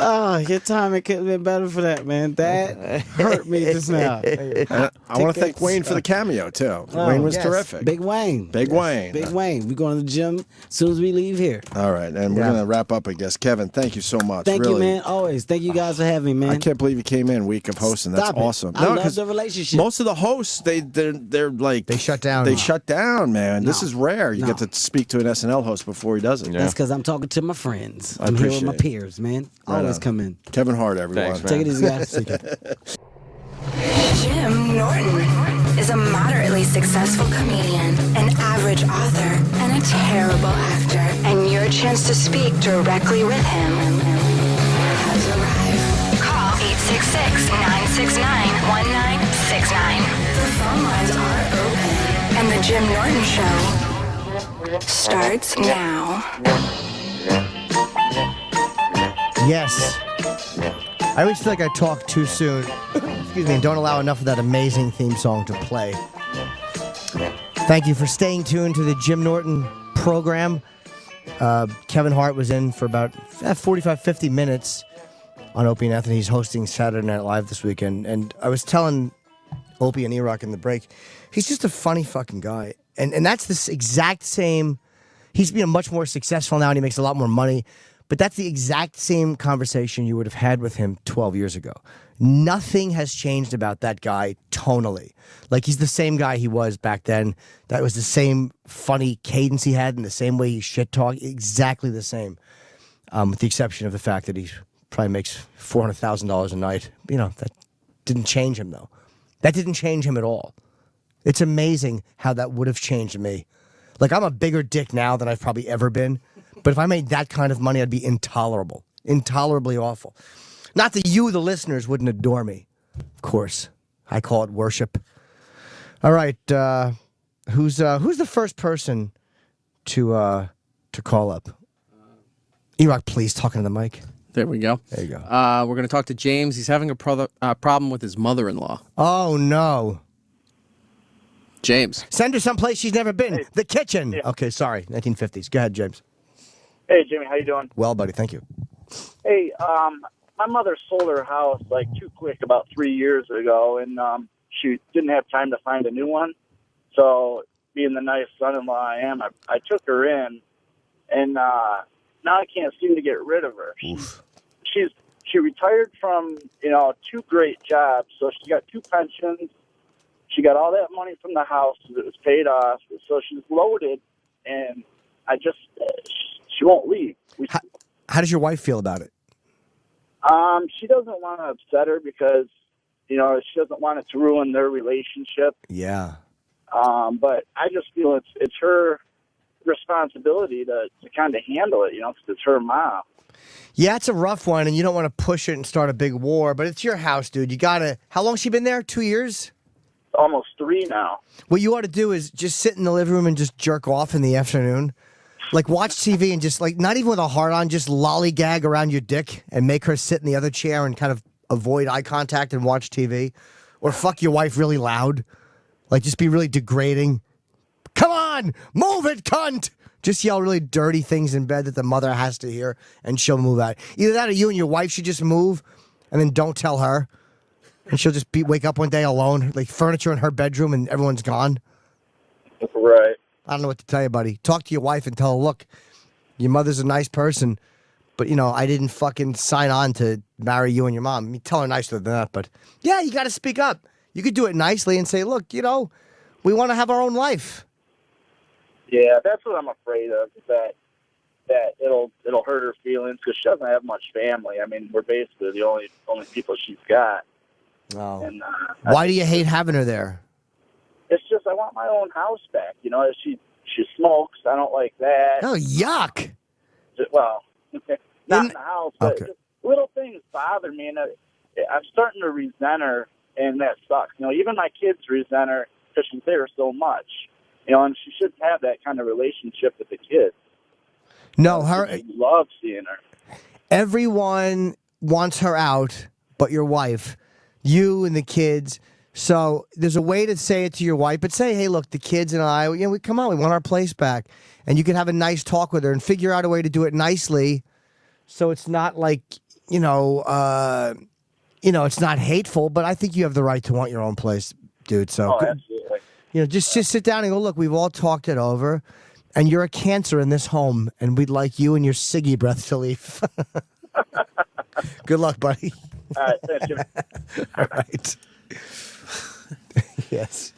Oh, your timing could have been better for that, man. That hurt me just now. I want to thank Wayne for the cameo, too. Wayne was terrific. Big Wayne. Big Wayne. Big Wayne. We're going to the gym as soon as we leave here. All right, and we're going to wrap up, I guess. Kevin, thank you so much. Thank really. you, man. Always. Thank you guys for having me, man. I can't believe you came in week of hosting. That's Stop it. awesome. I love 'cause the relationship. Most of the hosts, they're like they shut down. They shut down, man. This is rare. You No. get to speak to an SNL host before he does it. That's because I'm talking to my friends. I I'm here with my appreciate it. peers, man. Right Always on. come in. Kevin Hart, everyone. Thanks, man. Take it easy, guys. Jim Norton is a moderately successful comedian, an average author, and a terrible actor. And your chance to speak directly with him has arrived. Call 866-969-1969. The phone lines are open, and the Jim Norton Show starts now. Yes. I always feel like I talk too soon. Excuse me, and don't allow enough of that amazing theme song to play. Thank you for staying tuned to the Jim Norton program. Kevin Hart was in for about 45, 50 minutes on Opie and Anthony. He's hosting Saturday Night Live this weekend. And I was telling Opie and E-Rock in the break, he's just a funny fucking guy. And that's this exact same... He's been much more successful now and he makes a lot more money. But that's the exact same conversation you would have had with him 12 years ago. Nothing has changed about that guy tonally. Like, he's the same guy he was back then. That was the same funny cadence he had and the same way he shit-talked. Exactly the same. With the exception of the fact that he probably makes $400,000 a night. You know, that didn't change him, though. That didn't change him at all. It's amazing how that would have changed me. Like, I'm a bigger dick now than I've probably ever been. But if I made that kind of money, I'd be intolerable. Intolerably awful. Not that you, the listeners, wouldn't adore me. Of course. I call it worship. All right. Who's the first person to call up? E-Rock, please, talking to the mic. There we go. There you go. We're going to talk to James. He's having a problem with his mother-in-law. Oh, no. James. Send her someplace she's never been. Hey. The kitchen. Yeah. Okay, sorry. 1950s. Go ahead, James. Hey, Jimmy. How you doing? Well, buddy. Thank you. Hey, my mother sold her house like too quick about 3 years ago, and she didn't have time to find a new one. So, being the nice son-in-law I am, I took her in, and now I can't seem to get rid of her. She retired from, 2 great jobs, so she got 2 pensions. She got all that money from the house that was paid off, so she's loaded, and she won't leave. How does your wife feel about it? She doesn't want to upset her because, she doesn't want it to ruin their relationship. Yeah. But I just feel it's her responsibility to kind of handle it, because it's her mom. Yeah, it's a rough one, and you don't want to push it and start a big war, but it's your house, dude. You got to... How long's she been there? 2 years? Almost 3 now. What you ought to do is just sit in the living room and just jerk off in the afternoon. Like, watch TV and just, not even with a heart on, just lollygag around your dick and make her sit in the other chair and kind of avoid eye contact and watch TV. Or fuck your wife really loud. Like, just be really degrading. Come on, move it, cunt. Just yell really dirty things in bed that the mother has to hear, and she'll move out. Either that or you and your wife should just move, and then don't tell her. And she'll just wake up one day alone, like furniture in her bedroom, and everyone's gone. Right. I don't know what to tell you, buddy. Talk to your wife and tell her, look, your mother's a nice person, but, I didn't fucking sign on to marry you and your mom. I mean, tell her nicer than that, but, yeah, you got to speak up. You could do it nicely and say, look, we want to have our own life. Yeah, that's what I'm afraid of. Is that it'll hurt her feelings because she doesn't have much family. I mean, we're basically the only people she's got. Oh. And, Why do you hate having her there? It's just I want my own house back. She smokes. I don't like that. Oh, yuck! Well, not in the house, but just little things bother me, and I'm starting to resent her, and that sucks. Even my kids resent her because she's there so much. And she should have that kind of relationship with the kids. No, I love seeing her. Everyone wants her out, but your wife, you and the kids. So there's a way to say it to your wife, but say, hey, look, the kids and I, we come on, we want our place back. And you can have a nice talk with her and figure out a way to do it nicely so it's not like, it's not hateful, but I think you have the right to want your own place, dude. So, absolutely. Just sit down and go, look, we've all talked it over, and you're a cancer in this home, and we'd like you and your ciggy breath to leave. Good luck, buddy. All right, thank you. All right. Yes.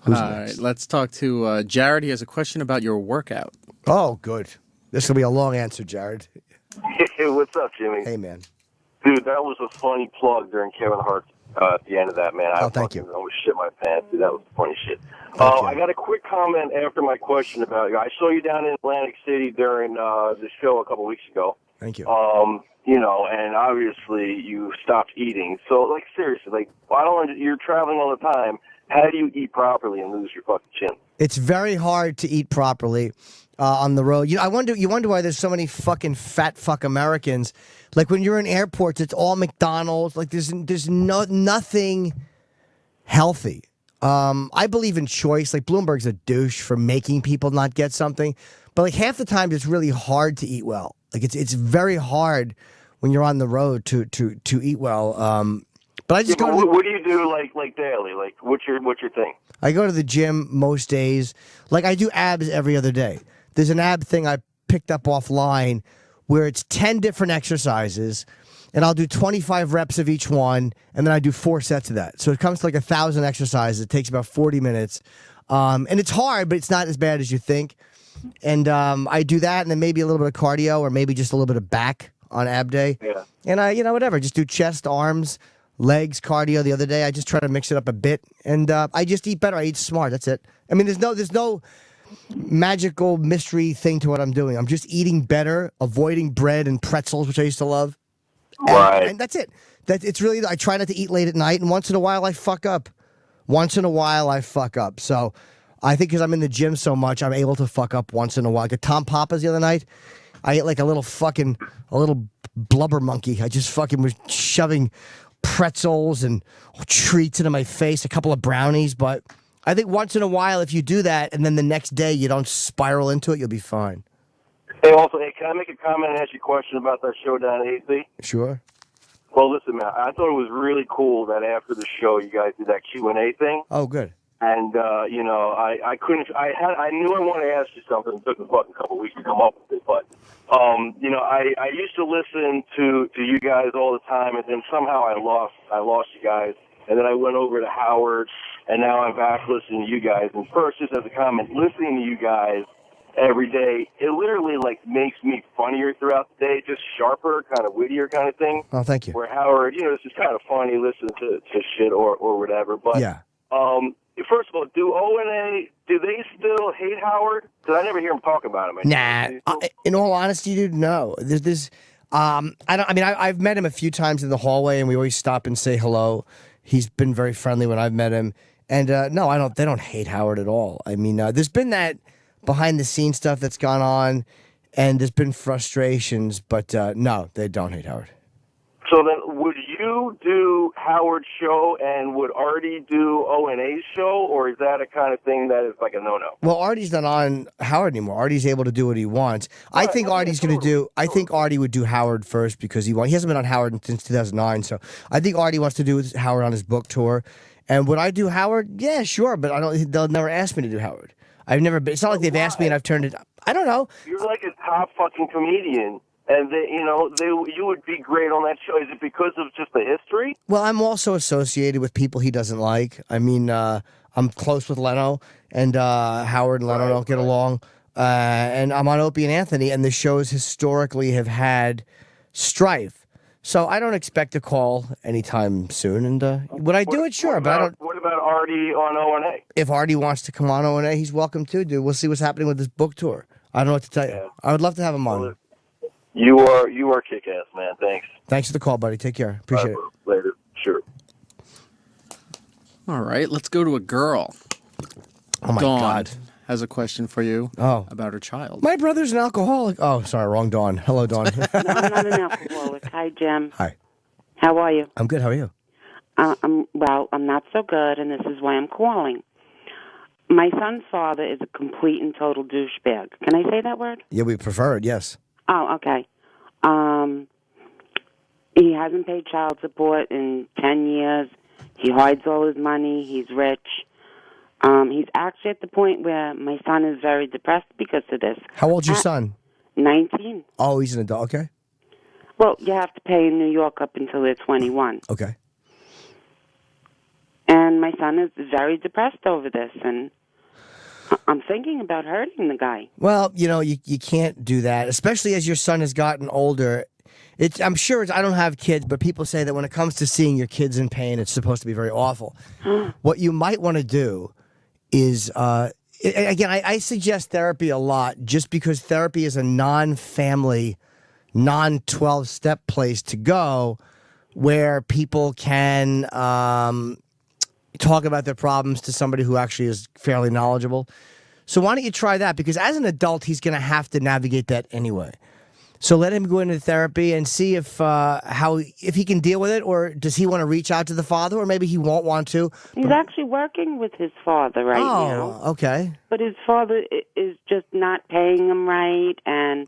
All right, let's talk to Jared. He has a question about your workout. Oh, good. This will be a long answer, Jared. Hey, what's up, Jimmy? Hey, man. Dude, that was a funny plug during Kevin Hart at the end of that, man. Thank you. I almost shit my pants, dude. That was funny shit. I got a quick comment after my question about you. I saw you down in Atlantic City during the show a couple weeks ago. Thank you. And obviously you stopped eating. So, seriously, you're traveling all the time. How do you eat properly and lose your fucking chin? It's very hard to eat properly on the road. You wonder why there's so many fucking fat fuck Americans. Like when you're in airports, it's all McDonald's. Like there's nothing healthy. I believe in choice. Like Bloomberg's a douche for making people not get something, but like half the time it's really hard to eat well. Like it's very hard when you're on the road to eat well. But I just go. What do you do like daily? Like what's your thing? I go to the gym most days. Like I do abs every other day. There's an ab thing I picked up offline where it's 10 different exercises, and I'll do 25 reps of each one, and then I do 4 sets of that. So it comes to like 1,000 exercises. It takes about 40 minutes, and it's hard, but it's not as bad as you think. And I do that, and then maybe a little bit of cardio, or maybe just a little bit of back on ab day. Yeah. And I, whatever, just do chest, arms, legs, cardio. The other day, I just try to mix it up a bit, and I just eat better. I eat smart. That's it. I mean, there's no magical mystery thing to what I'm doing. I'm just eating better, avoiding bread and pretzels, which I used to love. And that's it. It's really, I try not to eat late at night, and once in a while I fuck up. So I think because I'm in the gym so much, I'm able to fuck up once in a while. Like at Tom Papa's the other night, I ate like a little blubber monkey. I just fucking was shoving pretzels and treats into my face, a couple of brownies, but I think once in a while, if you do that, and then the next day you don't spiral into it, you'll be fine. Hey, can I make a comment and ask you a question about that show down at AC? Sure. Well, listen, man, I thought it was really cool that after the show you guys did that Q&A thing. Oh, good. And, I knew I wanted to ask you something. It took a fucking couple of weeks to come up with it. But, I used to listen to you guys all the time, and then somehow I lost you guys. And then I went over to Howard, and now I'm back listening to you guys. And first, just as a comment, listening to you guys every day, it literally, makes me funnier throughout the day, just sharper, kind of wittier kind of thing. Oh, thank you. Where Howard, it's just kind of funny listening to shit or whatever. But, yeah. First of all, do O&A, do they still hate Howard? Because I never hear them talk about him anymore. Nah. In all honesty, dude, no. I've met him a few times in the hallway, and we always stop and say hello. He's been very friendly when I've met him. And no, they don't hate Howard at all. I mean, there's been that behind-the-scenes stuff that's gone on, and there's been frustrations, but no, they don't hate Howard. So then, would you you do Howard's show, and would Artie do O&A's show, or is that a kind of thing that is like a no-no? Well, Artie's not on Howard anymore. Artie's able to do what he wants. I think Artie's going to do. I think Artie would do Howard first because he hasn't been on Howard since 2009. So I think Artie wants to do Howard on his book tour. And would I do Howard? Yeah, sure. But I don't. They'll never ask me to do Howard. I've never been. It's not like they've asked me and I've turned it. I don't know. You're like a top fucking comedian, and you would be great on that show. Is it because of just the history? Well, I'm also associated with people he doesn't like. I mean, I'm close with Leno, and Howard and Leno don't get along. And I'm on Opie and Anthony, and the shows historically have had strife. So I don't expect a call anytime soon. And would I do it? Sure, but I don't. What about Artie on O&A? If Artie wants to come on O&A, he's welcome to, dude. We'll see what's happening with this book tour. I don't know what to tell you. I would love to have him on. You are kick-ass, man. Thanks. Thanks for the call, buddy. Take care. Appreciate it. Later. Sure. All right, let's go to a girl. Oh, my Dawn God. has a question for you about her child. My brother's an alcoholic. Oh, sorry, wrong Dawn. Hello, Dawn. No, I'm not an alcoholic. Hi, Jim. Hi. How are you? I'm good. How are you? I'm not so good, and this is why I'm calling. My son's father is a complete and total douchebag. Can I say that word? Yeah, we prefer it, yes. Oh, okay. He hasn't paid child support in 10 years. He hides all his money. He's rich. He's actually at the point where my son is very depressed because of this. How old's your son? 19. Oh, he's an adult. Okay. Well, you have to pay in New York up until they're 21. Okay. And my son is very depressed over this, and I'm thinking about hurting the guy. Well, you can't do that, especially as your son has gotten older. I'm sure I don't have kids, but people say that when it comes to seeing your kids in pain, it's supposed to be very awful. What you might want to do is, again, I suggest therapy a lot just because therapy is a non-family, non-12-step place to go where people can talk about their problems to somebody who actually is fairly knowledgeable. So why don't you try that? Because as an adult, he's going to have to navigate that anyway. So let him go into therapy and see if he can deal with it, or does he want to reach out to the father, or maybe he won't want to. He's actually working with his father right now. Oh, okay. But his father is just not paying him right and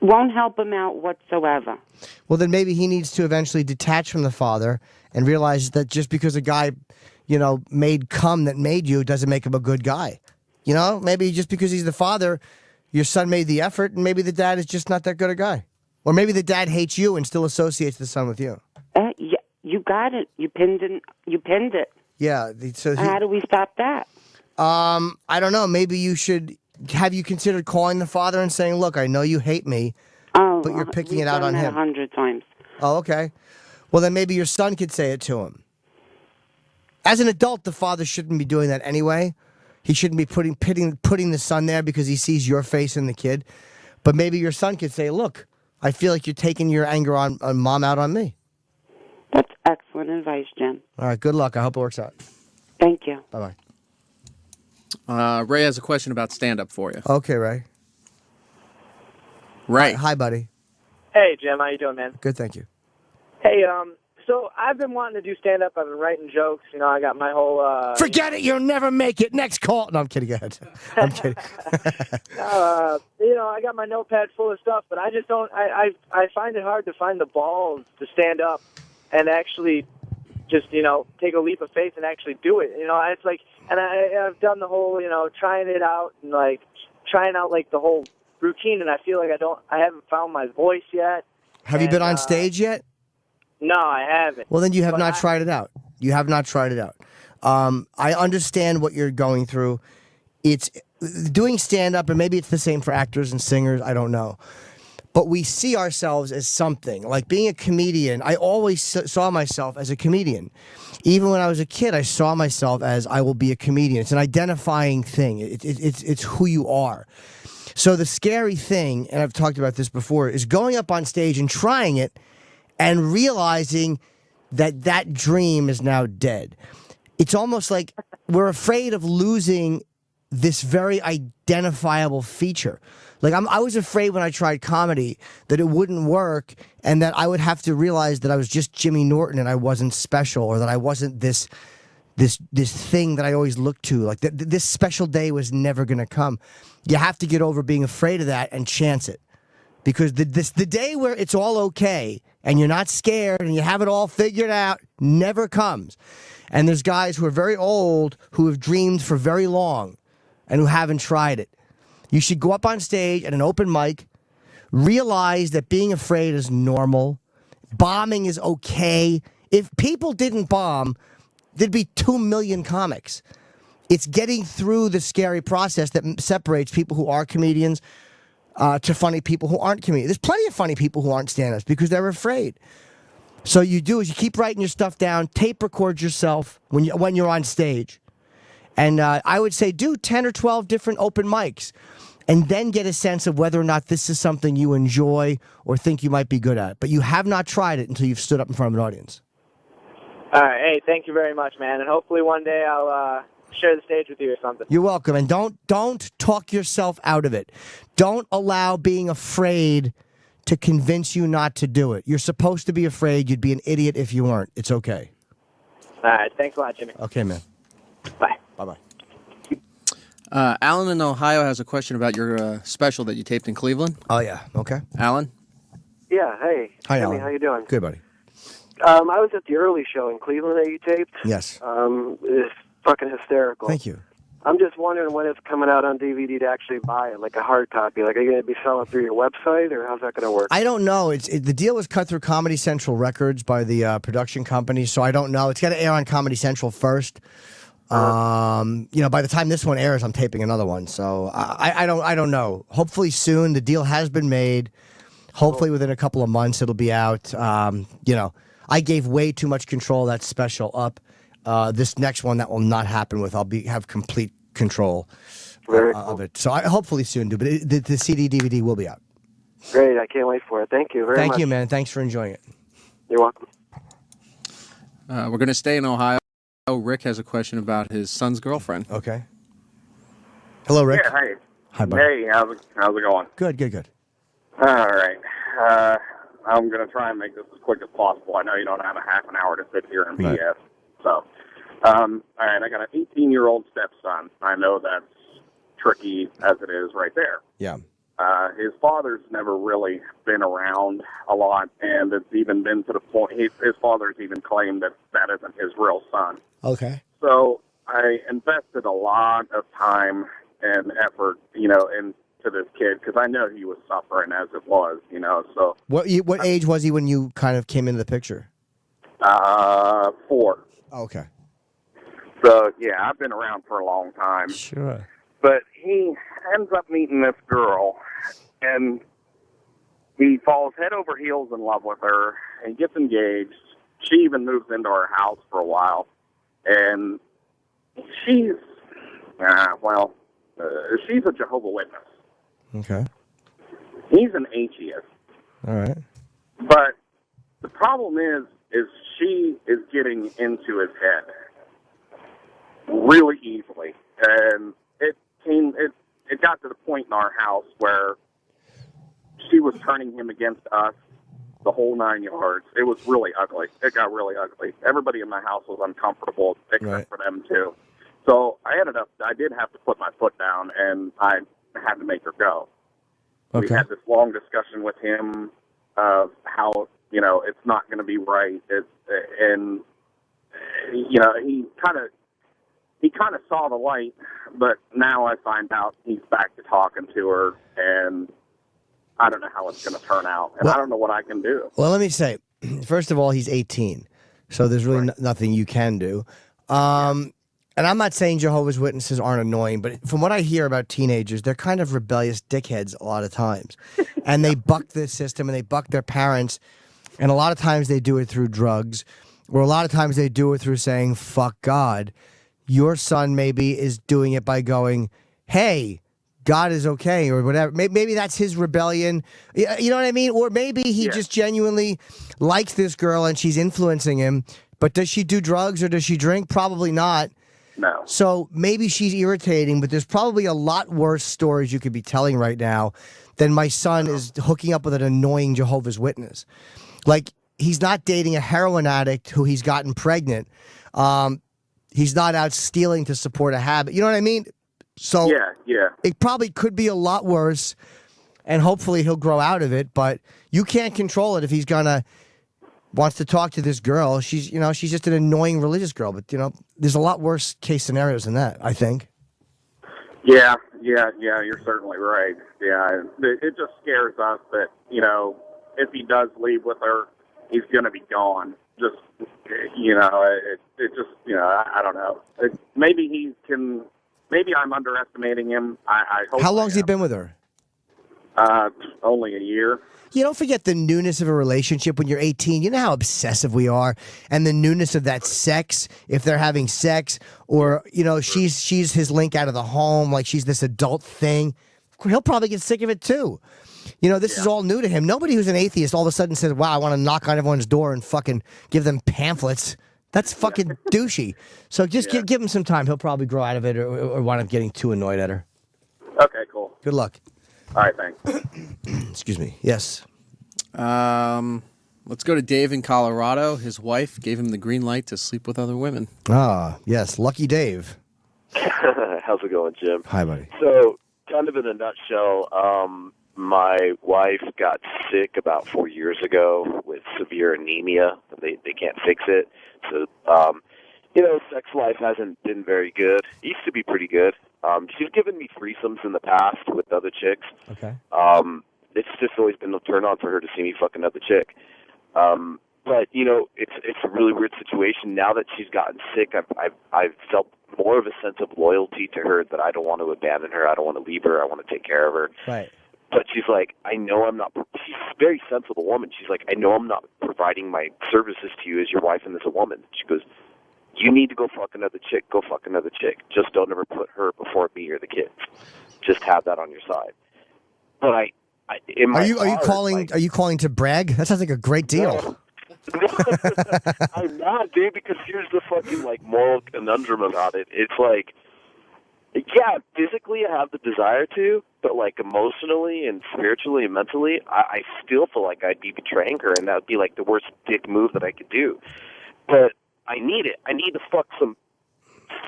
won't help him out whatsoever. Well, then maybe he needs to eventually detach from the father and realize that just because a guy, made cum that made you doesn't make him a good guy. Maybe just because he's the father, your son made the effort, and maybe the dad is just not that good a guy. Or maybe the dad hates you and still associates the son with you. Yeah, you got it. You pinned it. Yeah. So how do we stop that? I don't know. Maybe you should. Have you considered calling the father and saying, "Look, I know you hate me, but you're picking it out on him." 100 times. Oh, okay. Well, then maybe your son could say it to him. As an adult, the father shouldn't be doing that anyway. He shouldn't be putting the son there because he sees your face in the kid. But maybe your son could say, "Look, I feel like you're taking your anger on mom out on me." That's excellent advice, Jim. All right. Good luck. I hope it works out. Thank you. Bye-bye. Ray has a question about stand-up for you. Okay, Ray. Ray. Hi, buddy. Hey, Jim. How you doing, man? Good, thank you. Hey, so I've been wanting to do stand-up. I've been writing jokes. I got my whole... Forget it. You'll never make it. Next call. No, I'm kidding. Go ahead. I'm kidding. I got my notepad full of stuff, but I just don't... I find it hard to find the balls to stand up and actually just, take a leap of faith and actually do it. It's like... And I've done the whole, trying it out and, trying out, the whole routine, and I feel like I haven't found my voice yet. Have you been on stage yet? No, I haven't. Well, then you have not tried it out. You have not tried it out. I understand what you're going through. It's doing stand-up, and maybe it's the same for actors and singers. I don't know. But we see ourselves as something. Like being a comedian, I always saw myself as a comedian. Even when I was a kid, I saw myself as I will be a comedian. It's an identifying thing. It's who you are. So the scary thing, and I've talked about this before, is going up on stage and trying it and realizing that dream is now dead. It's almost like we're afraid of losing this very identifiable feature. Like I was afraid when I tried comedy that it wouldn't work and that I would have to realize that I was just Jimmy Norton and I wasn't special, or that I wasn't this thing that I always looked to. Like this special day was never going to come. You have to get over being afraid of that and chance it. Because the day where it's all okay and you're not scared and you have it all figured out never comes. And there's guys who are very old who have dreamed for very long and who haven't tried it. You should go up on stage at an open mic, realize that being afraid is normal, bombing is okay. If people didn't bomb, there'd be 2 million comics. It's getting through the scary process that separates people who are comedians to funny people who aren't comedians. There's plenty of funny people who aren't stand-ups because they're afraid. So you do is you keep writing your stuff down, tape record yourself when you're on stage. And I would say do 10 or 12 different open mics and then get a sense of whether or not this is something you enjoy or think you might be good at. But you have not tried it until you've stood up in front of an audience. All right. Hey, thank you very much, man. And hopefully one day I'll share the stage with you or something. You're welcome. And don't talk yourself out of it. Don't allow being afraid to convince you not to do it. You're supposed to be afraid. You'd be an idiot if you weren't. It's okay. All right. Thanks a lot, Jimmy. Okay, man. Bye. Bye-bye. Alan in Ohio has a question about your special that you taped in Cleveland. Oh, yeah. Okay. Alan? Yeah, hey. Hi, Jimmy, Alan. how you doing? Good, buddy. I was at the early show in Cleveland that you taped. Yes. It's fucking hysterical. Thank you. I'm just wondering when it's coming out on DVD to actually buy it, like a hard copy. Like, are you going to be selling through your website, or how's that going to work? I don't know. The deal was cut through Comedy Central Records by the production company, so I don't know. It's got to air on Comedy Central first. By the time this one airs, I'm taping another one, so I don't know. Hopefully soon. The deal has been made. Hopefully within a couple of months it'll be out. I gave way too much control of that special up. This next one that will not happen with. I'll have complete control of it. So I hopefully soon do. But the CD DVD will be out. Great. I can't wait for it. Thank you very much. Thank you, man. Thanks for enjoying it. You're welcome. We're going to stay in Ohio. Rick has a question about his son's girlfriend. Okay. Hello, Rick. Yeah, hey. Hi, buddy. Hey, how's it going? Good. All right. I'm going to try and make this as quick as possible. I know you don't have a half an hour to sit here and Right. BS. So, all right, I got an 18-year-old stepson. I know that's tricky as it is right there. Yeah. His father's never really been around a lot, and it's even been to the point, his father's even claimed that isn't his real son. Okay. So I invested a lot of time and effort, into this kid, because I know he was suffering as it was, so. What age was he when you kind of came into the picture? 4. Okay. So, yeah, I've been around for a long time. Sure. But he ends up meeting this girl, and he falls head over heels in love with her, and gets engaged. She even moves into our house for a while. And she's a Jehovah's Witness. Okay. He's an atheist. All right. But the problem is she is getting into his head really easily. And it got to the point in our house where she was turning him against us, the whole 9 yards. It was really ugly. It got really ugly. Everybody in my house was uncomfortable, except for them too. So I did have to put my foot down, and I had to make her go. Okay. We had this long discussion with him of how, it's not going to be right. He kind of saw the light, but now I find out he's back to talking to her, and I don't know how it's going to turn out, and I don't know what I can do. Well, let me say, first of all, he's 18, so there's really nothing you can do. And I'm not saying Jehovah's Witnesses aren't annoying, but from what I hear about teenagers, they're kind of rebellious dickheads a lot of times. And they buck the system, and they buck their parents, and a lot of times they do it through drugs, or a lot of times they do it through saying, fuck God. Your son maybe is doing it by going, hey, God is okay, or whatever. Maybe that's his rebellion. You know what I mean? Or maybe he just genuinely likes this girl and she's influencing him. But does she do drugs or does she drink? Probably not. No. So maybe she's irritating, but there's probably a lot worse stories you could be telling right now than my son is hooking up with an annoying Jehovah's Witness. Like, he's not dating a heroin addict who he's gotten pregnant. He's not out stealing to support a habit. You know what I mean? So yeah. It probably could be a lot worse, and hopefully he'll grow out of it, but you can't control it if he's wants to talk to this girl. She's just an annoying religious girl, but there's a lot worse case scenarios than that, I think. Yeah, you're certainly right. Yeah, it just scares us that, if he does leave with her, he's going to be gone. Just, it just, I don't know. Maybe I'm underestimating him. I hope. How long's he been with her? Only a year. You don't forget the newness of a relationship when you're 18. You know how obsessive we are, and the newness of that sex, if they're having sex, or she's his link out of the home, like she's this adult thing. He'll probably get sick of it too. This is all new to him. Nobody who's an atheist all of a sudden says, "Wow, I want to knock on everyone's door and fucking give them pamphlets." That's fucking douchey. So just give him some time. He'll probably grow out of it, or wind up getting too annoyed at her. Okay, cool. Good luck. All right, thanks. Excuse me. Yes. Let's go to Dave in Colorado. His wife gave him the green light to sleep with other women. Ah, yes. Lucky Dave. How's it going, Jim? Hi, buddy. So, kind of in a nutshell, my wife got sick about 4 years ago with severe anemia. They can't fix it. So, sex life hasn't been very good. It used to be pretty good. She's given me threesomes in the past with other chicks. Okay. It's just always been a turn on for her to see me fuck another chick. But it's a really weird situation. Now that she's gotten sick, I've felt more of a sense of loyalty to her, that I don't want to abandon her. I don't want to leave her. I want to take care of her. Right. But she's like, she's a very sensible woman. She's like, I know I'm not providing my services to you as your wife and as a woman. She goes, you need to go fuck another chick. Go fuck another chick. Just don't ever put her before me or the kids. Just have that on your side. But Are you calling to brag? That sounds like a great deal. I'm not, dude, because here's the fucking moral conundrum about it. It's like, yeah, physically I have the desire to, but emotionally and spiritually and mentally, I still feel like I'd be betraying her, and that would be the worst dick move that I could do. But I need it. I need to fuck some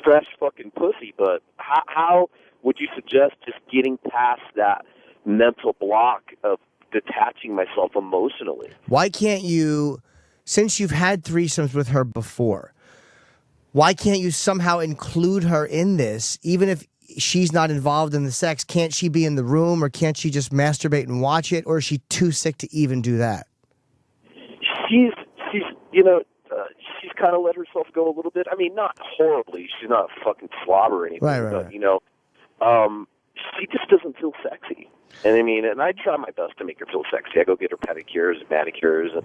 fresh fucking pussy. But how would you suggest just getting past that mental block of detaching myself emotionally? Why can't you, since you've had threesomes with her before, why can't you somehow include her in this, even if she's not involved in the sex? Can't she be in the room, or can't she just masturbate and watch it, or is she too sick to even do that? She's she's kind of let herself go a little bit. I mean, not horribly. She's not a fucking slob or anything. Right. But, she just doesn't feel sexy. And I try my best to make her feel sexy. I go get her pedicures and manicures, and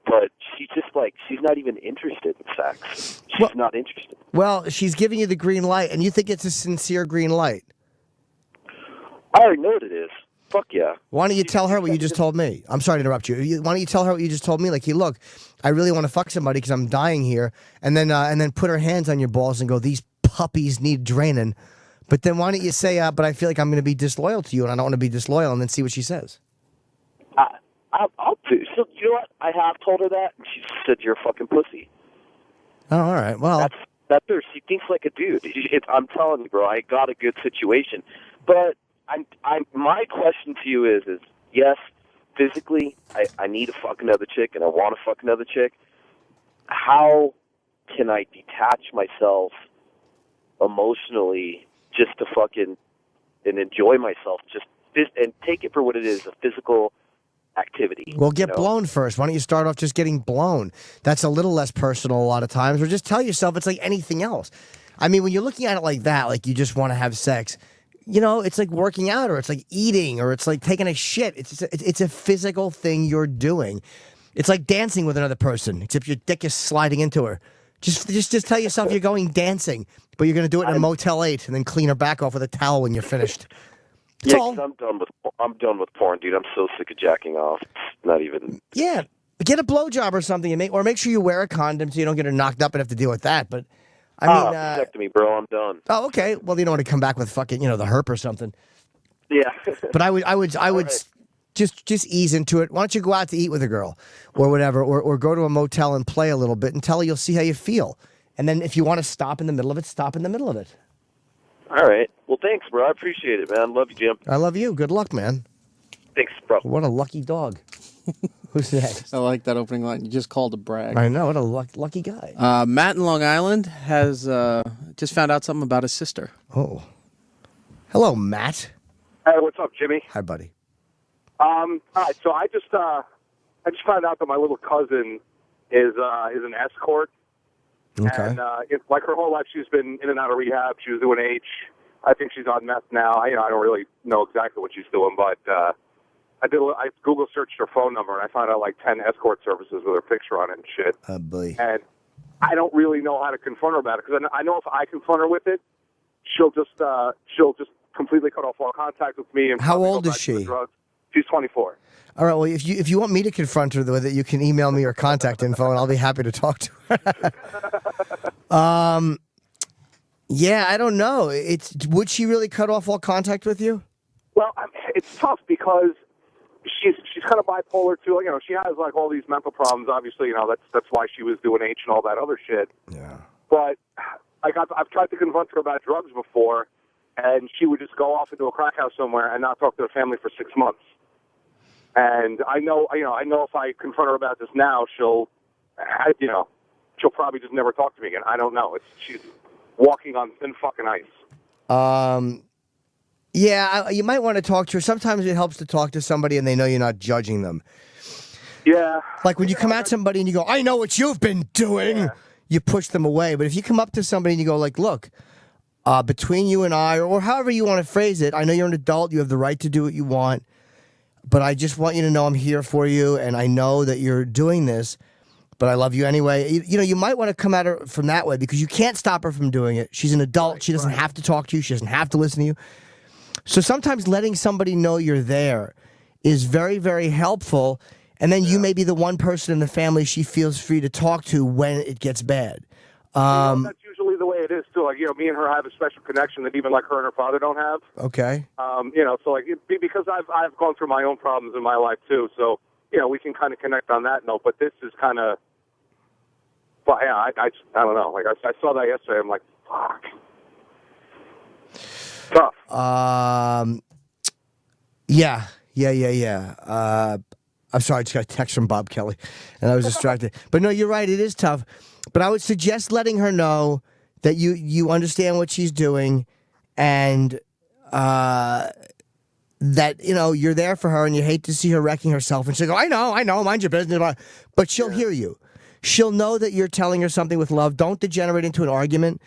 but she's just she's not even interested in sex. She's not interested. Well, she's giving you the green light, and you think it's a sincere green light. I already know what it is. Fuck yeah. Why don't you tell her what you just told me? I'm sorry to interrupt you. Why don't you tell her what you just told me? Hey, look, I really want to fuck somebody because I'm dying here, and then put her hands on your balls and go, these puppies need draining. But then why don't you say, but I feel like I'm going to be disloyal to you, and I don't want to be disloyal, and then see what she says. I'll do. So you know what? I have told her that, and she said, "You're a fucking pussy." Oh, all right. Well, that's her. She thinks like a dude. I'm telling you, bro. I got a good situation, but my question to you is yes, physically, I need to fuck another chick, and I want to fuck another chick. How can I detach myself emotionally just to fucking and enjoy myself, and take it for what it is, a physical activity? Well, get blown first. Why don't you start off just getting blown? That's a little less personal a lot of times. Or just tell yourself it's like anything else. I mean, when you're looking at it like that, like you just want to have sex, it's like working out, or it's like eating, or it's like taking a shit. It's a physical thing you're doing. It's like dancing with another person, except your dick is sliding into her. Just tell yourself you're going dancing, but you're going to do it in a Motel 8 and then clean her back off with a towel when you're finished. Yeah, 'cause I'm done with porn, dude. I'm so sick of jacking off. It's not even. Yeah, get a blowjob or something, or make sure you wear a condom so you don't get her knocked up and have to deal with that. But I mean, vasectomy, bro. I'm done. oh, okay. Well, you don't want to come back with fucking, the herp or something. Yeah. But I would right. just ease into it. Why don't you go out to eat with a girl or whatever, or go to a motel and play a little bit and tell her you'll see how you feel. And then if you want to stop in the middle of it, stop in the middle of it. All right. Well, thanks, bro. I appreciate it, man. Love you, Jim. I love you. Good luck, man. Thanks, bro. What a lucky dog. Who's next? I like that opening line. You just called a brag. I know. What a lucky guy. Matt in Long Island has just found out something about his sister. Oh. Hello, Matt. Hey, what's up, Jimmy? Hi, buddy. All right, so I just found out that my little cousin is an escort. Okay. And like her whole life, she's been in and out of rehab. She was doing H. I think she's on meth now. I don't really know exactly what she's doing, but I Google searched her phone number and I found out like 10 escort services with her picture on it and shit. Oh, boy. And I don't really know how to confront her about it because I know if I confront her with it, she'll just completely cut off all contact with me. And How probably old go is back to the she? drugs. She's 24. All right. Well, if you want me to confront her with it, you can email me your contact info, and I'll be happy to talk to her. Yeah, I don't know. Would she really cut off all contact with you? Well, it's tough because she's kind of bipolar too. She has like all these mental problems. Obviously, that's why she was doing H and all that other shit. Yeah. But I've tried to confront her about drugs before, and she would just go off into a crack house somewhere and not talk to her family for 6 months. And I know if I confront her about this now, she'll probably just never talk to me again. I don't know. She's walking on thin fucking ice. Yeah, you might want to talk to her. Sometimes it helps to talk to somebody and they know you're not judging them. Yeah. Like when you come at somebody and you go, I know what you've been doing, you push them away. But if you come up to somebody and you go like, look, between you and I, or however you want to phrase it, I know you're an adult, you have the right to do what you want, but I just want you to know I'm here for you, and I know that you're doing this, but I love you anyway. You might want to come at her from that way because you can't stop her from doing it. She's an adult. She doesn't have to talk to you. She doesn't have to listen to you. So sometimes letting somebody know you're there is very, very helpful, and then you may be the one person in the family she feels free to talk to when it gets bad. That's usually the way it is too. Like me and her have a special connection that even like her and her father don't have. Okay. So like because I've gone through my own problems in my life too. So we can kind of connect on that note. But this is kind of, well, yeah, I don't know. Like I saw that yesterday. I'm like, fuck. Tough. Yeah. I'm sorry, I just got a text from Bob Kelly, and I was distracted. But no, you're right. It is tough. But I would suggest letting her know that you understand what she's doing, and that you're there for her, and you hate to see her wrecking herself. And she'll go, I know, mind your business. But she'll hear you. She'll know that you're telling her something with love. Don't degenerate into an argument.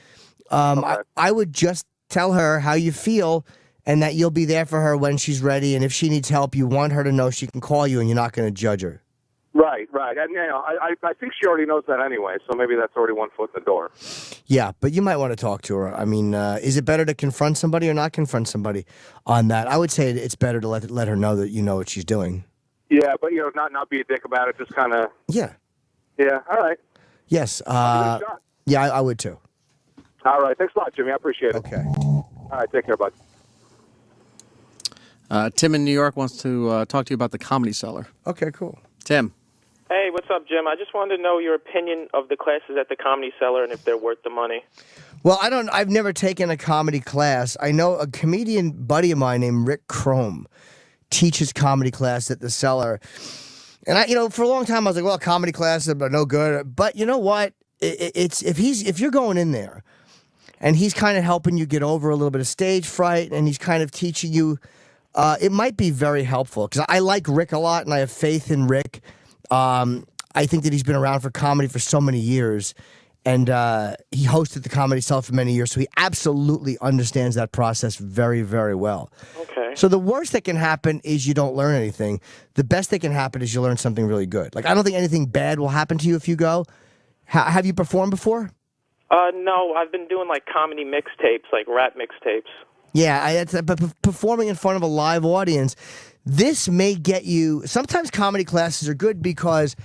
I would just tell her how you feel, and that you'll be there for her when she's ready. And if she needs help, you want her to know she can call you, and you're not going to judge her. Right. And I think she already knows that anyway, so maybe that's already one foot in the door. Yeah, but you might want to talk to her. I mean, is it better to confront somebody or not confront somebody on that? I would say it's better to let her know that you know what she's doing. Yeah, but not be a dick about it. Just kind of. Yeah. Yeah. All right. Yes. I'll give it a shot. Yeah, I would too. All right. Thanks a lot, Jimmy. I appreciate it. Okay. All right. Take care, bud. Tim in New York wants to talk to you about the Comedy Cellar. Okay, cool. Tim. Hey, what's up, Jim? I just wanted to know your opinion of the classes at the Comedy Cellar and if they're worth the money. Well, I've never taken a comedy class. I know a comedian buddy of mine named Rick Chrome teaches comedy class at the Cellar. And for a long time I was like, well, comedy classes are no good. But you know what? If you're going in there and he's kind of helping you get over a little bit of stage fright and he's kind of teaching you, it might be very helpful because I like Rick a lot and I have faith in Rick. I think that he's been around for comedy for so many years, and he hosted the Comedy Cellar for many years, so he absolutely understands that process very, very well. Okay. So the worst that can happen is you don't learn anything. The best that can happen is you learn something really good. Like, I don't think anything bad will happen to you if you go. Have you performed before? No, I've been doing like comedy mixtapes, like rap mixtapes. Yeah, but performing in front of a live audience, this may get you. Sometimes comedy classes are good because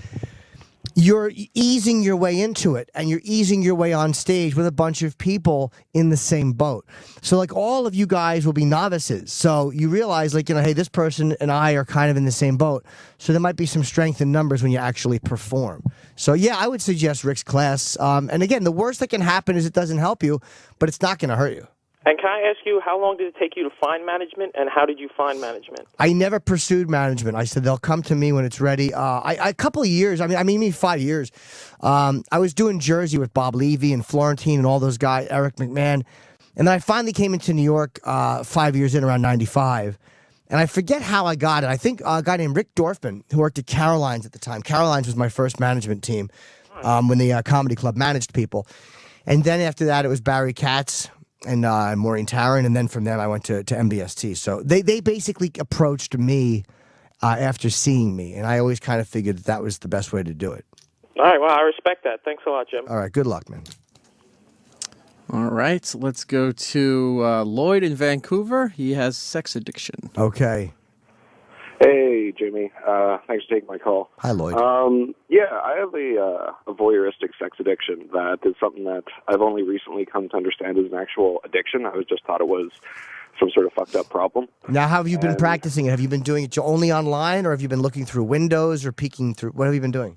you're easing your way into it, and you're easing your way on stage with a bunch of people in the same boat. So like all of you guys will be novices. So you realize like, hey, this person and I are kind of in the same boat. So there might be some strength in numbers when you actually perform. So yeah, I would suggest Rick's class. And again, the worst that can happen is it doesn't help you, but it's not going to hurt you. And can I ask you, how long did it take you to find management, and how did you find management? I never pursued management. I said they'll come to me when it's ready. A couple of years, I mean, maybe 5 years. I was doing Jersey with Bob Levy and Florentine and all those guys, Eric McMahon. And then I finally came into New York 5 years in, around 95. And I forget how I got it. I think a guy named Rick Dorfman, who worked at Caroline's at the time. Caroline's was my first management team when the Comedy Club managed people. And then after that, it was Barry Katz and Maureen Tarrant, and then from them I went to MBST. So they basically approached me after seeing me, and I always kind of figured that was the best way to do it. All right, well, I respect that. Thanks a lot, Jim. All right, good luck, man. All right, let's go to Lloyd in Vancouver. He has sex addiction. Okay. Hey, Jimmy. Thanks for taking my call. Hi, Lloyd. Yeah, I have a voyeuristic sex addiction that is something that I've only recently come to understand is an actual addiction. I was just thought it was some sort of fucked up problem. Now, how have you been practicing it? Have you been doing it only online, or have you been looking through windows or peeking through? What have you been doing?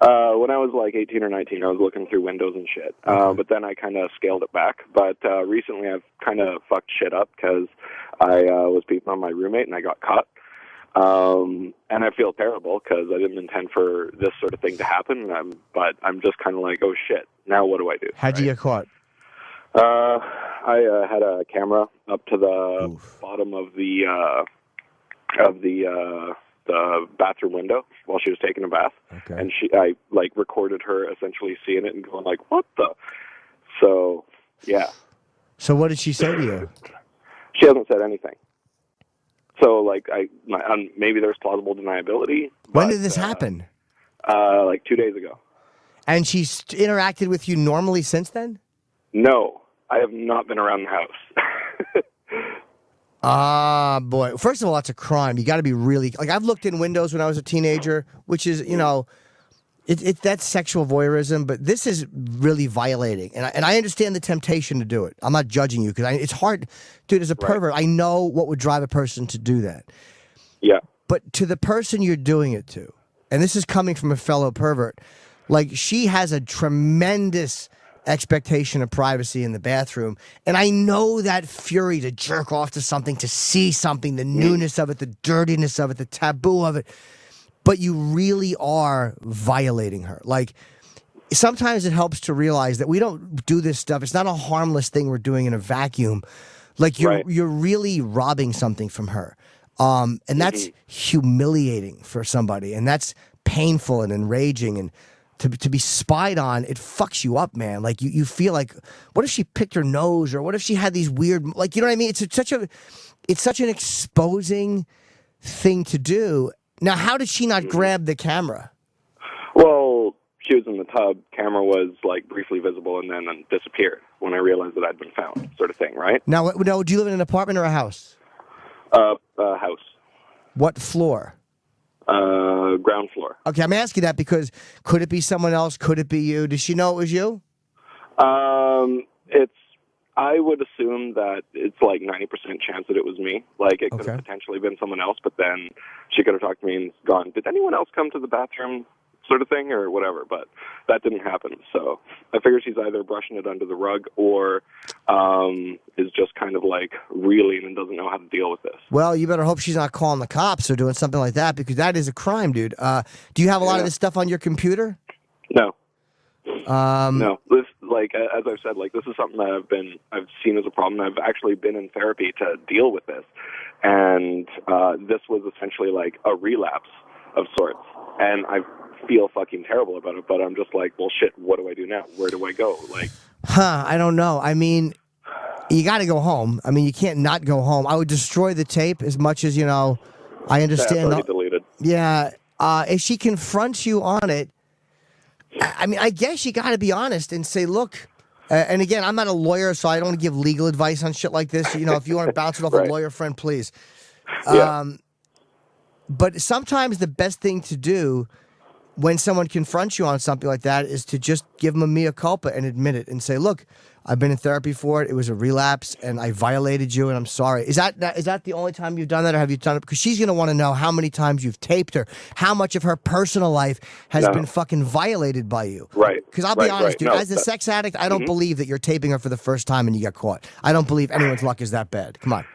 When I was like 18 or 19, I was looking through windows and shit. But then I kind of scaled it back. But recently I've kind of fucked shit up because I was beating on my roommate and I got caught. And I feel terrible because I didn't intend for this sort of thing to happen. But I'm just kind of like, oh shit, now what do I do? How'd you get caught? I had a camera up to the bottom of the bathroom window while she was taking a bath, and I like recorded her essentially seeing it and going like, what the? So yeah. So what did she say to you? She hasn't said anything. So, like, maybe there's plausible deniability. When did this happen? Like 2 days ago. And she's interacted with you normally since then? No, I have not been around the house. Boy. First of all, that's a crime. You got to be really... Like, I've looked in windows when I was a teenager, which is, you know... That's sexual voyeurism, but this is really violating. And I understand the temptation to do it. I'm not judging you because it's hard. Dude, as a pervert, I know what would drive a person to do that. Yeah. But to the person you're doing it to, and this is coming from a fellow pervert, like she has a tremendous expectation of privacy in the bathroom. And I know that fury to jerk off to something, to see something, the newness of it, the dirtiness of it, the taboo of it. But you really are violating her. Like, sometimes it helps to realize that we don't do this stuff. It's not a harmless thing we're doing in a vacuum. Like, you're really robbing something from her. And that's humiliating for somebody. And that's painful and enraging. And to be spied on, it fucks you up, man. Like, you feel like, what if she picked her nose? Or what if she had these weird... Like, you know what I mean? It's such an exposing thing to do. Now, how did she not grab the camera? Well, she was in the tub. Camera was like briefly visible and then disappeared when I realized that I'd been found, sort of thing, right? Now, do you live in an apartment or a house? House. What floor? Ground floor. Okay, I'm asking that because could it be someone else? Could it be you? Does she know it was you? I would assume that it's like 90% chance that it was me. Like, it could have potentially been someone else, but then she could have talked to me and gone, did anyone else come to the bathroom, sort of thing, or whatever. But that didn't happen. So I figured she's either brushing it under the rug or is just kind of like reeling and doesn't know how to deal with this. Well, you better hope she's not calling the cops or doing something like that, because that is a crime, dude. Do you have a lot of this stuff on your computer? No. No. This, like, as I've said, like, this is something that I've seen as a problem. I've actually been in therapy to deal with this. And this was essentially like a relapse of sorts. And I feel fucking terrible about it, but I'm just like, well, shit, what do I do now? Where do I go? Like, I don't know. I mean, you got to go home. I mean, you can't not go home. I would destroy the tape as much as, I understand. That's already deleted. Yeah. If she confronts you on it, I mean, I guess you got to be honest and say, look, and again, I'm not a lawyer, so I don't want to give legal advice on shit like this. If you want to bounce it off a lawyer friend, please. Yeah. But sometimes the best thing to do, when someone confronts you on something like that is to just give them a mea culpa and admit it and say, look, I've been in therapy for it. It was a relapse, and I violated you, and I'm sorry. Is that the only time you've done that, or have you done it? Because she's going to want to know how many times you've taped her, how much of her personal life has been fucking violated by you. Right. Because I'll be honest, dude, as a sex addict, I don't believe that you're taping her for the first time and you get caught. I don't believe anyone's luck is that bad. Come on.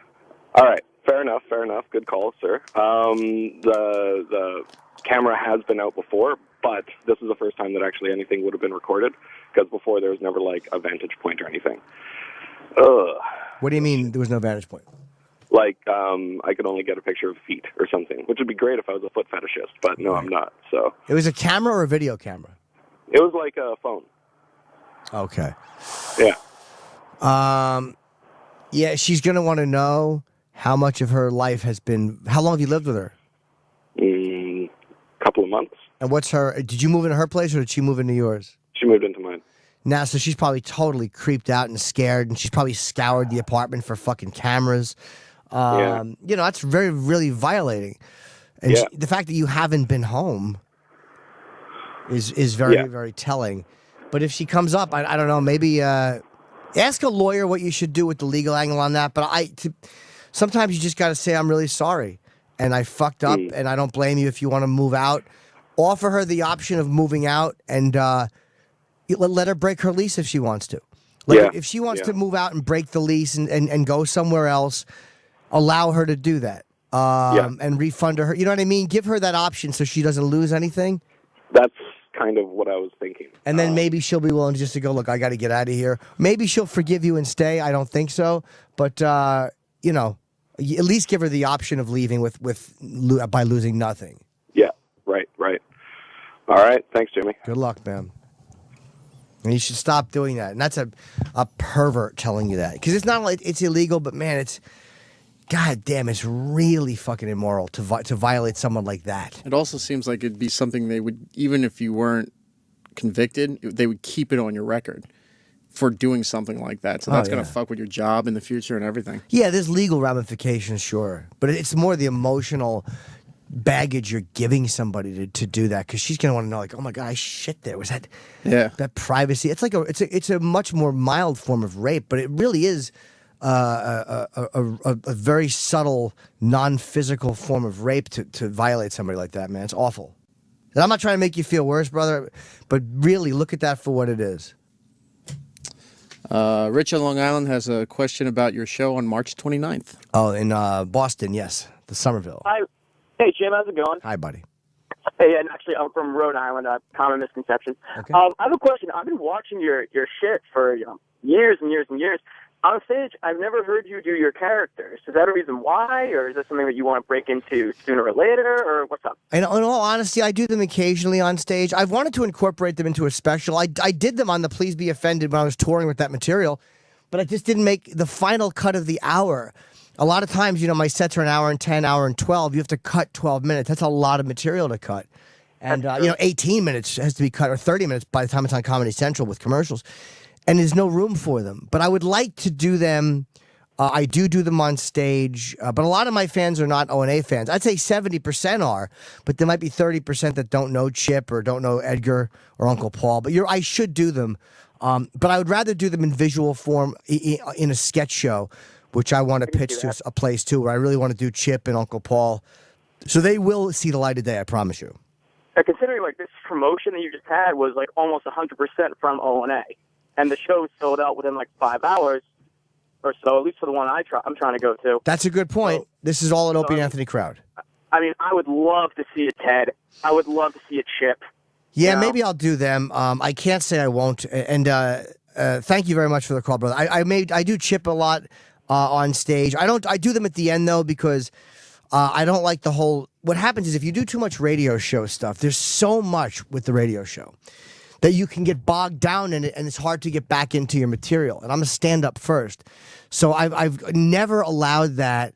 All right. Fair enough. Good call, sir. The camera has been out before, but this is the first time that actually anything would have been recorded, because before there was never like a vantage point or anything. What do you mean there was no vantage point? Like, I could only get a picture of feet or something, which would be great if I was a foot fetishist, but no, I'm not. So It was a camera or a video camera? it was like a phone. Okay. Yeah. Yeah, she's going to want to know how much of her life has been... How long have you lived with her? Couple of months. And what's her... Did you move into her place or did she move into yours? She moved into mine. Now, so she's probably totally creeped out and scared, and she's probably scoured the apartment for fucking cameras. You know, that's really violating. And the fact that you haven't been home is very, very telling. But if she comes up, I don't know, maybe ask a lawyer what you should do with the legal angle on that. But sometimes you just got to say, I'm really sorry, and I fucked up, and I don't blame you if you want to move out. Offer her the option of moving out, and let her break her lease if she wants to. If she wants to move out and break the lease and go somewhere else, allow her to do that. And refund her. You know what I mean? Give her that option so she doesn't lose anything. That's kind of what I was thinking. And then maybe she'll be willing just to go, look, I got to get out of here. Maybe she'll forgive you and stay. I don't think so. But, you know, at least give her the option of leaving by losing nothing. Yeah, right. All right. Thanks, Jimmy. Good luck, man. And you should stop doing that. And that's a pervert telling you that. Because it's not like it's illegal, but, man, it's... God damn, it's really fucking immoral to violate someone like that. It also seems like it'd be something they would, even if you weren't convicted, they would keep it on your record for doing something like that. So that's going to fuck with your job in the future and everything. Yeah, there's legal ramifications, sure. But it's more the emotional baggage you're giving somebody to do that, because she's going to want to know, like, oh my God, I shit there. Was that that privacy? It's like it's a much more mild form of rape, but it really is a very subtle, non-physical form of rape to violate somebody like that, man. It's awful. And I'm not trying to make you feel worse, brother, but really look at that for what it is. Rich on Long Island has a question about your show on March 29th. Oh, in Boston, yes. The Somerville. Hi. Hey, Jim, how's it going? Hi, buddy. Hey, and actually, I'm from Rhode Island. Common misconception. Okay. I have a question. I've been watching your shit for years and years and years. On stage, I've never heard you do your characters. Is that a reason why, or is that something that you want to break into sooner or later, or what's up? In all honesty, I do them occasionally on stage. I've wanted to incorporate them into a special. I did them on the Please Be Offended when I was touring with that material, but I just didn't make the final cut of the hour. A lot of times, you know, my sets are an hour and 10, hour and 12. You have to cut 12 minutes. That's a lot of material to cut. And, 18 minutes has to be cut, or 30 minutes by the time it's on Comedy Central with commercials. And there's no room for them. But I would like to do them. I do them on stage. But a lot of my fans are not O&A fans. I'd say 70% are. But there might be 30% that don't know Chip or don't know Edgar or Uncle Paul. But I should do them. But I would rather do them in visual form in a sketch show, which I want to pitch to a place, too, where I really want to do Chip and Uncle Paul. So they will see the light of day, I promise you. Considering, like, this promotion that you just had was, like, almost 100% from O&A. And the show sold out within like 5 hours or so, at least for the one I'm trying to go to. That's a good point. So, this is all an Opie and Anthony crowd. I mean, I would love to see a Ted. I would love to see a Chip. Yeah, maybe I'll do them. I can't say I won't. And thank you very much for the call, brother. I do Chip a lot on stage. I do them at the end though, because I don't like the whole. What happens is if you do too much radio show stuff, there's so much with the radio show that you can get bogged down in it, and it's hard to get back into your material. And I'm a stand-up first. So I've never allowed that.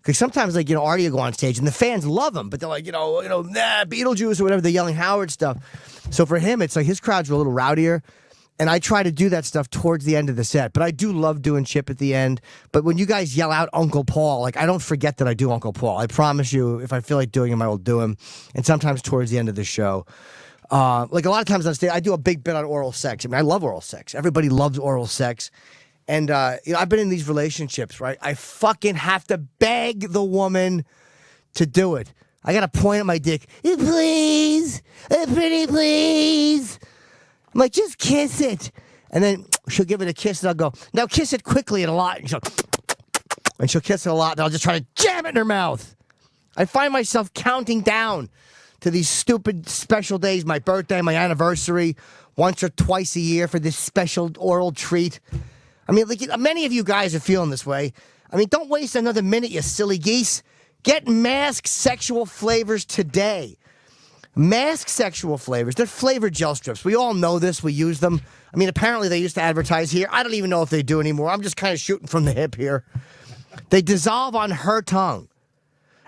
Because sometimes, like, Artie will go on stage, and the fans love him, but they're like, Beetlejuice or whatever, they're yelling Howard stuff. So for him, it's like his crowds are a little rowdier, and I try to do that stuff towards the end of the set. But I do love doing Chip at the end. But when you guys yell out Uncle Paul, like, I don't forget that I do Uncle Paul. I promise you, if I feel like doing him, I will do him. And sometimes towards the end of the show. Like a lot of times on stage, I do a big bit on oral sex. I mean, I love oral sex. Everybody loves oral sex. And, I've been in these relationships, right? I fucking have to beg the woman to do it. I got to point at my dick. Please, pretty please. I'm like, just kiss it. And then she'll give it a kiss, and I'll go, now kiss it quickly and a lot. And she'll kiss it a lot, and I'll just try to jam it in her mouth. I find myself counting down to these stupid special days, my birthday, my anniversary, once or twice a year for this special oral treat. I mean, like, many of you guys are feeling this way. I mean, don't waste another minute, you silly geese. Get Mask Sexual Flavors today. Mask Sexual Flavors. They're flavored gel strips. We all know this. We use them. I mean, apparently they used to advertise here. I don't even know if they do anymore. I'm just kind of shooting from the hip here. They dissolve on her tongue.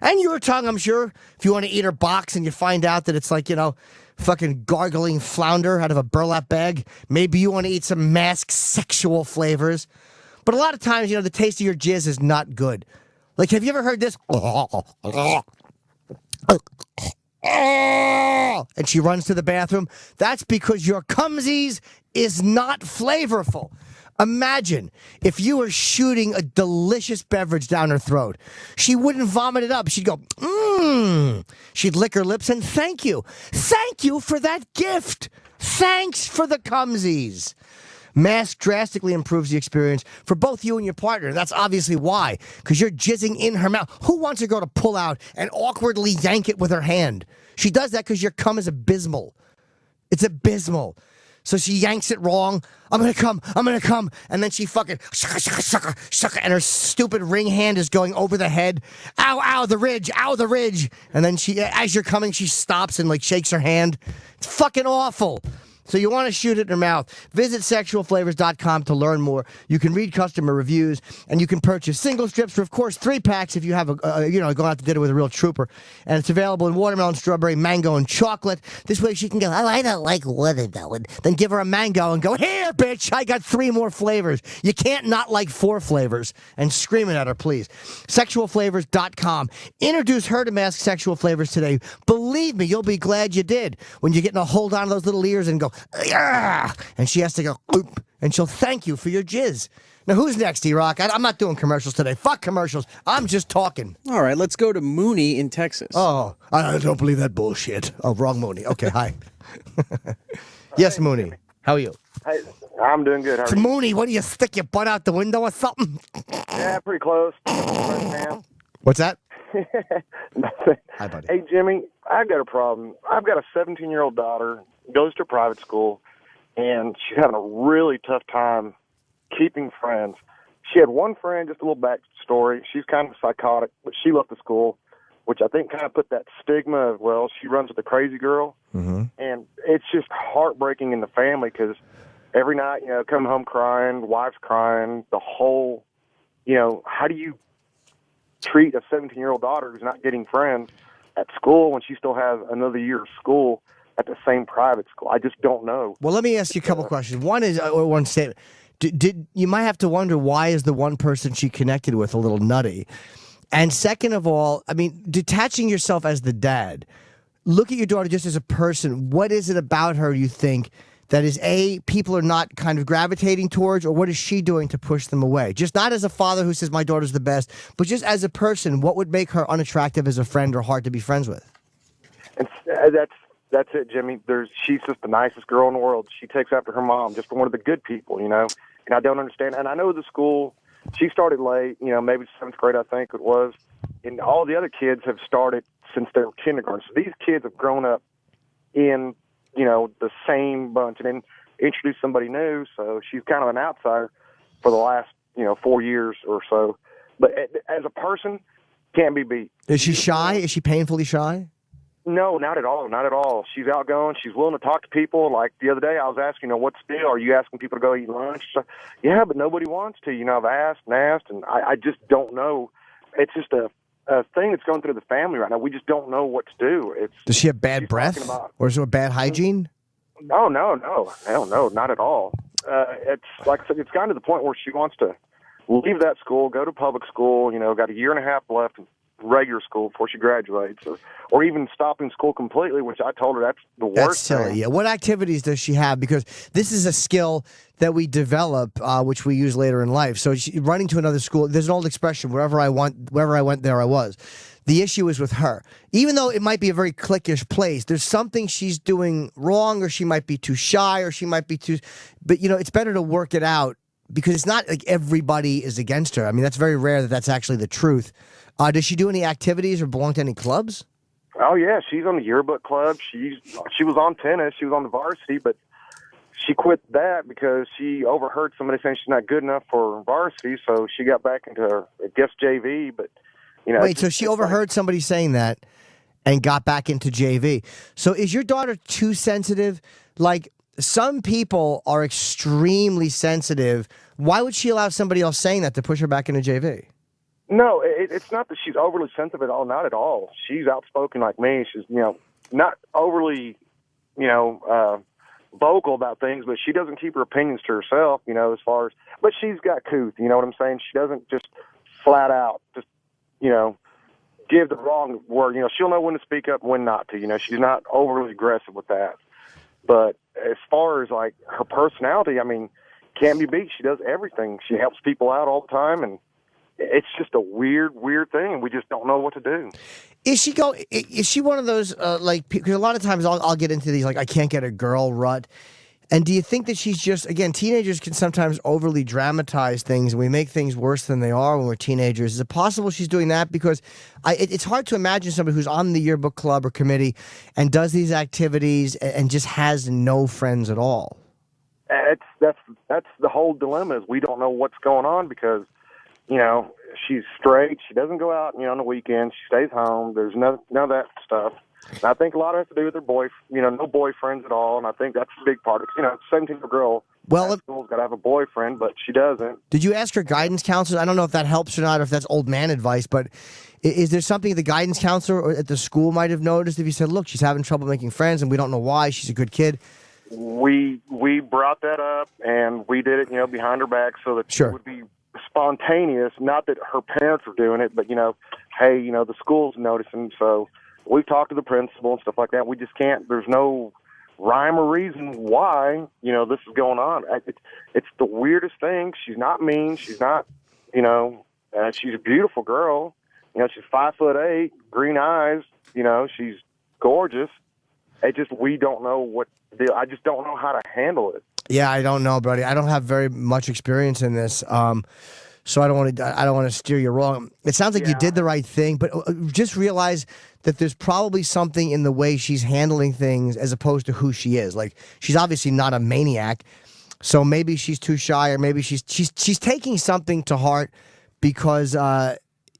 And your tongue, I'm sure. If you want to eat her box and you find out that it's like, fucking gargling flounder out of a burlap bag, maybe you want to eat some Mask Sexual Flavors. But a lot of times, the taste of your jizz is not good. Like, have you ever heard this? And she runs to the bathroom. That's because your cumsies is not flavorful. Imagine if you were shooting a delicious beverage down her throat. She wouldn't vomit it up. She'd go, mmm. She'd lick her lips and thank you. Thank you for that gift. Thanks for the cumsies. Mask drastically improves the experience for both you and your partner. That's obviously why, because you're jizzing in her mouth. Who wants a girl to pull out and awkwardly yank it with her hand? She does that because your cum is abysmal. It's abysmal. So she yanks it wrong. I'm going to come. And then she fucking sucker, and her stupid ring hand is going over the head. Ow, the ridge. And then she, as you're coming, she stops and shakes her hand. It's fucking awful. So you want to shoot it in her mouth. Visit sexualflavors.com to learn more. You can read customer reviews, and you can purchase single strips or, of course, 3-packs if you have going out to dinner with a real trooper. And it's available in watermelon, strawberry, mango, and chocolate. This way she can go, I don't like watermelon. Then give her a mango and go, here, bitch, I got 3 more flavors. You can't not like 4 flavors. And scream it at her, please. Sexualflavors.com. Introduce her to Mask Sexual Flavors today. Believe me, you'll be glad you did. When you're getting a hold on those little ears and go, and she has to go, oop, and she'll thank you for your jizz. Now, who's next, D-Rock? I'm not doing commercials today. Fuck commercials. I'm just talking. All right, let's go to Mooney in Texas. Oh, I don't believe that bullshit. Oh, wrong Mooney. Okay, hi. Yes, Mooney. How are you? Hey, I'm doing good. How are you? Mooney, what do you stick your butt out the window or something? Yeah, pretty close. What's that? Nothing. Hi, buddy. Hey, Jimmy, I've got a problem. I've got a 17-year-old daughter, goes to private school, and she's having a really tough time keeping friends. She had one friend, just a little backstory. She's kind of psychotic, but she left the school, which I think kind of put that stigma of, well, she runs with a crazy girl. Mm-hmm. And it's just heartbreaking in the family because every night, coming home crying, wife's crying, the whole, how do you treat a 17-year-old daughter who's not getting friends at school when she still has another year of school at the same private school? I just don't know. Well, let me ask you a couple questions. One is, one statement. Did you might have to wonder, why is the one person she connected with a little nutty? And second of all, I mean, detaching yourself as the dad, look at your daughter just as a person. What is it about her you think that is, A, people are not kind of gravitating towards, or what is she doing to push them away? Just not as a father who says my daughter's the best, but just as a person, what would make her unattractive as a friend or hard to be friends with? And that's it, Jimmy. She's just the nicest girl in the world. She takes after her mom, just one of the good people, and I don't understand. And I know the school, she started late, maybe 7th grade, I think it was, and all the other kids have started since they were kindergarten. So these kids have grown up in, the same bunch, and then introduced somebody new, so she's kind of an outsider for the last, 4 years or so. But as a person, can't be beat. Is she shy? Is she painfully shy? No, not at all. Not at all. She's outgoing. She's willing to talk to people. Like the other day, I was asking her, what's the deal? Are you asking people to go eat lunch? So, yeah, but nobody wants to. I've asked, and I just don't know. It's just a thing that's going through the family right now. We just don't know what to do. Does she have bad breath? Or is there a bad hygiene? No, hell no, not at all. It's like I said, it's gotten to the point where she wants to leave that school, go to public school, got a year and a half left, and regular school before she graduates, or even stopping school completely, which I told her that's the worst That's silly. thing. Yeah. What activities does she have? Because this is a skill that we develop, which we use later in life. So running to another school, there's an old expression: wherever I went, there I was. The issue is with her. Even though it might be a very cliquish place, there's something she's doing wrong, or she might be too shy, or she might be too. But it's better to work it out, because it's not like everybody is against her. I mean, that's very rare that that's actually the truth. Does she do any activities or belong to any clubs? Oh yeah, she's on the yearbook club. She was on tennis. She was on the varsity, but she quit that because she overheard somebody saying she's not good enough for varsity. So she got back into, I guess, JV. But Wait, so she overheard somebody saying that and got back into JV. So is your daughter too sensitive? Like, some people are extremely sensitive. Why would she allow somebody else saying that to push her back into JV? No, it's not that she's overly sensitive at all. Not at all. She's outspoken like me. She's, not overly, vocal about things, but she doesn't keep her opinions to herself, as far as, but she's got couth, you know what I'm saying? She doesn't just flat out just, give the wrong word. She'll know when to speak up and when not to. She's not overly aggressive with that. But as far as, like, her personality, I mean, can't be beat. She does everything. She helps people out all the time, and it's just a weird thing, and we just don't know what to do. Is she one of those, because a lot of times I'll get into these, like, I can't get a girl rut. And do you think that she's just, again, teenagers can sometimes overly dramatize things, and we make things worse than they are when we're teenagers. Is it possible she's doing that? Because it's hard to imagine somebody who's on the yearbook club or committee and does these activities and just has no friends at all. That's the whole dilemma, is we don't know what's going on, because she's straight. She doesn't go out, on the weekends. She stays home. There's none of that stuff. And I think a lot of it has to do with her no boyfriends at all. And I think that's a big part of it. 17-year-old girl. Well, school's got to have a boyfriend, but she doesn't. Did you ask her guidance counselor? I don't know if that helps or not, or if that's old man advice, but is there something the guidance counselor or at the school might have noticed if you said, look, she's having trouble making friends and we don't know why, she's a good kid? We brought that up, and we did it, behind her back, so that it would be spontaneous. Not that her parents were doing it, but hey, the school's noticing. So we've talked to the principal and stuff like that. We just can't. There's no rhyme or reason why this is going on. It's the weirdest thing. She's not mean. She's not. She's a beautiful girl. She's 5'8", green eyes. She's gorgeous. We don't know what to do. I just don't know how to handle it. Yeah, I don't know, buddy. I don't have very much experience in this, so I don't want to steer you wrong. It sounds like you did the right thing, but just realize that there's probably something in the way she's handling things as opposed to who she is. Like, she's obviously not a maniac, so maybe she's too shy, or maybe she's taking something to heart, because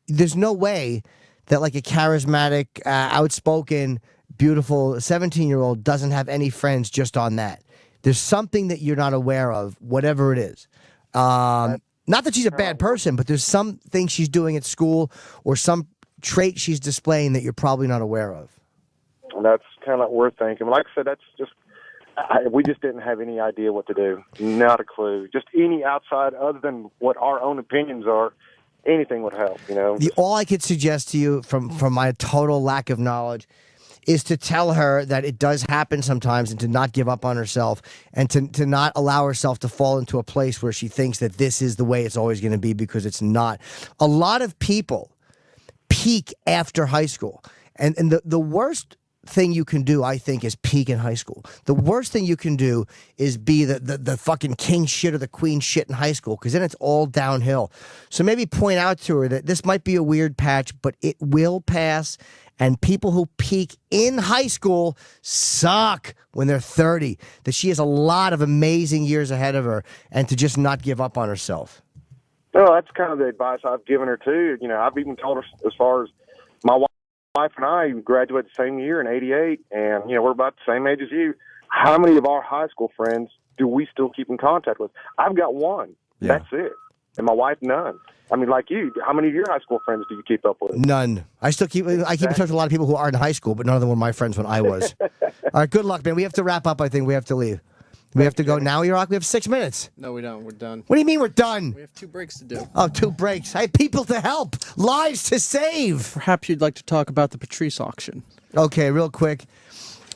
there's no way that, like, a charismatic, outspoken, beautiful 17-year-old doesn't have any friends just on that. There's something that you're not aware of, whatever it is. Not that she's a bad person, but there's something she's doing at school or some trait she's displaying that you're probably not aware of. And that's kind of what we're thinking. Like I said, that's just, we just didn't have any idea what to do. Not a clue. Just any outside, other than what our own opinions are, anything would help, All I could suggest to you from my total lack of knowledge is to tell her that it does happen sometimes, and to not give up on herself, and to not allow herself to fall into a place where she thinks that this is the way it's always going to be, because it's not. A lot of people peak after high school. And the worst thing you can do, I think, is peak in high school. The worst thing you can do is be the fucking king shit or the queen shit in high school, because then it's all downhill. So maybe point out to her that this might be a weird patch, but it will pass. And people who peak in high school suck when they're 30. That she has a lot of amazing years ahead of her, and to just not give up on herself. No, that's kind of the advice I've given her too. I've even told her, as far as my wife and I graduated the same year in '88, and we're about the same age as you. How many of our high school friends do we still keep in contact with? I've got one. Yeah. That's it. And my wife, none. I mean, like you, how many of your high school friends do you keep up with? None. I keep in touch with a lot of people who are in high school, but none of them were my friends when I was. All right, good luck, man. We have to wrap up, I think. We have to leave. We have to go now, Iraq. We have 6 minutes. No, we don't. We're done. What do you mean we're done? We have 2 breaks to do. Oh, 2 breaks. I have people to help, lives to save. Perhaps you'd like to talk about the Patrice auction. Okay, real quick.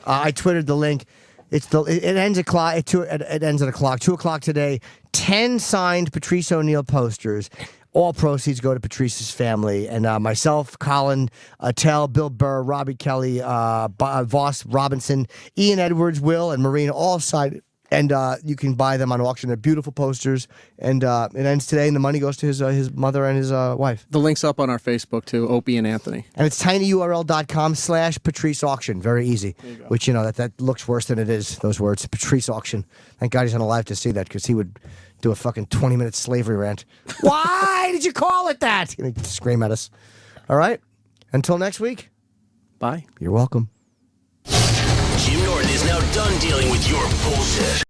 I twittered the link. It ends at clock. It ends at o'clock. 2:00 today. 10 signed Patrice O'Neal posters. All proceeds go to Patrice's family. And myself, Colin, Tell, Bill Burr, Robbie Kelly, Voss Robinson, Ian Edwards, Will, and Marina all signed it. And you can buy them on auction. They're beautiful posters. And it ends today, and the money goes to his mother and his wife. The link's up on our Facebook, too, Opie and Anthony. And it's tinyurl.com/Patrice auction. Very easy. Which, that looks worse than it is, those words. Patrice auction. Thank God he's not alive to see that, because he would do a fucking 20-minute slavery rant. Why did you call it that? He'd scream at us. All right? Until next week. Bye. You're welcome. Jim Norton is now done dealing with your bullshit.